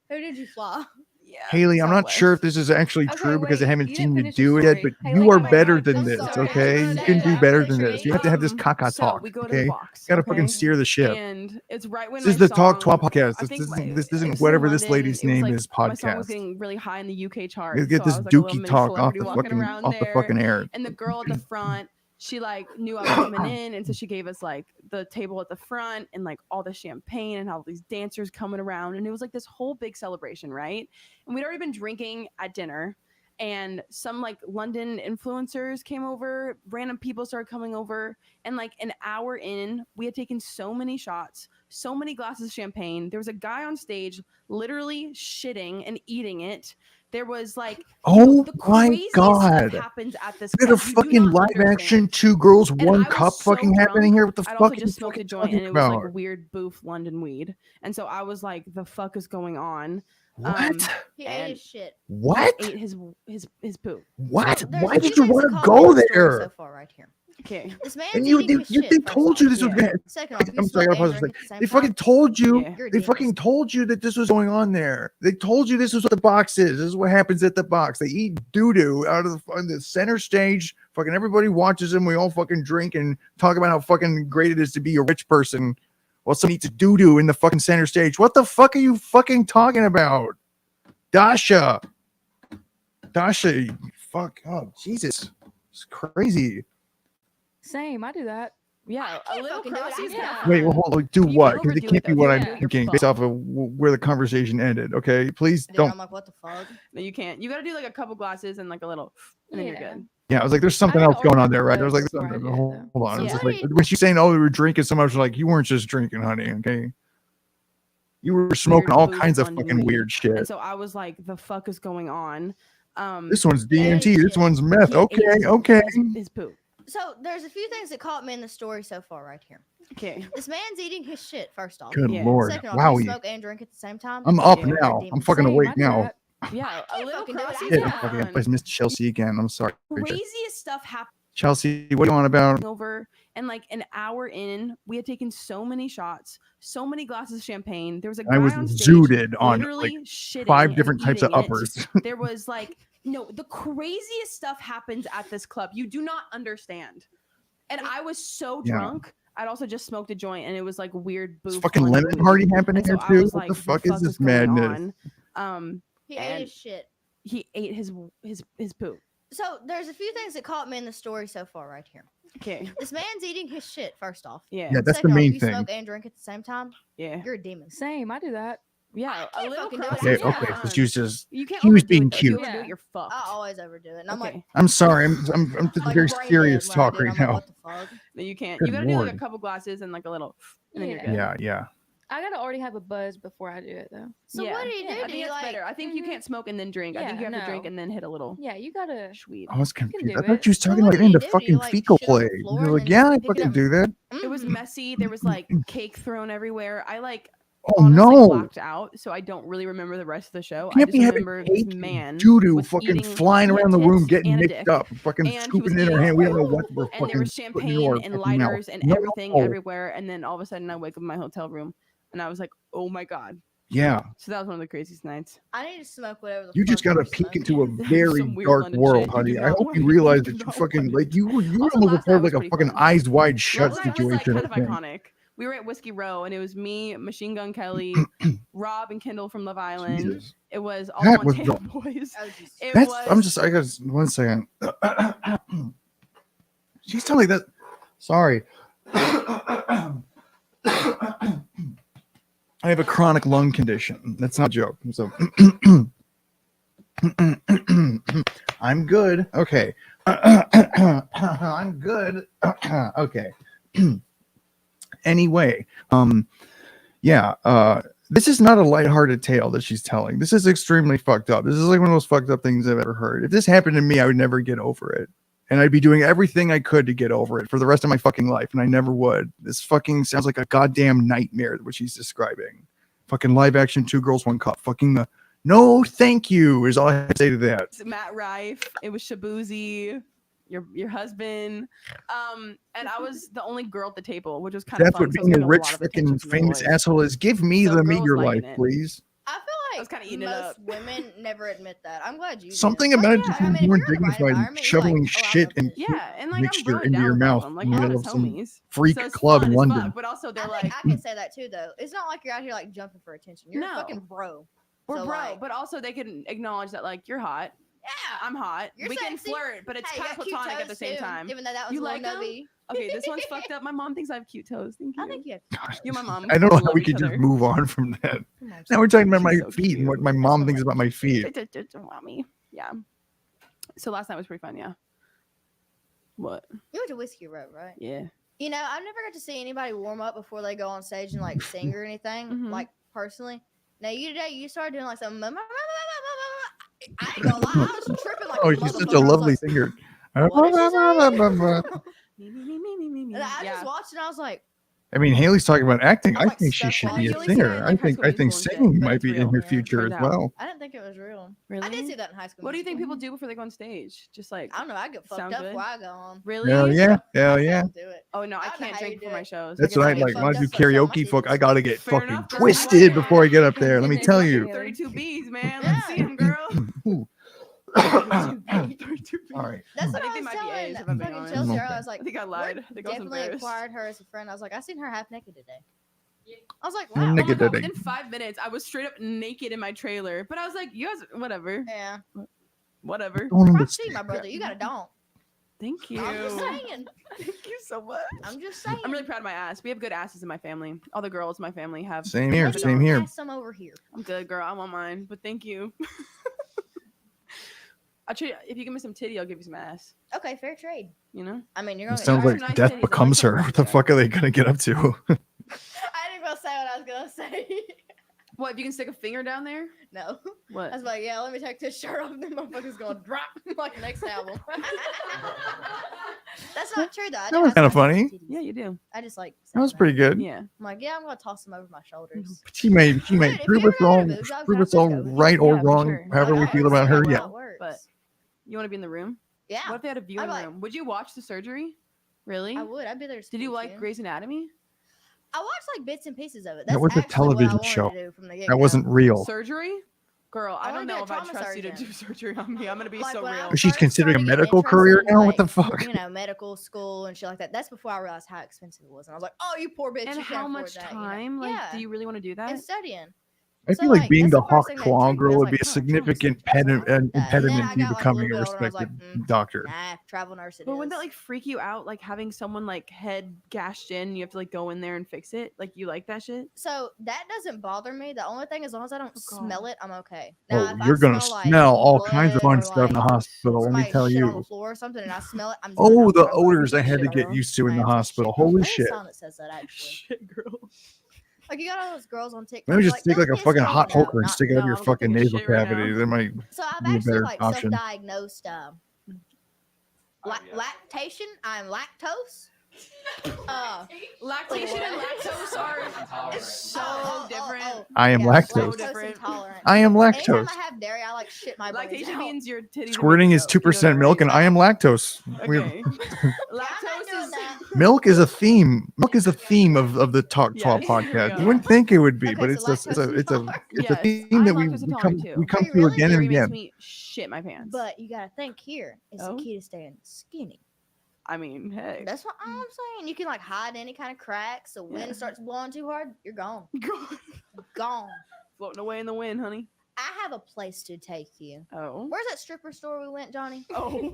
Who did you fly? Yeah, Haley, I'm not Southwest. sure if this is actually Okay, true because I wait, haven't you seen didn't you finish your do it yet, story. but Haley, you are oh my better God, than I'm this, sorry. okay? I'm You sorry. can do I'm better so than this. You have to have this caca So talk, we go to the okay? box. Gotta okay? fucking steer the ship. And it's right when This is my the Talk song, Tuah podcast. I think This it isn't was whatever in this London, lady's it was name like, is my song was podcast. getting really high in the UK chart. You get so this I was like a little dookie mini talk off celebrity the walking fucking around off the there. fucking air. And the girl at the front, she like knew I was coming in, and so she gave us like the table at the front and like all the champagne and all these dancers coming around, and it was like this whole big celebration, right? And we'd already been drinking at dinner, and some like London influencers came over, random people started coming over, and like an hour in, we had taken so many shots, so many glasses of champagne. There was a guy on stage literally shitting and eating it. There was like, Oh the my craziest stuff god! happens at this We got a club. You do fucking not live understand. action 2 girls, And 1 I was cup so fucking happening drunk, here. What the I'd fuck also are you just smoked a fucking joint, talking and it was about? like weird boof London weed. And so I was like, the fuck is going on? What? He ate and his shit. What? He ate his poop. What? So there's Why a did few you things want that to caught me go in the story there? So far, right here. Okay. This man's And you, eating his shit. they first told off. you this was gonna. Second off, you I'm sorry, I smoke and apologize. drink at the same They time. fucking told you. Yeah. You're a They genius. fucking told you that this was going on there. They told you this was what the box is. This is what happens at the box. They eat doo doo out of on the center stage. Fucking everybody watches them. We all fucking drink and talk about how fucking great it is to be a rich person. While someone eats doo doo in the fucking center stage. What the fuck are you fucking talking about, Dasha? Dasha, you fuck. Oh Jesus, it's crazy. Same. I do that. Yeah, a little fucking do it. crossy's Yeah. bad. Wait, well, hold on. Do You can what? Because it overdo can't it, be though. what You I'm can do it, you're thinking based fucked. off of where the conversation ended. Okay, please Yeah, don't. I'm like, what the fuck? No, you can't. You gotta do like a couple glasses and like a little, and then you're Yeah. good. Yeah, I was like, there's something I else going on always there, right? do I was like, it before I do it, hold though. on. I was So just what like, do you- when she's saying, oh, we were drinking so much, like, you weren't just drinking, honey, okay? You were smoking all booze kinds of London fucking weed. weird shit. And so I was like, the fuck is going on? This one's DMT, shit. this one's meth. He ate Okay, okay. his poop. So there's a few things that caught me in the story so far, right here. Okay. This man's eating his shit. First off. Good Yeah. lord. Second off, Wowie. you smoke and drink at the same time. I'm up Yeah. now. You're a I'm fucking Same, awake I do now. that. Yeah, a little fucking do it. crossy's Shit, Yeah. okay, fun. I missed Chelsea again. I'm sorry. Craziest stuff happened Chelsea, what do you want about? over, and like an hour in, we had taken so many shots, so many glasses of champagne. There was a guy I was on stage zooted on literally like shitting 5 and different types of eating it. uppers. There was like, no, the craziest stuff happens at this club. You do not understand. And I was so Yeah. drunk. I'd also just smoked a joint, and it was like weird This boof fucking London lemon weed. party happening And so here I too? was What like, the fuck is this going madness? on? He And ate his shit. He ate his poop. So there's a few things that caught me in the story so far right here. Okay. This man's eating his shit, first off. Yeah. Yeah, that's the Second off, main you thing. smoke and drink at the same time. Yeah. You're a demon. Same. I do that. Yeah, a little fucking do it. cross. Yeah, Yeah. okay, so she was just You can't she was overdo being it, though. If you cute. overdo it, Yeah. you're fucked. I always overdo it. And I'm like, I'm sorry. I'm like very brain serious dead when I talk do it. right I'm like, now. what the fuck? No, you can't. Good You gotta do like a lord. couple glasses and like a little, and then you're Yeah. good. Yeah. I gotta already have a buzz before I do it though. So Yeah. what do you do? I Do think you that's like? better. I think you can't smoke and then drink. I think you Yeah, have to drink no. and then hit a little Yeah, you gotta. sweet. I was can confused. do I thought it. she was So talking what about do you into do? Do you, fucking like, fecal shit on the play. floor You're and like, then yeah, I pick it fucking up? do that. It was Mm. messy. There was like cake thrown everywhere. I like Oh honestly no. blacked out, so I don't really remember the rest of the show. I Can't just be having remember this cake, man doo doo, was fucking eating. flying He had around the room, tits getting and a mixed dick, up, fucking and he was scooping in her eating hand. We don't know it, what we're and there fucking was putting in our champagne and fucking mouth. lighters and No. everything everywhere. And then all of a sudden, I wake up in my hotel room, and I was like, "Oh my god!" Yeah, So that was one of the craziest nights. I need to smoke whatever the you just fuck gotta you're peek into a smoking. very Some weird dark London world, shit. You honey. do I not hope want you it. realize You that do you not fucking want like you were Also, almost a last night part of was like a pretty fucking fun. eyes wide shut Last night was like situation. kind of I think. iconic. We were at Whiskey Row, and it was me, Machine Gun Kelly, Rob, and Kendall from Love Island. Jesus. It was all the That was Montana the- boys. Oh, Jesus. It That's was. I'm just I got 1 second. She's telling me that. Sorry. I have a chronic lung condition. That's not a joke. So I'm good. Okay. I'm good. Okay. Anyway, this is not a lighthearted tale that she's telling. This is extremely fucked up. This is like one of those fucked up things I've ever heard. If this happened to me, I would never get over it. And I'd be doing everything I could to get over it for the rest of my fucking life, and I never would. This fucking sounds like a goddamn nightmare, what she's describing. Fucking live action 2 Girls 1 Cup. Fucking no thank you is all I have to say to that. It's Matt Rife. It was Shabuzi, your husband. And I was the only girl at the table, which was kind of That's fun. what so I was being a getting a rich lot of fucking attention from the famous boys. asshole is. Give me So the girls meteor liking life, it. please. I feel I like was kinda eating it most up. women never admit that. I'm glad you do. Something Fuck about it yeah. just I mean, seems if more you're in the right dignified than environment, you're shoveling like, oh, I'm shit a and bitch. Yeah, and like mixture I'm throwing into down your with all mouth of them, like in the we're middle honest of some homies. freak So it's club fun in as London. fuck, but also they're I like, think I can say that too, though. It's not like you're out here like jumping for attention. You're No. a fucking bro. we're So, bro, like, but also they can acknowledge that like you're hot, yeah, I'm hot. You're We can sexy. flirt, but it's Hey, you kind of got cute platonic at the toes, same too, time. Even though that one's You a little like 'em? no-B. Okay, this one's fucked up. My mom thinks I have cute toes. Thank you. I think you have. You're my mom. I don't know We how love we each could just other. move on from that. Come on, Now we're talking about my She's so feet and what cute. my mom thinks about my feet. Mommy. Yeah. So last night was pretty fun. Yeah. What? You went to Whiskey Row, right? Yeah. You know, I've never got to see anybody warm up before they go on stage and like sing or anything. Mhm. Like personally. Now you started doing like some. I ain't gonna lie, I was tripping like. Oh, a she's such motherfucker. a I was lovely like, singer. what did she say? Me. And I Yeah. just watched and I was like, I mean, Haley's talking about acting. I'm, I like, think she stuck should on be it. a Haley said, singer. like, High School I think Musical and singing shit, but might it's be in real. her Yeah, future as turns out. well. I didn't think it was real. Really? I did see that in High School. What do you think Musical. people do before they go on stage? Just like I don't know. I get fucked sound up good? before I go on. Really? Hell yeah, hell yeah. Do it. Oh no, I I don't know can't how drink you before do my it. shows. That's I what get I really like. When I fucked do up for some. I karaoke, see fuck, this I gotta shit. get Fair fucking enough, girl. twisted before I get up there. Let me Goodness. tell you. 32 B's, man. Yeah. Let's see him, girl. Ooh. 32 B's. All right. That's I what think I they was might be telling A's, if I'm being fucking honest. Chelsea. Okay. I was like, I think I lied. we're I think I was definitely embarrassed. acquired her as a friend. I was like, I seen her half naked today. I was like, I'm wow. Oh my naked God, today. within 5 minutes, I was straight up naked in my trailer. But I was like, you guys, whatever. Yeah. Whatever. Don't Props to you, understand. my brother. You got a donk. Thank you. I'm just saying. Thank you so much. I'm just saying. I'm really proud of my ass. We have good asses in my family. All the girls in my family have. Same here, Maybe same you here. pass some over here. I'm good, girl. I want mine, but thank you. I'll treat if you give me some titty, I'll give you some ass. Okay, fair trade. You know? I mean, you're It gonna. sounds you're like nice death titties. I becomes like her. them. What the fuck are they gonna get up to? I didn't gonna say what I was gonna say. What, if you can stick a finger down there? No. What? I was like, yeah, let me take this shirt off. And then motherfucker's gonna drop like next album. That's not true though. That was kinda funny. Yeah, you do. I just like. That was saying pretty good. Yeah. I'm like, yeah, I'm gonna toss them over my shoulders. She may Dude, if prove you us ever all, had a boob job, prove I us all could go with you. right or Yeah, for wrong, sure. however we I feel about her. understand Yeah. how it works. But you want to be in the room? Yeah, What if they had a viewing like- room? Would you watch the surgery? Really? I would. I'd be there. To Did you speak like to. Grey's Anatomy? I watched like bits and pieces of it. That That's was a actually television what I wanted show. To do from the That get-go. wasn't real. Surgery? Girl, I I don't wanna be know a if I trauma trust you to surgeon. do surgery on me. I'm gonna be Like, so when I real. But she's first considering a started getting medical interested career in, now? What the like, fuck? You know, medical school and shit like that. That's before I realized how expensive it was, and I was like, "Oh, you poor bitch!" And you how can't much afford that, you know? time? Like, yeah. do you really want to do that? And studying. I So, feel like like, being that's the the Hawk first thing that Tuah intrigued me. I girl was would be like, a significant that. And then impediment I to you got, like, a becoming a little bit older and I was like, respected doctor. Nah, travel nurse it But wouldn't that is. like freak you out? Like having someone like head gashed in, you have to like go in there and fix it. Like you like that shit? So that doesn't bother me. The only thing, as long as I don't smell it, I'm okay. Oh, Now, if I you're gonna smell like smell all kinds of blood fun or stuff in the like hospital. Let me somebody tell shit on the you. floor or something, and I smell it, I'm done. Oh, I'll the throw up. odors I had to Shit get girl. used to in I the am such hospital. shit girl. Holy I think shit! Sonic says that actually. Shit, girl. Like you got all those girls on TikTok. Maybe they're just take like "Don't a piss fucking me hot off." poker and Not stick it me. up No, your I'm gonna fucking take a nasal shit right cavity. now. That might So I've be a actually better like option. self-diagnosed lactation. I'm lactose. Lactation and lactose are so different. I am Yeah, lactose. lactose intolerant. I am Anytime lactose. I have dairy, I like shit my brains Lactation out. means your titties. Squirting is 2% milk, and I am lactose. Okay. Lactose is Milk is a theme. Milk is a theme of the Talk Tuah Yes, here we podcast. go. You wouldn't think it would be, Okay, but so it's a Yes, theme that I'm we lactose come intolerant too. we come Are you to really? again and Dairy makes again. me shit my pants. But you gotta think here is Oh? the key to staying skinny. I mean, hey. That's what I'm saying. You can like hide any kind of cracks. So wind Yeah. starts blowing too hard, you're gone. Gone. Floating away in the wind, honey. I have a place to take you. Oh. Where's that stripper store we went, Johnny? Oh.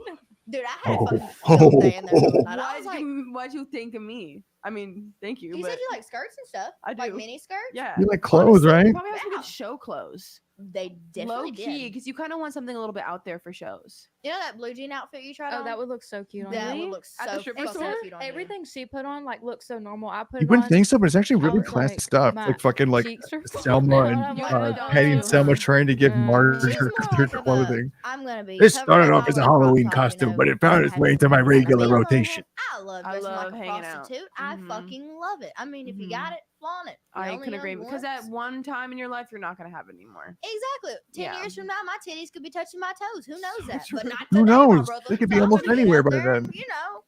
Dude, I had a Oh. fucking field day in there the other night. I was like, Why'd you think of me? I mean, thank you. you but said you like skirts and stuff. I Like do. mini skirts? Yeah. You like clothes, Honestly, right? You probably have some Yeah. good show clothes. They Low definitely key, did. because you kind of want something a little bit out there for shows. You know that blue jean outfit you tried on? Oh, that would look so cute on That you. would look so At the stripper fucking store? cute on you. Everything she put on like looks so normal. I put You it wouldn't on. think so, but it's actually I really was classy like, stuff. my Like fucking like cheeks are Selma and I'm like, really "Oh, Patty and Selma trying to give Marge She's her, more her like of a, clothing. I'm gonna be. This covered started in off my as a little crop Halloween top, costume, you know, but it found its happy way into my birthday. regular I mean, rotation. I love I dressing love like a hanging out. prostitute. I Mhm. fucking love it. I mean, if you got it, flaunt it. You're I only couldn't young agree because once. at one time in your life, you're not going to have it anymore. Exactly. 10 Yeah. years from now, my titties could be touching my toes. Who knows that? But not Who today, my knows? brother. They could be So I'm almost gonna get anywhere out by there, then. You know.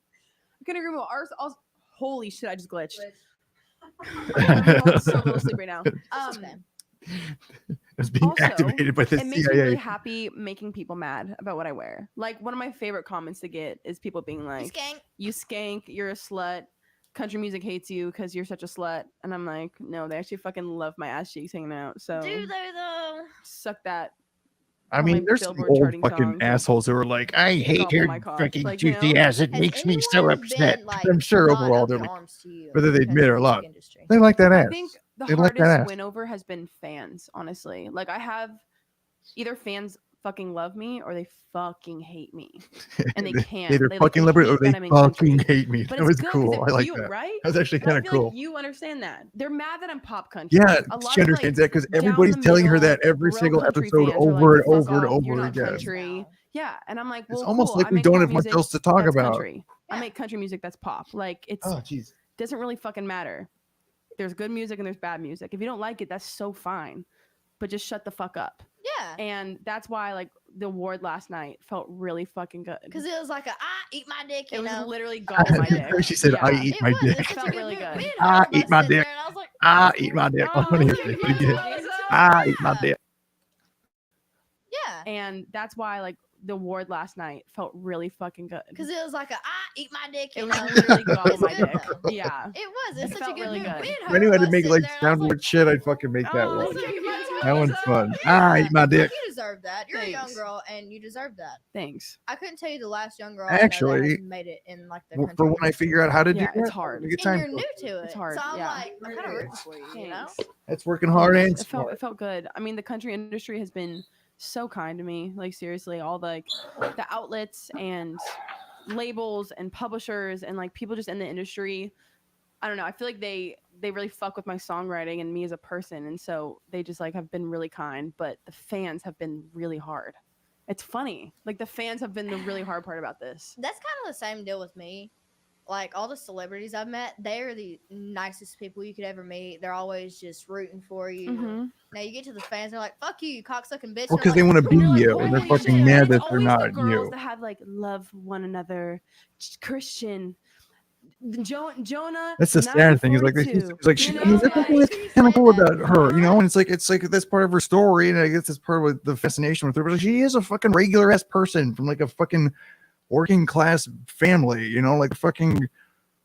I couldn't agree more. Ours, holy shit, I just glitched. I'm going so little sleep right now. It's being Also, activated by the it makes me really CIA. happy making people mad about what I wear. Like one of my favorite comments to get is people being like, "You skank, you're a slut. Country music hates you because you're such a slut." And I'm like, no, they actually fucking love my ass cheeks hanging out. So Do they though? suck that. I on mean, my there's some Billboard old charting fucking songs and assholes who are like, I hate gobble your my cock. fucking Like, you juicy know? ass. It Has makes me so anyone upset. been, like, I'm sure not overall up they're in like, arms to you whether in they the admit it or country not, music industry? they like that ass. I think the They like that hardest ass. win over has been fans, honestly. Like I have either fans fucking love me or they fucking hate me. And they can't. Either They, fucking they love it or hate they that I'm in country. fucking hate me. But That it's was good 'cause cool. it I like feel- that. right? That was actually And I kind of feel cool. like you understand that. They're mad that I'm pop country. Yeah, A lot she of, understands like, that because down everybody's the telling her middle, that every bro single country episode fans are over like, and "Fuck over and off, over you're not again. country." Yeah, and I'm like, well, It's almost cool. like I we make don't pop have much music else to talk that's about. Country. I make country music that's pop. Like it's Oh, jeez. doesn't really fucking matter. There's good music and there's bad music. If you don't like it, that's so fine. But just shut the fuck up. Yeah. And that's why like the award last night felt really fucking good. Because it was like eat my dick, you It was know? literally gobble my dick. She said, I Yeah. eat It my was. dick. It's It such a felt good really movie. good. Me and I her were eat both my sitting dick. there, and I was like, I eat my dick. I want to hear Oh, it again. yes. I eat my dick. yeah. And that's why like the award last night felt really fucking good. Because it was like eat my dick, you It was know? literally gobble It's my good, dick. though. Yeah. It was. It's It such a felt good really movie. good. Me and If her I knew were how to both make sitting like there, and I was like, soundboard shit, I'd fucking make that Oh, one. thank you. That one's fun. I eat my dick. You deserve that. You're a young Thanks. girl, and you deserve that. Thanks. I couldn't tell you the last young girl I know that Actually, has made it in like the country for when I industry. figure out how to do Yeah, that, it's hard. a good And time. you're new to it. It's hard, So I'm yeah. like, I'm kind of rooting for you, you know? Thanks. It's working hard and It smart. felt good. I mean, the country industry has been so kind to me. Like seriously, all the outlets and labels and publishers and like people just in the industry. I don't know. I feel like they really fuck with my songwriting and me as a person, and so they just like have been really kind. But the fans have been really hard. It's funny. Like the fans have been the really hard part about this. That's kind of the same deal with me. Like all the celebrities I've met, they are the nicest people you could ever meet. They're always just rooting for you. Mhm. Now you get to the fans, they're like, "Fuck you, you cocksucking bitch." Well, They're because they like, want to be You're like, you, and they're "Holy fucking shit." mad And that it's they're always not the girls you. that have like love one another. Christian, Jonah. That's the sad thing. Is like, it's like she, I mean, that's what's kind of cool about her, you know. And it's like that's part of her story, and I guess it's part of the fascination with her. But like, she is a fucking regular ass person from like a fucking working class family, you know, like fucking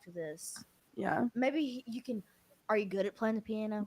after this. Yeah. Maybe you can. Are you good at playing the piano?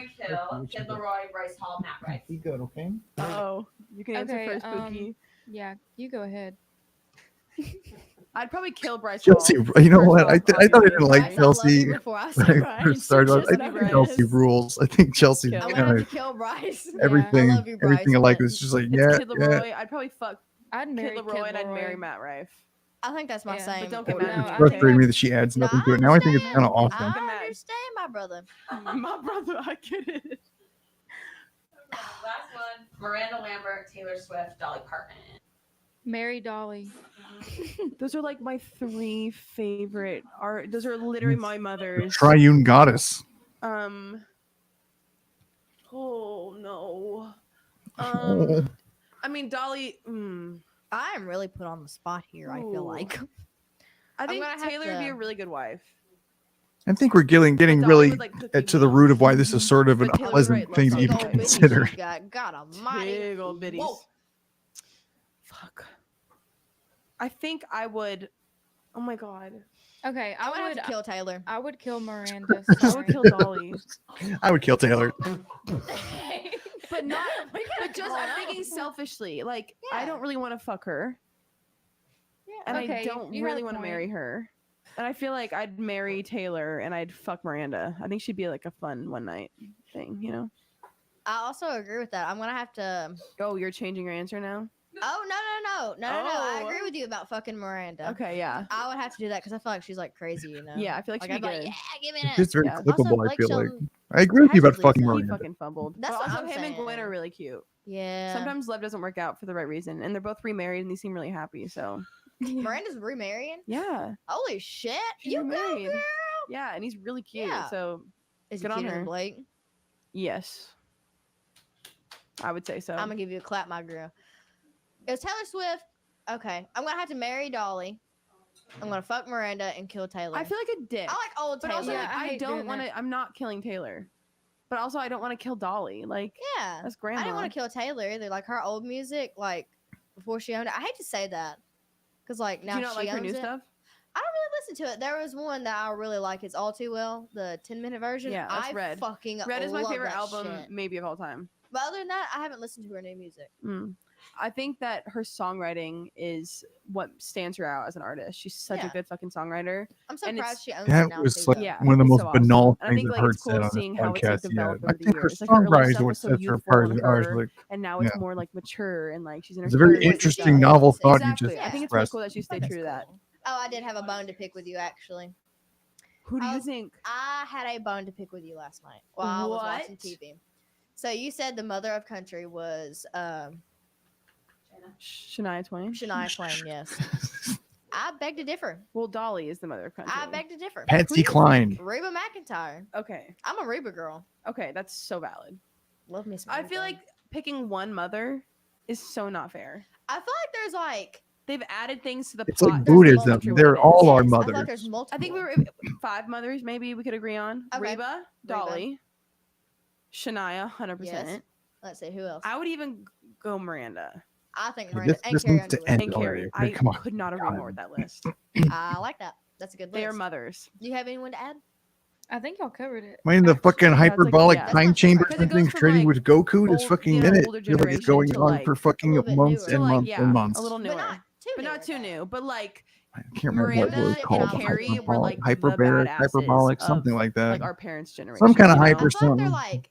Tyreek Hill, Kid Leroy, Bryce Hall, Matt Rice. Be good, okay? Oh, You can answer first, Pookie. Yeah, you go ahead. I'd probably kill Bryce Chelsea, Hall. you know First what? off, I thought I obviously. didn't like Bryce, I love Chelsea you before I say when I Bryce. first started. Just I love think Bryce. Chelsea rules. I think Chelsea's Kill. I'm gonna have kind to of kill Bryce. everything. I love you, Bryce. Everything I like but was just like It's yeah, Kid yeah. Leroy. I'd probably fuck I'd marry Kid Leroy and I'd marry Leroy. Matt Rife. I think that's my Yeah, same. But don't get order. mad No, at me. I It's think frustrating me I'd- that she adds No, nothing I to it. Now I think it's kind of understand. awesome. Don't get I mad. understand, my brother. My brother, I get it. Last one: Miranda Lambert, Taylor Swift, Dolly Parton. Marry Dolly. Those are like my 3 favorite art. Those are literally my mother's. Triune goddess. Oh no. Oh. I mean Dolly. I am really put on the spot here. I feel Ooh. like. I think gonna have Taylor would be to- a really good wife. I think we're getting Dolly really would, like, cook to the root of why this is sort of an But Taylor would unpleasant write love thing to songs even about it. consider. She's got God Almighty. Big old bitties. Whoa. Fuck. I think I would. Oh my god. Okay, I I would have would to kill Taylor. I would kill Miranda. I Sorry. would kill Dolly. I would kill Taylor. But not. But just I'm thinking selfishly. Like I Yeah. don't really want to fuck her, and Okay, I don't you got really a want to point. marry her. And I feel like I'd marry Taylor and I'd fuck Miranda. I think she'd be like a fun one night thing, you know? I also agree with that. I'm gonna have to. Oh, you're changing your answer now? Oh no. I Oh. agree with you about fucking Miranda. Okay, yeah. I would have to do that because I feel like she's like crazy, you know. Yeah, I feel like she'd I'd be be like, good. yeah, give me It's that. just very Yeah. Also, clippable, I Blake feel like. Shelton I agree with you about has fucking Lisa. He Miranda. fucking fumbled. That's But what also I'm him and Gwen saying. are really cute. Yeah. Sometimes love doesn't work out for the right reason, and they're both remarried and they seem really happy. So Miranda's remarrying. yeah, Holy shit! she's You go, remarried. girl. Yeah, and he's really cute. Yeah. So Is he Good on cuter than her. Blake? yes, I would say so. I'm gonna give you a clap, my girl. It was Taylor Swift. Okay, I'm gonna have to marry Dolly. I'm gonna fuck Miranda and kill Taylor. I feel like a dick. I like old but Taylor. also, Yeah, like, I I hate don't doing want to. I'm not killing Taylor, but also I don't want to kill Dolly. Like yeah, that's I grandma. didn't want to kill Taylor either. Like her old music, like before she owned it. I hate to say that, because like now Do you not she like her owns new it. stuff? I don't really listen to it. There was one that I really like. It's All Too Well, the 10-minute version. Yeah, that's I Red. fucking Red is my love favorite that album, shit. maybe of all time. But other than that, I haven't listened to her new music. I think that her songwriting is what stands her out as an artist. She's such a Yeah. good fucking songwriter. I'm so And proud it's- she owns That it now. was too, like though. Yeah, one of the it's most so awesome. banal And I things think I've like heard it's said cool on this seeing how it's like podcast yet. developed I over the think her years. Like her early songwriting stuff would was so set her youthful apart and as ours. her, Like, and now it's yeah. more like mature and like she's in her. It's a very 30s. interesting, Yeah. novel thought you Exactly. just I think it's really expressed. cool that she stayed true to that. Oh, I did have a bone to pick with you, actually. Who do I you was- think? I had a bone to pick with you last night while I was watching What? TV. So you said the mother of country was Shania Twain. Shania Twain, yes. I beg to differ. Well, Dolly is the mother of country. I beg to differ. Patsy Cline. Reba McEntire. Okay. I'm a Reba girl. Okay, that's so valid. Love me some I Reba. feel like picking one mother is so not fair. I feel like there's like They've added things to the It's plot. like that make Buddhism. it true They're what it all is. our I feel like mothers. there's multiple. I think we were 5 mothers. Maybe we could agree on Okay. Reba, Dolly, Shania, 100%. Yes. Let's see who else. I would even go Miranda I think Yeah, Miranda this- and this Carrie needs to Underwood. end. and already. Carrie. Okay, I come on. could not agree more with that list. I like that. That's a good They are list. mothers. Do you have anyone to add? I think y'all covered it. I mean, the fucking yeah, it's like- hyperbolic yeah. time That's chamber my favorite. 'Cause it thing goes from, trading like, with Goku this old- fucking you know, minute. older I feel like it's generation going to, on like, for fucking little bit months newer. and So, like, months yeah, and months. a little But newer. not too But new. not too new. But like I can't remember what it was Miranda called. and Carrie were, like, the hyperbaric, badasses hyperbolic, of, something like that. like our parents' generation. Some kind of you know? I hyper feel like they're something. like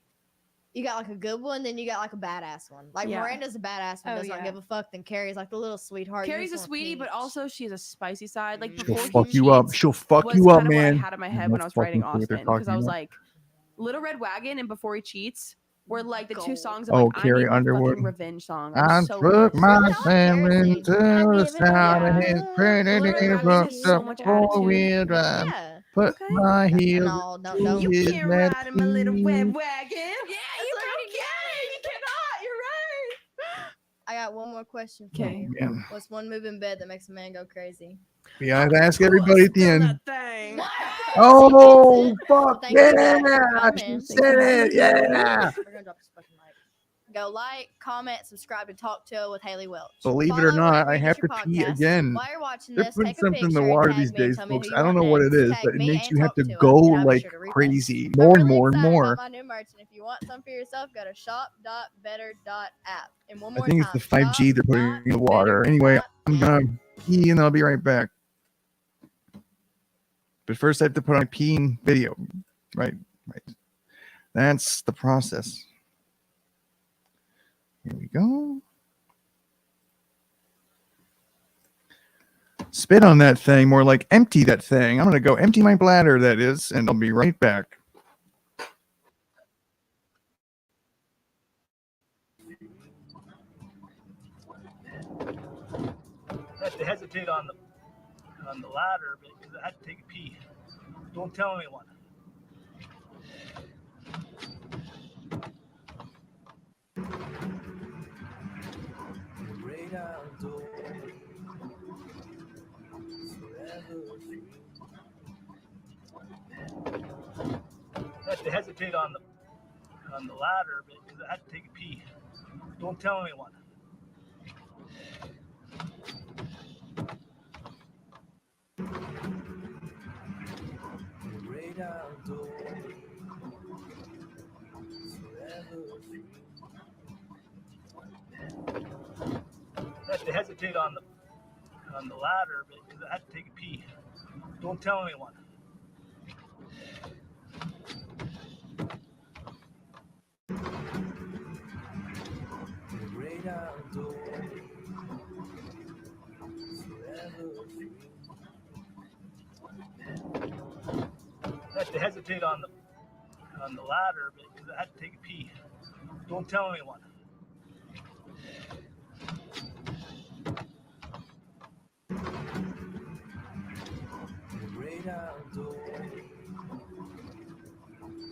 you got like a good one, then you got like a badass one. Like Yeah. Miranda's a badass one, Oh, does not yeah. give a fuck. Then Carrie's like the little sweetheart. you Carrie's a just wanna sweetie, but peach. also she has a spicy side. Like She'll She'll before fuck he you up. cheats She'll fuck was you up, kind of what I man. had in my head No when I was writing fucking clue what they're Austin because I talking was about. like, Little Red Wagon and Before He Cheats were like the two Gold. songs of Oh, like I Carrie need my Underwood. fucking revenge song. I I'm so took pissed. my What about family Kerosene? to I the give it sound of all his up. pretty Little Red little Wagon has bucked so up much four-wheel attitude. drive. Yeah. Put Okay. my heels No, don't. You his can't ride in my little red wagon. wagon. Yeah, you can. You cannot. You're right. I got one more question for Okay. you. Yeah. What's one move in bed that makes a man go crazy? Yeah, I'd ask everybody at the Done end. that thing. Oh, fuck Thank you, Dad, for yeah! coming. She said it, yeah! We're gonna drop this fucking mic. go like, comment, subscribe to Talk Tuah with Haley Welch. Believe it or Follow not, wherever I you have get to your pee podcasts. again. While you're watching They're this, putting take a something in the picture water and these tag me and days, tell me folks. who you I don't want know what it next. is, Tag but it me makes and you have Talk to Tuah, go and I'll be like sure to repost. crazy. I'm More, really more, and excited more. about my new merch, and if you want some for yourself, go to shop.better.app. And one I more think time, it's the 5G they're putting in the water. Anyway, I'm gonna pee and I'll be right back. But first, I have to put on a peeing video. Right. That's the process. Here we go. Spit on that thing, more like empty that thing. I'm gonna go empty my bladder, that is, and I'll be right back. I had to hesitate on the ladder because I had to take a pee. Don't tell anyone. Great outdoors, forever free. I had to hesitate on the ladder because I had to take a pee. Don't tell anyone. Great outdoors, forever free. I had to hesitate on the ladder because I had to take a pee. Don't tell anyone. Great outdoors, forever free. I had to hesitate on the ladder because I had to take a pee. Don't tell anyone. Great outdoors,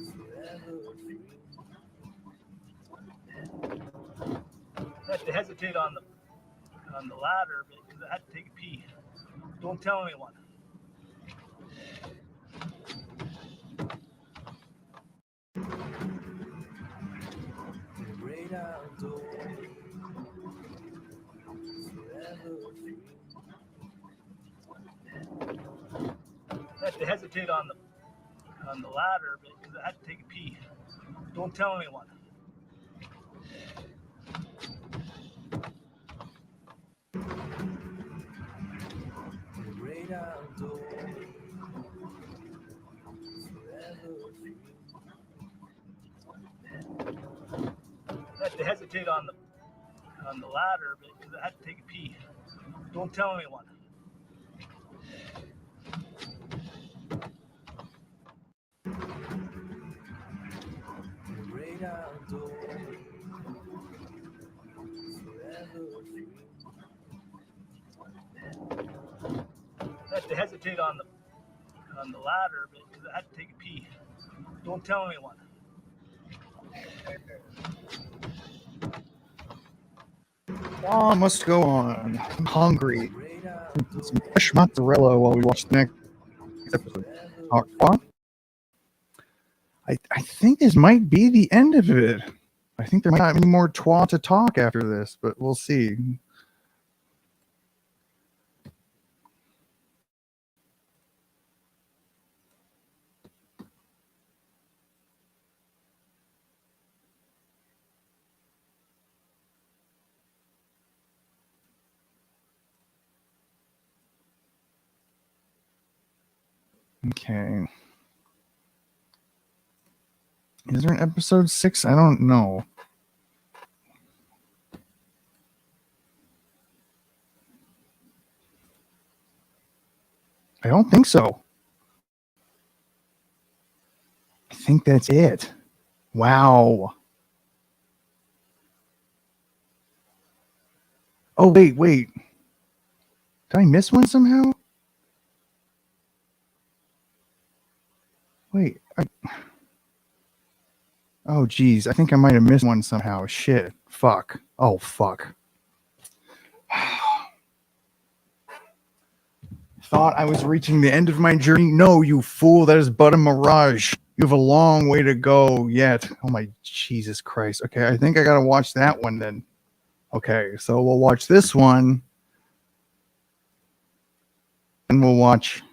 forever free. I had to hesitate on the ladder because I had to take a pee. Don't tell anyone. Great outdoors, forever free. I had to hesitate on the ladder because I had to take a pee. Don't tell anyone. Great outdoors, forever free. I had to hesitate on the ladder because I had to take a pee. Don't tell anyone. Great outdoors, forever free. I had to hesitate on the ladder because I had to take a pee. Don't tell anyone. Oh, must go on. I'm hungry. Some fresh mozzarella while we watch the next episode. Talk Tuah. I think this might be the end of it. I think there might not be any more Tuah to talk after this, but we'll see. Okay. Is there an episode 6? I don't know. I don't think so. I think that's it. Wow. Oh, wait. Did I miss one somehow? Wait. Oh, geez. I think I might have missed one somehow. Shit. Fuck. Oh, fuck. Thought I was reaching the end of my journey. No, you fool. That is but a mirage. You have a long way to go yet. Oh my Jesus Christ. Okay, I think I gotta watch that one then. Okay, so we'll watch this one. And we'll watch.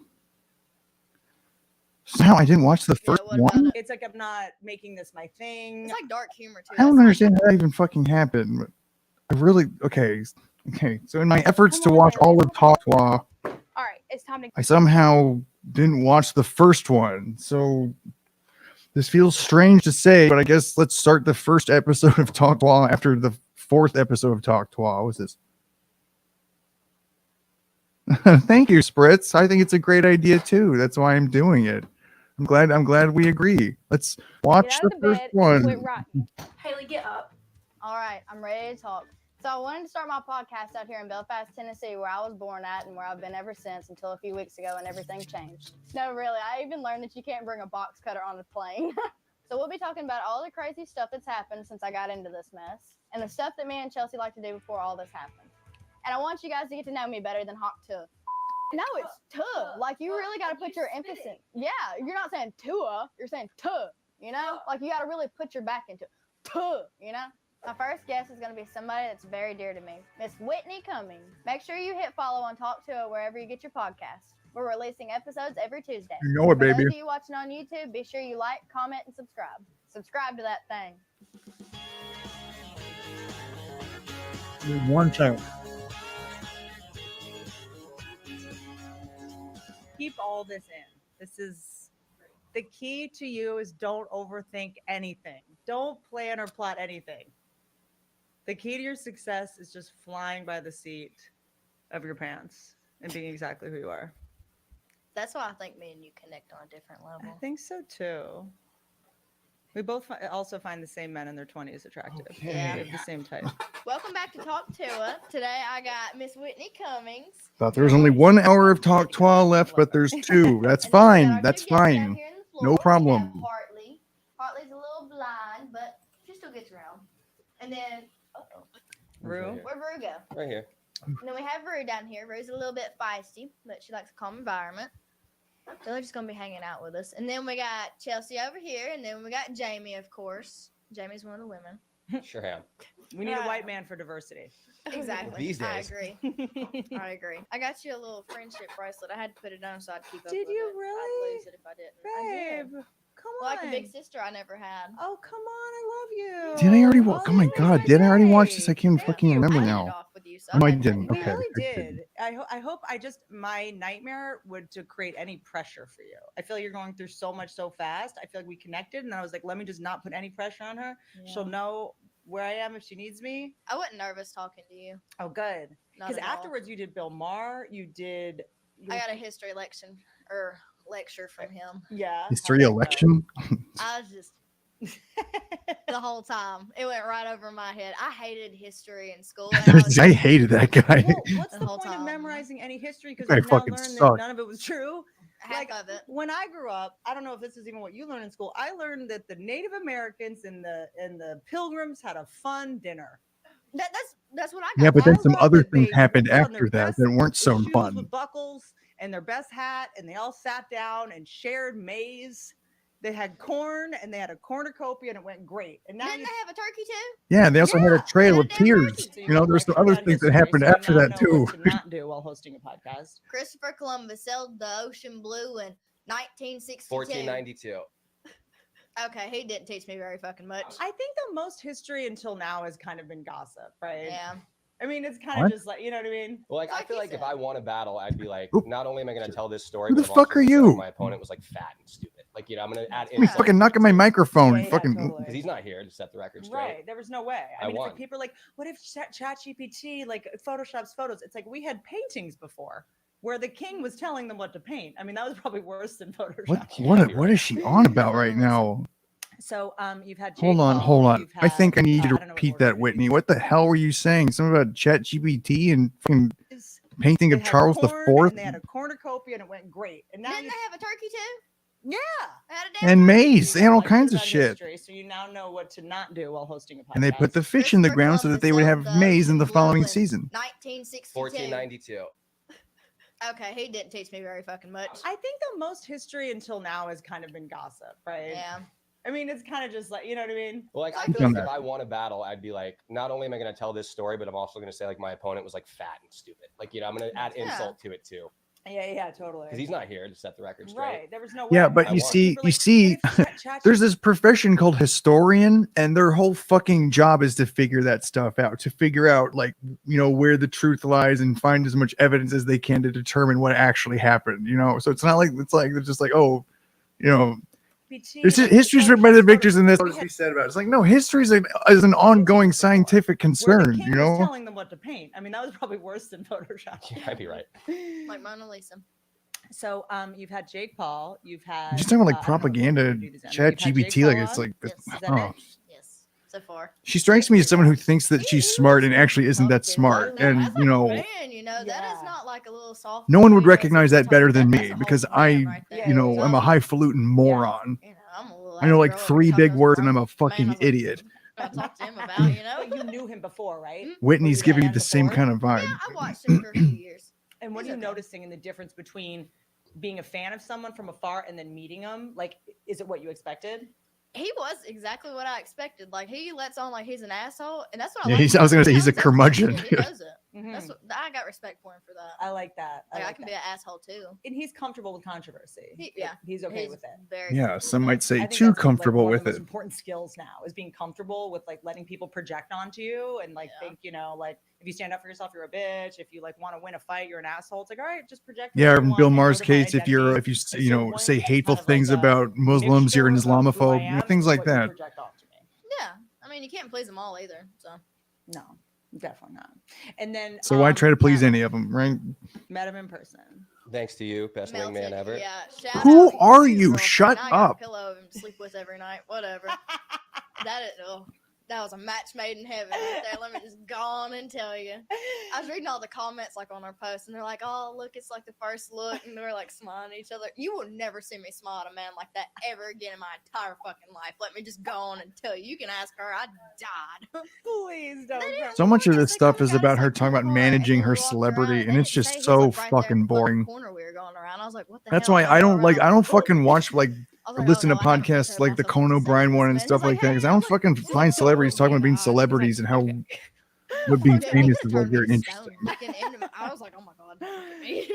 Somehow I didn't watch the first one. It's like I'm not making this my thing. It's like dark humor too. I don't understand how that even fucking happened. But I really okay. So in my efforts to watch all of Talk Tuah, All right, it's time to. I somehow didn't watch the first one. So this feels strange to say, but I guess let's start the first episode of Talk Tuah after the fourth episode of Talk Tuah. What's this? Thank you, Spritz. I think it's a great idea too. That's why I'm doing it. I'm glad we agree. Let's watch the first one. Haley, get up. All right, I'm ready to talk. So I wanted to start my podcast out here in Belfast, Tennessee, where I was born at and where I've been ever since until a few weeks ago and everything changed. No, really, I even learned that you can't bring a box cutter on a plane. So we'll be talking about all the crazy stuff that's happened since I got into this mess and the stuff that me and Chelsea like to do before all this happened. And I want you guys to get to know me better than Hawk Tuah. No, it's Tuah. Like, you really got to put your emphasis. Yeah, you're not saying Tuah, you're saying Tuah, you know? Like, you got to really put your back into it. Tuah, you know? My first guest is going to be somebody that's very dear to me, Miss Whitney Cummings. Make sure you hit follow on Talk Tuah wherever you get your podcasts. We're releasing episodes every Tuesday. You know it, baby. For those of you watching on YouTube, be sure you like, comment, and subscribe. Subscribe to that thing. One time. Keep all this in. This is the key to you is don't overthink anything. Don't plan or plot anything. The key to your success is just flying by the seat of your pants and being exactly who you are. That's why I think me and you connect on a different level. I think so too. We both also find the same men in their 20s attractive. Okay. Yeah. We have the same type. Welcome back to Talk Tuah. Today I got Miss Whitney Cummings. Thought there was only 1 hour of Talk Tuah left, but there's 2. That's fine. That's fine. No problem. Hartley. Hartley's a little blind, but she still gets around. And then Rue. Where'd Rue go? Right here. And then we have Rue down here. Rue's a little bit feisty, but she likes a calm environment. So they're just gonna be hanging out with us. And then we got Chelsea over here, and then we got Jamie, of course. Jamie's one of the women. Sure am. We need a white man for diversity. Exactly. These days. I agree. I got you a little friendship bracelet. I had to put it on so I'd keep up Did with you it. really? I'd lose it if I didn't. Babe, come Like on. a big sister I never had. Oh, come on. I love you. Did I already watch? Oh my god, did I already watch this? I can't fucking remember now. No, I didn't. We Okay. really did. I hope my nightmare would to create any pressure for you. I feel like you're going through so much so fast. I feel like we connected and I was like, let me just not put any pressure on her. Yeah. She'll know where I am if she needs me. I wasn't nervous talking to you. Oh, good. Not Because at all. afterwards you did Bill Maher. You did. I got a history lecture from him. Yeah. History election? I was just the whole time. It went right over my head. I hated history in school. And I hated that guy. Well, what's the whole point of time. memorizing any history? Because Guy we've now fucking learned that sucked. none of it was true. Half of it. When I grew up, I don't know if this is even what you learned in school. I learned that the Native Americans and the Pilgrims had a fun dinner. That's what I got. Yeah, but then some love other that things they happened put on after their that that weren't so shoes fun. with buckles and their best hat, and they all sat down and shared maize. They had corn and they had a cornucopia, and it went great. And now Didn't they have a turkey too? Yeah, they also had a trail of tears. You know, there's some other things that happened after that too. Not do while hosting a podcast. Christopher Columbus sailed the ocean blue in 1962. 1492. Okay, he didn't teach me very fucking much. I think the most history until now has kind of been gossip, right? Yeah. I mean, it's kind of What? just like, you know what I mean? Well, like I feel like if I won a battle, I'd be like, Oop. not only am I going to tell this story, Who the but I'm fuck also are gonna say, you? like, my opponent was like fat and stupid. Like, you know, I'm going to add You insult. fucking knocking my microphone. Fucking. Because he's not here to set the record straight. Right. There was no way. I I mean, it's won. like people are like, what if ChatGPT like photoshops photos? It's like we had paintings before where the king was telling them what to paint. I mean, that was probably worse than Photoshop. What is she on about right now? So you've had Hold on, J. hold Cole, on. you've I think I need you to I don't know what repeat that, Whitney. What the hell were you saying? Something about ChatGPT and fucking painting they of had Charles the corn, Fourth and they had a cornucopia and it went great. And now Didn't they have a turkey too? Yeah. They had a damn and turkey. maize. They had all kinds of About shit. history, so you now know what to not do while hosting a podcast. And they put the fish in the ground so that they would have maize in the following season. 1962. 1492. Okay, he didn't teach me very fucking much. I think the most history until now has kind of been gossip, right? Yeah. I mean, it's kind of just like, you know what I mean? Well, like I feel like if I won a battle, I'd be like, not only am I going to tell this story, but I'm also going to say like my opponent was like fat and stupid. Like, you know, I'm going to add insult to it too. Yeah, totally. Because he's not here to set the record straight. Right. There was no way. Yeah, but you see, there's this profession called historian, and their whole fucking job is to figure that stuff out, to figure out like, you know, where the truth lies and find as much evidence as they can to determine what actually happened, you know? So it's not like, they're just like, oh, you know, history's written by the victors and this must be said about it. It's like, no, history is an ongoing scientific concern, you know? Telling them what to paint. I mean, that was probably worse than Photoshop. Yeah, I'd be right. Like Mona Lisa. So, you've had Jake Paul. You've had. You're just talking about like propaganda, chat GPT, like it's like, oh. Yes, so far. She strikes me as someone who thinks that she's smart and actually isn't that smart. And, you know, Man, you know, that is not like a little soft. no one would recognize that better than me because I, you know, I'm a highfalutin moron. I know like 3 big words and I'm a fucking idiot. I talked to him about, you know. You knew him before, right? Whitney's giving you the same kind of vibe. Yeah, I watched him for a few years. And what are you noticing in the difference between being a fan of someone from afar and then meeting them? Like, is it what you expected? He was exactly what I expected. Like, he lets on like he's an asshole, and that's what I Yeah, like. I was gonna say he's a curmudgeon. He does it. That's what, I got respect for him for that. I like that. Like, I like can that. be an asshole too. And he's comfortable with controversy. Yeah, he's okay with it. Very Yeah, some might I say think too that's, like, comfortable one of with the most it. important skills now is being comfortable with like letting people project onto you and like think, you know, like if you stand up for yourself, you're a bitch. If you like want to win a fight, you're an asshole. It's like, all right, just project. Yeah, whatever or you in Bill want, Maher's know, to my case, if identity. you know, say hateful things about Muslims, you're an Islamophobe, you know, things like that. Yeah, I mean, you can't please them all either. So no, definitely not. And then So why try to please any of them, right? met him in person. Thanks to you, best wingman ever. yeah, Who are you? Shut I got a up. pillow and sleep with every night. Whatever. That was a match made in heaven right there. Let me just go on and tell you. I was reading all the comments like on our post, and they're like, "Oh, look, it's like the first look," and they're like smiling at each other. You will never see me smile at a man like that ever again in my entire fucking life. Let me just go on and tell you. You can ask her. I died. Please don't. So much of this stuff is about her talking about managing her celebrity, and it's just so fucking boring. Corner we were going around. I was like, "What the That's hell?" why I don't fucking watch like I was or like, listen "Oh, to no, I haven't podcasts like the Conan O'Brien one and stuff like that because I don't fucking find celebrities talking about being celebrities and how what being famous is like very interesting. I was like, "Oh my god." Look at me.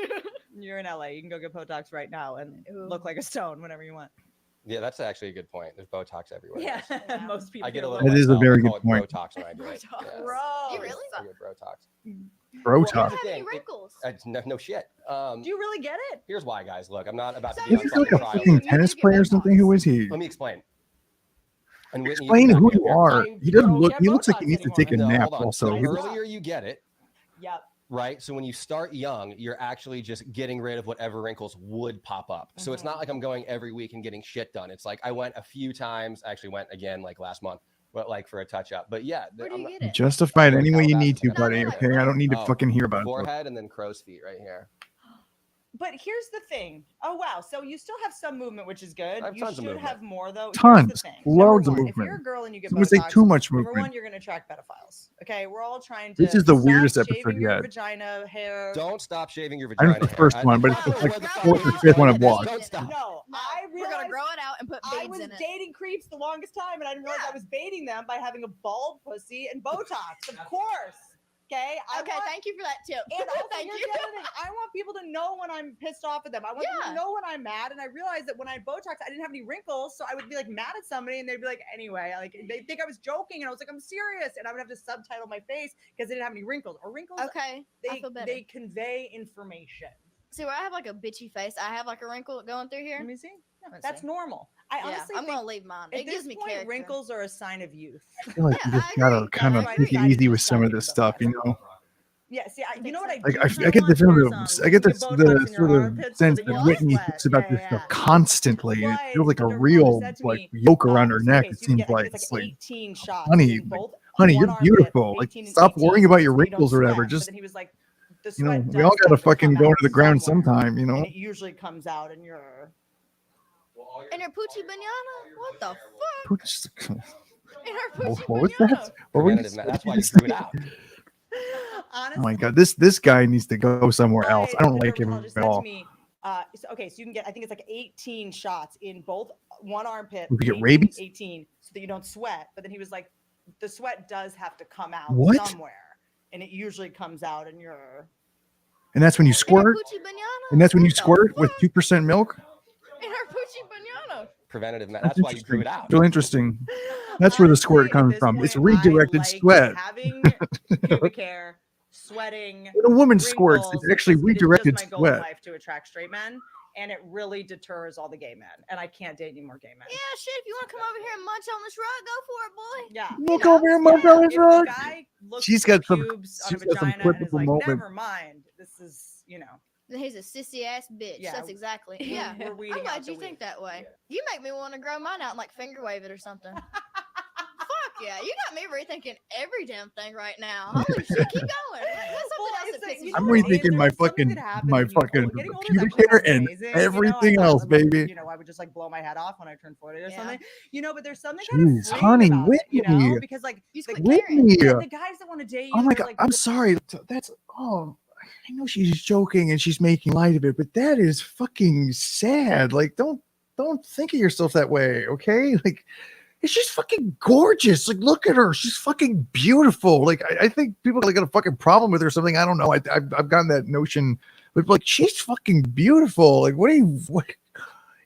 You're in LA. You can go get Botox right now and look like a stone whenever you want. Yeah, that's actually a good point. There's Botox everywhere. Yeah, most people. I get a do. little. That is a myself. very I good call it point. Botox when I do it. Yeah. Bro, You really? I get Botox. Botox. Any wrinkles? No shit. Do you really get it? Here's why, guys. Look, I'm not about to So be Is on he fucking like a trial. fucking tennis player or something? Who is he? Let me explain. And Whitney, Explain can who back me you up are. here. He doesn't look. He looks like he needs to take a No, nap. hold on. Also, The He looks- earlier you get it, Yep. right? So when you start young, you're actually just getting rid of whatever wrinkles would pop up. So it's not like I'm going every week and getting shit done. It's like I went a few times. I actually went again like last month, but like for a touch up. But yeah, Where do you get it? justify it any way you need to, buddy. Okay, I don't need to fucking hear about it. Forehead and then crow's feet right here. But here's the thing. Oh wow, so you still have some movement, which is good. I have You tons of should movement. have more though. Here's the Tons, thing. loads of Number one, if you're a movement. girl and you get Some would say Botox, too much number movement. one, you're gonna attract pedophiles. Okay, we're all trying to. This is the stop weirdest shaving episode your yet. vagina hair. Don't stop shaving your I vagina. know the first hair. one, but it's like the fourth or fifth one I've watched. Don't stop. No, I We're realized gonna grow it out and put I beads was in it. dating creeps the longest time, and I didn't realize I was baiting them by having a bald pussy and Botox. Of course. Okay. Thank you for that tip. And also, Thank here's you. the other thing. I want people to know when I'm pissed off at them. I want people to know when I'm mad. And I realized that when I had Botox, I didn't have any wrinkles. So I would be like mad at somebody and they'd be like, anyway, like they think I was joking. And I was like, I'm serious. And I would have to subtitle my face because they didn't have any wrinkles. Or wrinkles, Okay, I feel better. they convey information. See, where I have like a bitchy face, I have like a wrinkle going through here. Let me see. Let's That's see. normal. I Yeah, honestly I'm think gonna leave mine. At It this gives me point, character. wrinkles are a sign of youth. I feel like you just gotta kind of take it easy with some of this stuff, you know. Yeah, see, you know what I Like do I get the kinda feeling, want? I get There's, the Botox in your sort of armpits sense so that you Whitney sweat. talks about this Yeah, stuff constantly. And it But feels like a the real dermatologist said to like me, yoke around her neck. okay, It so you seems get, I like think it's it's like like, 18 shots. honey, using like, both honey, one you're armpit, beautiful. Like, 18 and stop 18, worrying about so your you don't wrinkles or whatever. sweat. But Just then he was like, the you know, sweat we all does gotta start to fucking come go out to the ground somewhere, sometime, you know. and it usually comes out in your. And your poochie banana? What the fuck? Pooch- And her poochie What was banana? that? What were you Preventative That's why saying? you grew it out. Oh my god, this guy needs to go somewhere else. I don't like him dermatologist at said to all. me, okay, so you can get, I think it's like 18 shots in both one armpit, We could get 18, rabies? 18, so that you don't sweat. But then he was like, the sweat does have to come out What? somewhere, and it usually comes out in your. And that's when you squirt. And that's when you squirt with 2% milk. In her poochie banana. Preventative. That's That's why you grew interesting. it out. Real interesting. That's where the squirt comes from. It's redirected sweat. Having pubic hair, sweating. When a woman squirts, it's wrinkles, actually it is redirected just my goal in sweat. life to attract straight men, and it really deters all the gay men. And I can't date any more gay men. Yeah, shit. If you want to come over here and munch on this rug, go for it, boy. Yeah. Look over here, my brother's If a rug. guy looks She's at got some. pubes on She's a got some vagina and is clippable like, moments. never mind. This is, Then he's a sissy ass bitch. Yeah. That's exactly. Yeah. We're I'm weeding glad out the you think weed. that way. You make me want to grow mine out and like finger wave it or something. Fuck yeah. You got me rethinking every damn thing right now. Holy shit. Keep going. That's something else that pisses me I'm off. rethinking my fucking pubic hair and everything else, baby. I would just like blow my head off when I turned 40 or something. But there's something Jeez, kind of honey, freeing about it, Whitney. because like Whitney. the guys that want to date you. Oh my they're god, like, I'm sorry. That's I know she's joking and she's making light of it, but that is fucking sad. Like, don't think of yourself that way, okay? Like, she's fucking gorgeous. Like, look at her. She's fucking beautiful. Like, I think people like got a fucking problem with her or something. I don't know. I've gotten that notion, but like, she's fucking beautiful. Like, what?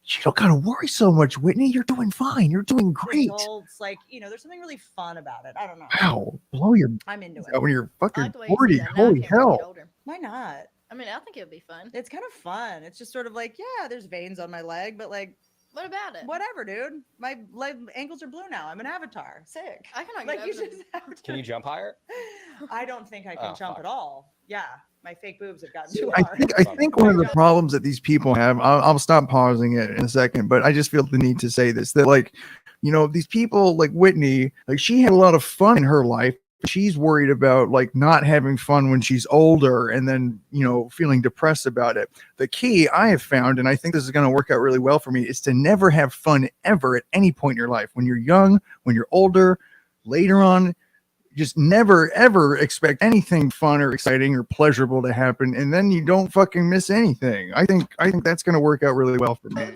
You don't gotta worry so much, Whitney. You're doing fine. You're doing great. adults, like, there's something really fun about it. I don't know. Wow, blow your. I'm into it. When you're fucking like the way you say 40, that. Now I holy can't wait to get hell. older. Why not? I mean, I think it would be fun. It's kind of fun. It's just sort of like, yeah, there's veins on my leg, but like, What about it? whatever, dude. My leg ankles are blue now. I'm an avatar. Sick. I can Like, you just Can you jump higher? I don't think I can Oh, jump fuck. at all. Yeah, my fake boobs have gotten too I hard. think one of the problems that these people have, I'll stop pausing it in a second, but I just feel the need to say this, that like, these people like Whitney, like she had a lot of fun in her life. She's worried about like not having fun when she's older and then, feeling depressed about it. The key I have found, and I think this is going to work out really well for me, is to never have fun ever at any point in your life. When you're young, when you're older, later on, just never ever expect anything fun or exciting or pleasurable to happen, and then you don't fucking miss anything. I think that's going to work out really well for me.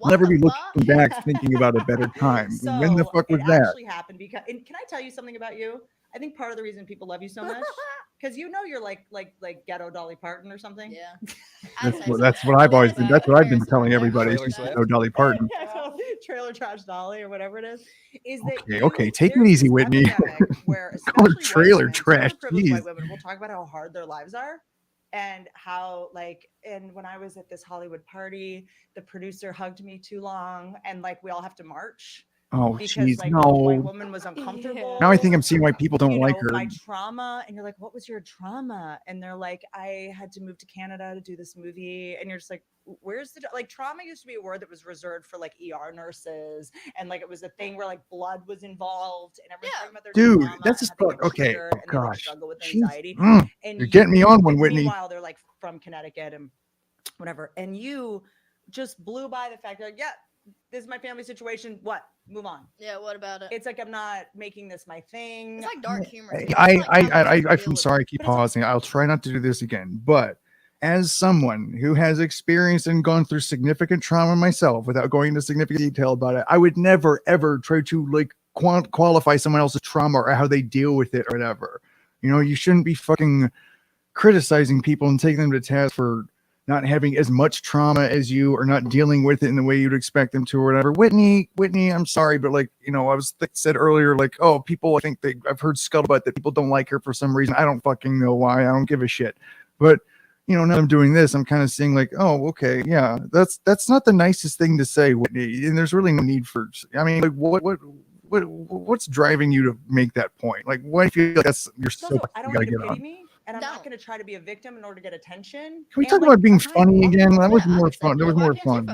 I'll never be looking back thinking about a better time. When the fuck was it that? actually happened because, and can I tell you something about you? I think part of the reason people love you so much, because you're like ghetto Dolly Parton or something. Yeah. That's what I've always been. That's what I've been telling everybody. She's Dolly Parton. Trailer Trash Dolly or whatever it is. Is that Okay, take it easy, Whitney. where Call her trailer trash. privileged white Jeez. women will talk about how hard their lives are and how and when I was at this Hollywood party, the producer hugged me too long and we all have to march. Oh, because jeez, the white no. woman was uncomfortable. Now I think I'm seeing why people don't like her. My trauma, and you're like, what was your trauma? And they're like, I had to move to Canada to do this movie, and you're just like, where's the trauma used to be a word that was reserved for ER nurses, and it was a thing where blood was involved, and everyone's talking about their Dude, trauma that's and just how they get okay. triggered Oh, and they gosh. struggle with Jeez. anxiety. And You're getting me on one, Whitney. Meanwhile, they're from Connecticut and whatever, and you just blew by the fact that yeah, this is my family situation. What? Move on. Yeah, what about it? It's like I'm not making this my thing. It's like dark humor. too. I'm sorry, I keep pausing. I'll try not to do this again. But as someone who has experienced and gone through significant trauma myself, without going into significant detail about it, I would never ever try to qualify someone else's trauma or how they deal with it or whatever. You shouldn't be fucking criticizing people and taking them to task for not having as much trauma as you or not dealing with it in the way you'd expect them to or whatever. Whitney, I I'm sorry, but I said earlier, people, I think I've heard scuttlebutt that people don't like her for some reason. I don't fucking know why. I don't give a shit. But now I'm doing this, I'm kind of seeing oh, okay, yeah, that's not the nicest thing to say, Whitney. And there's really no need for, what's driving you to make that point? Why do you feel like you're so I don't you want gotta you get to on? pity me, and I'm not going to try to be a victim in order to get attention. Can we talk about being funny again? That was more fun. That was more fun.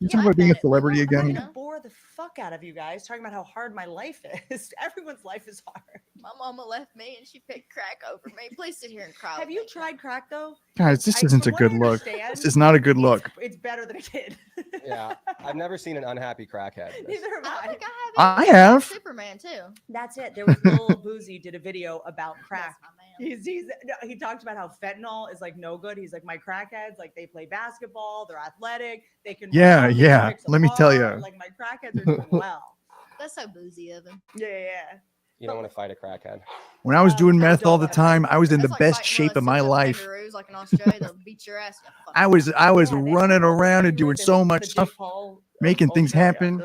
You talk about being a celebrity I'm not again? going to bore the fuck out of you guys talking about how hard my life is. Everyone's life is hard. My mama left me and she picked crack over me. Please sit here and cry. Have you tried crack though? Guys, this isn't a good look. This is not a good look. It's better than a kid. Yeah, I've never seen an unhappy crackhead. Neither have I. I have. Superman too. That's it. There was Lil Boozy did a video about crack He talked about how fentanyl is like no good. He's like, my crackheads, like they play basketball, they're athletic, they can Yeah, run, they yeah. can fix a Let me tell car. you. Like my crackheads are doing well. That's so boozy of him. Yeah. You don't want to fight a crackhead. When I was doing meth all the wanna time, I was in the That's like best fighting shape of one my those life. kangaroos, like in Australia, they'll beat your ass. I was running around and doing so much stuff, making things happen,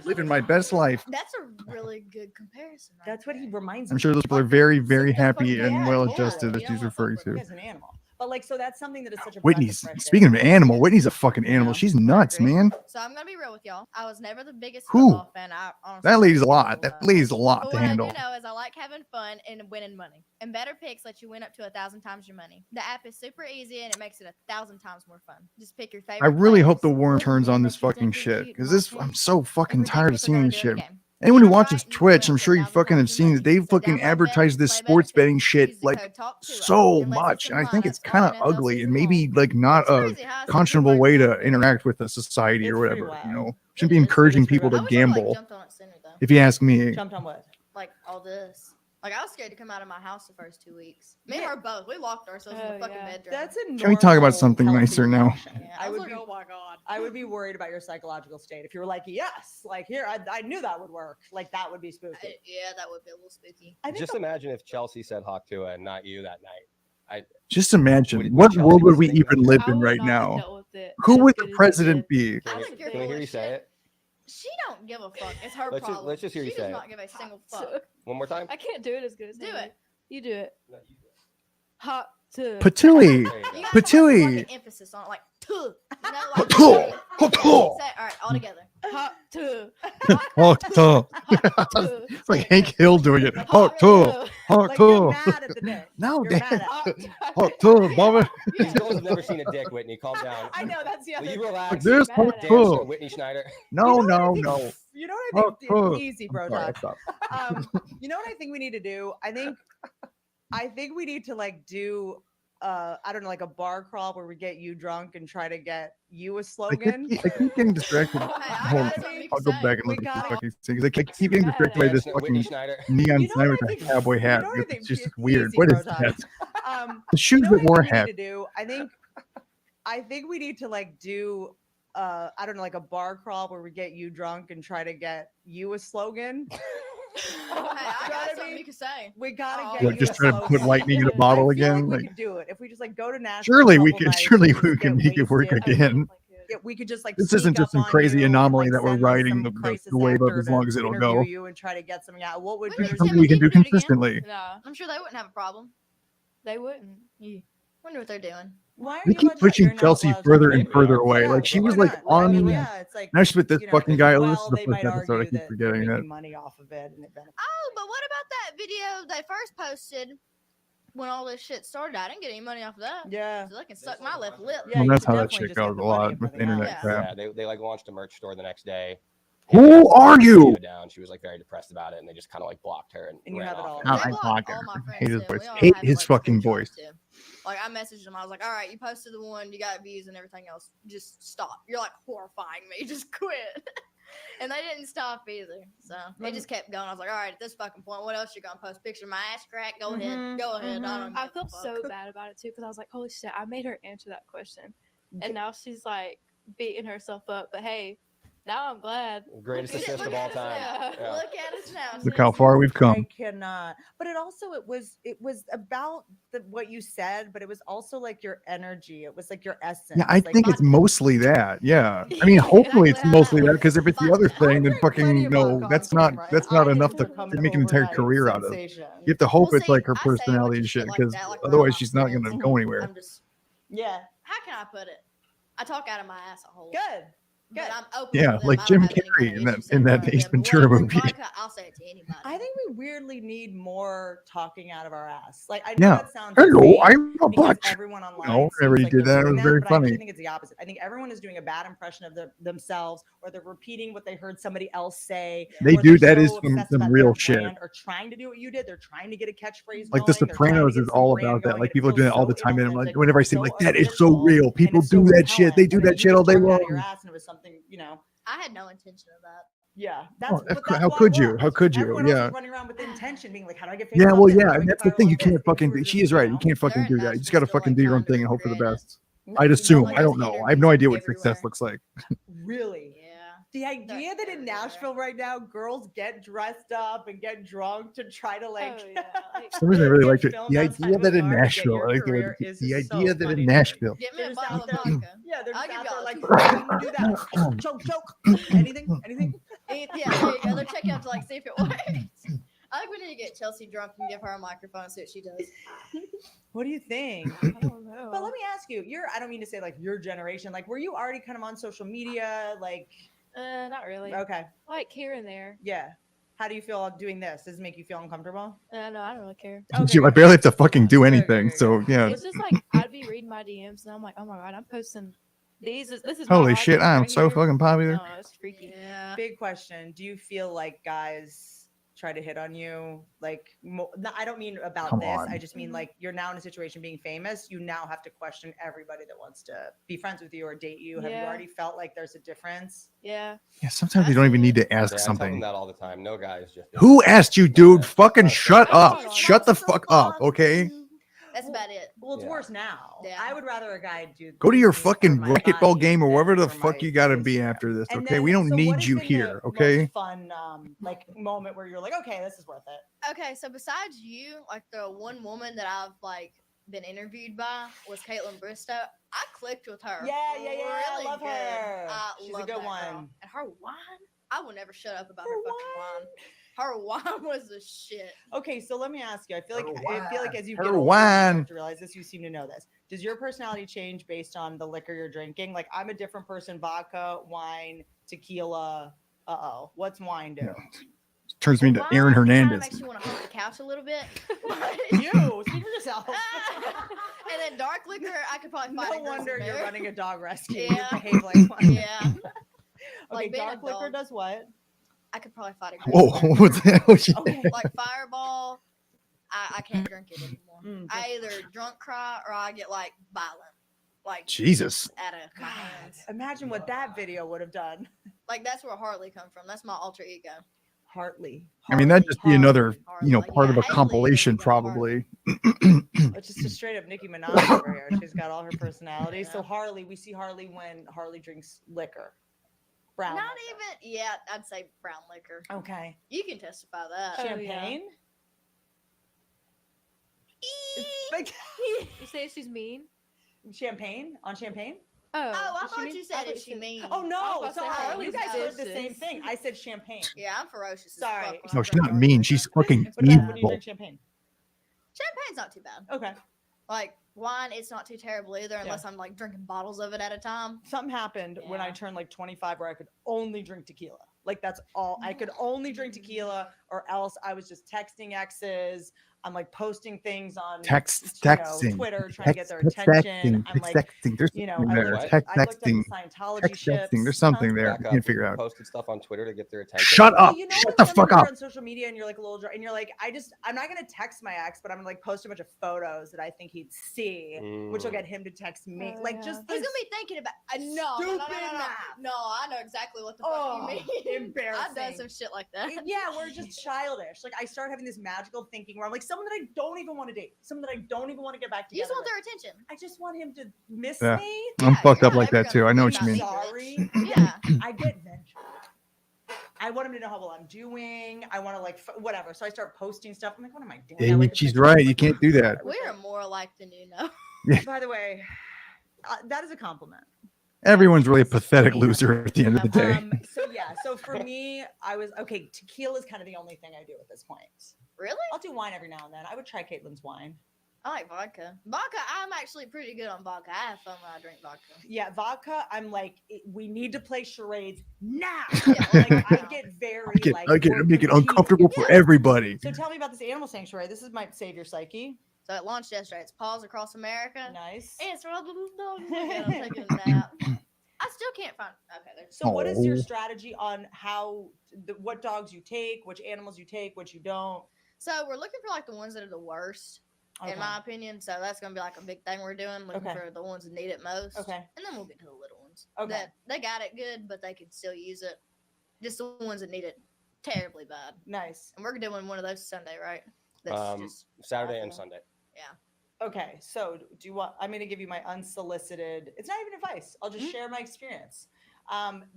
living my best life. That's a really good comparison. Right? That's what he reminds I'm me sure of. those people are very, very happy Yeah, and well totally. adjusted that You she's don't referring to. as an animal. But like, so that's something that is such a Whitney's, speaking of animal, Whitney's a fucking animal. She's nuts, man. So I'm gonna be real with y'all. I was never the biggest Who? football fan. I honestly That lady's a lot. That lady's a But lot to what I handle. do know is I like having fun and winning money. And Better Picks lets you win up to 1,000 times your money. The app is super easy and it makes it 1,000 times more fun. Just pick your favorite. I really hope the players. worm turns on this fucking shit because this I'm so fucking tired of seeing this shit. Anyone who watches Twitch, I'm sure you fucking have seen that they fucking advertise this sports betting shit like so much, and I think it's kind of ugly and maybe like not a conscionable way to interact with a society or whatever. You know, shouldn't be encouraging people to gamble. If you ask me, Jumped on what? Like all this. Like I was scared to come out of my house the first 2 weeks. Me and her both. We locked ourselves in the fucking bedroom. That's a can we talk about something nicer now? I was like, oh my god. I would be worried about your psychological state if you were like, yes, like here, I knew that would work. Like that would be spooky. Yeah, that would be a little spooky. Just imagine if Chelsea said Talk Tuah and not you that night. Just imagine what world would we even live in right now? Who would the president be? Can we hear you say it? She don't give a fuck. It's her Let's problem. let's just hear you she say does it. not give a single fuck. One more time. I can't do it as good as Do Haley. it. You do it. Hot to Patooey. You gotta Patooey. put an emphasis on it, like tuh. You know, like Hot-tuh. Hot-tuh. Say it, all right, all together. Hot to Hot tuh. It's like Hank Hill doing it. Hot tuh. Hot tuh. No, damn. Hot tuh, Bobby. These girls have never seen a dick, Whitney. Calm down. I know that's the Will other. you relax? Like this, hot Damn, tuh. Whitney Schneider. No, no, no. You know what I Hot think? tuh. Easy, bro. I'm sorry, Talk. stop. You know what I think we need to do? I think we need to like do I don't know, like a bar crawl where we get you drunk and try to get you a I slogan. keep getting distracted. Hold on. I'll go back and look at the fucking thing. I keep getting distracted by this Whitney fucking Schneider. neon sign with a cowboy hat. It's just weird. What is that? The shoes that wore a hat. To do? I think we need to like do I don't know, like a bar crawl where we get you drunk and try to get you a slogan. I got something you can say. We gotta Oh. get Like you just a trying to put slogan. lightning in a bottle I feel again. Like Like we could do it if we just like go to Nashville. surely a we couple can. nights Surely and we just can get make it work wasted. again. Yeah, we could just like This isn't sneak just up some on crazy you, anomaly like, that we're send, like, riding some the crisis wave of actor as long to as it'll interview go. you and try to get something out. What would It's yours something we can do consistently. Nah, I'm sure they wouldn't have a problem. they wouldn't. Yeah. Wonder what they're doing. Why are They you keep pushing Chelsea further and further away. Like she was like on. it's like Now she's with this fucking guy. well, This is the they first might episode. I argue keep that forgetting they're that. making money off of it, and it benefits. Oh, but what about that video they first posted when all this shit started? I didn't get any money off of that. Yeah. So they can suck my left lip. Well, that's how that shit goes a lot with internet crap. Yeah, they like launched a merch store the next day. Who are you? Down. She was like very depressed about it, and they just kind of like blocked her and you ran have it off. all. I blocked her. my friends Hate his too. voice. We all Hate have, his like, fucking screenshots, voice. too. Like I messaged them. I was like, all right, you posted the one, you got views and everything else. Just stop. You're like horrifying me. Just quit. And they didn't stop either. So they just kept going. I was like, all right, at this fucking point, what else you gonna post? Picture of my ass crack? Go ahead. Go ahead. I don't I give a felt fuck. so bad about it too because I was like, holy shit, I made her answer that question. And now she's like beating herself up. But hey, now I'm glad. Greatest assist of all time. Yeah. Look at us now. Look how far we've I come. cannot. But it was about what you said, but it was also like your energy. It was like your essence. Yeah, I think it's mostly that. Yeah, I mean, hopefully it's mostly that because if it's the other thing, then fucking no, that's not enough to make an entire career out of. You have to hope it's like her personality and shit because otherwise she's not gonna go anywhere. Yeah. How can I put it? I talk out of my ass a whole. Good. But I'm open. Yeah, with them. like I Jim don't have any Carrey in that Ace But when Ventura I drink movie. vodka, I'll say it to anybody. I think we weirdly need more talking out of our ass. Like I know Yeah. that sounds Hello, insane I'm a because butch. everyone online No, seems everybody like did they're that. It doing was very but I actually funny. think it's the opposite. I think everyone is doing a bad impression of themselves, or they're repeating what they heard somebody else say. They or do. they're That is so some obsessed about real their shit. brand, or trying to do what you did. They're trying to get a catchphrase. Like The going, they're trying to Sopranos get is some all brand about that. going, Like and it people do feels it all the so time, and I'm like, inauthentic, whenever I say so like that, it's so artificial, real. and People it's so do that shit. They repellent, do but that if shit you all day just talked out long. of your ass and it was something, you know. I had no intention of that. Yeah, that's Oh, but that's how why it could you? works. How could you? Everyone else Yeah. is running around with intention, being like, "How do I get famous?" Yeah, off well, this? How yeah, do I and get that's the viral thing. off You this?" can't fucking. She is right. You can't fucking do that. You just got to fucking do your own thing and hope for the best. I'd assume. I don't know. I have no idea what success looks like. Really? Yeah. The idea that in Nashville right now, girls get dressed up and get drunk to try to like. For some reason, I really liked it. film The outside idea of a that in bar to get Nashville, your I like career the is idea so that funny in to me. Nashville. Get me a They're just bottle out of there. vodka. Yeah, they're I'll just give out there y'all like, two. how do you do that? Choke, choke. Anything? Yeah, there you go. They're checking out to like see if it works. I think we need to get Chelsea drunk and give her a microphone and see what she does. What do you think? I don't know. But let me ask you, I don't mean to say like your generation, like were you already kind of on social media? Like, Not really. okay. Like here and there. Yeah. How do you feel doing this? Does it make you feel uncomfortable? No, I don't really care. Shoot, I barely have to fucking do anything. So yeah. It's just like I'd be reading my DMs and I'm like, oh my god, I'm posting these. This is my Holy shit, audience I'm right so here. fucking popular. No, it's freaky. Yeah. Big question. Do you feel like guys try to hit on you? Like, no, I don't mean about Come this. on. I just mean like you're now in a situation being famous. You now have to question everybody that wants to be friends with you or date you. Have you Yeah. already felt like there's a difference? Yeah. Yeah, sometimes you don't even need to ask Yeah, I tell them something. that all the time. No guys just. Who asked you, dude? Fucking shut up. Shut the fuck up, okay? That's about it. Well, it's worse now. Yeah. I would rather a guy do. Go to your things for fucking my racquetball body game or than wherever the for fuck my you gotta be Instagram. after this, And okay? then- We don't so what need has you been the here, most okay? fun, like moment where you're like, okay, this is worth it. Okay, so besides you, like the one woman that I've like been interviewed by was Caitlin Bristow. I clicked with her. Yeah. I really love good. her. I She's a love good that girl. one. And her wine, I will never shut up about her fucking wine. Her wine was the shit. Okay, so let me ask you. I feel like as you Her get older, you wine. start to realize this. You seem to know this. Does your personality change based on the liquor you're drinking? Like I'm a different person. Vodka, wine, tequila. What's wine do? Turns me into Wine Aaron kinda Hernandez. makes you want to hump the couch a little bit. You speak for yourself. And then dark liquor, I could probably fight. No wonder you're running a dog rescue. Yeah. You behave like one. Yeah. Okay, Like being a dark liquor dog. does what? I could probably fight a Whoa, what's that? Oh, shit. like Fireball. I can't drink it anymore. I either drunk cry or I get like violent. Like Jesus. out of my hands. Imagine what that video would have done. Like that's where Harley come from. That's my alter ego. Hartley. I mean, that'd just be another, Harley. part of a Yeah, Haley, compilation, there you go, probably. It's just a straight up Nicki Minaj over here. She's got all her personality. So Harley, we see Harley when Harley drinks liquor. Brown. Not even. Yeah, I'd say brown liquor. Okay. You can testify that. Champagne. Like You say she's mean? champagne on champagne. Oh, I does she thought mean- you I said thought if you she said- mean. Oh no, I was about to say, sorry. You Harley's guys heard the same vicious. thing. I said champagne. Yeah, I'm ferocious. as Sorry. fuck when I No, she's drink not dark mean. liquor. She's fucking What about when you evil. drink champagne? Champagne's not too bad. Okay. Like wine, it's not too terrible either, unless I'm like drinking bottles of it at a time. Something happened when I Yeah. turned like 25 where I could only drink tequila. Like that's all. I could only drink tequila or else I was just texting exes. I'm like posting things on Texting. Twitter trying to get their Text- attention. texting, I'm like, texting. There's you know, something I there. looked, Text- I looked up the texting. Scientology Text- ships. texting. There's something there. Back You up. can't figure out. Posted stuff on Twitter to get their attention. Shut up. You know, Shut when the sometimes fuck up. you're on social media and you're like a little and you're like, I'm not gonna text my ex, but I'm gonna like post a bunch of photos that I think he'd see, which will get him to text me. Oh, Like yeah. just He's this gonna be thinking about. No, stupid no. math. No, I know exactly what the fuck Oh, you mean. embarrassing. I've done some shit like that. Yeah, we're just childish. Like I start having this magical thinking where I'm like someone that I don't even want to date, someone that I don't even want to get back You together. just want with. their attention. I just want him to miss Yeah. me. I'm fucked up you're like never that too. gonna I know what find you out mean. me. Sorry. Yeah. I get vengeful. I want him to know how well I'm doing. I want to like whatever. So I start posting stuff. I'm like, what am I doing? I And like she's picture- right. You can't do that. We are more alike than you know. By the way, that is a compliment. Everyone's really a pathetic loser at the end of the day. So yeah, so for me, I was okay. Tequila is kind of the only thing I do at this point. Really? I'll do wine every now and then. I would try Caitlin's wine. I like vodka. Vodka, I'm actually pretty good on vodka. I have fun when I drink vodka. Yeah, vodka. I'm like, we need to play charades now. Yeah, Like I get very like I we're make it competing. uncomfortable for everybody. So tell me about this animal sanctuary. This is might save your psyche. So it launched yesterday. It's Paws Across America. Nice. It's for all the little dogs. And I'm taking a nap. I still can't find. Okay, there's. So what is your Oh. strategy on how what dogs you take, which animals you take, which you don't? So we're looking for like the ones that are the worst, Okay. in my opinion. So that's gonna be like a big thing we're doing, looking Okay. for the ones that need it most. Okay. And then we'll get to the little ones. Okay. That they got it good, but they can still use it. Just the ones that need it terribly bad. Nice. And we're doing one of those Sunday, right? Saturday and Sunday. Yeah. Okay, so do you want? I'm going to give you my unsolicited. It's not even advice. I'll just share my experience.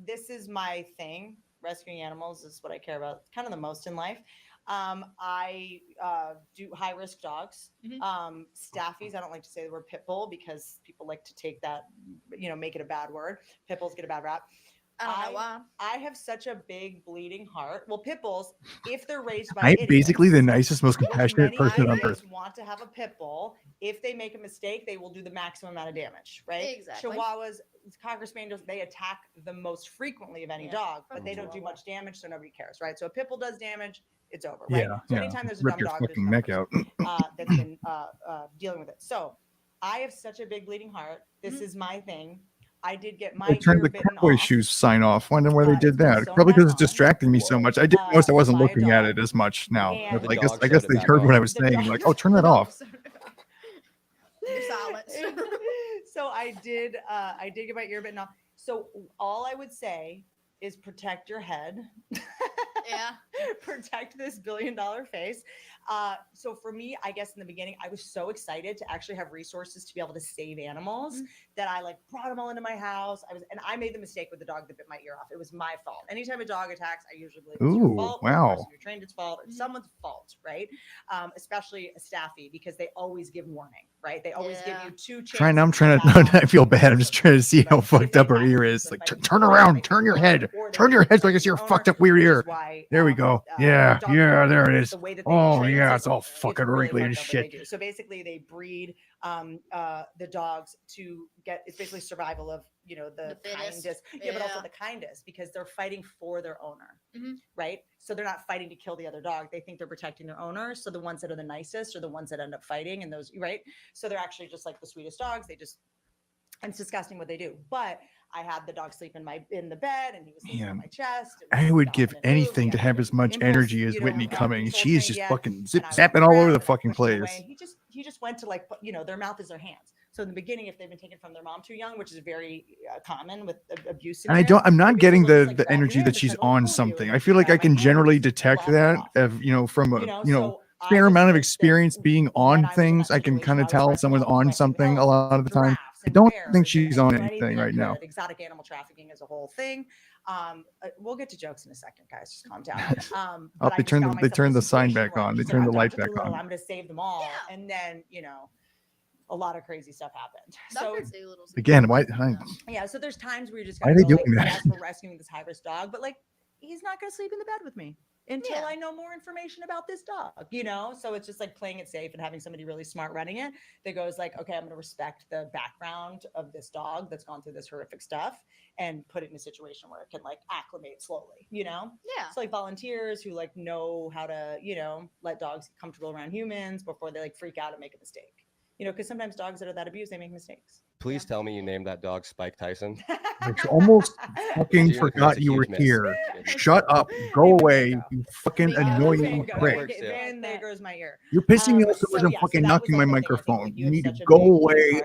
This is my thing. Rescuing animals is what I care about, kind of the most in life. I do high risk dogs. Staffies. I don't like to say the word pit bull because people like to take that, make it a bad word. Pit bulls get a bad rap. I don't know why. I have such a big bleeding heart. Well, pit bulls, if they're raised by I'm idiots, basically the nicest, most compassionate many person on idiots earth. want to have a pit bull. If they make a mistake, they will do the maximum amount of damage, right? Exactly. Chihuahuas, Cocker Spaniels, they attack the most frequently of any dog, but they don't do much damage, so nobody cares, right? So a pit bull does damage, it's over, right? Yeah, So yeah. anytime there's a Rip dumb your dog, there's fucking a dumb neck person, out. that's been dealing with it. So I have such a big bleeding heart. This is my thing. I did get my I turned ear the bitten cowboy off. shoes sign off. Wonder why they did that. sewn Probably back because it's on. distracting me so much. I didn't notice I wasn't by a looking at dog. it as much now. And But The I guess dog they sewed it heard back what I on. was The saying. dog- Like, oh, turn that off. Your silence. So I did get my ear bitten off. So all I would say is protect your head. Yeah. Protect this $1 billion face. So for me, I guess in the beginning, I was so excited to actually have resources to be able to save animals that I brought them all into my house. I made the mistake with the dog that bit my ear off. It was my fault. Anytime a dog attacks, I usually believe it's your Ooh, fault. wow. The person who trained its fault. It's someone's fault, right? Especially a staffy because they always give warning, right? They always give you 2 chances. I'm trying to. I feel bad. I'm just trying to see how fucked up her ear is. Like, turn around, turn your head, turn your head so I can see your fucked up weird ear. There we go. Yeah, there it is. Oh yeah, it's all fucking wrinkly as shit. So basically, they breed the dogs to get. It's basically survival of the fittest. kindest. Yeah, but also the kindest because they're fighting for their owner, right? So they're not fighting to kill the other dog. They think they're protecting their owner. So the ones that are the nicest are the ones that end up fighting, and those right. So they're actually just like the sweetest dogs. And it's disgusting what they do. But I had the dog sleep in the bed, and he was sleeping on my chest. I would give anything to have as much energy as Whitney Cummings. She is just fucking zapping all over the fucking place. He just went to their mouth is their hands. So in the beginning, if they've been taken from their mom too young, which is very common with abuse, And I'm not getting the energy that she's on something. I feel like I can generally detect that from a fair amount of experience being on things. I can kind of tell if someone's on something a lot of the time. I don't think she's on anything right now. Exotic animal trafficking is a whole thing. We'll get to jokes in a second, guys. Just calm down. They turned the sign back on. They turned the light back on. I'm going to save them all, and then a lot of crazy stuff happened. Again, why? Yeah, so there's times where you just Why are gotta they go, doing that? yes, we're rescuing this high risk dog, but he's not going to sleep in the bed with me until I know more information about this dog, So it's just playing it safe and having somebody really smart running it that goes okay, I'm going to respect the background of this dog that's gone through this horrific stuff and put it in a situation where it can acclimate slowly, Yeah. So volunteers who know how to, let dogs get comfortable around humans before they freak out and make a mistake, because sometimes dogs that are that abused, they make mistakes. Please tell me you named that dog Spike Tyson. I almost fucking Dude, forgot that's a you were huge miss. here. Shut up. Go away. You fucking annoying prick. And there goes my ear. You're pissing me off so much I'm fucking knocking my microphone. You need to go away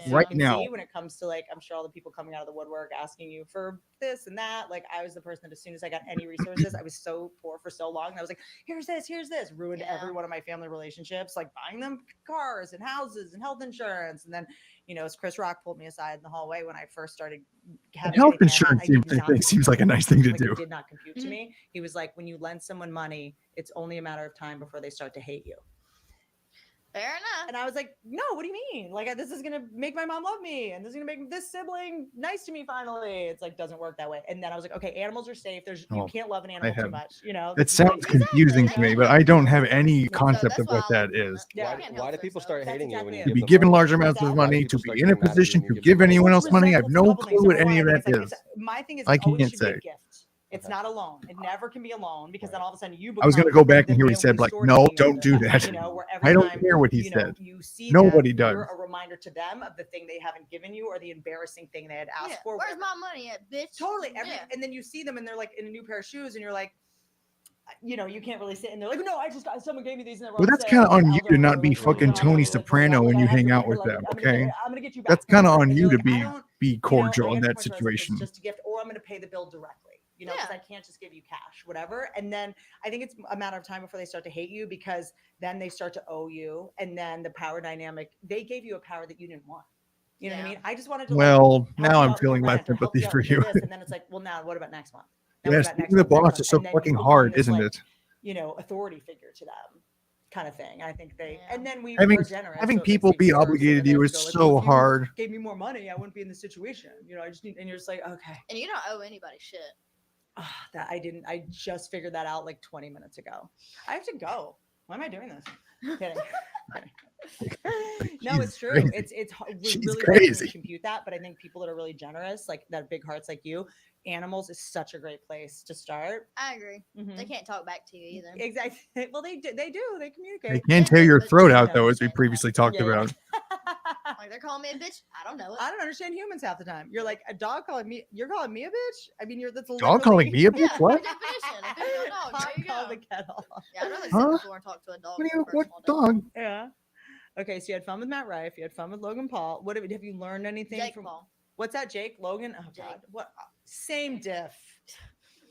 right now. When it comes to I'm sure all the people coming out of the woodwork asking you for this and that, I was the person that as soon as I got any resources, I was so poor for so long. And I was here's this, ruined every one of my family relationships, buying them cars and houses and health insurance. And then, as Chris Rock pulled me aside in the hallway when I first started having Health insurance seems like a nice thing to do. It did not compute to me. He was when you lend someone money, it's only a matter of time before they start to hate you. Fair enough. And I was no, what do you mean? This is gonna make my mom love me, and this is gonna make this sibling nice to me finally. It's doesn't work that way. And then I was okay, animals are safe. You can't love an animal too much. It sounds confusing to me, but I don't have any concept of what that is. Why do people start hating you when you To be give them given money? large amounts of money, to be in a position to give anyone else money, I have no clue what any of that is. My thing is, I it always can't should be a say. gift. It's not a loan. It never can be a loan because then all of a sudden you. I was going to go back and hear what he said, no, don't do that. I don't care what he said. Nobody does. You're a reminder to them of the thing they haven't given you or the embarrassing thing they had asked for. Where's my money at, bitch? Totally. And then you see them and they're in a new pair of shoes and you're you can't really sit and they're no, someone gave me these. And Well, that's kind of on you to not be fucking Tony Soprano when you hang out with them, okay? That's kind of on you to be cordial in that situation. Just a gift, or I'm going to pay the bill directly. you know, because I can't just give you cash, whatever. And then I think it's a matter of time before they start to hate you, because then they start to owe you. And then the power dynamic, they gave you a power that you didn't want. You know what I mean? I just wanted to. Well, like, now help you I'm out with your feeling less rent or help sympathy you out for with your you. this. And then it's like, well, now what about next month? Now Yes, what about next being the month, next boss month? is so And then fucking you become hard, this, isn't like, it? you know, authority figure to them, kind of thing. I think they, and then we Having are generous. having so it makes people things be worse, and obligated then to they you have is to go, like, so well, if you hard. gave me more money, I wouldn't be in this situation. You know, I just need, and you're just like, okay. And you don't owe anybody shit. That I just figured that out like 20 minutes ago. I have to go. Why am I doing this? Kidding. No, it's true. crazy. It's She's really hard for me crazy. to compute that, but I think people that are really generous, like that have big hearts like you, animals is such a great place to start. I agree. Mm-hmm. They can't talk back to you either. Exactly. Well, they do. They communicate. They can't tear your throat out though, as we previously talked Yeah, yeah. about. Like they're calling me a bitch. I don't know it. I don't understand humans half the time. You're like a dog calling me. You're calling me a bitch. I mean, that's Dog calling me a bitch? Yeah, What? definition. A big old dog. Pot There you call go. the kettle. Yeah, I'd rather sit Huh? on the floor and talk to a dog. than a What personal dog? Yeah. Okay, so you had fun with Matt Rife. You had fun with Logan Paul. What have you learned anything Jake from Paul. What's that, Jake? Logan? Oh God. What? Same diff.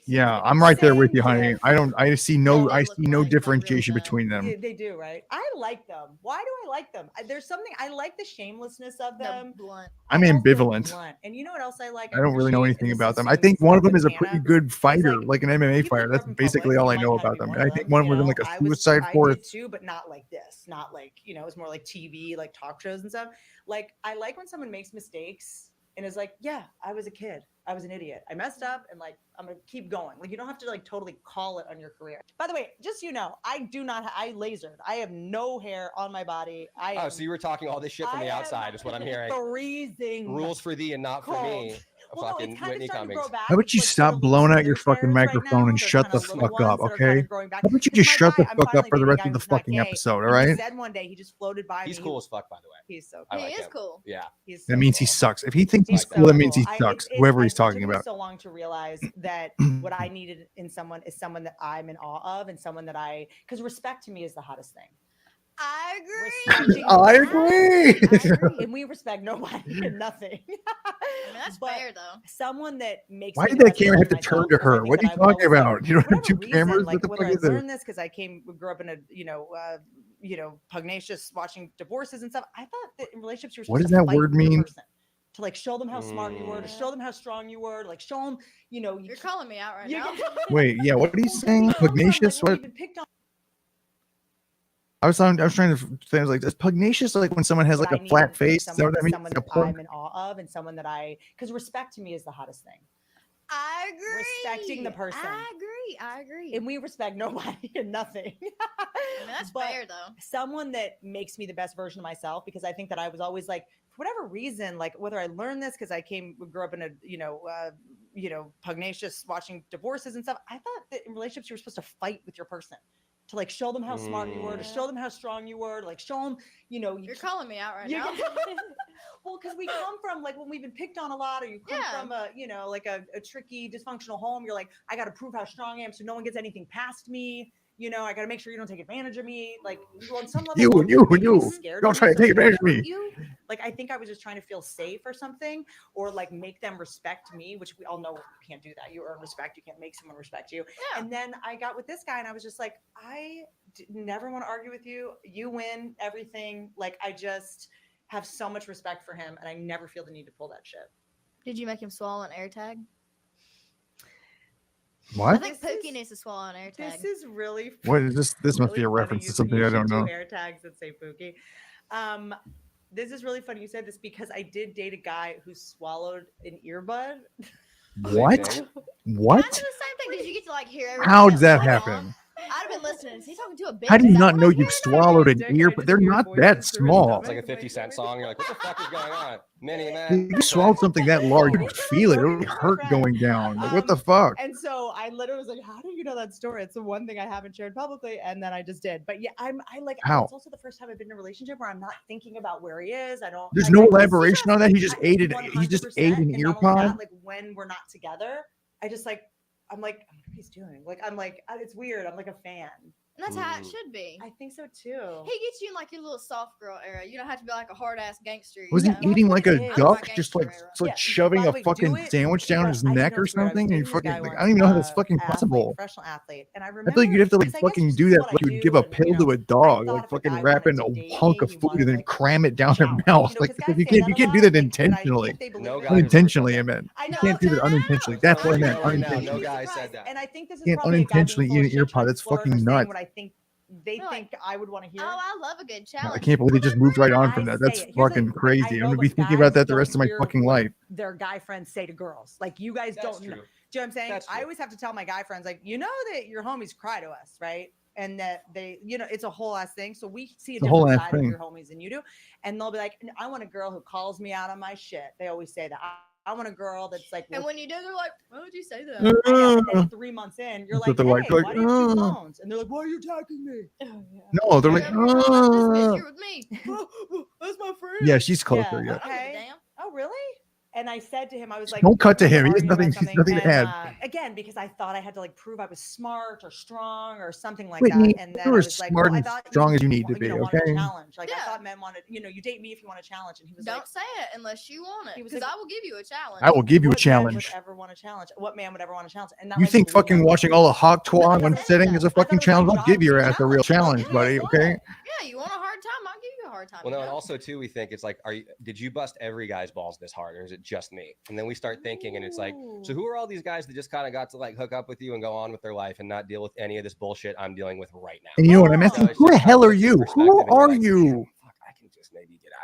Yeah, I'm right there with Same you, honey. diff. I see no differentiation between them. Yeah, they do, right? I like them. Why do I like them? There's something I like the shamelessness of them. Blunt. I'm ambivalent. Blunt. And you know what else I like? I don't really know appreciate anything is about them. I since think doing one of them stuff is a with pretty Hannah, good fighter, like, like an MMA people that fighter. grew That's up in basically public, all I you know might kinda about be them. one And of I think them, one of you them was in know? like a I was- Suicide I Forest. did too, but not like this. Not like, you know, it was more like TV, like talk shows and stuff. Like, I like when someone makes mistakes and is like, yeah, I was a kid. I was an idiot. I messed up and like, I'm going to keep going. Like, you don't have to like totally call it on your career. By the way, just so you know, I do not, I lasered. I have no hair on my body. I Oh, am so you were talking all this shit from the outside, is what I'm hearing. freezing Rules for thee and not for me. Well, no, Fucking it's kind Whitney of starting to Cummings. grow back. How about you It's, like, stop sort of blowing loosened out your loose fucking hairs right microphone now. and They're shut kinda the little fuck up, ones that are kinda okay? growing back. How about you just My shut the guy, I'm fuck up finally for the dating a rest guy of the who's not fucking gay, episode, all and he right? said one day he just floated by He's me. cool as fuck, by the way. He's so I cool. like He is him. cool. Yeah. He's That means he sucks. If he thinks he's He's cool, so that means he cool. sucks. Whoever he's It talking took me about. so long to realize that what I needed in someone is someone that I'm in awe of and someone that because respect to me is the hottest thing. I Respecting I agree. and we respect nobody and nothing. I mean, that's fair though. Someone that makes Why me did the that best camera have version to of myself, turn to because I her? think What are that you I've always, talking like, about? You don't have whatever two reason, cameras? like What the whether fuck I is this? learned this because I grew up in a pugnacious watching divorces and stuff. I thought that in relationships you were What supposed does to that fight word with your mean? person, to like show them how smart you were, to show them how strong you were, to like show them, You're calling me out right now. Wait, yeah, what are you saying? Pugnacious? What? I was trying to say, I was like, is pugnacious like when someone has like what I a flat needed in face? Is that someone what that is means? someone Like a that pug? I'm in awe of and someone that because respect to me is the hottest thing. I agree. Respecting the person. I agree. And we respect nobody and nothing. I mean, that's But fair though. someone that makes me the best version of myself, because I think that I was always like, for whatever reason, like whether I learned this because I grew up in a pugnacious watching divorces and stuff. I thought that in relationships you were supposed to fight with your person, to like show them how smart you were, to show them how strong you were, to like show them, You're calling me out right now. Well, because we come from like when we've been picked on a lot, or you come from a tricky, dysfunctional home. You're like, I got to prove how strong I am, so no one gets anything past me. I got to make sure you don't take advantage of me. Like, well, on some level, You scared don't of try me to so take they don't advantage of hurt me. you. Like, I think I was just trying to feel safe or something, or like make them respect me, which we all know you can't do that. You earn respect. You can't make someone respect you. Yeah. And then I got with this guy, and I was just like, I never want to argue with you. You win everything. Like, I just have so much respect for him, and I never feel the need to pull that shit. Did you make him swallow an AirTag? What? I think Pookie needs to swallow an AirTag. This is really What is this? This must be a really reference funny. to something You I don't should know. do air tags that say Pookie. This is really funny you said this, because I did date a guy who swallowed an earbud. What? What? Kind of the same thing. Did you get to like hear everything? How did that went on? happen? I'd have been listening. Is he talking to a bitch? How do you Is that not what know I'm you've hearing? swallowed an ear? But they're not that small. It's like a 50 Cent song. You're like, what the fuck is going on? Mini man. You swallowed something that large, you would feel it. It would hurt going down. Like, what the fuck? And so I literally was like, how do you know that story? It's the one thing I haven't shared publicly. And then I just did. But yeah, How? It's also the first time I've been in a relationship where I'm not thinking about where he is. There's no elaboration on that. He just ate it. He just ate an 100%. ear And not only pod. that, like when we're not together, I'm like, I wonder what he's doing. Like, I'm like, it's weird. I'm like a fan. And that's how it should be. I think so too. He gets you in like your little soft girl era. You don't have to be like a hard ass gangster. Was he you know? eating like a I'm my duck, gangster just like era. it's like Yeah, shoving by the a way, do fucking it, sandwich down but his I- you neck know, or it's weird. I was something? And dating you this guy fucking like, once, I don't even know how that's fucking athlete, possible. professional athlete, and I I remember feel like you'd have to like because I guess fucking it's do just that, what like I you'd do, give a and, pill you know, to a I dog, thought like if a fucking guy wrap in wanted a to date hunk me, of he food and wanted, then like, cram it down their challenge, mouth. you know, Like because guys you say that can't a do lot, that like, but I intentionally. if they believe No it, guy has ever Unintentionally, said I that. meant. I You know. can't do that unintentionally. That's what I meant. Right now, Unintentionally. no guy said that. And I think this is You can't probably a guy being unintentionally full eat of an shit, ear pod. trying to That's flirt or fucking saying nuts. what I think they think I would want to hear. Oh, I love a good challenge. I can't believe they just moved right on from I that. That's say it. Here's the fucking thing, but I crazy. I'm know gonna be that thinking about guys that the rest of don't my hear fucking what life. their guy friends say to girls. Like you guys don't know. Do you know what I'm saying? That's I true. always have to tell my guy friends, like, you know that your homies cry to us, right? And that they, you know, it's a whole ass thing. So we see a It's a whole different ass side of thing. your homies than you do. And they'll be like, I want a girl who calls me out on my shit. They always say that. I want a girl that's like, And when you do, they're like, "Why would you say that?" I know. And then 3 months in, you're That's like, what hey, they're like, why do you have two "Uh." phones? And they're like, why are you attacking me? No, they're like, This bitch "Ah." here with me. That's my friend. Yeah, she's Yeah, closer. Yeah. okay. Oh, really? And I said to him, I was like, Don't cut to we were him. He has arguing about nothing. He's something, nothing to and, add. again, because I thought I had to like prove I was smart or strong or something like Whitney, that. And then you I were was like, smart well, I and thought strong as you need to be. wanted a Okay. challenge. Like I thought men wanted, you date me if you want a challenge. And he was Don't like, say it unless you want it, was because like- I will give you a challenge. I will give you a what man would challenge. ever want a challenge? What man would ever want a challenge? And that, You like, think blew my fucking mind. watching all the Talk Tuah in one sitting is a fucking it was my challenge? I'll job give to your be ass a real challenge, buddy. Okay. Yeah, you want a hard time? I'll give you a hard time. Well, no, you and know? also too, we think it's like, did you bust every guy's balls this hard, or is it just me? And then we start thinking, and it's like, so who are all these guys that just kind of got to like hook up with you and go on with their life and not deal with any of this bullshit I'm dealing with right now? And you know what I'm asking? it's Who the just hell kinda are puts it in you? perspective, Who and you're are like, you? Fuck,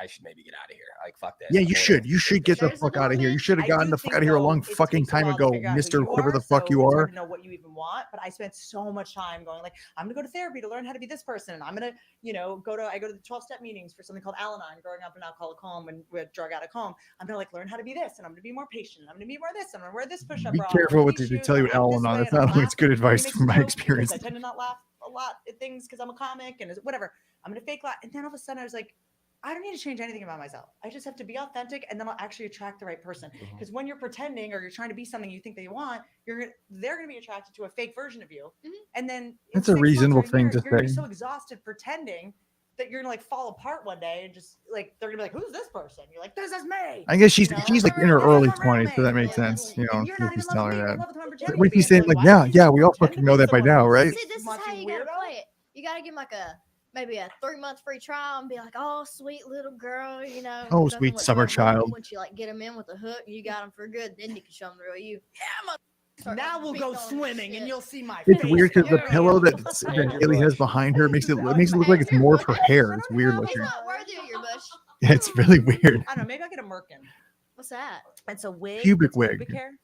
I should maybe get out of here. Like, fuck this. Yeah, I'm you bored should. of You should get the fuck out of here. You should have I gotten do the fuck think, out of here a though, long it fucking takes a time while to ago, figure out who Mister you whatever are, the fuck so you it's are. hard to know what you even want. But I spent so much time going like, I'm gonna go to therapy to learn how to be this person, and I'm gonna, I go to the 12-step meetings for something called Al-Anon, growing up in alcoholic home and with drug addict home. I'm gonna like learn how to be this, and I'm gonna be more patient. I'm gonna be more this. I'm gonna wear this push-up Be bra. careful I'm what gonna they these tell you shoes, at and I'm this Al-Anon. way, It's and I'll not always laugh good when he advice makes from a my joke because experience. I tend to not laugh a lot at things because I'm a comic and whatever. I'm gonna fake laugh, and then all of a sudden I was like, I don't need to change anything about myself. I just have to be authentic, and then I'll actually attract the right person. Because when you're pretending or you're trying to be something you think they want, they're going to be attracted to a fake version of you. And then in That's a 6 months or reasonable a thing year, to you're going to be say. so exhausted pretending that you're going to like fall apart one day and just like they're going to be like, who's this person? You're like, this is me. I guess she's You know? she's like in her early 20s, so that makes sense. You know, And you're not she's even telling loving her me. You're in that. love with who I'm pretending What to if be. he's And I'm saying like, why yeah, would you yeah, we all pretend fucking to know be that by someone now, else? right? See, this is how you gotta play it. You gotta give them like maybe a 3-month free trial and be like, oh, sweet little girl, Oh, nothing sweet but summer love. child. Once you like get them in with a hook, you got them for good. Then you can show them the real you. Yeah, now we'll go swimming and you'll see my It's face. weird because the Yeah. pillow that Haley has behind her makes it look like it's more of her hair. It's weird He's looking. not worthy of your bush. Yeah, it's really weird. I don't know. Maybe I'll get a merkin. What's that? It's a wig. Pubic that's wig. Pubic hair.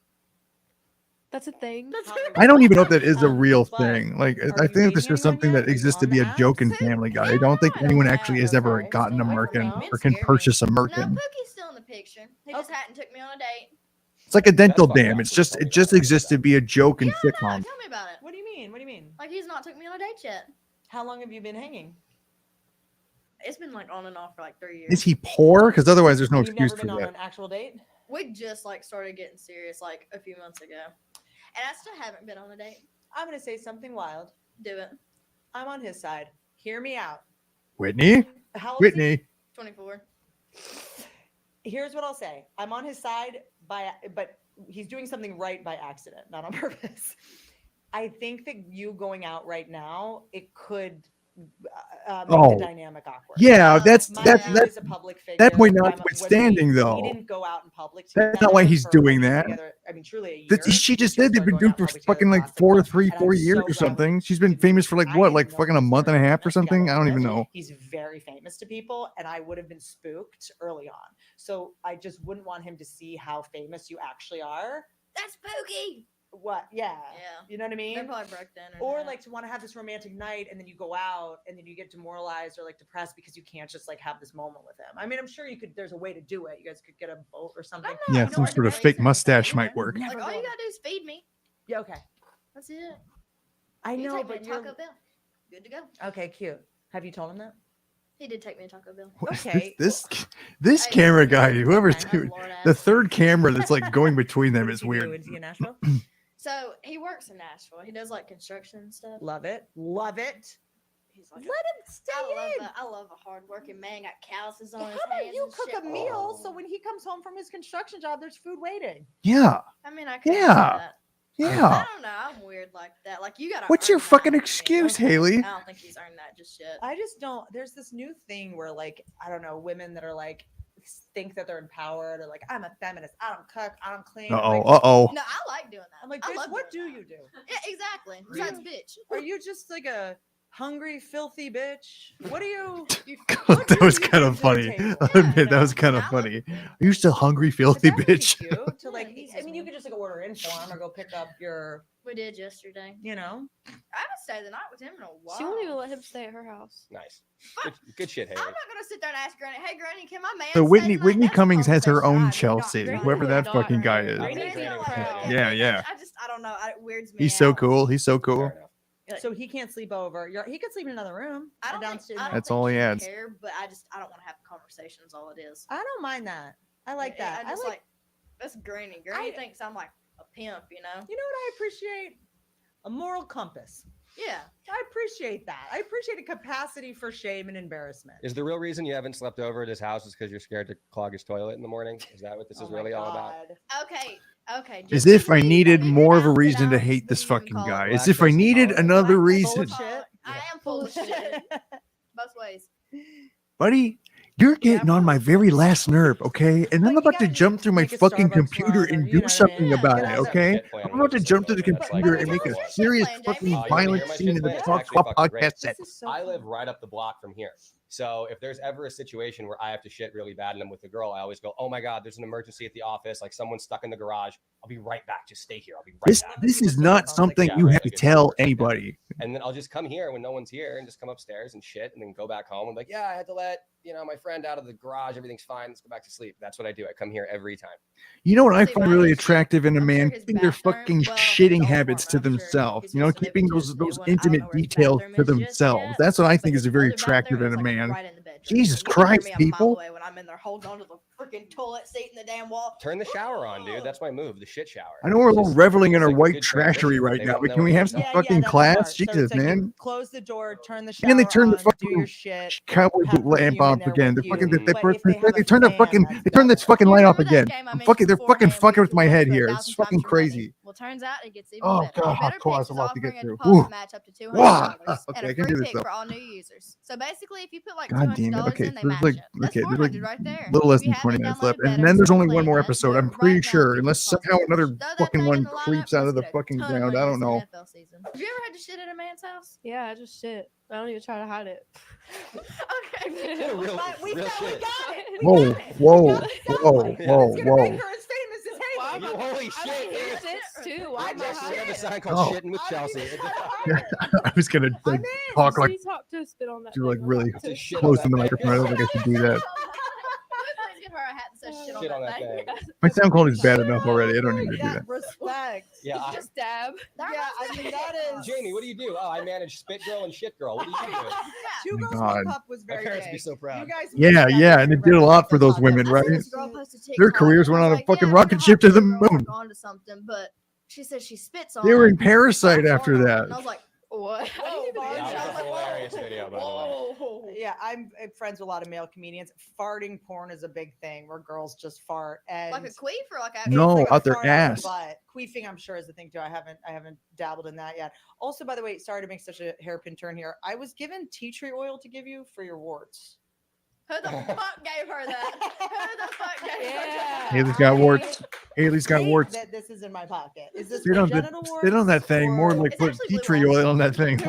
That's a thing. I don't even know if that is a real thing. Like, I think it's just something that exists to be a joke in Family Guy. I don't think anyone actually has ever gotten a merkin or can purchase a No, merkin. Pookie's still in the picture. He just hadn't took me on a date. It's like a dental dam. It just exists to be a joke in sitcoms. Tell me about it. What do you mean? What do you mean? Like he's not took me on a date yet. How long have you been hanging? It's been like on and off for like 3 years. Is he poor? Because otherwise, there's no You've excuse never for been on that. an actual date? We just like started getting serious like a few months ago, and I still haven't been on a date. I'm gonna say something wild. Do it. I'm on his side. Hear me out. Whitney? How old is he? Whitney. 24. Here's what I'll say. I'm on his side but he's doing something right by accident, not on purpose. I think that you going out right now, it could make the dynamic awkward. Yeah, that's My that dad that is a public figure. that point I'm- notwithstanding, we though. didn't go out in public That's not why together he's for, doing like, that. together, I mean, truly a year. She just said they've been doing for fucking like 4 years or something. She's been famous for like what, like fucking a month and a half or something? I don't even know. He's very famous to people, and I would have been spooked early on. So I just wouldn't want him to see how famous you actually are. That's Pookie. What? Yeah. Yeah. You know what I mean? They're probably broke then. Or like to want to have this romantic night and then you go out and then you get demoralized or like depressed because you can't just like have this moment with him. I mean, I'm sure there's a way to do it. You guys could get a boat or something. Yeah, some sort of fake mustache might work. Like all you gotta do is feed me. Yeah, okay. That's it. I You know, take me but to you're Taco Bell. Good to go. okay. Cute. Have you told him that? He did take me to Taco Bell. What is Okay. this camera guy, whoever's doing the third camera that's like going between them is What did you do? weird. Is he in Nashville? So he works in Nashville. He does like construction and stuff. Love it. Love it. He's like Let him stay in. I love a hardworking man. Got calluses on How his about hands. you and cook shit. a meal so when he comes home from his construction job, there's food waiting? Yeah. I mean, I could do Yeah. that. Yeah. I don't know. I'm weird like that. Like you gotta. What's your earn that. fucking excuse, Haley? I don't think he's earned that just yet. I just don't. There's this new thing where, like, I don't know, women that are like think that they're empowered or like, I'm a feminist. I don't cook. I don't clean. I'm like, Uh-oh. No, I like doing that. I'm like, I bitch, love what do doing you do? that. Yeah, exactly. Besides, bitch. Are you just like a hungry, filthy bitch? What do you? That was kind of funny. I'll admit, that was kind of funny. Are you still hungry, filthy bitch? Cute to like, I mean, you could just like order in for him or go pick up your. We did yesterday. You know, I haven't stayed the night with him in a while. She won't even let him stay at her house. Nice. Good shit, Haley. I'm not gonna sit there and ask Granny, "Hey, Granny, can my man?" So stay tonight?" Whitney That's Cummings has her conversation own I do not Chelsea, drink. whoever that fucking guy is. Granny's gonna like, Yeah, yeah. I don't know. It weirds me. He's so out. cool. He's so cool. so he can't sleep over. He could sleep in another room. I don't downstairs. think, I don't That's think all he she'd adds. Care, but I don't want to have conversations. All it is. I don't mind that. I like that. I just like. like that's Granny. Granny thinks I'm like a pimp, you know. You know what I appreciate? A moral compass. Yeah. I appreciate that. I appreciate a capacity for shame and embarrassment. Is the real reason you haven't slept over at his house is because you're scared to clog his toilet in the morning? Is that what this is really all about? Okay. Okay. As if I needed more of a reason to hate this fucking guy. As if I needed another reason. I am full of shit. Both ways. Buddy, you're getting on my very last nerve, okay? And I'm about to jump through my fucking computer and do something about it, okay? I'm about to jump through the computer and make a serious fucking violent scene in the Talk Tuah podcast set. I live right up the block from here. So if there's ever a situation where I have to shit really bad and I'm with a girl, I always go, oh my God, there's an emergency at the office. Like someone's stuck in the garage. I'll be right back. Just stay here. I'll be right back. This is not something you have to tell anybody. And then I'll just come here when no one's here and just come upstairs and shit and then go back home. I'm like, yeah, I had to let, my friend out of the garage. Everything's fine. Let's go back to sleep. That's what I do. I come here every time. You know what I find really attractive in a man? Keeping their fucking shitting habits to themselves. Keeping those intimate details to themselves. That's what I think is very attractive in a man. Jesus Christ, people. When I'm in there holding on to the freaking toilet seat in the damn wall. Turn the shower on, dude. That's my move. The shit shower. I know we're a little reveling in our white trashery right now, but can we have some fucking class? Jesus, man. Close the door, turn the shower And they turn the on, do fucking your shit. cowboy boot lamp on again. They fucking they turn fan, this fucking light off again. They're fucking fucking with my head here. It's fucking crazy. Well, turns out it gets even Oh better. God, Better hot claws Picks a is lot to get offering a through. deposit match up to $200 Wow. and Okay, a I can free do this pick though. for all new users. So basically, if you put like God $200 damn it. Okay, in, they there's match like it. That's okay, there's like $400 right there. a little less If you than 20 haven't minutes downloaded left, Better, and then there's only start one more playing it. episode. Do I'm it pretty right now sure, before unless it costs somehow too another much. Throw that fucking thing one in the lineup. creeps out of the Let's get a fucking ton of ground. money I don't this know. NFL season. Have you ever had to shit at a man's house? Yeah, I just shit. I don't even try to hide it. Okay. Real We shit. got it. Whoa, whoa, whoa, whoa. Her as famous as Haley. You holy I shit. mean, it sits too. Why am I We have a hiding? sign called Oh. Shitting with Chelsea. I was gonna like talk like Please talk to spit on that. do like thing. really To shit close on to the that microphone. I don't think I should do that. Please give her a hat that says Shit on that thing. My sound quality is bad enough already. I don't need to do that. Respect. Yeah, I- Just dab. Yeah, I mean that is. Jamie, what do you do? Oh, I manage Spit Girl and Shit Girl. What do you do? Two Oh Girls my One God. Cup was My very parents would be big. so proud. You guys Yeah, made yeah, that and it very did a lot for those popular. women, I right? seen this girl post a Their TikTok, careers and I went on was a like, fucking yeah, rocket ship to the moon. onto something, but she said she spits on. They were it. in Parasite Porn after on it, that. And I was like, what? Whoa, Barnes, That I was was a like, hilarious video, by the way. Whoa. Yeah, I'm friends with a lot of male comedians. Farting porn is a big thing where girls just fart and Like a queef or like a No, like a out their fart ass. butt. Queefing, I'm sure, is a thing too. I haven't dabbled in that yet. Also, by the way, sorry to make such a hairpin turn here. I was given tea tree oil to give you for your warts. Who the fuck gave her that? Who the fuck gave her that? Haley's got warts. Haley's got Think warts. that this is in my pocket. Is this Sit on genital sit on that warts thing. More or- like It's put actually tea blue tree wax. oil on that thing.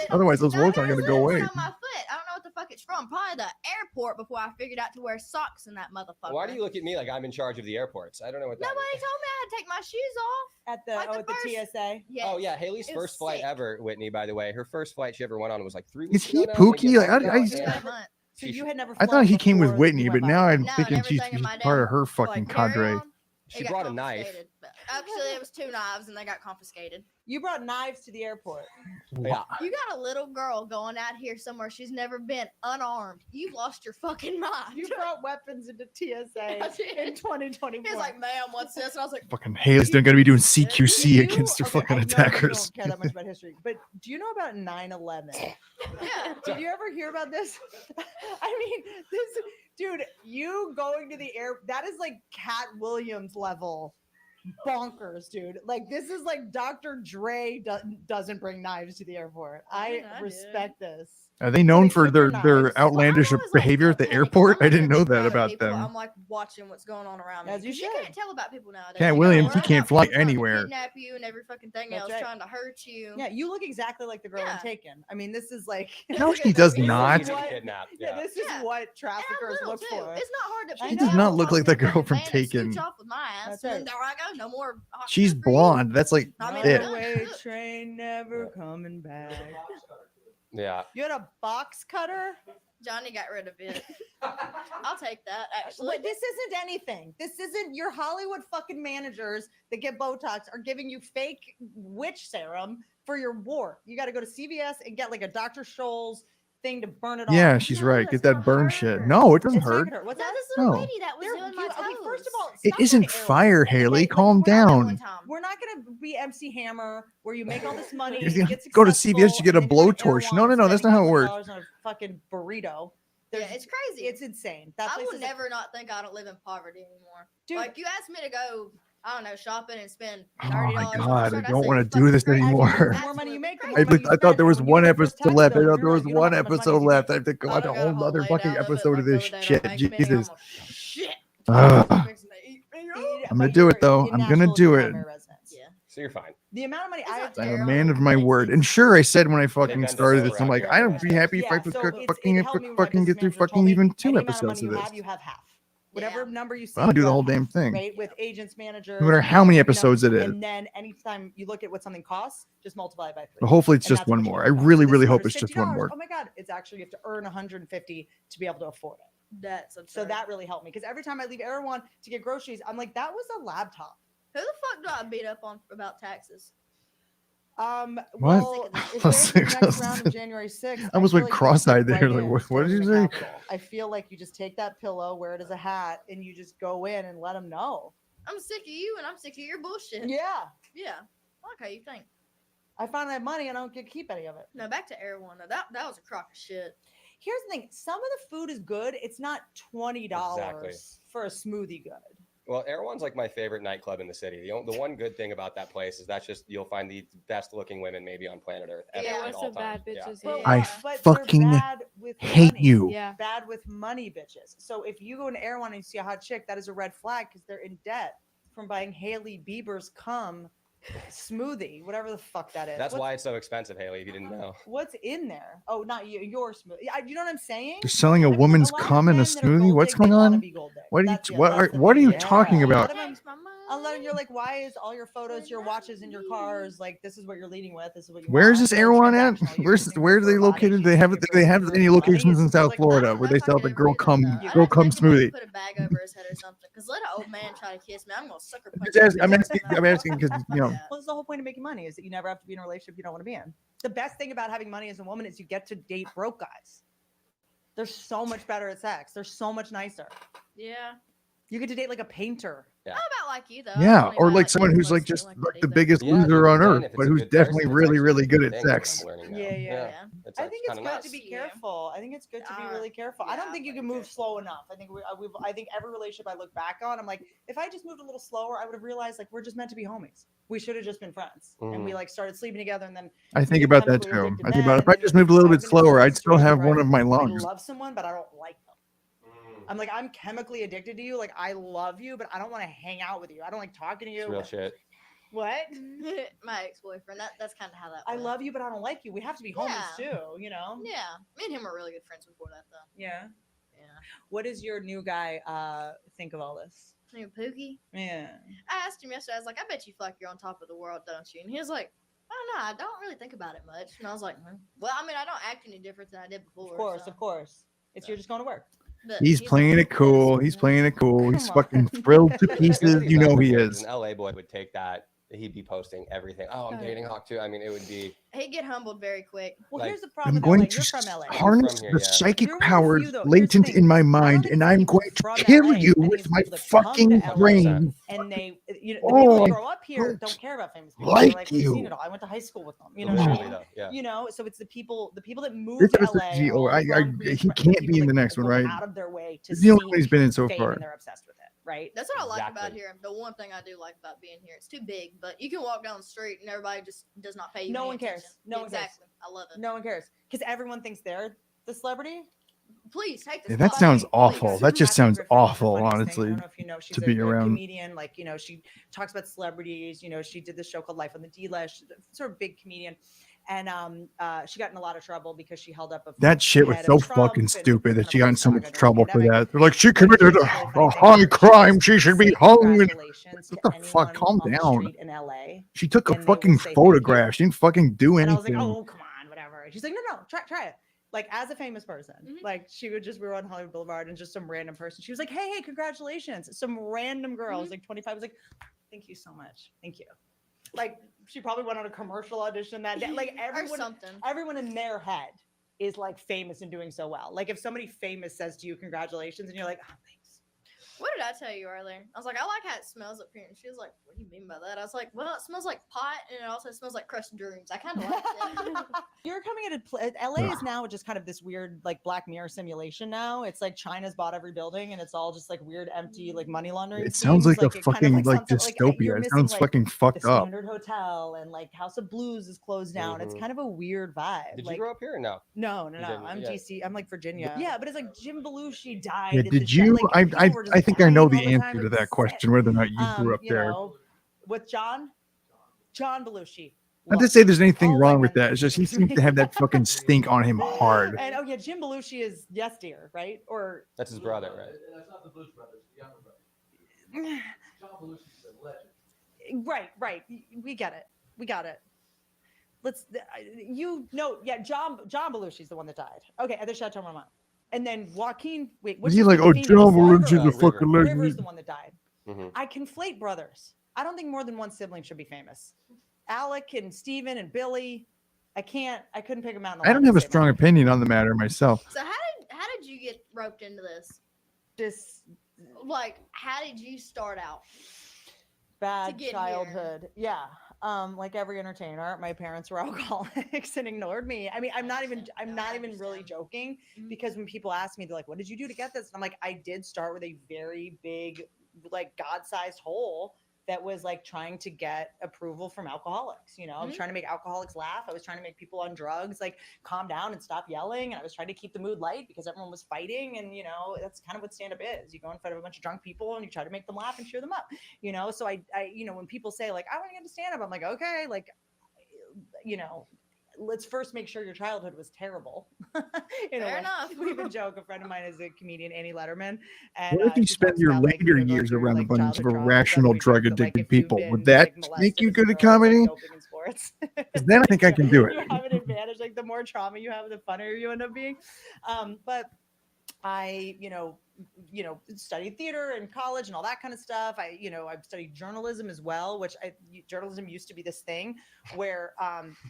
Otherwise, those warts aren't There's gonna go one away. on my foot. I don't know what the fuck it's from. Probably the airport before I figured out to wear socks in that motherfucker. Why do you look at me like I'm in charge of the airports? I don't know what that Nobody is. told me I had to take my shoes off. at the Like the the first- TSA? Yes. Oh yeah, Haley's It was first flight sick. ever, Whitney. By the way, her first flight she ever went on was like 3 Is weeks he ago. now. Pookie? They Like, get I locked just- down. That month. So you had never. I thought he came with flown Whitney, before you but went now by. I'm No, thinking never she's taken my part of damn her for, fucking like, cadre. carry-on. She It got brought a knife. confiscated, but Actually, it was 2 knives and they got confiscated. You brought knives to the airport. Yeah. You got a little girl going out here somewhere she's never been, unarmed. You've lost your fucking mind. You brought weapons into TSA in 2024. He's like, ma'am, what's this? And I was like, Fucking Haley's going to be doing CQC against her fucking I know attackers. You don't care that much about history, but do you know about 9/11? yeah. Did you ever hear about this? I mean, this dude, you going to the air, that is like Cat Williams level bonkers, dude. Like, this is like Dr. Dre doesn't bring knives to the airport. I respect this. Are they known for their knives. outlandish behavior at the airport? I didn't know that about people, them. I'm like watching what's going on around me. As you 'Cause you can't tell about people nowadays. Cat You Williams, know, he can't fly anywhere. Kidnap you and every fucking thing That's else, right. trying to hurt you. Yeah, you look exactly like the girl in Taken. I mean, this is like No, she does this is not. what- Kidnapped, Yeah, yeah. this is what traffickers look too. for. It's not hard to. She does not look like the girl from Taken. Scooch off with my ass, That's and right. then there I go. No more. hot She's food for you. blonde. That's like I mean, it. Runaway train never coming back. Yeah. You had a box cutter? Johnny got rid of it. I'll take that. Actually, But this isn't anything. This isn't your Hollywood fucking managers that get Botox are giving you fake witch serum for your wart. You got to go to CVS and get like a Dr. Scholl's thing to burn it off. Yeah, she's right. Get that burn shit. No, it doesn't It's not hurt. gonna hurt. What's no, that? this little No. lady that was They're doing my cute. toes. Okay, first of all, It stop isn't with the arrows. fire, Haley. Calm down. We're not gonna be MC Hammer where you make all this money. You you get go to successful, CVS, you get a and then you go to blowtorch. No, Erewhon's no, that's not how it works. $10,000 on a fucking burrito. Yeah, it's crazy. It's insane. That I place will is never not think I don't live in poverty anymore. Dude. Like you asked me to go, I don't know, shopping and spend Oh $30 my on a god, shirt, I I'd don't say, want to "Fucking do this great." anymore. The more money you make, the more I, money you I thought there was spend. one When you get episode your left. I tax thought there bill, was you don't know one how much money episode you left. I make. have to go I on a don't got a whole whole other laid fucking out of it, episode like of the this other day, shit. don't make me, Jesus. I'm shit. Ugh. Fixing to eat me. I'm gonna do it though. I'm gonna do it. Yeah. So you're fine. The amount of money I have I'm a man of my word. And sure, I said when I fucking bend us started over this, I'm out like, here. I would be happy if I could fucking get through fucking even 2 episodes of this. You have half. Whatever number you see, I'm gonna do you the have whole half, damn thing. Right? With agents, managers. No matter how many episodes it is. And then anytime you look at what something costs, just multiply it by 3. But hopefully it's And just that's one what you more. get I back. really, This really is hope it's just one $150. more. Oh my god, it's actually you have to earn 150 to be able to afford it. That's So that really helped me because every time I leave Erewhon to get groceries, I'm like, that was a laptop. Who the fuck do I beat up on about taxes? What? Well, if there's the next round of January 6th, I almost feel went like you just cross-eyed get there. right Like, in, what did you storm say? the Capitol. I feel like you just take that pillow, wear it as a hat, and you just go in and let them know. I'm sick of you and I'm sick of your bullshit. Yeah. Yeah. I like how you think. I finally have money and I don't get to keep any of it. No, back to Air One. That was a crock of shit. Here's the thing: some of the food is good. It's not $20 Exactly. for a smoothie good. Well, Erewhon's like my favorite nightclub in the city. The one good thing about that place is that's just you'll find the best looking women maybe on planet Earth. Ever, Yeah, at what's all the bad times. bitches? Yeah. Yeah. I But they're fucking bad with hate money. you. Yeah. Bad with money, bitches. So if you go into Erewhon and you see a hot chick, that is a red flag because they're in debt from buying Hailey Bieber's cum smoothie, whatever the fuck that is. That's why it's so expensive, Haley. If you didn't know. What's in there? Oh, not you, your smoothie. You know what I'm saying? You're selling a woman's cum in a smoothie? What's going on? What are you what are you talking about? A lot of you're like, why is all your photos, your watches, and your cars like this is what you're leading with? This is what you. Where is want. this Erewhon at? Where are they located? Do they have any locations in South Florida where they sell the girl cum smoothie? Put a bag over his head or something. Cause let an old man try to kiss me. I'm gonna sucker punch. I'm asking because you know. Well, that's the whole point of making money is that you never have to be in a relationship you don't want to be in. The best thing about having money as a woman is you get to date broke guys. They're so much better at sex. They're so much nicer. Yeah. You get to date like a painter. How about like you though? Yeah, or like someone who's like just like the biggest loser on earth, but who's definitely really, really good at sex. Yeah. It's I think it's kinda good nice. to be careful. I think it's good to be really careful. I don't think you can move slow enough. I think I think every relationship I look back on, I'm like, if I just moved a little slower, I would have realized like we're just meant to be homies. We should have just been friends, and we like started sleeping together, and then I think about that too. I think about if I just moved a little bit slower, I'd still have one of my lungs. I love someone, but I don't like them. I'm like, I'm chemically addicted to you. Like, I love you, but I don't want to hang out with you. I don't like talking to you. It's real shit. What? My ex-boyfriend. That's kind of how that. I love you, but I don't like you. We have to be homies too, you know? Yeah. Me and him were really good friends before that, though. Yeah. Yeah. What does your new guy think of all this? New Pookie. Yeah. I asked him yesterday. I was like, I bet you feel like you're on top of the world, don't you? And he was like, I don't know. I don't really think about it much. And I was like, well, I mean, I don't act any different than I did before. Of course. It's you're just going to work. But He's playing it cool. He's playing it cool. He's fucking thrilled to It's good pieces. that he's You not know he recorded, 'cause is. An LA boy would take that. He'd be posting everything. Oh, I'm Oh, yeah. dating Hawk too. I mean, it would be. He'd get humbled very quick. Well, Like, here's the I'm problem with going LA. to You're from LA. harness here, the yeah. psychic You're one of the powers few, though. Here's the latent thing. in my I don't mind, think and it's I'm people going to from kill LA. you I think with it's my people that come fucking to LA brain. and they, the people Oh, that I grow up here don't don't care about famous people. like They're like, we've seen you. it all. I went to high school with them. You The know what I literally mean? though, yeah. You know, so it's the people that move This to episode, LA are all from Queens. he The can't people be in that the next one, go right? out of their way to This is the only one seek he's been in so fame far. and they're obsessed with it, right? That's what I like about Exactly. here. The one thing I do like about being here, it's too big, but you can walk down the street and everybody just does not pay you. No any one cares. attention. No one cares. Exactly. I love it. No one cares because everyone thinks they're the celebrity. Please take this. Yeah, that sounds awful. That just sounds awful, I honestly, don't know if you know, she's to be a around. comedian. Like, you know, she talks about celebrities. You know, she did this show called Life on the D-List. She's a sort of big comedian. And she got in a lot of trouble because she held up a That shit was head so of Trump fucking and stupid that kind she of got in like so much during trouble for pandemic. that. They're like, she But here's committed the a really funny thing high about it. crime. She should be Say hung. congratulations What to the fuck? anyone Calm on the down. street in LA. She took a and they will fucking say thank photograph. She didn't fucking do And I was like, anything. oh, come on, whatever. And she's like, no, try it. Like, as a famous person, like, she would just, we were on Hollywood Boulevard and just some random person, she was like, hey, congratulations. Some random girl was like 25, was like, thank you so much. Thank you. Like, she probably went on a commercial audition that day. Like, everyone in their head is like famous and doing so well. Like, if somebody famous says to you, congratulations, and you're like, oh, thanks. What did I tell you earlier? I was like, I like how it smells up here. And she was like, what do you mean by that? I was like, well, it smells like pot and it also smells like crushed dreams. I kind of like it. You're coming at LA is now just kind of this weird like Black Mirror simulation now. It's like China's bought every building and it's all just like weird empty like money laundering. It sounds like schemes. a It kind of, fucking like sounds dystopia. you're It missing, sounds like, fucking fucked the up. Standard Hotel and like House of Blues is closed down. It's Mhm. kind of a weird vibe. Did like, you grow up here or no? No. You didn't, I'm yeah. DC. I'm like Virginia. Yeah, but it's like Jim Belushi died. Yeah, at did the you? like, people were just I think I know dying the all time. answer to It that was question, whether or not you grew up you there. know, with John Belushi. Not to say there's anything all wrong white with men that. It's just he seems to have that fucking stink on him hard. And oh yeah, Jim Belushi is Yes Dear, right? Or That's his brother, right? That's not the Blues Brothers, the younger brother. John Belushi's a legend. right. We get it. We got it. Let's John Belushi's the one that died. Okay, at the Chateau Marmont. And then Joaquin, wait, Was he like, oh, John Belushi's a fucking River's legend? the one that died. Mhm. I conflate brothers. I don't think more than one sibling should be famous. Alec and Steven and Billy. I couldn't pick them out in the I don't have a strong opinion on the matter myself. So how did you get roped into this? Just like, how did you start out? Bad get childhood. Yeah. Like every entertainer, my parents were alcoholics and ignored me. I mean, I'm not even really joking, because when people ask me, they're like, what did you do to get this? And I'm like, I did start with a very big, like God-sized hole that was like trying to get approval from alcoholics. You know, I was trying to make alcoholics laugh. I was trying to make people on drugs like calm down and stop yelling. And I was trying to keep the mood light because everyone was fighting. And, you know, that's kind of what stand-up is. You go in front of a bunch of drunk people and you try to make them laugh and cheer them up, you know? So I you know, when people say like, I want to get to stand-up, I'm like, okay, like, you know, let's first make sure your childhood was terrible. Fair enough. We have a joke. A friend of mine is a comedian, Annie Letterman. And What if you she spend talks your about, like, later you know, years through, around a like, bunch of childhood trauma, irrational, that's what we joke, drug like, addicted if you've people? been, Would that like, make molested you as a good at girl, it's, like, comedy? doping in sports. 'Cause then I think I can do it. You have an advantage. Like, the more trauma you have, the funnier you end up being. But I, you know, studied theater in college and all that kind of stuff. I've studied journalism as well, which journalism used to be this thing where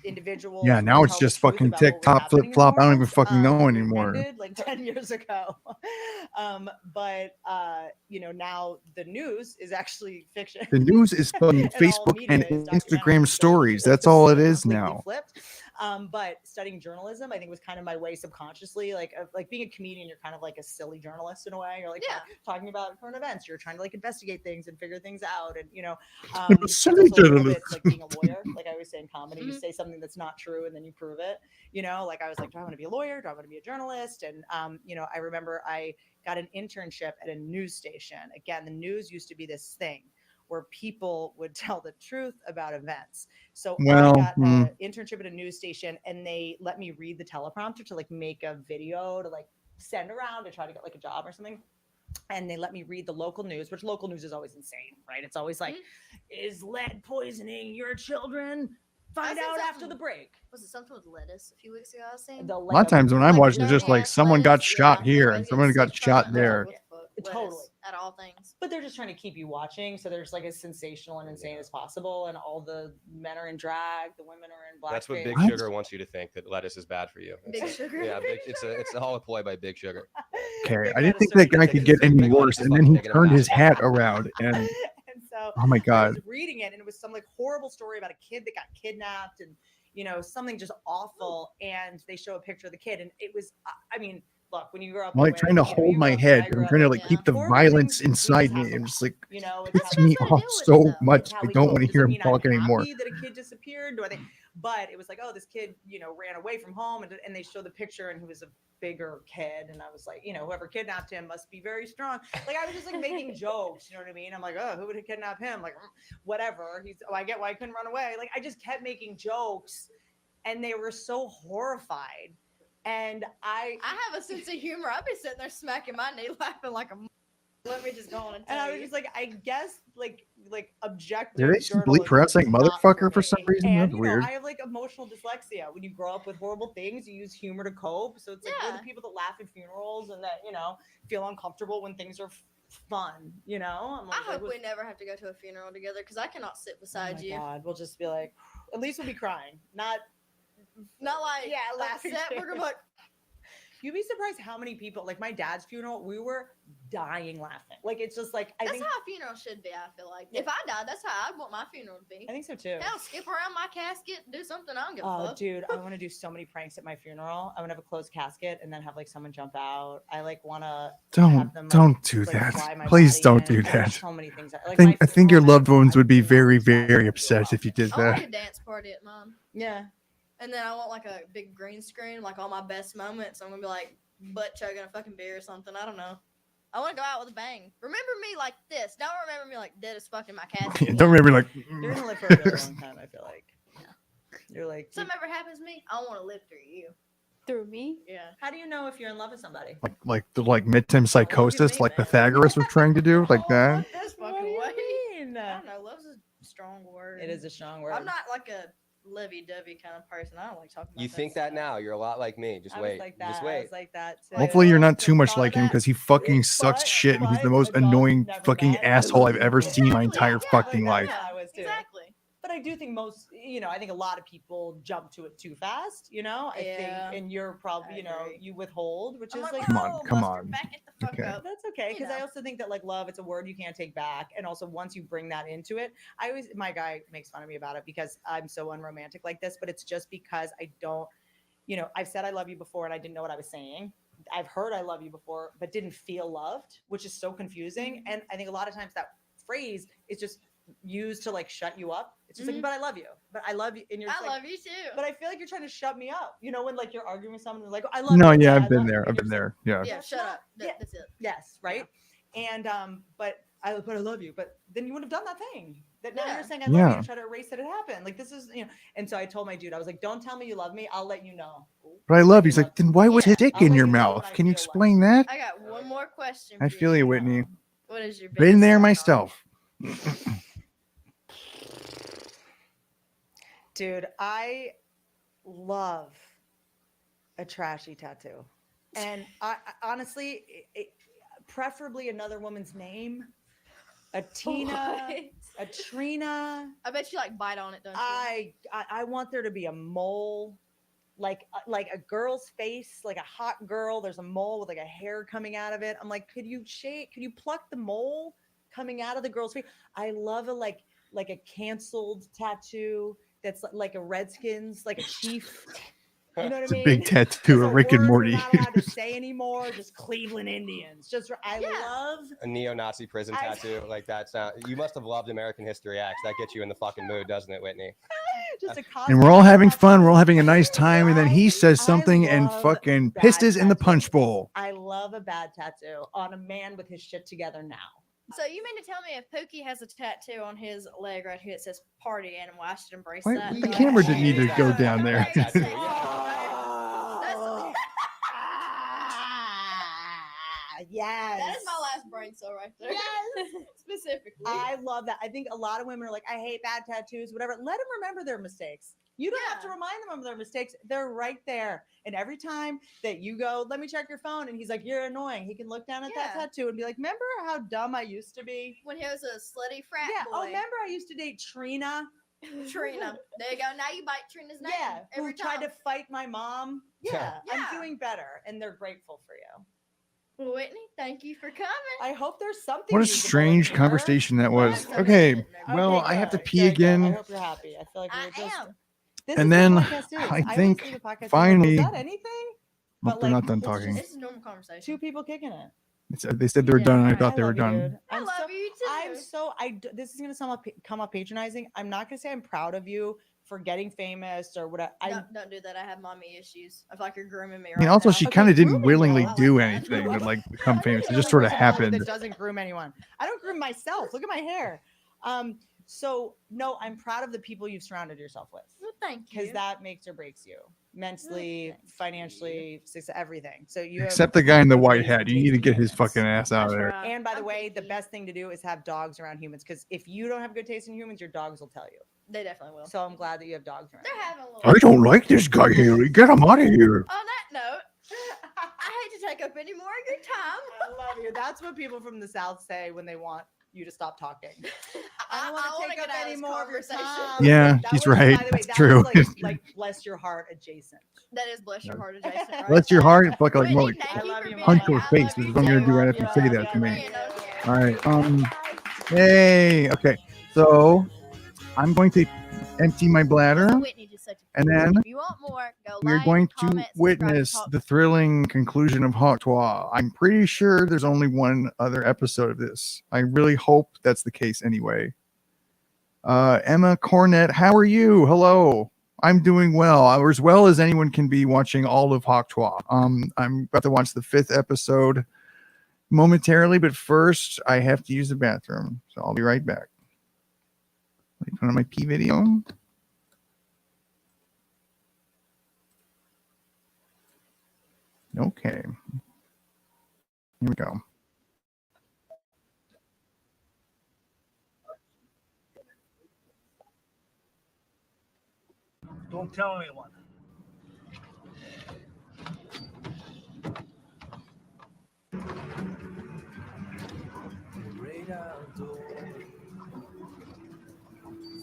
individuals. Yeah, now would it's tell the just truth fucking about what was TikTok, happening flip in flop. the I don't even world. fucking know It anymore. ended like 10 years ago. Now the news is actually fiction. The news is fucking And all Facebook media and is Instagram stories. That's all it is completely now. flipped. But studying journalism, I think, was kind of my way subconsciously, like being a comedian, you're kind of like a silly journalist in a way. You're like talking about current events. You're trying to like investigate things and figure things out. And, you know, I'm a it's silly also a little journalist. bit like being a lawyer. Like I always say in comedy, you say something that's not true and then you prove it. You know, like I was like, do I want to be a lawyer? Do I want to be a journalist? And, I remember I got an internship at a news station. Again, the news used to be this thing where people would tell the truth about events. So I got an internship at a news station and they let me read the teleprompter to like make a video to like send around to try to get like a job or something. And they let me read the local news, which local news is always insane, right? It's always like, is lead poisoning your children? find I seen out after something- the break. Was it something with lettuce a few weeks ago? I was saying. A lot of times when I'm watching, it's just like someone got shot here and someone got shot there. Totally. At all things. But they're just trying to keep you watching, so there's like as sensational and insane as possible, and all the men are in drag, the women are in blackface. That's what Big What? Sugar wants you to think, that lettuce is bad for you. Big It's Sugar? Yeah, it's a whole ploy by Big Sugar. Okay, I didn't think that guy could get any worse, and then he turned his hat around and And so oh my I god. was reading it, and it was some like horrible story about a kid that got kidnapped, and something just awful. And they show a picture of the kid, and it was, I mean, look, when you grow up, I'm like the way, trying to hold you my grew up, head. I grew I'm up, trying to like keep the horrible violence things inside just me. happen. I'm just like It's pisses me off so much. how I we don't cope. want to hear Doesn't him mean talk I'm anymore. happy that a kid disappeared. But it was like, oh, this kid, ran away from home, and they show the picture, and he was a bigger kid, and I was like, whoever kidnapped him must be very strong. Like I was just like making jokes, you know what I mean? I'm like, oh, who would have kidnapped him? Like, whatever. I get why I couldn't run away. Like I just kept making jokes, and they were so horrified. And I have a sense of humor. I'd be sitting there smacking my knee, laughing like a. Let me just go on and tell And I you. was just like, I guess like objective. Did they just bleep journalism for us saying is not motherfucker for some me. reason? And That's weird. I have like emotional dyslexia. When you grow up with horrible things, you use humor to cope. So it's like we're the people that laugh at funerals and that feel uncomfortable when things are fun. I'm like, I hope we never have to go to a funeral together because I cannot sit beside you. God, we'll just be like, at least we'll be crying, not like laughing. upset. We're gonna be like. You'd be surprised how many people, like my dad's funeral, we were dying laughing. Like it's just like That's how a funeral should be. I feel like if I died, that's how I'd want my funeral to be. I think so too. Hell, skip around my casket, do something. I don't give a Oh, fuck. dude, I want to do so many pranks at my funeral. I want to have a closed casket and then have like someone jump out. I like want to Don't do that. Please don't do that. So many things. I think your loved ones would be very, very upset if you did I want like that. a dance party at mine. Yeah. And then I want like a big green screen, like all my best moments. I'm gonna be like butt chugging a fucking beer or something. I don't know. I want to go out with a bang. Remember me like this. Don't remember me like dead as fuck in my casket. Don't remember like. You're gonna live for a really long time. I feel like. Yeah. You're like. Something ever happens to me, I want to live through you. Through me? Yeah. How do you know if you're in love with somebody? Like the midterm psychosis, like Pythagoras was trying to do, like that. This fucking way. I don't know. Love's a strong word. It is a strong word. I'm not like a lovey-dovey kind of person. I don't like talking about You think that now? You're a lot like me. Just wait. Just I wait. was like that too. Hopefully you're not too much like him because he fucking sucks shit and he's the most annoying fucking asshole I've ever seen in my entire fucking life. I was too. Exactly. But I do think most, I think a lot of people jump to it too fast, I think, and you're probably, you withhold, which is like, Come on. Okay. That's okay. Because I also think that like love, it's a word you can't take back. And also once you bring that into it, my guy makes fun of me about it because I'm so unromantic like this, but it's just because I don't, I've said I love you before and I didn't know what I was saying. I've heard I love you before, but didn't feel loved, which is so confusing. And I think a lot of times that phrase is just used to like shut you up. It's just like, but I love you. But I love you. And you're just I like, love you too. But I feel like you're trying to shut me up. When like you're arguing with someone and like, I love No, you. yeah, I I've been love there. you. I've been there. Yeah. Yeah, shut up. That's it. Yes, right. And but I love you. But then you would have done that thing that now you're saying I love you and try to erase that it happened. Like this is And so I told my dude, I was like, don't tell me you love me. I'll let you know. But I love you. He's like, then why was his dick in your mouth? Can you explain that? I got one more question. I for feel you, Whitney. What is your Been biggest there turn-on? myself. Dude, I love a trashy tattoo. And I honestly, preferably another woman's name. A Tina, a Trina. I bet you like bite on it, don't you? I want there to be a mole, like a girl's face, like a hot girl. There's a mole with like a hair coming out of it. I'm like, could you pluck the mole coming out of the girl's face? I love a like a canceled tattoo that's like a Redskins, like a chief. You know what It's I a mean? big tattoo of Rick and Morty. We're not allowed to say anymore. Just Cleveland Indians. I love A neo-Nazi prison tattoo like that. You must have loved American History X. That gets you in the fucking mood, doesn't it, Whitney? just a And we're all having fun. We're all having a nice time. And then he says something and fucking pisses in the punch bowl. I love a bad tattoo on a man with his shit together now. So you mean to tell me if Pookie has a tattoo on his leg right here that says "party animal," I should embrace Wait, that? the camera didn't need to go down there. Yes. That is my last brain cell right there. Yes. Specifically. I love that. I think a lot of women are like, I hate bad tattoos, whatever. Let them remember their mistakes. You don't have to remind them of their mistakes. They're right there. And every time that you go, let me check your phone, and he's like, you're annoying, he can look down at that tattoo and be like, remember how dumb I used to be? When he was a slutty frat Yeah. boy. Oh, remember I used to date Trina? Trina. There you go. Now you bite Trina's name. Yeah. Every Who tried time. to fight my mom? Yeah. Yeah. I'm doing better, and they're grateful for you. Well, Whitney, thank you for coming. I hope there's something. What a usable in strange here. conversation that was. That's Okay, so well, Okay, I have to good, pee good, good. I again, hope you're happy. I feel like we're just. am. This and is then what the podcast is. I always think leave a podcast being finally. Like, is that anything? Well, they're not done it's talking. just It's a normal conversation. two people kicking it. They said they were done, and I thought they were love you, done. dude. I love you too. I'm so. This is gonna come up patronizing. I'm not gonna say I'm proud of you for getting famous or whatever. Don't do that. I have mommy issues. I feel like you're grooming me I mean, right also now. she kind of didn't willingly do anything to like become famous. It just sort of happened. That doesn't groom anyone. I don't groom myself. Look at my hair. So no, I'm proud of the people you've surrounded yourself with. Well, thank you. Because that makes or breaks you mentally, financially, everything. So you Except the guy in the white hat. You need to get his fucking ass out of there. And by the way, the best thing to do is have dogs around humans. Because if you don't have good taste in humans, your dogs will tell you. They definitely will. So I'm glad that you have dogs around. They're having a little. I don't like this guy, Harry. Get him out of here. On that note, I hate to take up any more of your time. I love you. That's what people from the South say when they want you to stop talking. I don't want to take up any more of your time. Yeah, That he's was, right. by the way, That's that true. was like bless your heart adjacent. That is bless your heart adjacent, right? Bless your heart. Fuck like more like Thank you for being punch here. your face. This is what I'm gonna do right after you say that to me. All right. Hey. Okay. So I'm going to empty my bladder, Whitney just said and then if you want more, go we're like, going to comment, witness subscribe, the thrilling conclusion of Talk Tuah. I'm pretty sure there's only one other episode of this. I really hope that's the case anyway. Emma Cornett, how are you? Hello. I'm doing well, as well as anyone can be watching all of Talk Tuah. I'm about to watch the 5th episode momentarily, but first I have to use the bathroom, so I'll be right back. Wait, on my pee video. Okay. Here we go. Don't tell anyone. Great outdoors,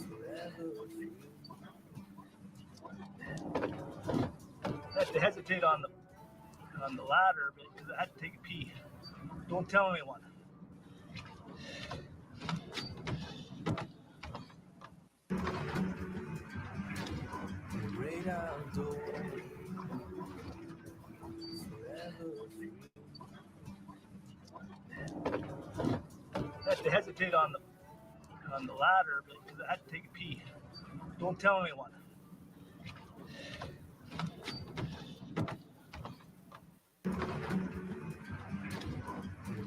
forever free. I had to hesitate on the ladder because I had to take a pee. Don't tell anyone. Great outdoors, forever free. I had to hesitate on the ladder because I had to take a pee. Don't tell anyone.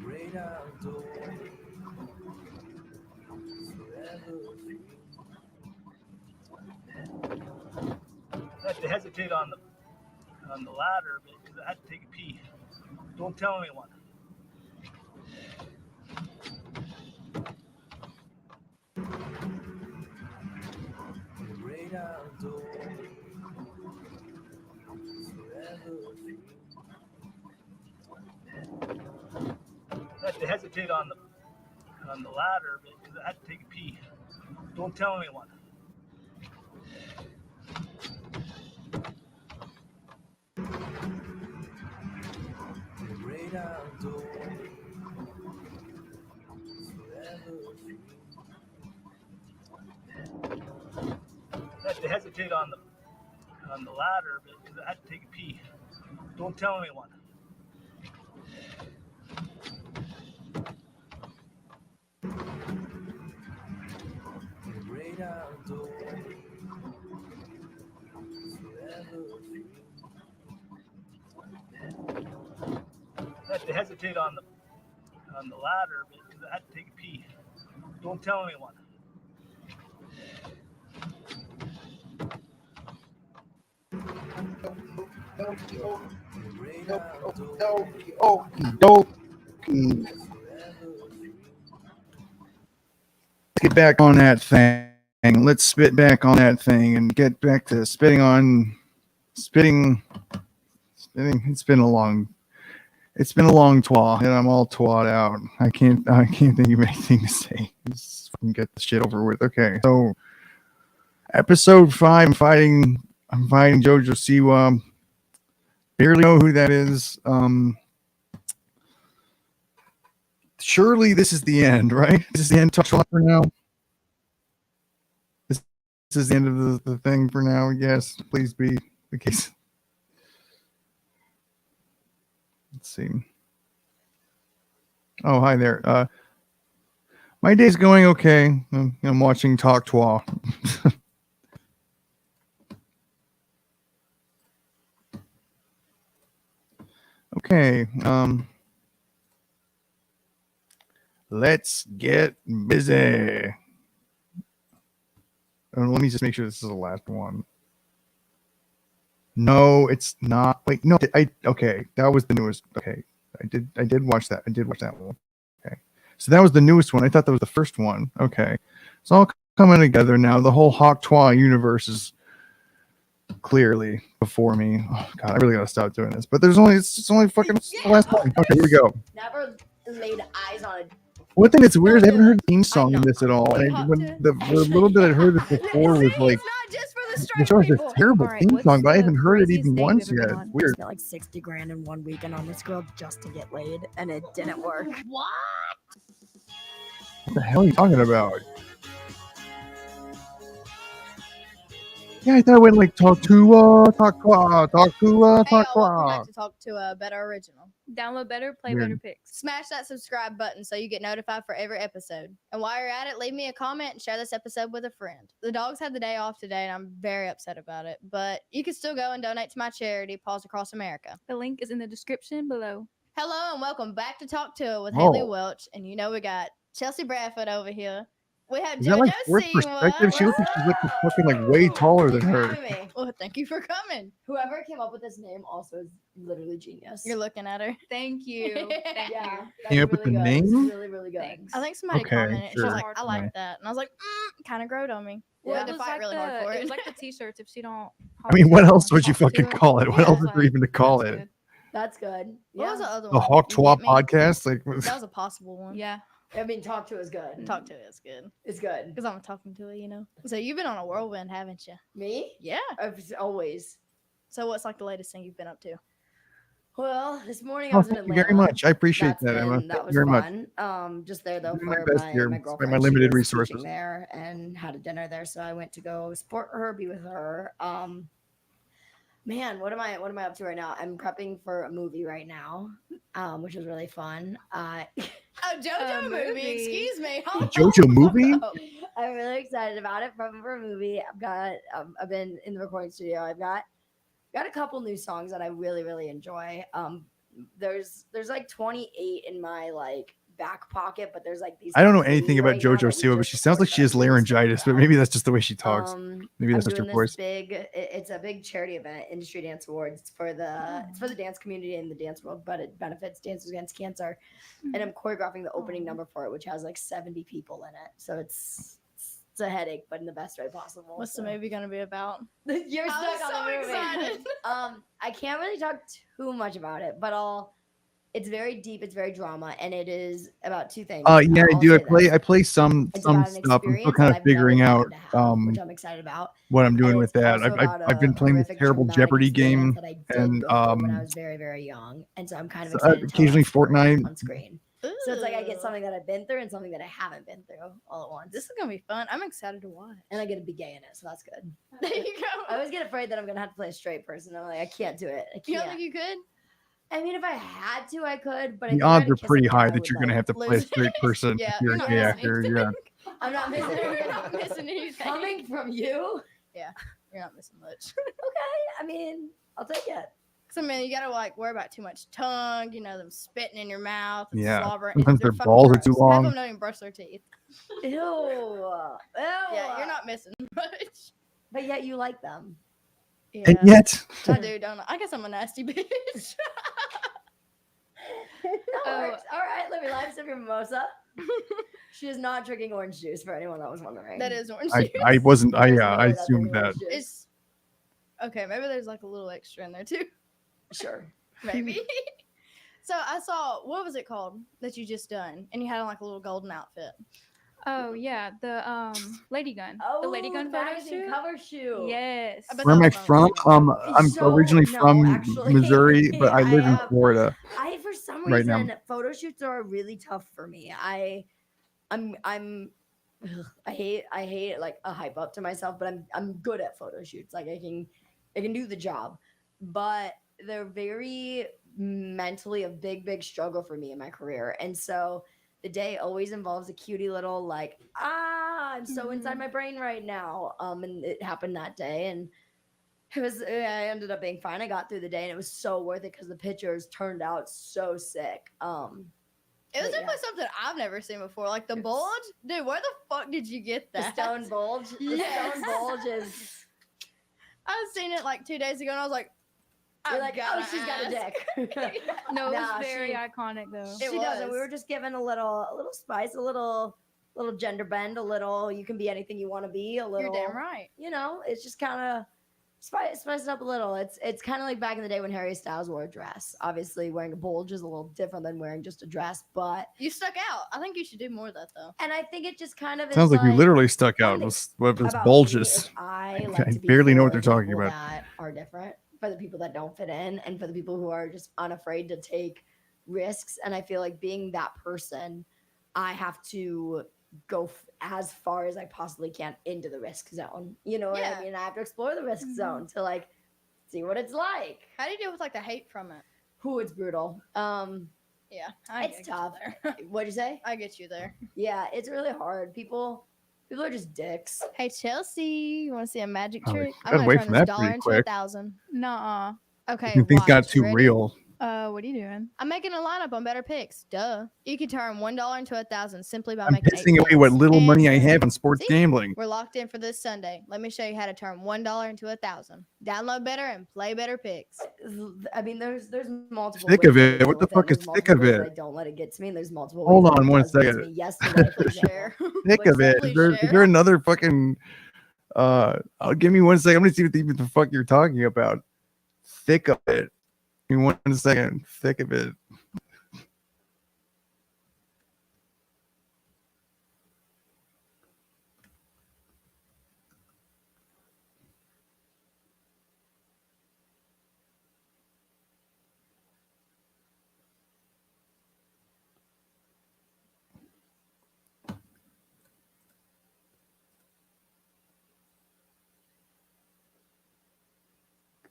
Great outdoors, forever free. I had to hesitate on the ladder because I had to take a pee. Don't tell anyone. Great outdoors, forever free. I had to hesitate on the ladder because I had to take a pee. Don't tell anyone. Great outdoors, forever free. I had to hesitate on the ladder because I had to take a pee. Don't tell anyone. Great outdoors, forever free. I had to hesitate on the ladder because I had to take a pee. Don't tell anyone. Great outdoors, Let's get back on that thing. let's spit back on that thing and get back to spitting. It's been a long twa, and I'm all twat out. I can't think of anything to say. Let's fucking get this shit over with. Okay, so episode 5, I'm fighting Jojo Siwa. Barely know who that is. Surely this is the end, right? This is the end of Talk Tuah for now. This is the end of the thing for now. Yes, please be the case. Let's see. Oh, hi there. My day's going okay. I'm watching Talk Tuah. Okay. Let's get busy. Let me just make sure this is the last one. No, it's not. Wait, no. Okay, that was the newest. Okay, I did watch that. I did watch that one. Okay, so that was the newest one. I thought that was the first one. Okay, it's all coming together now. The whole Talk Tuah universe is clearly before me. Oh God, I really gotta stop doing this. But it's only fucking the last one. Okay, here we go. Never laid eyes on it. One thing that's weird, I haven't heard the theme song in this at all. And when the little bit I heard it before was like, the show has a terrible theme song, but I haven't heard it even once yet. It's weird. Spent like 60 grand in one weekend on this girl just to get laid, and it didn't work. What? What the hell are you talking about? Yeah, I thought it went like Talk Tuah, Talk Tuah, Talk Tuah, Talk Welcome back Tuah. to Talk Tuah, Better Original. Download better, play Weird. better picks. Smash that subscribe button so you get notified for every episode. And while you're at it, leave me a comment and share this episode with a friend. The dogs had the day off today, and I'm very upset about it. But you can still go and donate to my charity, Paws Across America. The link is in the description below. Hello and welcome back to Talk Tuah with Haley Oh. Welch. And you know we got Chelsea Bradford over here. We have Is that like JoJo fourth perspective? She looks like she's like fucking like way taller than her. Well, thank you for coming. Whoever came up with this name also is literally genius. You're looking at her. Thank you. Thank Yeah, you. Came up with the This name? is really, really good. I think somebody Okay, commented. She sure. was like, I like Yeah. that. And I was like, kind of growed on me. We Well, had it to was fight like really hard for it it. was like the t-shirts. If she don't, I mean, what else would you Talk fucking Tuah. call it? What Yeah, else it's is there like, even to call that's it? good. That's good. What was the other The one? Talk You Tuah get me? podcast? Like, That was a possible one. Yeah. I mean, Talk Tuah is good. Talk to it is good. It's good. Because I'm talking to it, you know. So you've been on a whirlwind, haven't you? Me? Yeah. Always. So what's like the latest thing you've been up to? Well, this morning I oh, was in thank you Atlanta. very much. I appreciate That's that, Emma. been- Thank That you was very much. fun. Just there though Doing my for best here, my despite girlfriend. my She limited was resources. teaching there and had a dinner there, so I went to go support her, be with her. Man, what am I up to right now? I'm prepping for a movie right now, which is really fun. Oh, JoJo movie. Excuse me. A JoJo movie? I'm really excited about it. Prepping for a movie. I've been in the recording studio. I've got a couple new songs that I really, really enjoy. There's like 28 in my like back pocket, but there's like these. I don't know 3 anything about right now JoJo that we Siwa, but just she sounds like she has laryngitis, but maybe that's just the way she talks. Maybe that's I'm just her doing voice. this it's a big charity event, Industry Dance Awards. It's for the dance community and the dance world, but it benefits Dancers Against Cancer. And I'm choreographing the opening number for it, which has like 70 people in it. So it's a headache, but in the best way possible. What's the movie going to be about? You're I'm stuck on the so movie. excited. I can't really talk too much about it, but it's very deep, it's very drama, and it is about two things. Yeah, I I'll do. say this. I play some It's about an stuff. I'm still experience kind that of I've never figuring out which I'm excited about. what I'm doing And with it's that. also about I've been a playing this horrific, terrible traumatic Jeopardy experience game, that I did and go through when I was very, very young, and so I'm kind of so, excited to tell occasionally that story Fortnite. on screen. So it's like I get something that I've been through and something that I haven't been through all at once. This is going to be fun. I'm excited to watch. And I get to be gay in it, so that's good. There you go. I always get afraid that I'm gonna have to play a straight person. I'm like, I can't do it. I can't. You don't think you could? I mean, if I had to, I could. But The if I odds tried are to kiss pretty a guy, high I that would, you're going to like, have to play a lose. straight person Yeah, if you're you're a not gay missing actor. anything. Yeah. I'm not missing. You're not missing anything. Coming from you. Yeah, you're not missing much. Okay, I mean, I'll take it. Cause I mean, you gotta like worry about too much tongue. You know, them spitting in your mouth. And Yeah. slobbering. Sometimes They're their fucking balls are too gross. Half of long. them don't even brush their teeth. Ew. Yeah, you're not missing much. But yet you like them. Yeah. And yet, I do, don't I? I guess I'm a nasty bitch. That works. All right, let me live sip your mimosa. She is not drinking orange juice for anyone that was wondering. That is orange I juice. I wasn't. I There's yeah. no I way that's assumed any that. orange juice. It's okay. Maybe there's like a little extra in there too. Sure. Maybe. So I saw, what was it called that you just done, and you had on like a little golden outfit. Oh yeah, the lady gun. Oh, the lady gun photo magazine shoot. cover shoot. Yes. I bet Where am I that was from? fun. I'm So, originally no, from actually, Missouri, but I live in I, Florida I for some right now. reason photo shoots are really tough for me. I'm ugh, I hate like a hype up to myself, but I'm good at photo shoots. Like I can do the job, but they're very mentally a big struggle for me in my career. And so the day always involves a cutie little like I'm so inside my brain right now. And it happened that day, and I ended up being fine. I got through the day, and it was so worth it because the pictures turned out so sick. It was But definitely yeah. something I've never seen before. Like the bulge, dude. Where the fuck did you get The that? stone bulge. The Yes. stone bulge is. I seen it like 2 days ago, and I was like, You're I like, gotta oh, she's got a ask. dick. No, it Nah, was very she- iconic though. It She doesn't. We was. were just given a little spice, a little gender bend, a little. You can be anything you want to be. A little. You're damn right. You know, it's just kind of spice it up a little. It's kind of like back in the day when Harry Styles wore a dress. Obviously, wearing a bulge is a little different than wearing just a dress, but You stuck out. I think you should do more of that though. and I think it just kind of Sounds is like you literally stuck one out thing with this about me bulges. is I I like to be barely know for what they're the talking people about. that are different, for the people that don't fit in, and for the people who are just unafraid to take risks. And I feel like being that person, I have to go as far as I possibly can into the risk zone. You know what Yeah. I mean? I have to explore the risk zone to like see what it's like. How do you deal with like the hate from it? Who it's brutal. Yeah, It's get you tough. there. What'd you say? I get you there. Yeah, it's really hard. People are just dicks. Hey Chelsea, you want to see a magic Oh, trick? got I'm away gonna turn from this that dollar pretty into quick. 1,000. Nuh-uh. Okay, Things got watch. too Ready? real. What are you doing? I'm making a lineup on Better Picks. Duh. You can turn $1 into 1,000 simply by I'm making 8 pissing away picks. what little money I Enter. have on sports See? gambling. We're locked in for this Sunday. Let me show you how to turn $1 into 1,000. Download Better and play Better Picks. I mean, there's multiple Thick ways of that I it. deal What the with fuck and is there's thick multiple of ways that it? I don't let it get to me. And there's multiple Hold ways that on it one does get to second. me. Yesterday, for Please share. Thick of it. Please Is share. there another fucking? I'll give me 1 second. I'm gonna see what the fuck you're talking about. Thick of it. Give me 1 second. Thick of it.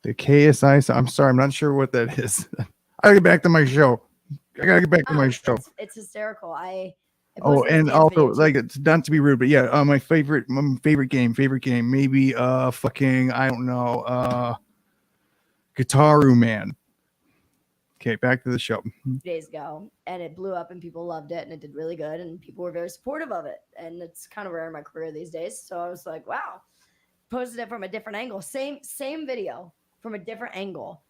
The KSI. I'm sorry. I'm not sure what that is. I gotta get back to my show. I gotta get back to my show. it's hysterical. I Oh, posted this and dance also video too. like it's not to be rude, but yeah, my favorite game, maybe fucking I don't know, Guitaru Man. Okay, back to the show. 2 days ago, and it blew up and people loved it and it did really good and people were very supportive of it, and it's kind of rare in my career these days. So I was like, wow. Posted it from a different angle, same video from a different angle.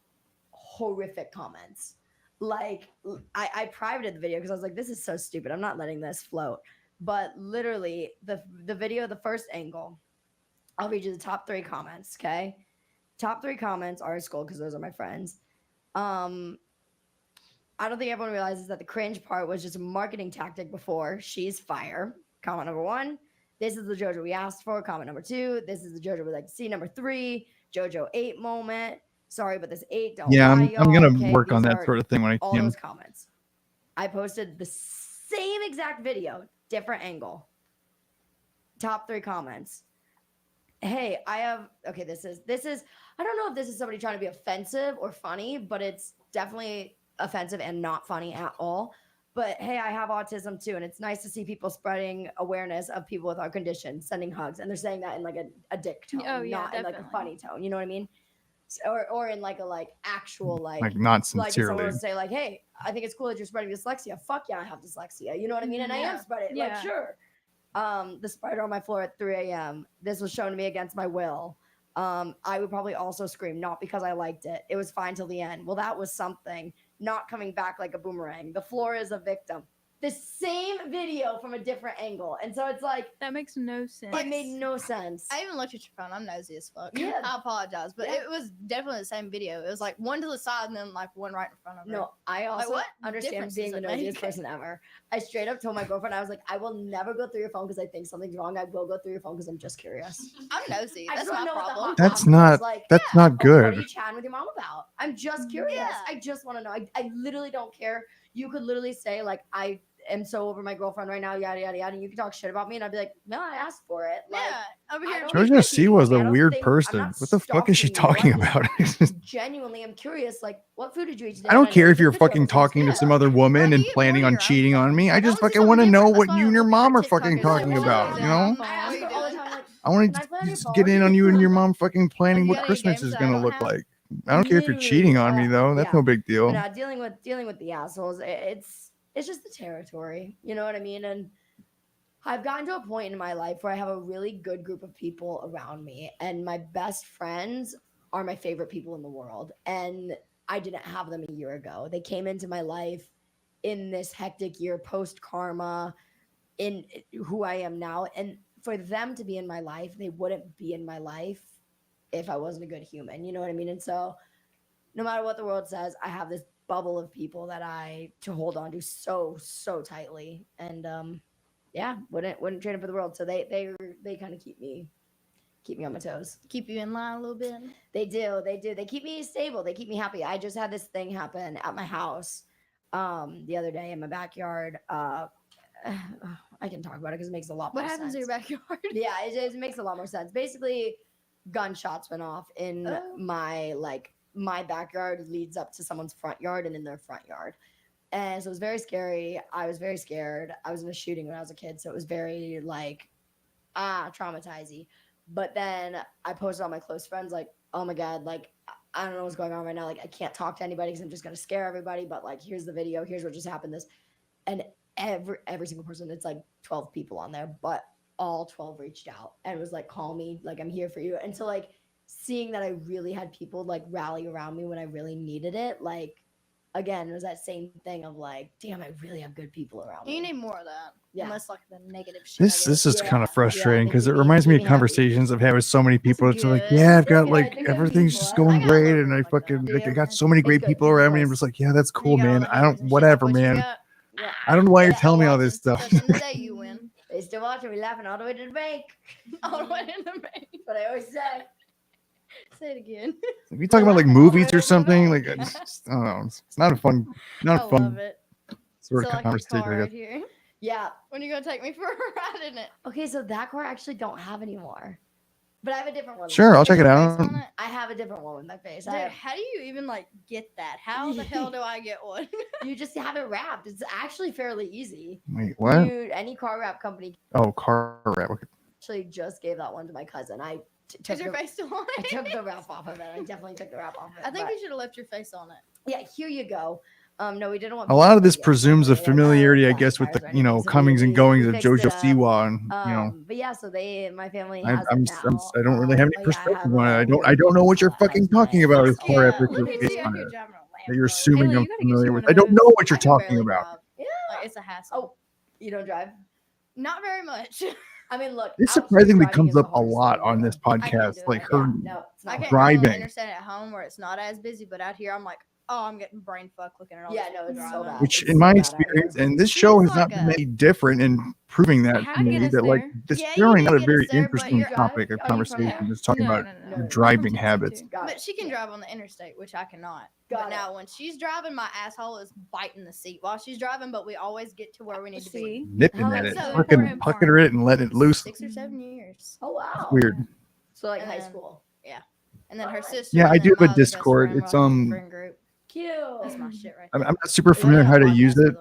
Horrific comments. Like I privated the video because I was like, this is so stupid, I'm not letting this float. But literally the video, the first angle, I'll read you the top 3 comments. Okay, top 3 comments are in school because those are my friends. I don't think everyone realizes that the cringe part was just a marketing tactic before. She's fire. Comment number 1. This is the JoJo we asked for. Comment number 2. This is the JoJo we'd like to see. Number 3. JoJo 8 moment. Sorry, but this 8 don't Yeah, lie, I'm y'all. gonna Okay, work on these that are sort of thing when I all can. those comments. I posted the same exact video, different angle. Top 3 comments. Hey, I have okay. This is. I don't know if this is somebody trying to be offensive or funny, but it's definitely offensive and not funny at all. But hey, I have autism too, and it's nice to see people spreading awareness of people with our condition, sending hugs, and they're saying that in like a dick tone, Oh, yeah, not in like a definitely. funny tone. You know what I mean? Or in like a actual Like not like if someone sincerely. was to say like, hey, I think it's cool that you're spreading dyslexia. Fuck yeah, I have dyslexia. You know what I mean? And I am Yeah. spreading. Like Yeah. sure. The spider on my floor at 3 a.m. This was shown to me against my will. I would probably also scream, not because I liked it. It was fine till the end. Well, that was something. Not coming back like a boomerang. The floor is a victim. the same video from a different angle. And so it's like that makes no sense. It made no sense. I even looked at your phone. I'm nosy as fuck. Yeah. I apologize, but Yeah. it was definitely the same video. It was like one to the side and then like one right in front of her. No, I also what understand difference being does the it nosiest make? person ever. I straight up told my girlfriend, I was like, I will never go through your phone because I think something's wrong. I will go through your phone because I'm just curious. I'm nosy. I That's just wanna my know what the problem. hot That's gossip is. not Like, that's not oh, what are good. you chatting with your mom about? I'm just curious. I just want to know. I literally don't care. You could literally say like, I am so over my girlfriend right now, yada yada yada, and you can talk shit about me, and I'd be like, no, I asked for it. Like, over here. Georgia C was a weird person. not What the fuck is she talking about? genuinely am curious. Like, what food did you eat today? I don't care if you're fucking talking to some other woman and planning on cheating on me. I just fucking want to know what you and your mom are fucking talking about. You know? I want to just get in on you and your mom fucking planning what Christmas is gonna look like. I don't care if you're cheating on me though. That's no big deal. But, dealing with the assholes, it's just the territory. You know what I mean? And I've gotten to a point in my life where I have a really good group of people around me, and my best friends are my favorite people in the world. And I didn't have them a year ago. They came into my life in this hectic year post karma, in who I am now. And for them to be in my life, they wouldn't be in my life if I wasn't a good human. You know what I mean? And so no matter what the world says, I have this bubble of people that to hold on to so tightly. And yeah, wouldn't trade them for the world. So they kind of keep me on my toes. Keep you in line a little bit. They do. They keep me stable. They keep me happy. I just had this thing happen at my house the other day in my backyard. I can talk about it because it makes a lot more sense. What happens in your backyard? Yeah, it makes a lot more sense. Basically, gunshots went off in my backyard leads up to someone's front yard and in their front yard. And so it was very scary. I was very scared. I was in a shooting when I was a kid, so it was very traumatizing. But then I posted on my close friends like, oh my God, like I don't know what's going on right now. Like I can't talk to anybody because I'm just gonna scare everybody. But like here's the video, here's what just happened. And every single person, it's like 12 people on there, but all 12 reached out and was like, call me, like I'm here for you. And so like seeing that I really had people like rally around me when I really needed it, like again, it was that same thing of like, damn, I really have good people around me. You need more of that. Yeah. Less like the negative shit. This is kind of frustrating because it reminds me of conversations I've had with so many people. It's like, yeah, I've got like everything's just going great, and I fucking like I got so many great people around me. I'm just like, yeah, that's cool, man. I don't, whatever, man. I don't know why you're telling me all this stuff. You win. They still watching me laughing all the way to the bank. All the way to the bank. But I always say. Say it again. If you talking about like movies or something, like I don't know. It's not a fun, Love it. sort So, of like, conversation. car I right guess. here. Yeah. When are you gonna take me for a ride in it? Okay, so that car I actually don't have anymore. But I have a different one. Sure, I'll check it out. I have a different one with my face. Dude, how do you even like get that? How the hell do I get one? You just have it wrapped. It's actually fairly easy. Wait, what? Dude, any car wrap company Oh, car wrap. Okay. actually just gave that one to my cousin. I took Is your face still on I it? took the wrap off of it. I definitely took the wrap off of it. I think but- you should have left your face on it. Yeah, here you go. No, we didn't want A lot of this presumes a familiarity, I guess, with the comings and goings of Jojo Siwa, and but yeah, so my family I, has I'm, it now. I don't really have any perspective on it. I don't know what you're fucking talking about with car wrap with your face on it. That you're assuming I'm familiar with. I don't know what you're talking about. Yeah. Like, it's a hassle. Oh, you don't drive? Not very much. I mean, look. This surprisingly comes up a lot on this podcast, like her I can't drive on the driving. interstate at home where it's not as busy, but out here I'm like, oh, I'm getting brain fuck looking at all. Yeah, this no, it's so driving. bad. Which, in my experience, and this show has not been any different in proving that to me, that like this is really not a very interesting topic of conversation. Just talking about your driving habits. But she can drive on the interstate, which I cannot. But now when she's driving, my asshole is biting the seat while she's driving, but we always get to where we need to be. Nipping at it, fucking pucker it and let it loose. 6 or 7 years. Oh wow. It's weird. So like high school. Yeah. And then her sister. Yeah, I and do then have my a other best Discord. friend It's were on the friend group. Cute. That's my shit right I'm there. not super familiar how to use it.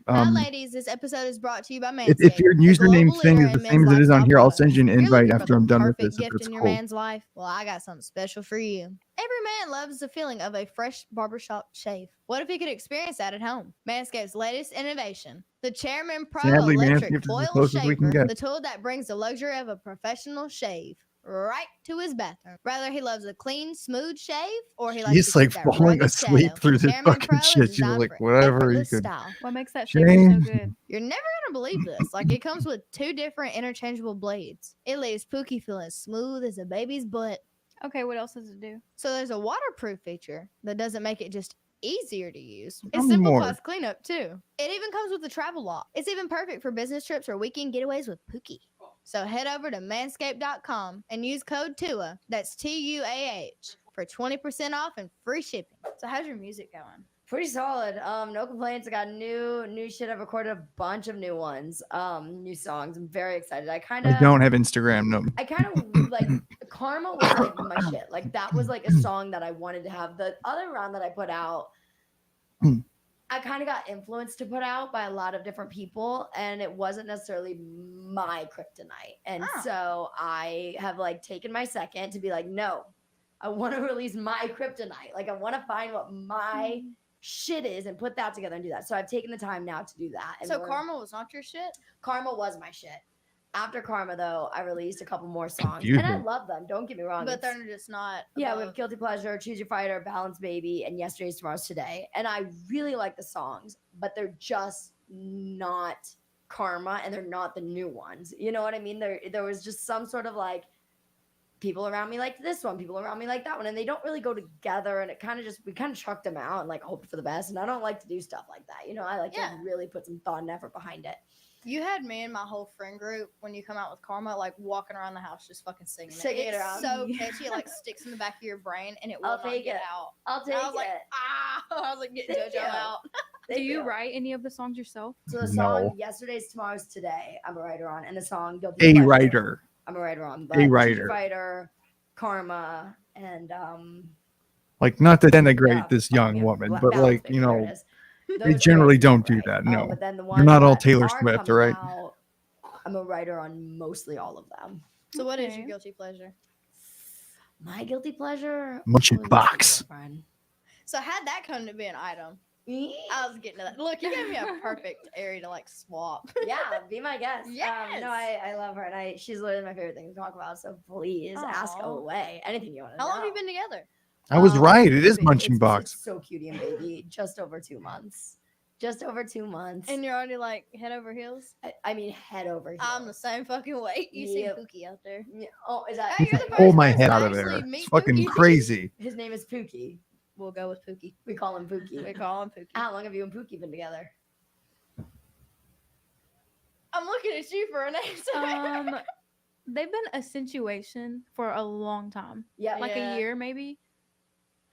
Hi, ladies. This episode is brought to you by Manscaped. If your the username global thing leader is the in same as men's it is on lifestyle here, I'll products. send you an You're invite looking for after the I'm done with perfect this. If gift it's in your cool. man's life. Well, I got something special for you. Every man loves the feeling of a fresh barbershop shave. What if he could experience that at home? Manscaped's latest innovation, the Chairman Pro Sadly, Electric Manscaped is the Coil closest we can Shaver, get. the tool that brings the luxury of a professional shave. right to his bathroom. Whether he loves a clean, smooth shave or he likes He's to like keep that falling rugged asleep shadow, through the this Chairman fucking Pro is shit. You're designed like, for whatever you effortless could. style. What makes that shaver so Change. good? You're never gonna believe this. Like, it comes with 2 different interchangeable blades. It leaves Pookie feeling smooth as a baby's butt. Okay, what else does it do? So there's a waterproof feature that doesn't make it just easier to use. Tell It me more. simplifies cleanup too. It even comes with a travel lock. It's even perfect for business trips or weekend getaways with Pookie. So head over to manscaped.com and use code TUAH, that's TUAH, for 20% off and free shipping. So how's your music going? Pretty solid. No complaints. I got new shit. I've recorded a bunch of new ones, new songs. I'm very excited. I don't have Instagram. No. I kind of like Karma was like my shit. Like that was like a song that I wanted to have. The other round that I put out, I kind of got influenced to put out by a lot of different people, and it wasn't necessarily my kryptonite. And so I have like taken my second to be like, no, I want to release my kryptonite. Like I want to find what my shit is and put that together and do that. So I've taken the time now to do that. And So Karma was not your shit? Karma was my shit. After Karma, though, I released a couple more songs, Confusing. and I love them. Don't get me wrong. But it's- they're just not. yeah, we above- have Guilty Pleasure, Choose Your Fighter, Balance Baby, and Yesterday's Tomorrow's Today. And I really like the songs, but they're just not Karma, and they're not the new ones. You know what I mean? There was just some sort of like people around me like this one, people around me like that one, and they don't really go together. And it kind of just we kind of chucked them out and like hoped for the best. And I don't like to do stuff like that. You know, I like to really put some thought and effort behind it. You had me and my whole friend group when you come out with Karma, like walking around the house just fucking singing Singing it It's around. so catchy, it like sticks in the back of your brain and it will I'll not take get it. out. I'll And take I was like, it. I was like getting Thank JoJo you. out. Do you write any of the songs yourself? So the song Yesterday's Tomorrow's Today, I'm a writer on, and the song Guilty A Pleasure, writer. I'm a writer on. A But Choose Your writer. Fighter, Karma, and Like, not to denigrate this young woman, but Balance like, Baby, you there know, it is. they Those generally three, don't do right. that. Oh, No. but then the You're ones not all that Taylor are Swift, coming right? out, I'm a writer on mostly all of them. So what is your guilty pleasure? My guilty pleasure? Munchie Oh, box. So how'd that come to be an item? I was getting to that. Look, you gave me a perfect area to like swap. Yeah, be my guest. Yes. No, I love her, and she's literally my favorite thing to talk about. So please ask Aw. away. Anything you want to know. How long have you been together? I was right. It is It's- Munching it's Box. so cutie and baby. Just over 2 months. Just over 2 months. And you're already like head over heels? I mean head over heels. I'm the same fucking way. You see Yep. Pookie out there. Yeah. Oh, is that? Hey, you're the Pull first my person head to out of actually there. meet It's fucking Pookie. crazy. His name is Pookie. We'll go with Pookie. We call him Pookie. We call him Pookie. How long have you and Pookie been together? I'm looking at you for an answer. They've been a situation for a long time. Yeah. Like Yeah. a year, maybe.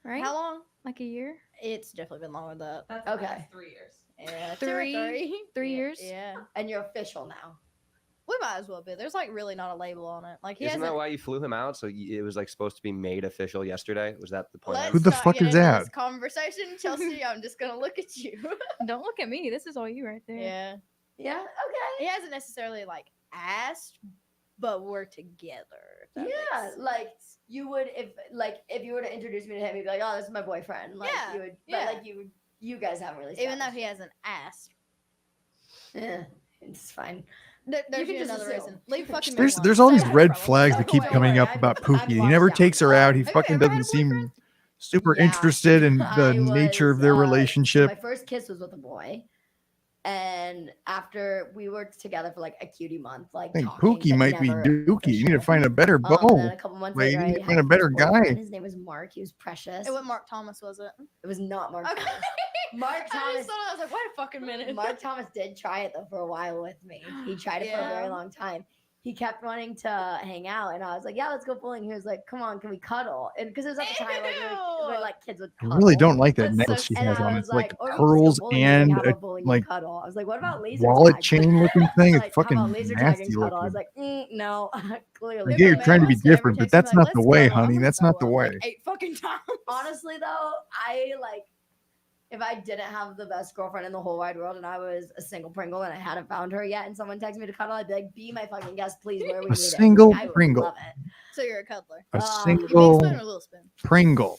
Right? How long? Like a year? It's definitely been longer than that. That's Okay. 3 years. Yeah, Three? 3 years? Yeah. And you're official now. We might as well be. There's like really not a label on it. Like he Isn't that hasn't. why you flew him out? So it was like supposed to be made official yesterday. Was that the plan? Let's Who the not fuck get is into that? This conversation, Chelsea. I'm just gonna look at you. Don't look at me. This is all you right there. Yeah. Yeah. Okay. He hasn't necessarily like asked, but we're together. if that Yeah, makes like sense. you would if you were to introduce me to him, you'd be like, "Oh, this is my boyfriend." Like Yeah, you would, yeah. but like you guys haven't really. Even though established he hasn't asked. Yeah, it's fine. There's can yet just another assume. reason. Leave fucking. There's all these red flags that keep coming up about Pookie. He never takes her out. He fucking doesn't seem super interested in the nature of their So relationship. my first kiss was with a boy, and after we were together for like a cutie month, like I think talking, Pookie but might be never dookie. You need to find a better and then bow. a couple months Lady, later, you I need to had find a this better boyfriend. guy. His name was Mark. He was precious. It was Mark Thomas, was it? It was not Mark. Okay. Thomas. Mark I Thomas. just thought I was like, wait a fucking minute. Mark Thomas did try it though for a while with me. He tried it for a very Yeah. long time. He kept wanting to hang out, and I was like, "Yeah, let's go bowling." He was like, "Come on, can we cuddle?" And because it was at the time like we were like kids would I cuddle. really don't like that That's so necklace she And has I on. was It's like "Or we just go pearls bowling and how a about bowling and like cuddle?" I was like, "What about laser wallet tag?" chain looking thing. It's Like, how fucking about laser tag nasty and cuddle? I was looking. like, "No, clearly." I If get a you're man trying to be wants to ever different, but text me that's like, not the "Let's way, cuddle," I'm honey. gonna That's not the cuddle him, way. like 8 fucking times. Honestly, though, I like if I didn't have the best girlfriend in the whole wide world and I was a single Pringle and I hadn't found her yet and someone texted me to cuddle, I'd be like, "Be my fucking guest, please. Where are we A meeting?" single I would Pringle. love it. So you're a cuddler. A You big You big single spoon or little spoon? Pringle.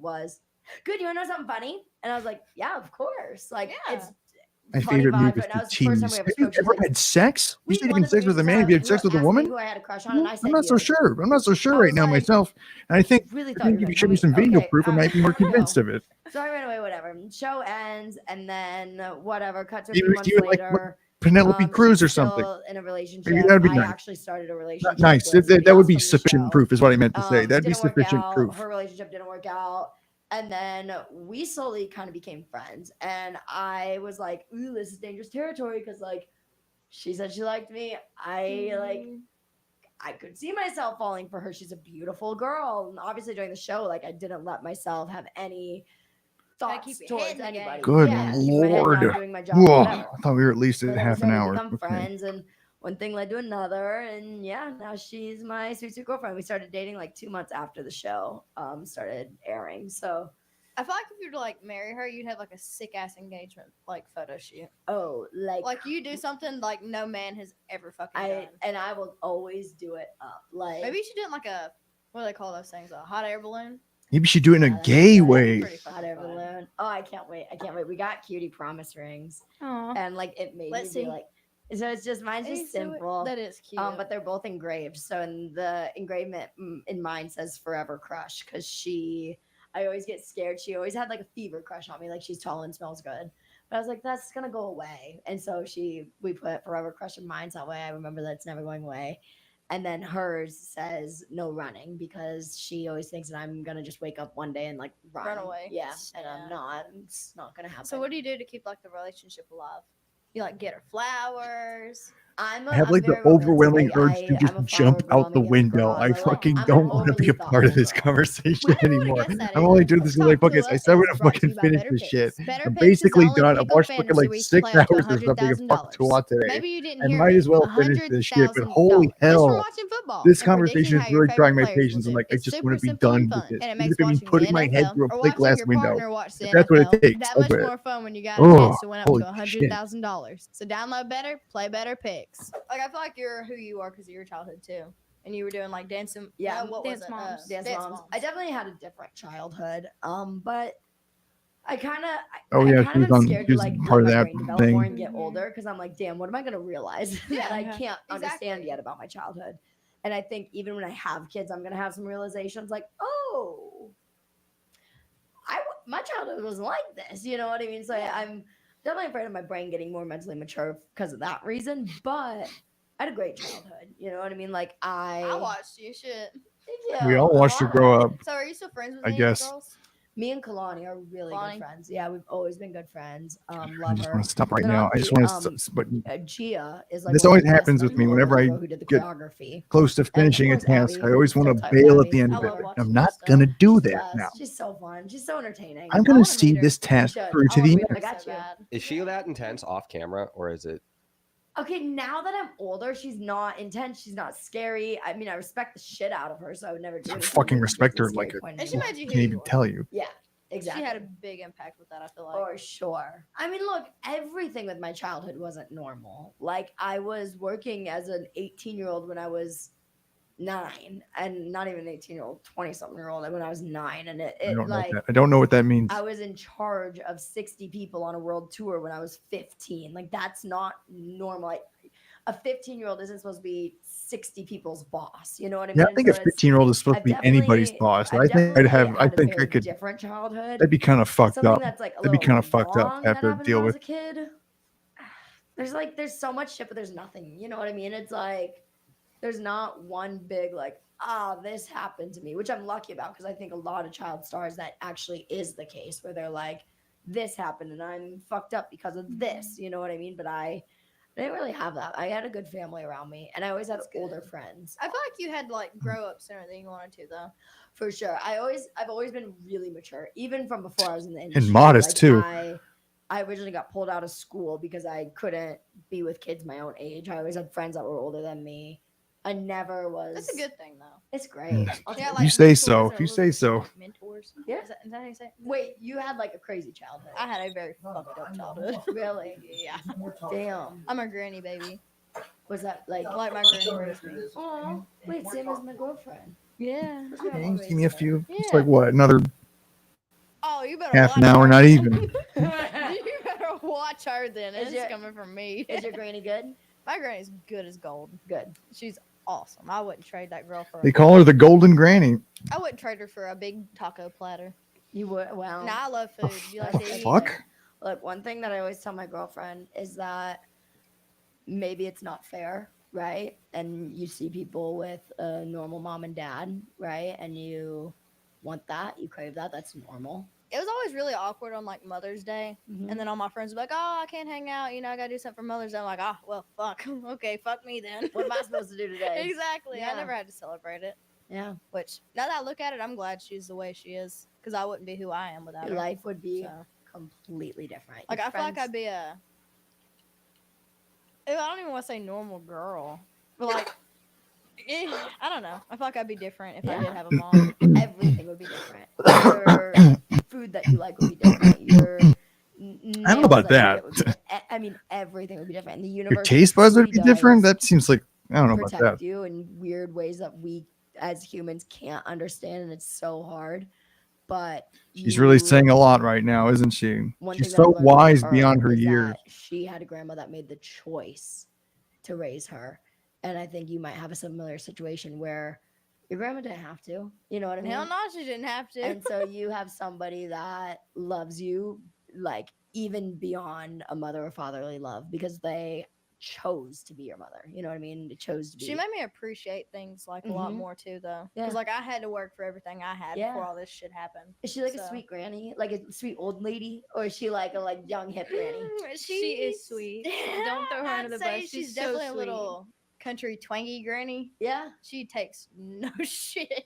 was, "Good, you want to know something funny?" And I was like, "Yeah, of course." Like it's My funny favorite vibe, move is and that to was the first time we tease. ever Have you spoke. She's ever like, had sex? You we said you one can of the sex with a reasons man. Have you had sex with a asked me woman? who I had a crush on, and I I'm said not so you. sure. I'm not so sure I right was now like, myself. And I think really I thought you think were if you gonna show me wait. some video Okay, proof, I might be more convinced of it. So I ran away. Whatever. Show ends, and then whatever. Cut to a Maybe few with months you and like later. Penelope Cruz She's or something. still in a relationship. Maybe that'd be I nice. actually started a relationship. Nice. With That would else be from the sufficient show. proof, is what I meant to say. That'd be Didn't work sufficient out. proof. Her relationship didn't work out. And then we slowly kind of became friends. And I was like, ooh, this is dangerous territory because, like, she said she liked me. I could see myself falling for her. She's a beautiful girl. And obviously, during the show, like, I didn't let myself have any thoughts towards anybody. Good keep my head Lord. down, doing my job, Whoa, whatever. I thought we were at least But at then we half an started to hour. become Okay. friends, and one thing led to another, and yeah, now she's my sweet, sweet girlfriend. We started dating like 2 months after the show started airing. So I feel like if you were to like marry her, you'd have like a sick ass engagement like photo shoot. Oh, like you do something like no man has ever fucking done. And I will always do it up. Like Maybe you should do it in like a what do they call those things? A hot air balloon. Maybe you should do it in a gay way. hot air balloon. Oh, I can't wait. I can't wait. We got cutie promise rings. Aw. And like it made Let's me be see. like, so it's just mine's just Hey, so simple. that is cute. But they're both engraved. So in the engravement in mine says Forever Crush because I always get scared. She always had like a fever crush on me, like she's tall and smells good. But I was like, that's gonna go away. And so we put Forever Crush in mine that way. I remember that it's never going away. And then hers says no running because she always thinks that I'm gonna just wake up one day and like run away. Yeah, and I'm not. It's not gonna happen. So what do you do to keep like the relationship alive? You like get her flowers. I have like the overwhelming urge to just jump out the window. I fucking don't want to be a part of this conversation anymore. I'm only doing this because I fucking I said I'm gonna fucking finish this shit. I'm basically done. I've watched fucking like 6 hours or something of Talk Tuah today. Maybe you didn't I hear might me. as well finish this shit. But holy hell, this conversation is really trying my patience. I'm like, I just want to be done with it. Even if it means putting my head through a plate glass window. If that's what it takes. That I'll much do it. more fun when you got a Oh, chance to win up to holy shit. $100,000. So download better, play better picks. Like I feel like you're who you are because of your childhood too, and you were doing like dancing. Yeah, what Dance was it? Moms. Dance Moms. I definitely had a different childhood. But I kind of Oh yeah, kind of she's scared she's to like part of let my that brain develop more thing. and get older because I'm like, damn, what am I gonna realize that I can't understand yet about my childhood? And I think even when I have kids, I'm gonna have some realizations like, oh, my childhood wasn't like this. You know what I mean? So I'm definitely afraid of my brain getting more mentally mature because of that reason. But I had a great childhood. You know what I mean? Like I watched you. Shit. We all watched her grow up. So are you still friends with I any of the guess. girls? Me and Kalani are really good friends. Yeah, we've always been good friends. I Love just her. want to stop right Then now. I just want to. But Gia is like this one of always the best happens with friends me in the whenever world, I the girl who did the get choreography. close to finishing a course, task. Abby. I always want So to tight, bail Abby. at the end I of it. love watching I'm her not stuff. gonna do She's that the now. best. She's so fun. She's so entertaining. I'm gonna see this task should. through to I the wanna meet her. end. I got you. Is she that intense off camera, or is it? Okay, now that I'm older, she's not intense. She's not scary. I mean, I respect the shit out of her, so I would never do I anything fucking that respect gives her me like scary a, point I of view. made you can't even tell you. Yeah, exactly. She had a big impact with that. I feel like. For sure. I mean, look, everything with my childhood wasn't normal. Like, I was working as an 18-year-old when I was 9, and not even an 18-year-old, 20-something-year-old when I was 9, and I it don't know like what that. I don't know what that means. I was in charge of 60 people on a world tour when I was 15. Like, that's not normal. Like, a 15-year-old isn't supposed to be 60 people's boss. You know what I mean? Yeah, I think a So it's- 15-year-old is supposed I've to be anybody's definitely- boss. I've I think I'd have. definitely I had a think I very could. different childhood. That'd be kind of fucked Something up. that's like a That'd be little kind of fucked up wrong to have that to happened deal when I was with. a kid. There's so much shit, but there's nothing. You know what I mean? It's like there's not one big like this happened to me, which I'm lucky about because I think a lot of child stars that actually is the case where they're like this happened and I'm fucked up because of this. You know what I mean? But I didn't really have that. I had a good family around me, and I always had older friends. I feel like you had to like grow up sooner than you wanted to, though. For sure. I've always been really mature, even from before I was in the industry. modest, Like, too. I originally got pulled out of school because I couldn't be with kids my own age. I always had friends that were older than me. I never was. That's a good thing, though. It's great. You say so. You say so. Mentors. Yeah. Is that how you say it? Wait, you had like a crazy childhood. I had a very fucked up childhood. Really? Yeah. Damn. I'm a granny baby. Was that like my granny raised me? Oh, wait, same as my girlfriend. Yeah. Okay, just give me a few. It's Yeah. like what? Another Oh, you better half watch an hour, her. not even. You better watch watch her then. Is It's your- coming from me. Is your granny good? My granny's good as gold. Good. She's awesome. I wouldn't trade that girl for. They call her the Golden Granny. I wouldn't trade her for a big taco platter. You would? Well. Nah, I love food. You like the to eat? fuck? Look, one thing that I always tell my girlfriend is that maybe it's not fair, right? And you see people with a normal mom and dad, right? And you want that, you crave that. That's normal. It was always really awkward on like Mother's Day, and then all my friends would be like, "Oh, I can't hang out. You know, I gotta do something for Mother's Day." I'm like, "Ah, well, fuck. Okay, fuck me then." What am I supposed to do today? Exactly. Yeah. I never had to celebrate it. Yeah. Which now that I look at it, I'm glad she's the way she is, because I wouldn't be who I am without Your her. life would be So. completely different. Like Your I feel like friends- I'd be a. I don't even want to say normal girl, but like, I don't know. I feel like I'd be different if I did have a mom. Everything would be different. Your food that you like would be different. Your I don't know about that. I mean, everything would be different. The Your universe taste buds would truly be different. does That seems like I don't know about protect that. you in weird ways that we as humans can't understand, and it's so hard. But She's really saying a lot right now, isn't she? one She's thing that I so learned from wise beyond her is years. that she had a grandma that made the choice to raise her, and I think you might have a similar situation where your grandma didn't have to. You know what I mean? Hell no, she didn't have to. And so you have somebody that loves you, like even beyond a mother or fatherly love, because they chose to be your mother. You know what I mean? They chose to be. She made me appreciate things like a lot Mhm. more too, though. Yeah. Because like I had to work for everything I had Yeah. before all this shit happened. Is she like a So- sweet granny, like a sweet old lady, or is she like a young hip granny? She is sweet. Don't throw her I'd under the say bus. she's She's so definitely a sweet. little country twangy granny. Yeah. She takes no shit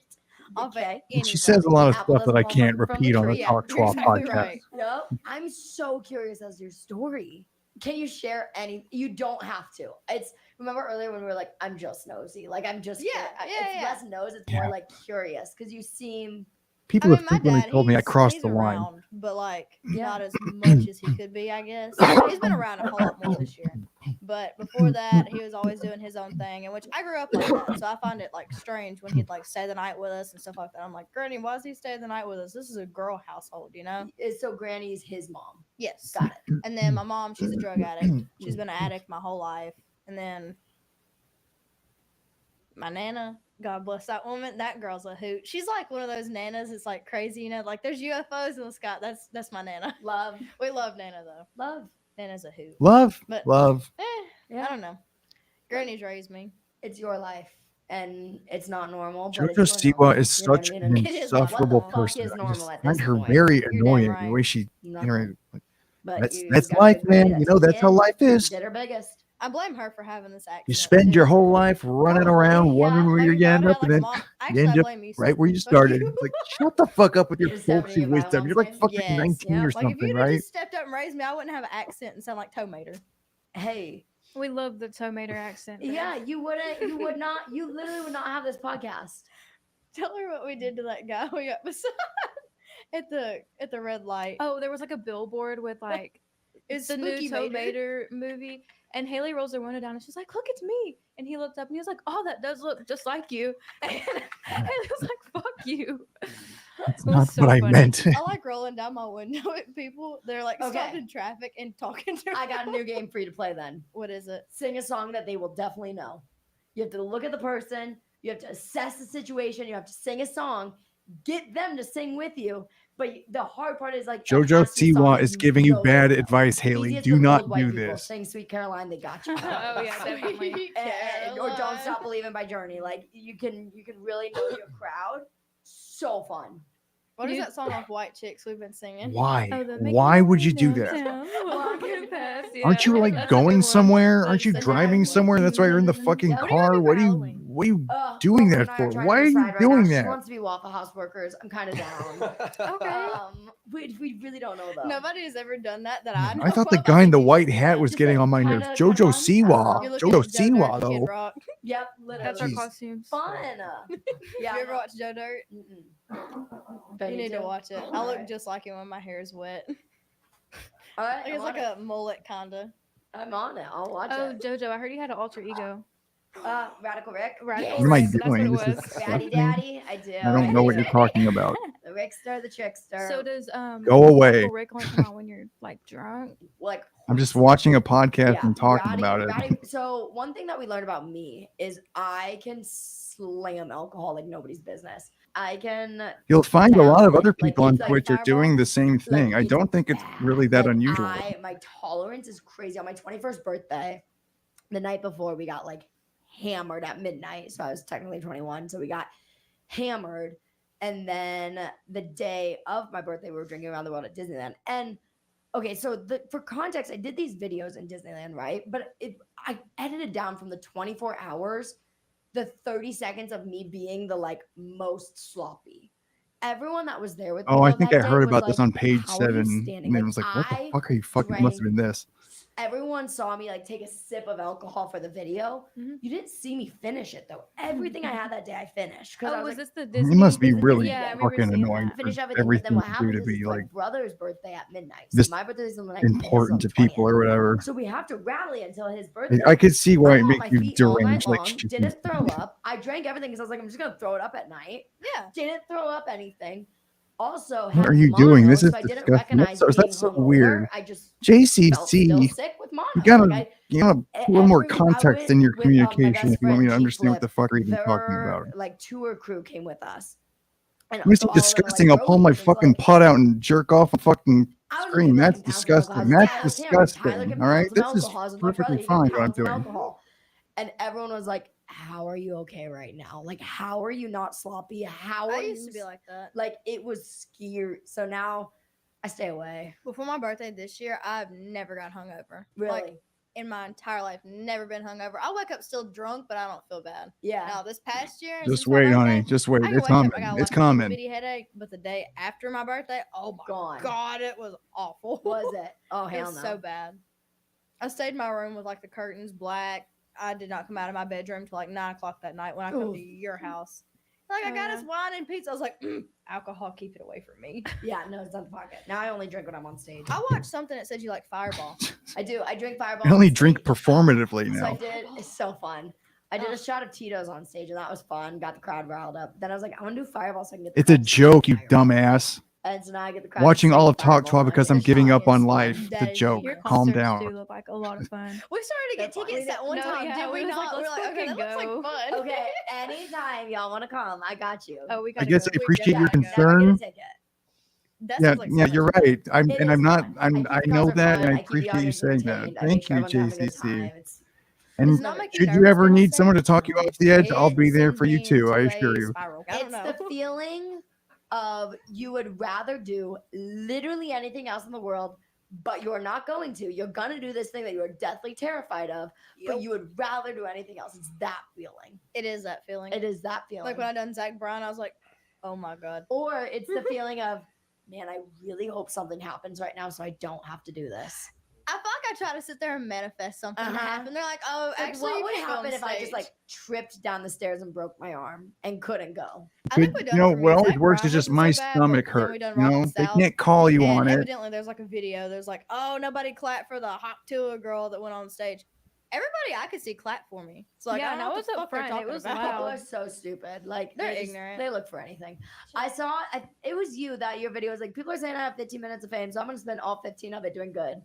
off Okay. at And she says a lot of stuff that I can't repeat on the Talk Tuah exactly podcast. right. Yep. I'm so curious as to your story. Can you share any? You don't have to. It's remember earlier when we were like, I'm just nosy. Like I'm just Yeah, it's yeah. less nose, it's more like curious because you seem People have frequently told me I crossed he's the line. around, but like Yeah. not as much as he could be, I guess. He's been around a whole lot more this year. But before that, he was always doing his own thing, and which I grew up like that. So I find it like strange when he'd like stay the night with us and stuff like that. I'm like, Granny, why does he stay the night with us? This is a girl household, you know? so Granny's his mom. Yes. Got it. And then my mom, she's a drug addict. She's been an addict my whole life. And then my nana, God bless that woman. That girl's a hoot. She's like one of those nanas. It's like crazy, you know. Like there's UFOs in the sky. That's my nana. Love. We love Nana though. Love. Nana's a hoot. Love, But love. I don't know. Granny's raised me. It's your life. And it's not normal. But Jojo it's your normal, Siwa is you know what such I mean? an And it is normal. insufferable What the fuck person. is I normal just at find this her point? very You're damn annoying. The right. way she Nothing. interacts. But That's you that's gotta life, give Granny man. that You know that's how yeah. life is. Did her biggest. I blame her for having this accent. You spend your whole life running around, wondering where Maybe you end about up, how, and then like, you actually, I end up blame you, right son. where you Fuck started. you. It's like, shut the fuck up with your Just having folksy your mom wisdom. You're like saying, fucking Yes, 19 yeah. or Like if something, you'd right? have just stepped up and raised me, I wouldn't have an accent and sound like Tomater. Hey. We love the tomato accent. babe. Yeah, you would not, you literally would not have this podcast. Tell her what we did to that guy we got beside at the red light. Oh, there was like a billboard with like It's the new Spooky Mater. Tomater movie, and Haley rolls her window down and she's like, "Look, it's me!" And he looked up and he was like, "Oh, that does look just like you." And Haley was like, "Fuck you." That's It was not so what I funny. meant. I like rolling down my window at people. They're like stopped Okay. in traffic and talking to I got a new game for you to play then. What is it? Sing a song that they will definitely know. You have to look at the person, you have to assess the situation, you have to sing a song, get them to sing with you. But the hard part is like it Jojo has to be a song Siwa that is you giving you know bad they know. advice, Haley. Easiest Do with not old white do people. this. Sing Sweet Caroline, they got you. Oh yeah, definitely. Or Don't Stop Believing by Journey. Like you can really know your crowd. So fun. What is You- that song off White Chicks we've been singing? Why? Oh, the make Why me would you do downtown, that? walking past, Aren't you yeah. like That's a good going one. somewhere? Aren't you That's a driving good one. somewhere? That's why you're in the fucking Yeah. car. What are you doing Walker that and I for? are trying Why to are you decide right doing now. She that? wants to be Waffle House workers. I'm kind of down. Okay. We really don't know though. Nobody has ever done that I know. I thought the of. guy in the white hat was Just, getting like, on my kinda nerves. come Jojo on. Siwa. You're looking Jojo at Joe Siwa, Dirt, Kid though. Rock. Yep, literally. That's our Jeez. costumes. Fun. Yeah. You ever no. watch Joe Dirt? Don't You need to to? watch it. I look just like him when my hair is wet. All right. It's like a mullet kinda. I'm on it. I'll watch Oh, it. Jojo, I heard you had an alter ego. Radical Rick. Radical What am I Rick, that's what doing? it This is was. Ratty disgusting. Daddy. I do. I don't know what you're talking about. The Rickster, the Trickster. So does Go away. Uncle Rick only come out when you're like drunk? like I'm just watching a podcast Yeah, and talking about it. So one thing that we learned about me is I can slam alcohol like nobody's business. I can. You'll find a lot of down other it. Like, people on it's like Twitch are doing the same thing. I don't think it's really that unusual. my tolerance is crazy. On my 21st birthday, the night before, we got like hammered at midnight. So I was technically 21. So we got hammered. And then the day of my birthday, we were drinking around the world at Disneyland. And okay, so for context, I did these videos in Disneyland, right? But I edited down from the 24 hours, the 30 seconds of me being the like most sloppy. Everyone that was there with me. Oh, I though, think that I day heard was about like, this on page "How are you 7. standing?" And it was like, what the I fuck are you fucking? It must have been this. Everyone saw me like take a sip of alcohol for the video. You didn't see me finish it though. Everything I had that day, I finished. Oh, I was like, this the Disney? You must be was it really Disney? Yeah, I remember fucking seeing annoying that. finish for everything. But then everything what you do happens to is be it's like my brother's birthday at midnight. So this my birthday is on the 19th. his is on important the to people or whatever. So we have to rally until his birthday. I could see why it I'm on makes my you feet all night deranged like long, shit. didn't throw up. I drank everything because I was like, I'm just gonna throw it up at night. Yeah. Didn't throw up anything. Also, What had are you doing? mono, This is so I didn't disgusting. recognize That's so being weird. hungover. I just JCC, felt still sick with mono. you gotta, Like, you gotta put a little more context in your my communication best if you want me friend, to Chief understand what Flip. the fuck we're even talking Their about. like tour crew came with us. And It's so all of them were, disgusting. like, I'll pull my roadies, and fucking pout out and jerk off and fucking scream. That's disgusting. That's disgusting. All right, this is perfectly fine what I'm doing. alcohol. And everyone was like, "How are you okay right now? Like, how are you not sloppy? How are I used you to be like that. Like, it was scary. So now I stay away. Before my birthday this year, I've never got hungover. Really? Like, in my entire life, never been hungover. I wake up still drunk, but I don't feel bad. Yeah. Now this past year, Just since my wait, honey. birthday, Just wait. I can It's wake up, coming. I got, It's like, a coming. bitty headache, but the day after my birthday, oh my god, it was awful. Was it? Oh, It hell was no. so bad. I stayed in my room with like the curtains black. I did not come out of my bedroom till like 9 o'clock that night when I come Oof. to your house. Like, I got us wine and pizza. I was like, alcohol, keep it away from me. Yeah, no, it's not the pocket. Now I only drink when I'm on stage. I watched something that said you like Fireball. I do. I drink Fireball. I only on drink stage. performatively So I now. did. It's so fun. I did a shot of Tito's on stage, and that was fun. Got the crowd riled up. Then I was like, I want to do Fireball so I can get the It's a crowd joke, you dumbass. And so now I get the crowd Watching all singing of Talk Fireball Tuah because and I'm it's giving fun. up on It's life. fun. It's a That is joke. Your Calm concerts down. do look like a lot of fun. We started to get tickets that one No, time. yeah, Did we we was like, not? We were let's like, okay, that fucking looks like go. fun. Okay, anytime y'all want to come, I got you. Oh, we I gotta guess go. I appreciate your Never get a concern. ticket. That Yeah, sounds like yeah, so you're much fun. right. I'm It and is I'm not. fun. I'm. keep I the know concert that, fun. and I I keep the appreciate you audience saying that. entertained. I make Thank sure you, everyone's having a good JCC. time. Does And it not make you should you nervous ever being on need someone to stage? talk you off the edge, I'll It be there sends for you me too. I into assure a you. spiral. I don't It's know. the feeling of you would rather do literally anything else in the world, but you're not going to. You're gonna do this thing that you're deathly terrified of, but you would rather do anything else. It's that feeling. It is that feeling. It is that feeling. Like when I done Zach Bryan, I was like, oh my god. Or it's the feeling of, man, I really hope something happens right now so I don't have to do this. I feel like I try to sit there and manifest something to Uh-huh. happen. They're like, oh, Like, actually, what you would can't go on happen if I just stage. like tripped down the stairs and broke my arm and couldn't go? I think Good- we you know what always works is Bryan just wasn't my so bad, stomach but then we hurts. done You Rock know the they South, can't call you and on it. evidently there's like a video. There's like, oh, nobody clapped for the Talk Tuah girl that went on stage. Everybody I could see clap for me. So like, Yeah, I don't no, know it what was the up fuck they're front. It talking was about. People loud. are so stupid. Like They're they just- ignorant. They look for anything. I saw. It was you that your video was like, people are saying I have 15 minutes of fame, so I'm gonna spend all 15 of it doing good.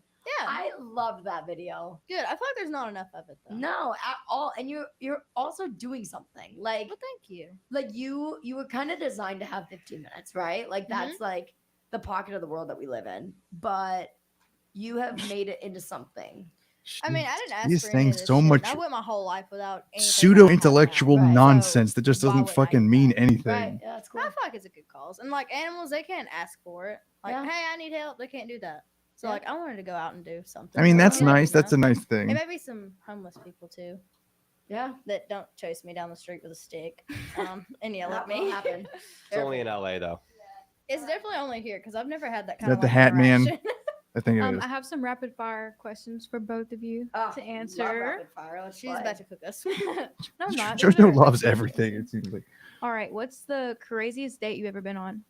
Yeah, I loved that video. good. I feel like there's not enough of it though. No, at all. And you're also doing something. Like, Well, thank you. like you were kind of designed to have 15 minutes, right? Like that's like the pocket of the world that we live in. But you have made it into something. I mean, I didn't ask He's for saying any of this so shit. much I went my whole life without anything pseudo intellectual Right, so nonsense that just why doesn't would I fucking do mean that? anything. Right? Yeah, that's cool. I feel like it's a good cause. And like animals, they can't ask for it. Like, Yeah. hey, I need help. They can't do that. So Yeah. like, I wanted to go out and do something. I mean, So, that's you know, nice. That's a nice And thing. maybe some homeless people too Yeah. that don't chase me down the street with a stick and yell at That will me. happen. It's only in LA though. It's definitely only here because I've never had that Is kind that of the like, Hat Man? interaction. I think it is. I have some rapid fire questions for both of you Oh, to love answer. rapid fire. Let's She's play. about to cook us. No, I'm not. These JoJo are- loves everything. It seems like. All right, what's the craziest date you've ever been on?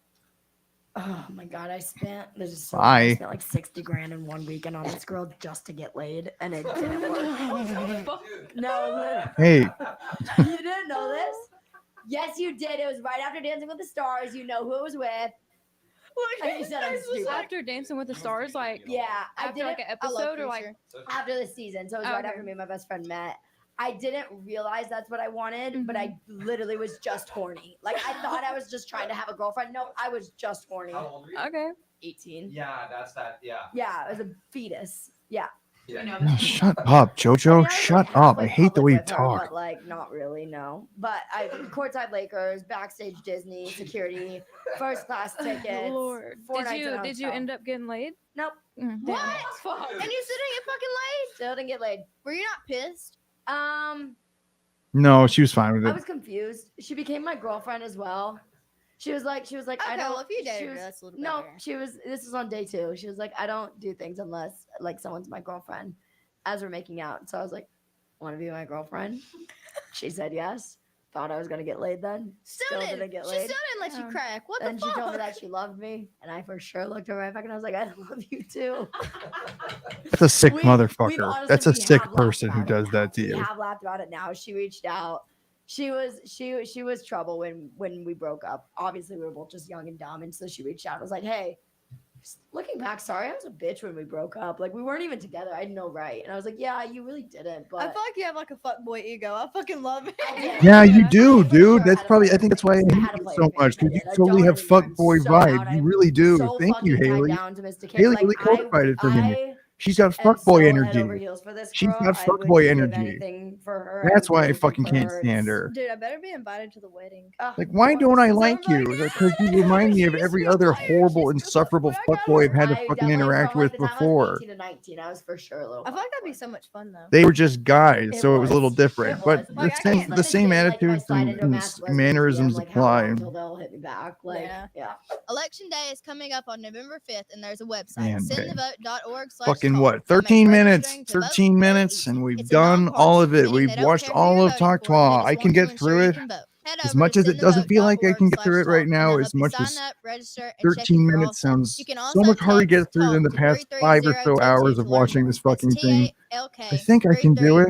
Oh my god, I spent Bye. spent like 60 grand in 1 weekend on this girl just to get laid, and it didn't work. No, Hey, you didn't know this? Yes, you did. It was right after Dancing with the Stars. You know who it was with. And you said I'm stupid. After Dancing with the Stars, like Yeah, I after didn't. like an I love episode or like After the season, so it was right Okay. after me and my best friend met. I didn't realize that's what I wanted, but I literally was just horny. Like I thought I was just trying to have a girlfriend. No, I was just horny. How old are you? okay. 18. Yeah, that's that. Yeah. Yeah, it was a fetus. Yeah. Oh, shut up, Jojo. Shut up. I hate the way you With her, talk. but like, not really, no. But I courtside Lakers, backstage Disney, security, first class tickets. Lord, 4 did nights in a you hotel. end up getting laid? Nope. Damn. What? And you still didn't get fucking laid? Still didn't get laid. Were you not pissed? No, she was fine with I it. was confused. She became my girlfriend as well. She was like, I Okay, don't. well, if you she dated her, was- that's a little no, better. this was on day 2. She was like, I don't do things unless like someone's my girlfriend. As we're making out, so I was like, want to be my girlfriend? She said yes. Thought I was gonna get laid then. Still didn't didn't. get She laid. still didn't let you crack. What Then the she fuck? told me that she loved me, and I for sure looked her right back, and I was like, I love you too. That's a sick We've motherfucker. honestly- That's a we sick have laughed person who about it does that to We you. have laughed about it now. She reached out. She was trouble when we broke up. Obviously, we were both just young and dumb, and so she reached out and was like, "Hey, looking back, sorry, I was a bitch when we broke up. Like we weren't even together. I had no right." And I was like, "Yeah, you really didn't." But I feel like you have like a fuckboy ego. I fucking love it. Yeah, you do, dude. That's probably. I think that's why I hate you so much because you totally have fuckboy vibe. You really do. so Thank you, fucking tied Haley. down to Mr. K. Haley Like, really qualified it for me. She's got am so fuckboy head energy. over heels for this She's girl. got I would fuckboy give energy. anything for her. That's I would why I do fucking anything can't for her. stand her. Dude, I better be invited to the wedding. Like, why don't I like you? Because you remind me of every other horrible, insufferable fuckboy I've had to I fucking definitely interact from, like, with the time I was before. 18 to 19, I was for sure a little. I feel like that'd be so much fun though. They were just guys, It so it was a little was. different. It But was. the Like, I same, can't the let a same kid, like, if I attitudes slide and, into a and masked lesbian mannerisms DM, like, how apply. long till they'll hit me back? Like, yeah. Election day is coming up on November 5th, and there's a website, Man, sendthevote.org. Fucking what? 13 minutes. 13 minutes, and we've done all of it. We've watched all of Talk Tuah. I can get through it. As much as it doesn't feel like I can get through it right now, as much as 13 minutes sounds so much harder to get through than the past 5 or so hours of watching this fucking thing. I think I can do it.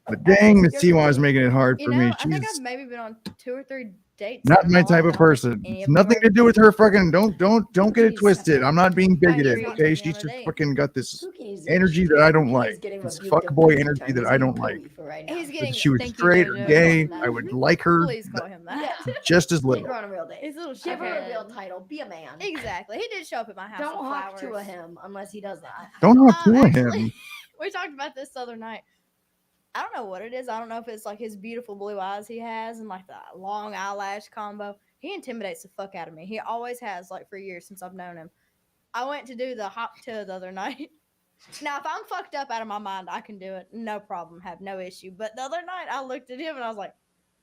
But dang, Miss Tiwa is making it hard You for know, me. I think She's I've maybe been on 2 or 3 dates. not in my my type of life. person. It's nothing to do with her fucking don't get it twisted. I'm not being bigoted, okay? She's just fucking got this energy that I don't like. This fuckboy energy that I don't like. He's If getting. she was thank you, straight or Jojo. gay, I would like her Please call him that. just as Take little. her on a real date. He's a little Give her a shithead. real title. Be a man. Exactly. He did show up at my house. Don't with hawk flowers. to him unless he does that. Don't have to actually- him. We talked about this the other night. I don't know what it is. I don't know if it's like his beautiful blue eyes he has and like the long eyelash combo. He intimidates the fuck out of me. He always has, like for years since I've known him. I went to do the hop tuah the other night. Now, if I'm fucked up out of my mind, I can do it. No problem. Have no issue. But the other night, I looked at him and I was like,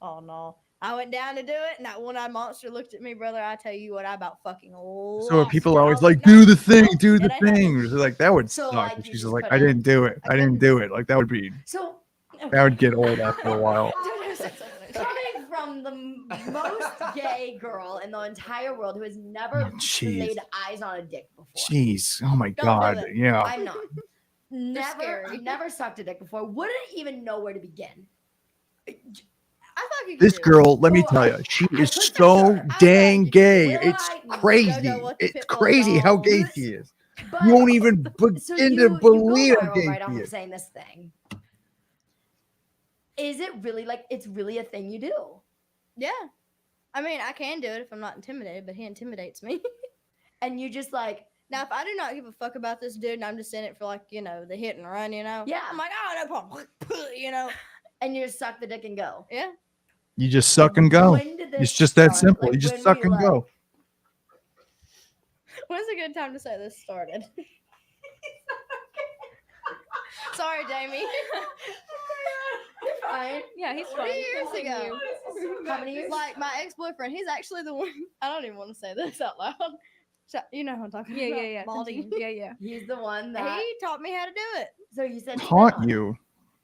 oh no. I went down to do it, and that one-eyed monster looked at me, brother. I tell you what, I about fucking So are lost people it. I always was like, no, do the thing, do it the ain't happening. thing. They're like, that would So, suck. like, And you she's just like, put I a- didn't do it. I didn't do it. Like that would be So that would get old after a while. coming from the most gay girl in the entire world who has never jeez. laid eyes on a dick before. Jeez. Oh my Don't do god. it. Yeah. I'm not. Never, scary. never sucked a dick before. Wouldn't even know where to begin. I thought you could This do it. girl, let me Oh, tell I- you, she I is put that so there. I dang like, gay. will It's I- crazy. Jojo, what the It's pitbull crazy how dog? gay she is. But, You won't even so begin you to believe go how viral gay right off she of is. saying this thing. Is it really like it's really a thing you do? Yeah. I mean, I can do it if I'm not intimidated, but he intimidates me. And you just like, Now, if I do not give a fuck about this dude and I'm just in it for like, you know, the hit and run, you know? Yeah. I'm like, oh, no problem. You know? and you just suck the dick and go. Yeah. You just suck and go. When did this It's just that start? simple. Like, You just when suck were you and go. like- When's a good time to say this started? Sorry, Jamie. You're fine. Yeah, he's 3 fine. years Continue. ago. How many years? Like my ex-boyfriend, he's actually the one. I don't even want to say this out loud. You know who I'm talking Yeah, about. yeah, yeah. Baldy. Continue. Yeah, yeah. He's the one that. He taught me how to do it. So you said Taught you.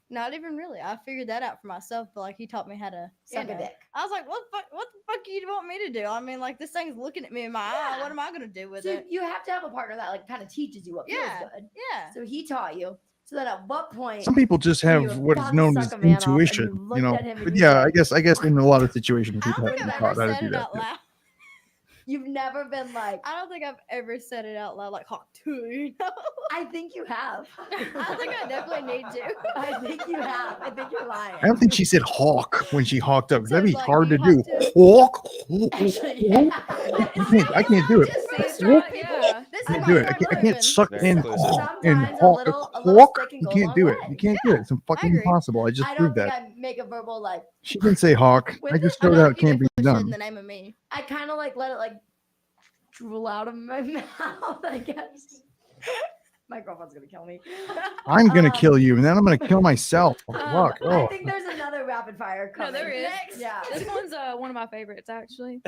Not even really. I figured that out for myself, but like he taught me how to Suck you a know. dick. I was like, what the fuck do you want me to do? I mean, like this thing's looking at me in my eye. Yeah. What am I gonna do with So it? you have to have a partner that like kind of teaches you what Yeah. feels good. Yeah. So he taught you. So then at what point? Some people just were have you what is about to known suck as a man off and intuition, looked you know. at him and But you yeah, said- I guess in a lot of situations I people don't have think been I've taught ever how to said do it that. out loud. You've never been like. I don't think I've ever said it out loud like Hawk Tuah. You know? I think you have. I think I definitely need to. I think you have. I think you're lying. I don't think she said hawk when she hawked up. 'Cause that'd be like, hard to you do. have to- Hawk. Actually, yeah. I can't do it. Just Hawk. yeah. This I is can't do why it. I'm I can't suck Very in inclusive. in Sometimes hawk. a little Hawk. stick can You go a can't long do it. way. You can't do it. It's fucking agree. impossible. I just I don't proved think that. I make a verbal like. She didn't say hawk. With I just it? I showed know out it you can't be definitely should in done. the name of me. I kind of like let it like drool out of my mouth. I guess. My girlfriend's gonna kill me. I'm gonna kill you, and then I'm gonna kill myself. Fuck. I Oh. think there's another rapid fire No, coming. there is. Next. Yeah. This one's one of my favorites actually.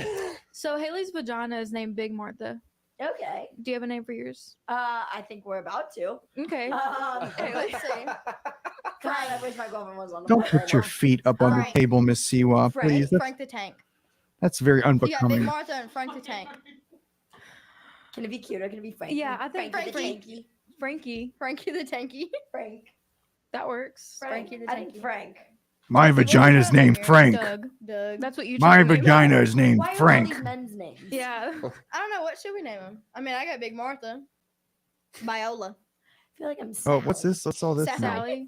So Haley's vagina is named Big Martha. Okay. Do you have a name for yours? I think we're about to. Okay. Okay, let's see. God, I wish my girlfriend was on the Don't phone put your feet up on the Frank. table, Miss Siwa, Frank, please. Frank the Tank. That's very You got Big unbecoming. Martha and Frank the Tank. Can it be cuter? Can it be Frankie? Yeah, I think Frankie the Frankie. Tanky. Frankie. Frankie the Tanky. Frank. That works. Frankie the I think Tanky. Frank. My vagina's named Frank. Doug. Doug. That's what you. My chose to name it. vagina is named Why are all Frank. these men's names? Yeah. I don't know. What should we name him? I mean, I got Big Martha. Viola. I feel like I'm. Oh, what's this? What's all this? Sally. now? Sally.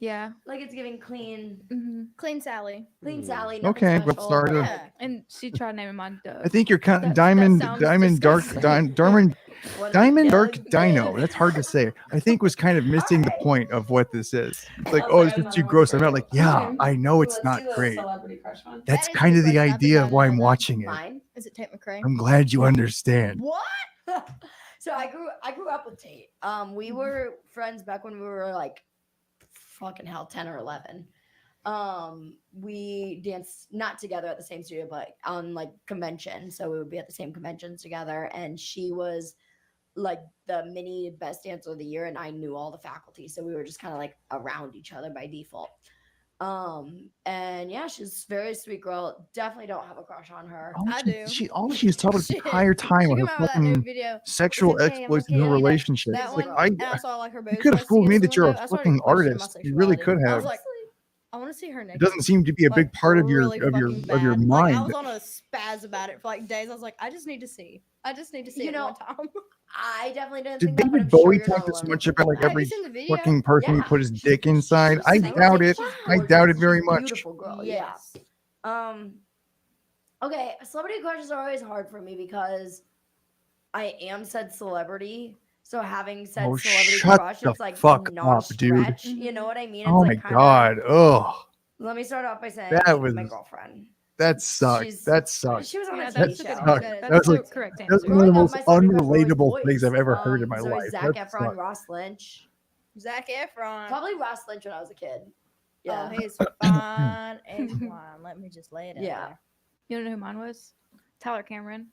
Yeah. Like it's giving clean, Clean Sally. clean Sally. Okay, nothing let's special. start it. Yeah. And she tried naming mine Doug. I think you're counting That diamond, sounds diamond, dark, disgusting. diamond, What diamond, is dark, Doug? dino. That's hard to say. I think was kind of missing the point of what this is. It's like, I'll oh, say it's just another too one gross. for I'm not you. like, yeah, Okay. I know it's Let's not do the great. Celebrity crush one. That's That is kind of the good, but idea I of why I'm don't know. watching it. Mine. Is it Tate McRae? I'm glad you understand. What? So I grew up with Tate. We were friends back when we were like, fucking hell, 10 or 11. We danced not together at the same studio, but on like convention. So we would be at the same conventions together. And she was like the mini best dancer of the year, and I knew all the faculty. So we were just kind of like around each other by default. And yeah, she's a very sweet girl. Definitely don't have a crush on her. All she's talking about the Shit. entire time She with came her out with that new fucking video. sexual It's okay, I'm exploits in okay, her that- relationship. That It's one, like, and I saw like her you boobs could have pressed fooled me against that the you're a window. I started fucking questioning my artist. You really sexuality. could I have. was like, I want to see her It naked. doesn't seem to be a big Like, part of your really of your fucking of your bad. Like, I mind. was on a spaz about it for like days. I was like, I just need to see. I just need to see You it know, one time. I definitely didn't Did think that, but David I'm sure Bowie you're not talk this alone. much about like Have every you seen the video? fucking person he Yeah. put his dick inside? I She's doubt it. she's I doubt it gorgeous. very She's a much. Beautiful girl. Yes. Yeah. Okay, celebrity crushes are always hard for me because I am said celebrity. So having said Oh, celebrity shut crush, the it's like fuck up, non-stretch. dude. You know what I mean? It's Oh my like kinda, god. Ugh. Let me start off by saying That was my girlfriend. that sucked. She's- That sucked. She was on Yeah, a That TV that's a show. good sucked. answer. That That's was the like correct that was answer. one of the Growing up, most my celebrity crush were always unrelatable boys. things I've ever heard in my Zoe, life. Zac That Efron, sucked. Ross Lynch. Zac Efron. Probably Ross Lynch when I was a kid. Oh, Yeah. he's fine and fine. Let me just lay it out Yeah. there. You don't know who mine was? Tyler Cameron.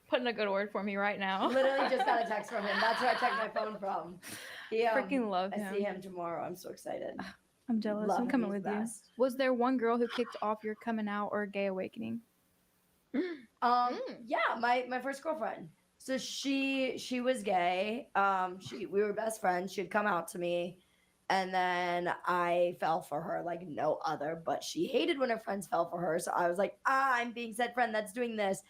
Putting a good word for me right now. Literally just got a text from him. That's where I checked my phone from. He, Freaking love I him. see him tomorrow. I'm so excited. I'm jealous. Love I'm him. coming He's with the you. best. Was there one girl who kicked off your coming out or gay awakening? Yeah, my first girlfriend. So she was gay. We were best friends. She'd come out to me, and then I fell for her like no other. But she hated when her friends fell for her. So I was like, I'm being said friend that's doing this.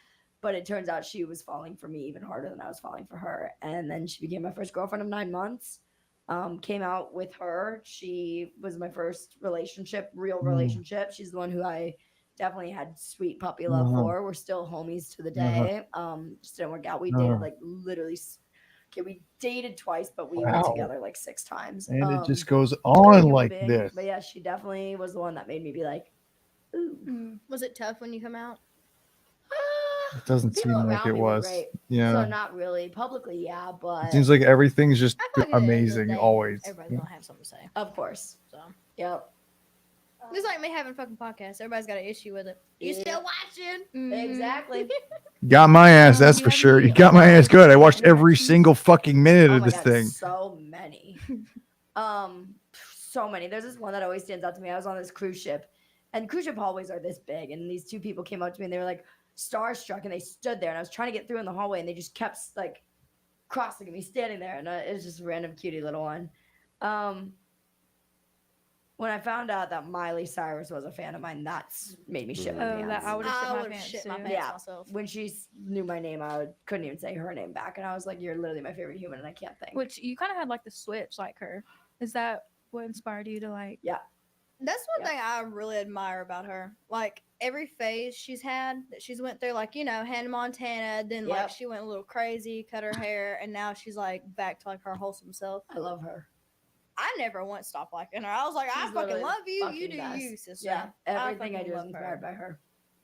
But it turns out she was falling for me even harder than I was falling for her. And then she became my first girlfriend of 9 months. Came out with her. She was my first real relationship. She's the one who I definitely had sweet puppy love for. We're still homies to the day. Just didn't work out. We dated like literally. Okay, we dated twice, but we were Wow. together like 6 times. And it just we're goes on human like beings. this. But yeah, she definitely was the one that made me be like, ooh. Was it tough when you come out? It doesn't seem People like around it me were was. great. Yeah. So not really publicly, yeah, but It seems like everything's just I feel like at the end of the amazing day, always. Everybody's gonna have something to say. of course. So Yep. it's like me having a fucking podcast. Everybody's got an issue with it. You Yeah. still watching? Mm-hmm. Exactly. Got my ass, that's you for have sure. any You got my ass good. I watched every interactions? single fucking minute Oh of my this God, thing. so many. So many. There's this one that always stands out to me. I was on this cruise ship, and cruise ship hallways are this big, and these two people came up to me and they were like starstruck, and they stood there, and I was trying to get through in the hallway, and they just kept like crossing me, standing there, and it was just a random cutie little one. One When I found out that Miley Cyrus was a fan of mine, that's made me shit my Oh, pants. that I would have shit I my would've pants shit my too. pants myself. When she knew my name, couldn't even say her name back, and I was like, "You're literally my favorite human," and I can't think. Which you kind of had like the switch, like her. Is that what inspired you to like? Yeah. That's one thing I really admire about her. Like every phase she's had that she's went through, like Hannah Montana, then like Yep. she went a little crazy, cut her hair, and now she's like back to like her wholesome self. I love her. I never once stopped liking her. I was like, I She's fucking literally love you. fucking You do best. you, sister. Yeah, everything I fucking do is love inspired by her.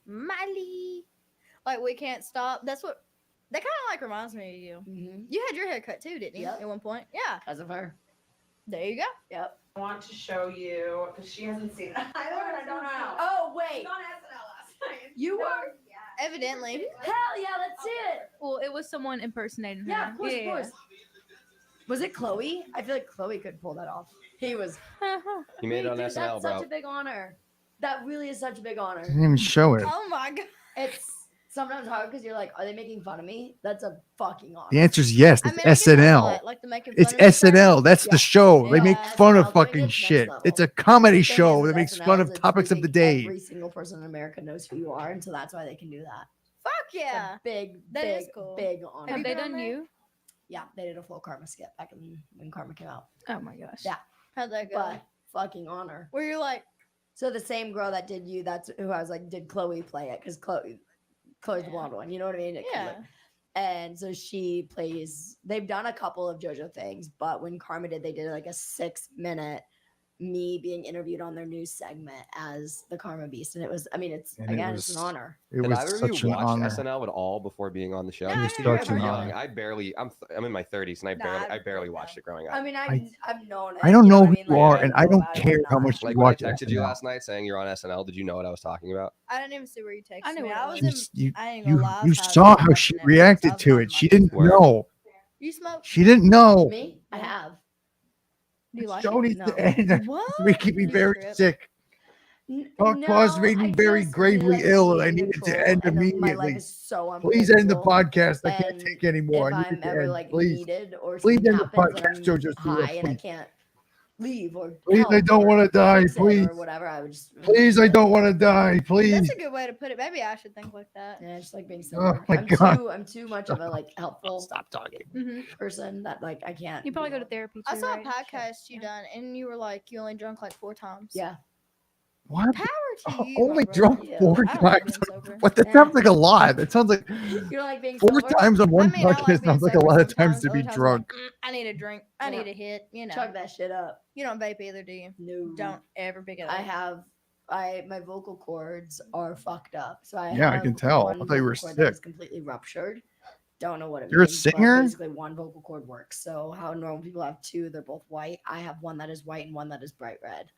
Miley. Like we can't stop. That's what that kind of like reminds me of you. Mm-hmm. You had your hair cut too, didn't you? Yep. At one point. Yeah. Because of her. There you go. Yep. I want to show you because she hasn't seen it either, and I don't know. Oh wait. on SNL last night. You were? Evidently. Hell yeah, let's see it. Well, it was someone impersonating her. Yeah, of course. Was it Chloe? I feel like Chloe could pull that off. He was. You made it on Dude, SNL, that's bro. such a big honor. That really is such a big honor. Didn't even show it. Oh my god. It's sometimes hard because you're like, are they making fun of me? That's a fucking honor. The answer is yes. I It's mean, I get that a SNL. lot, like the making It's fun of me part. SNL. That's the show. They make Yeah, fun of SNL, but fucking it's next shit. level. It's a comedy Thing show is, that makes SNL fun is of it's topics of the thinking day. Every single person in America knows who you are, and so that's why they can do that. Fuck It's yeah. a big, That big, is cool. big honor. Have they been on done there? you? Yeah, they did a full Karma skit back when Karma came out. Oh my gosh. Yeah, How'd that go? but fucking honor. Where you're like, So the same girl that did you, that's who I was like, did Chloe play it? Because Chloe's the blonde one. You know what I mean? It kinda- yeah. And so she plays. They've done a couple of JoJo things, but when Karma did, they did like a 6-minute me being interviewed on their news segment as the Karma Beast, and it was. I mean, it's And it again, it's an was- honor. It Did was either of such you an watch honor. SNL at all before being on the show? No, It was I never such I'm an heard young. honor. I barely. I'm in my 30s, and I barely watched it growing up. I mean, I- I've known it. I don't you know what who mean? you Like, are, I and know I don't about it, care but how not- much you Like when I watch texted you SNL. last night saying you're on SNL, did you know what I was talking about? I didn't even see where you texted I knew me. what I it was was. in. You, I ain't gonna you, lie. I you was saw probably how she watching it because I reacted was to on it. my She didn't Where? know. You smoke? She didn't know. Me, I have. Do you like Show it? needs No. to end. What? Making me You very trip. sick. Talk Tuah's made me very gravely ill, and I need it to end My life immediately. is so Please end the unpredictable. podcast. I can't And take anymore. If I need I'm it to ever end. like Please. needed or Please something end the happens and podcast, I'm JoJo Siwa, high and I please. can't leave or Please, I help don't or want to die. fix it Please. or whatever, I would just Please, I don't want to die. Please. That's a good way to put it. Maybe I should think like that. Yeah, just like being Oh sober. my God. I'm too much of a like helpful Stop talking. person that like I can't. You probably do go to that. therapy too, I saw right? a podcast you done, and you were like, you only drunk like 4 times. Yeah. What? Power to you. Only my brother. drunk Yeah. 4 I don't like times. being sober. What? That Yeah. sounds like a lot. That sounds like You don't like being 4 sober? times on one I mean, I like podcast being sounds like a sober lot of times sometimes, to other be times I'm like, drunk. I need a drink. I Yeah. need a hit. You know. Chug that shit up. You don't vape either, do you? No. Don't ever pick it up. I have. My vocal cords are fucked up. So I Yeah, I have can tell. I one thought you were vocal cord that is sick. completely ruptured. Don't know what it You're a means. but singer? Basically, one vocal cord works. So how normal people have 2, they're both white. I have one that is white and one that is bright red.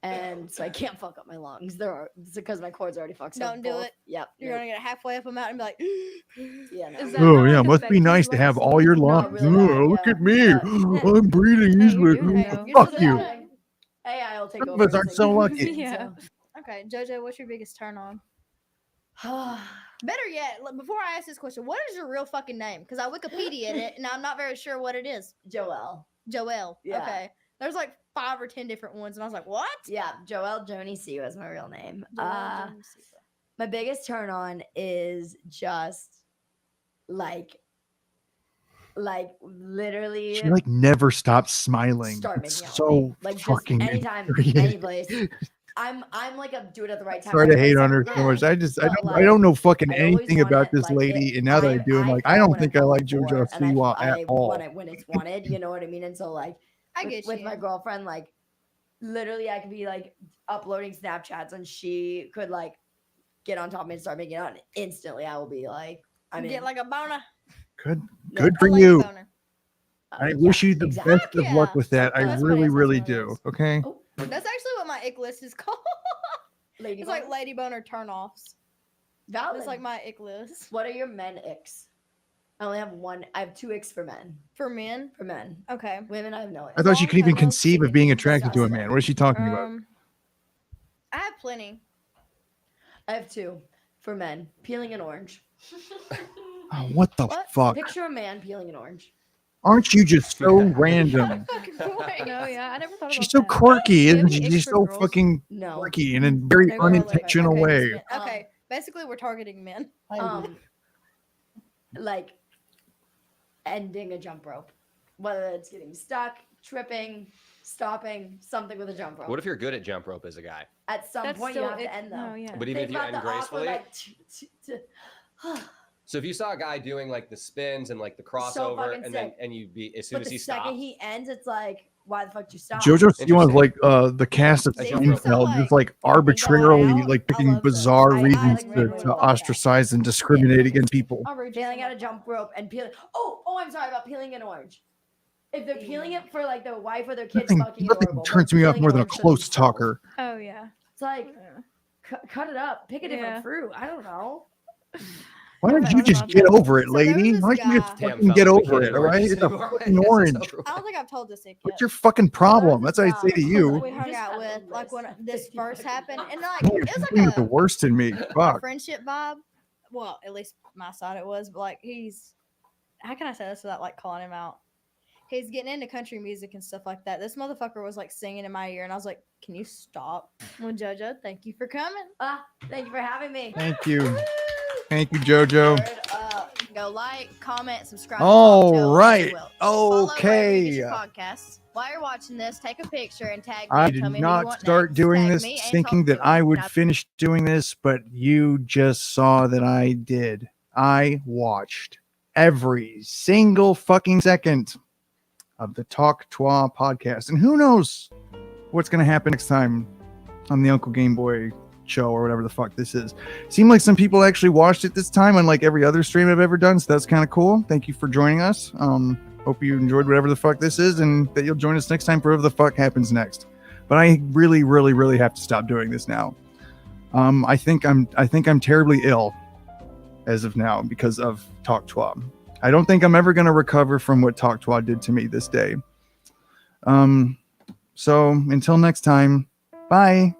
And so I can't fuck up my lungs. It's because my cords are already fucked up. Don't do both. it. Yep. You're nope. gonna get halfway up a mountain and be like, Yeah. No. Is that Oh not, yeah, like, must be affect you nice to like have all singing? your No, lungs. really bad, Oh, look yeah. at me. But- I'm breathing Hey, easily. you're doing it, though. You're Fuck still you. doing AI will take Some of over. us aren't so lucky. Yeah. okay, JoJo, what's your biggest turn on? So. Better yet, before I ask this question, what is your real fucking name? Because I Wikipedia it, and I'm not very sure what it is. Joelle. Joelle. Yeah. Okay. There's like 5 or 10 different ones, and I was like, what? Yeah, Joelle Joni Siwa is my real name. Joelle Jones Siwa. My biggest turn on is just like literally She like never stops smiling. start It's making out so with me. Like just fucking anytime, infuriating. any place. I'm like a do it at the right time. Sorry to right hate place on her type so of much. girl. I But, I don't know fucking I always anything want about it, this like, lady, and now that I do, I'm like, I fall don't when think I fall like for, JoJo and I- Siwa at all. when it's wanted, you know what I mean? And so like I get with you. my girlfriend, like literally I could be like uploading Snapchats and she could like get on top of me and start making out, and instantly I will be like, I mean, Get like a boner. Good, No, good A for lady you. boner. I wish you the exactly. best of luck Yeah. with that. I That's really, what really it do. is. Okay. Oh, That's actually what my ick list is called. lady It's like boner? lady boner turnoffs. Valid. That's like my ick list. What are your men icks? I only have one. I have 2 icks for men. For men? For men. Okay. Women, I have no. I thought she Long could even toenails, conceive of chicken being feet, attracted to a disgusting. man. What is she talking about? I have plenty. I have 2 for men. Peeling an orange. Oh, what the What? fuck? Picture a man peeling an orange. Aren't you just so random? No, yeah, I never thought She's about so that. quirky, Do you have isn't any she? ish She's for so girls? fucking No. quirky in a very No, really, unintentional okay, way. this man- okay, basically we're targeting men. Like ending a jump rope, whether it's getting stuck, tripping, stopping, something with a jump rope. What if you're good at jump rope as a guy? At some That's point you still have it- to end them. no, yeah. But even if you end gracefully? like, So if you saw a guy doing like the spins and like the crossover, fucking and then sick. and you be as soon but as the he second stops, he ends, it's like, why the fuck did you stop? JoJo Siwa's like the cast of A jump rope. Seinfeld, just like arbitrarily like picking bizarre reasons to ostracize and discriminate against people. Peeling out a jump rope and peeling. Oh, I'm sorry about peeling an orange. If they're peeling it for like their wife or their kids, fucking Nothing adorable. turns me off more than a close talker. Oh yeah. It's like, cut it up, pick a different Yeah. fruit. I don't know. Why don't you just get over it, lady? Why don't you just Damn, fucking fella, get we over can't it, eat all right? oranges It's a anymore. fucking Yes, it's orange. I don't think I've told this yet. What's your fucking problem? That's what I say to you. We hung out with like when this first happened, and like You're it was being like the worst in me. a Fuck. friendship vibe. Well, at least my side it was, but like he's how can I say this without like calling him out? He's getting into country music and stuff like that. This motherfucker was like singing in my ear, and I was like, "Can you stop?" Well, JoJo, thank you for coming. Thank you for having me. Thank you. Thank you, JoJo. Go like, comment, subscribe. All to Talk Tuah, right. and Follow wherever you get Okay. your podcasts. While you're watching this, take a picture and tag me. I and did tell me who you not want start next. doing Tag this me and thinking Talk that Tuah. I would Now, finish doing this, but you just saw that I did. I watched every single fucking second of the Talk Tuah podcast. And who knows what's going to happen next time on the Uncle Game Boy show or whatever the fuck this is. Seemed like some people actually watched it this time, unlike every other stream I've ever done. So that's kind of cool. Thank you for joining us. Hope you enjoyed whatever the fuck this is, and that you'll join us next time for whatever the fuck happens next. But I really, really, really have to stop doing this now. I think I'm terribly ill as of now because of Talk Tuah. I don't think I'm ever going to recover from what Talk Tuah did to me this day. So until next time, bye.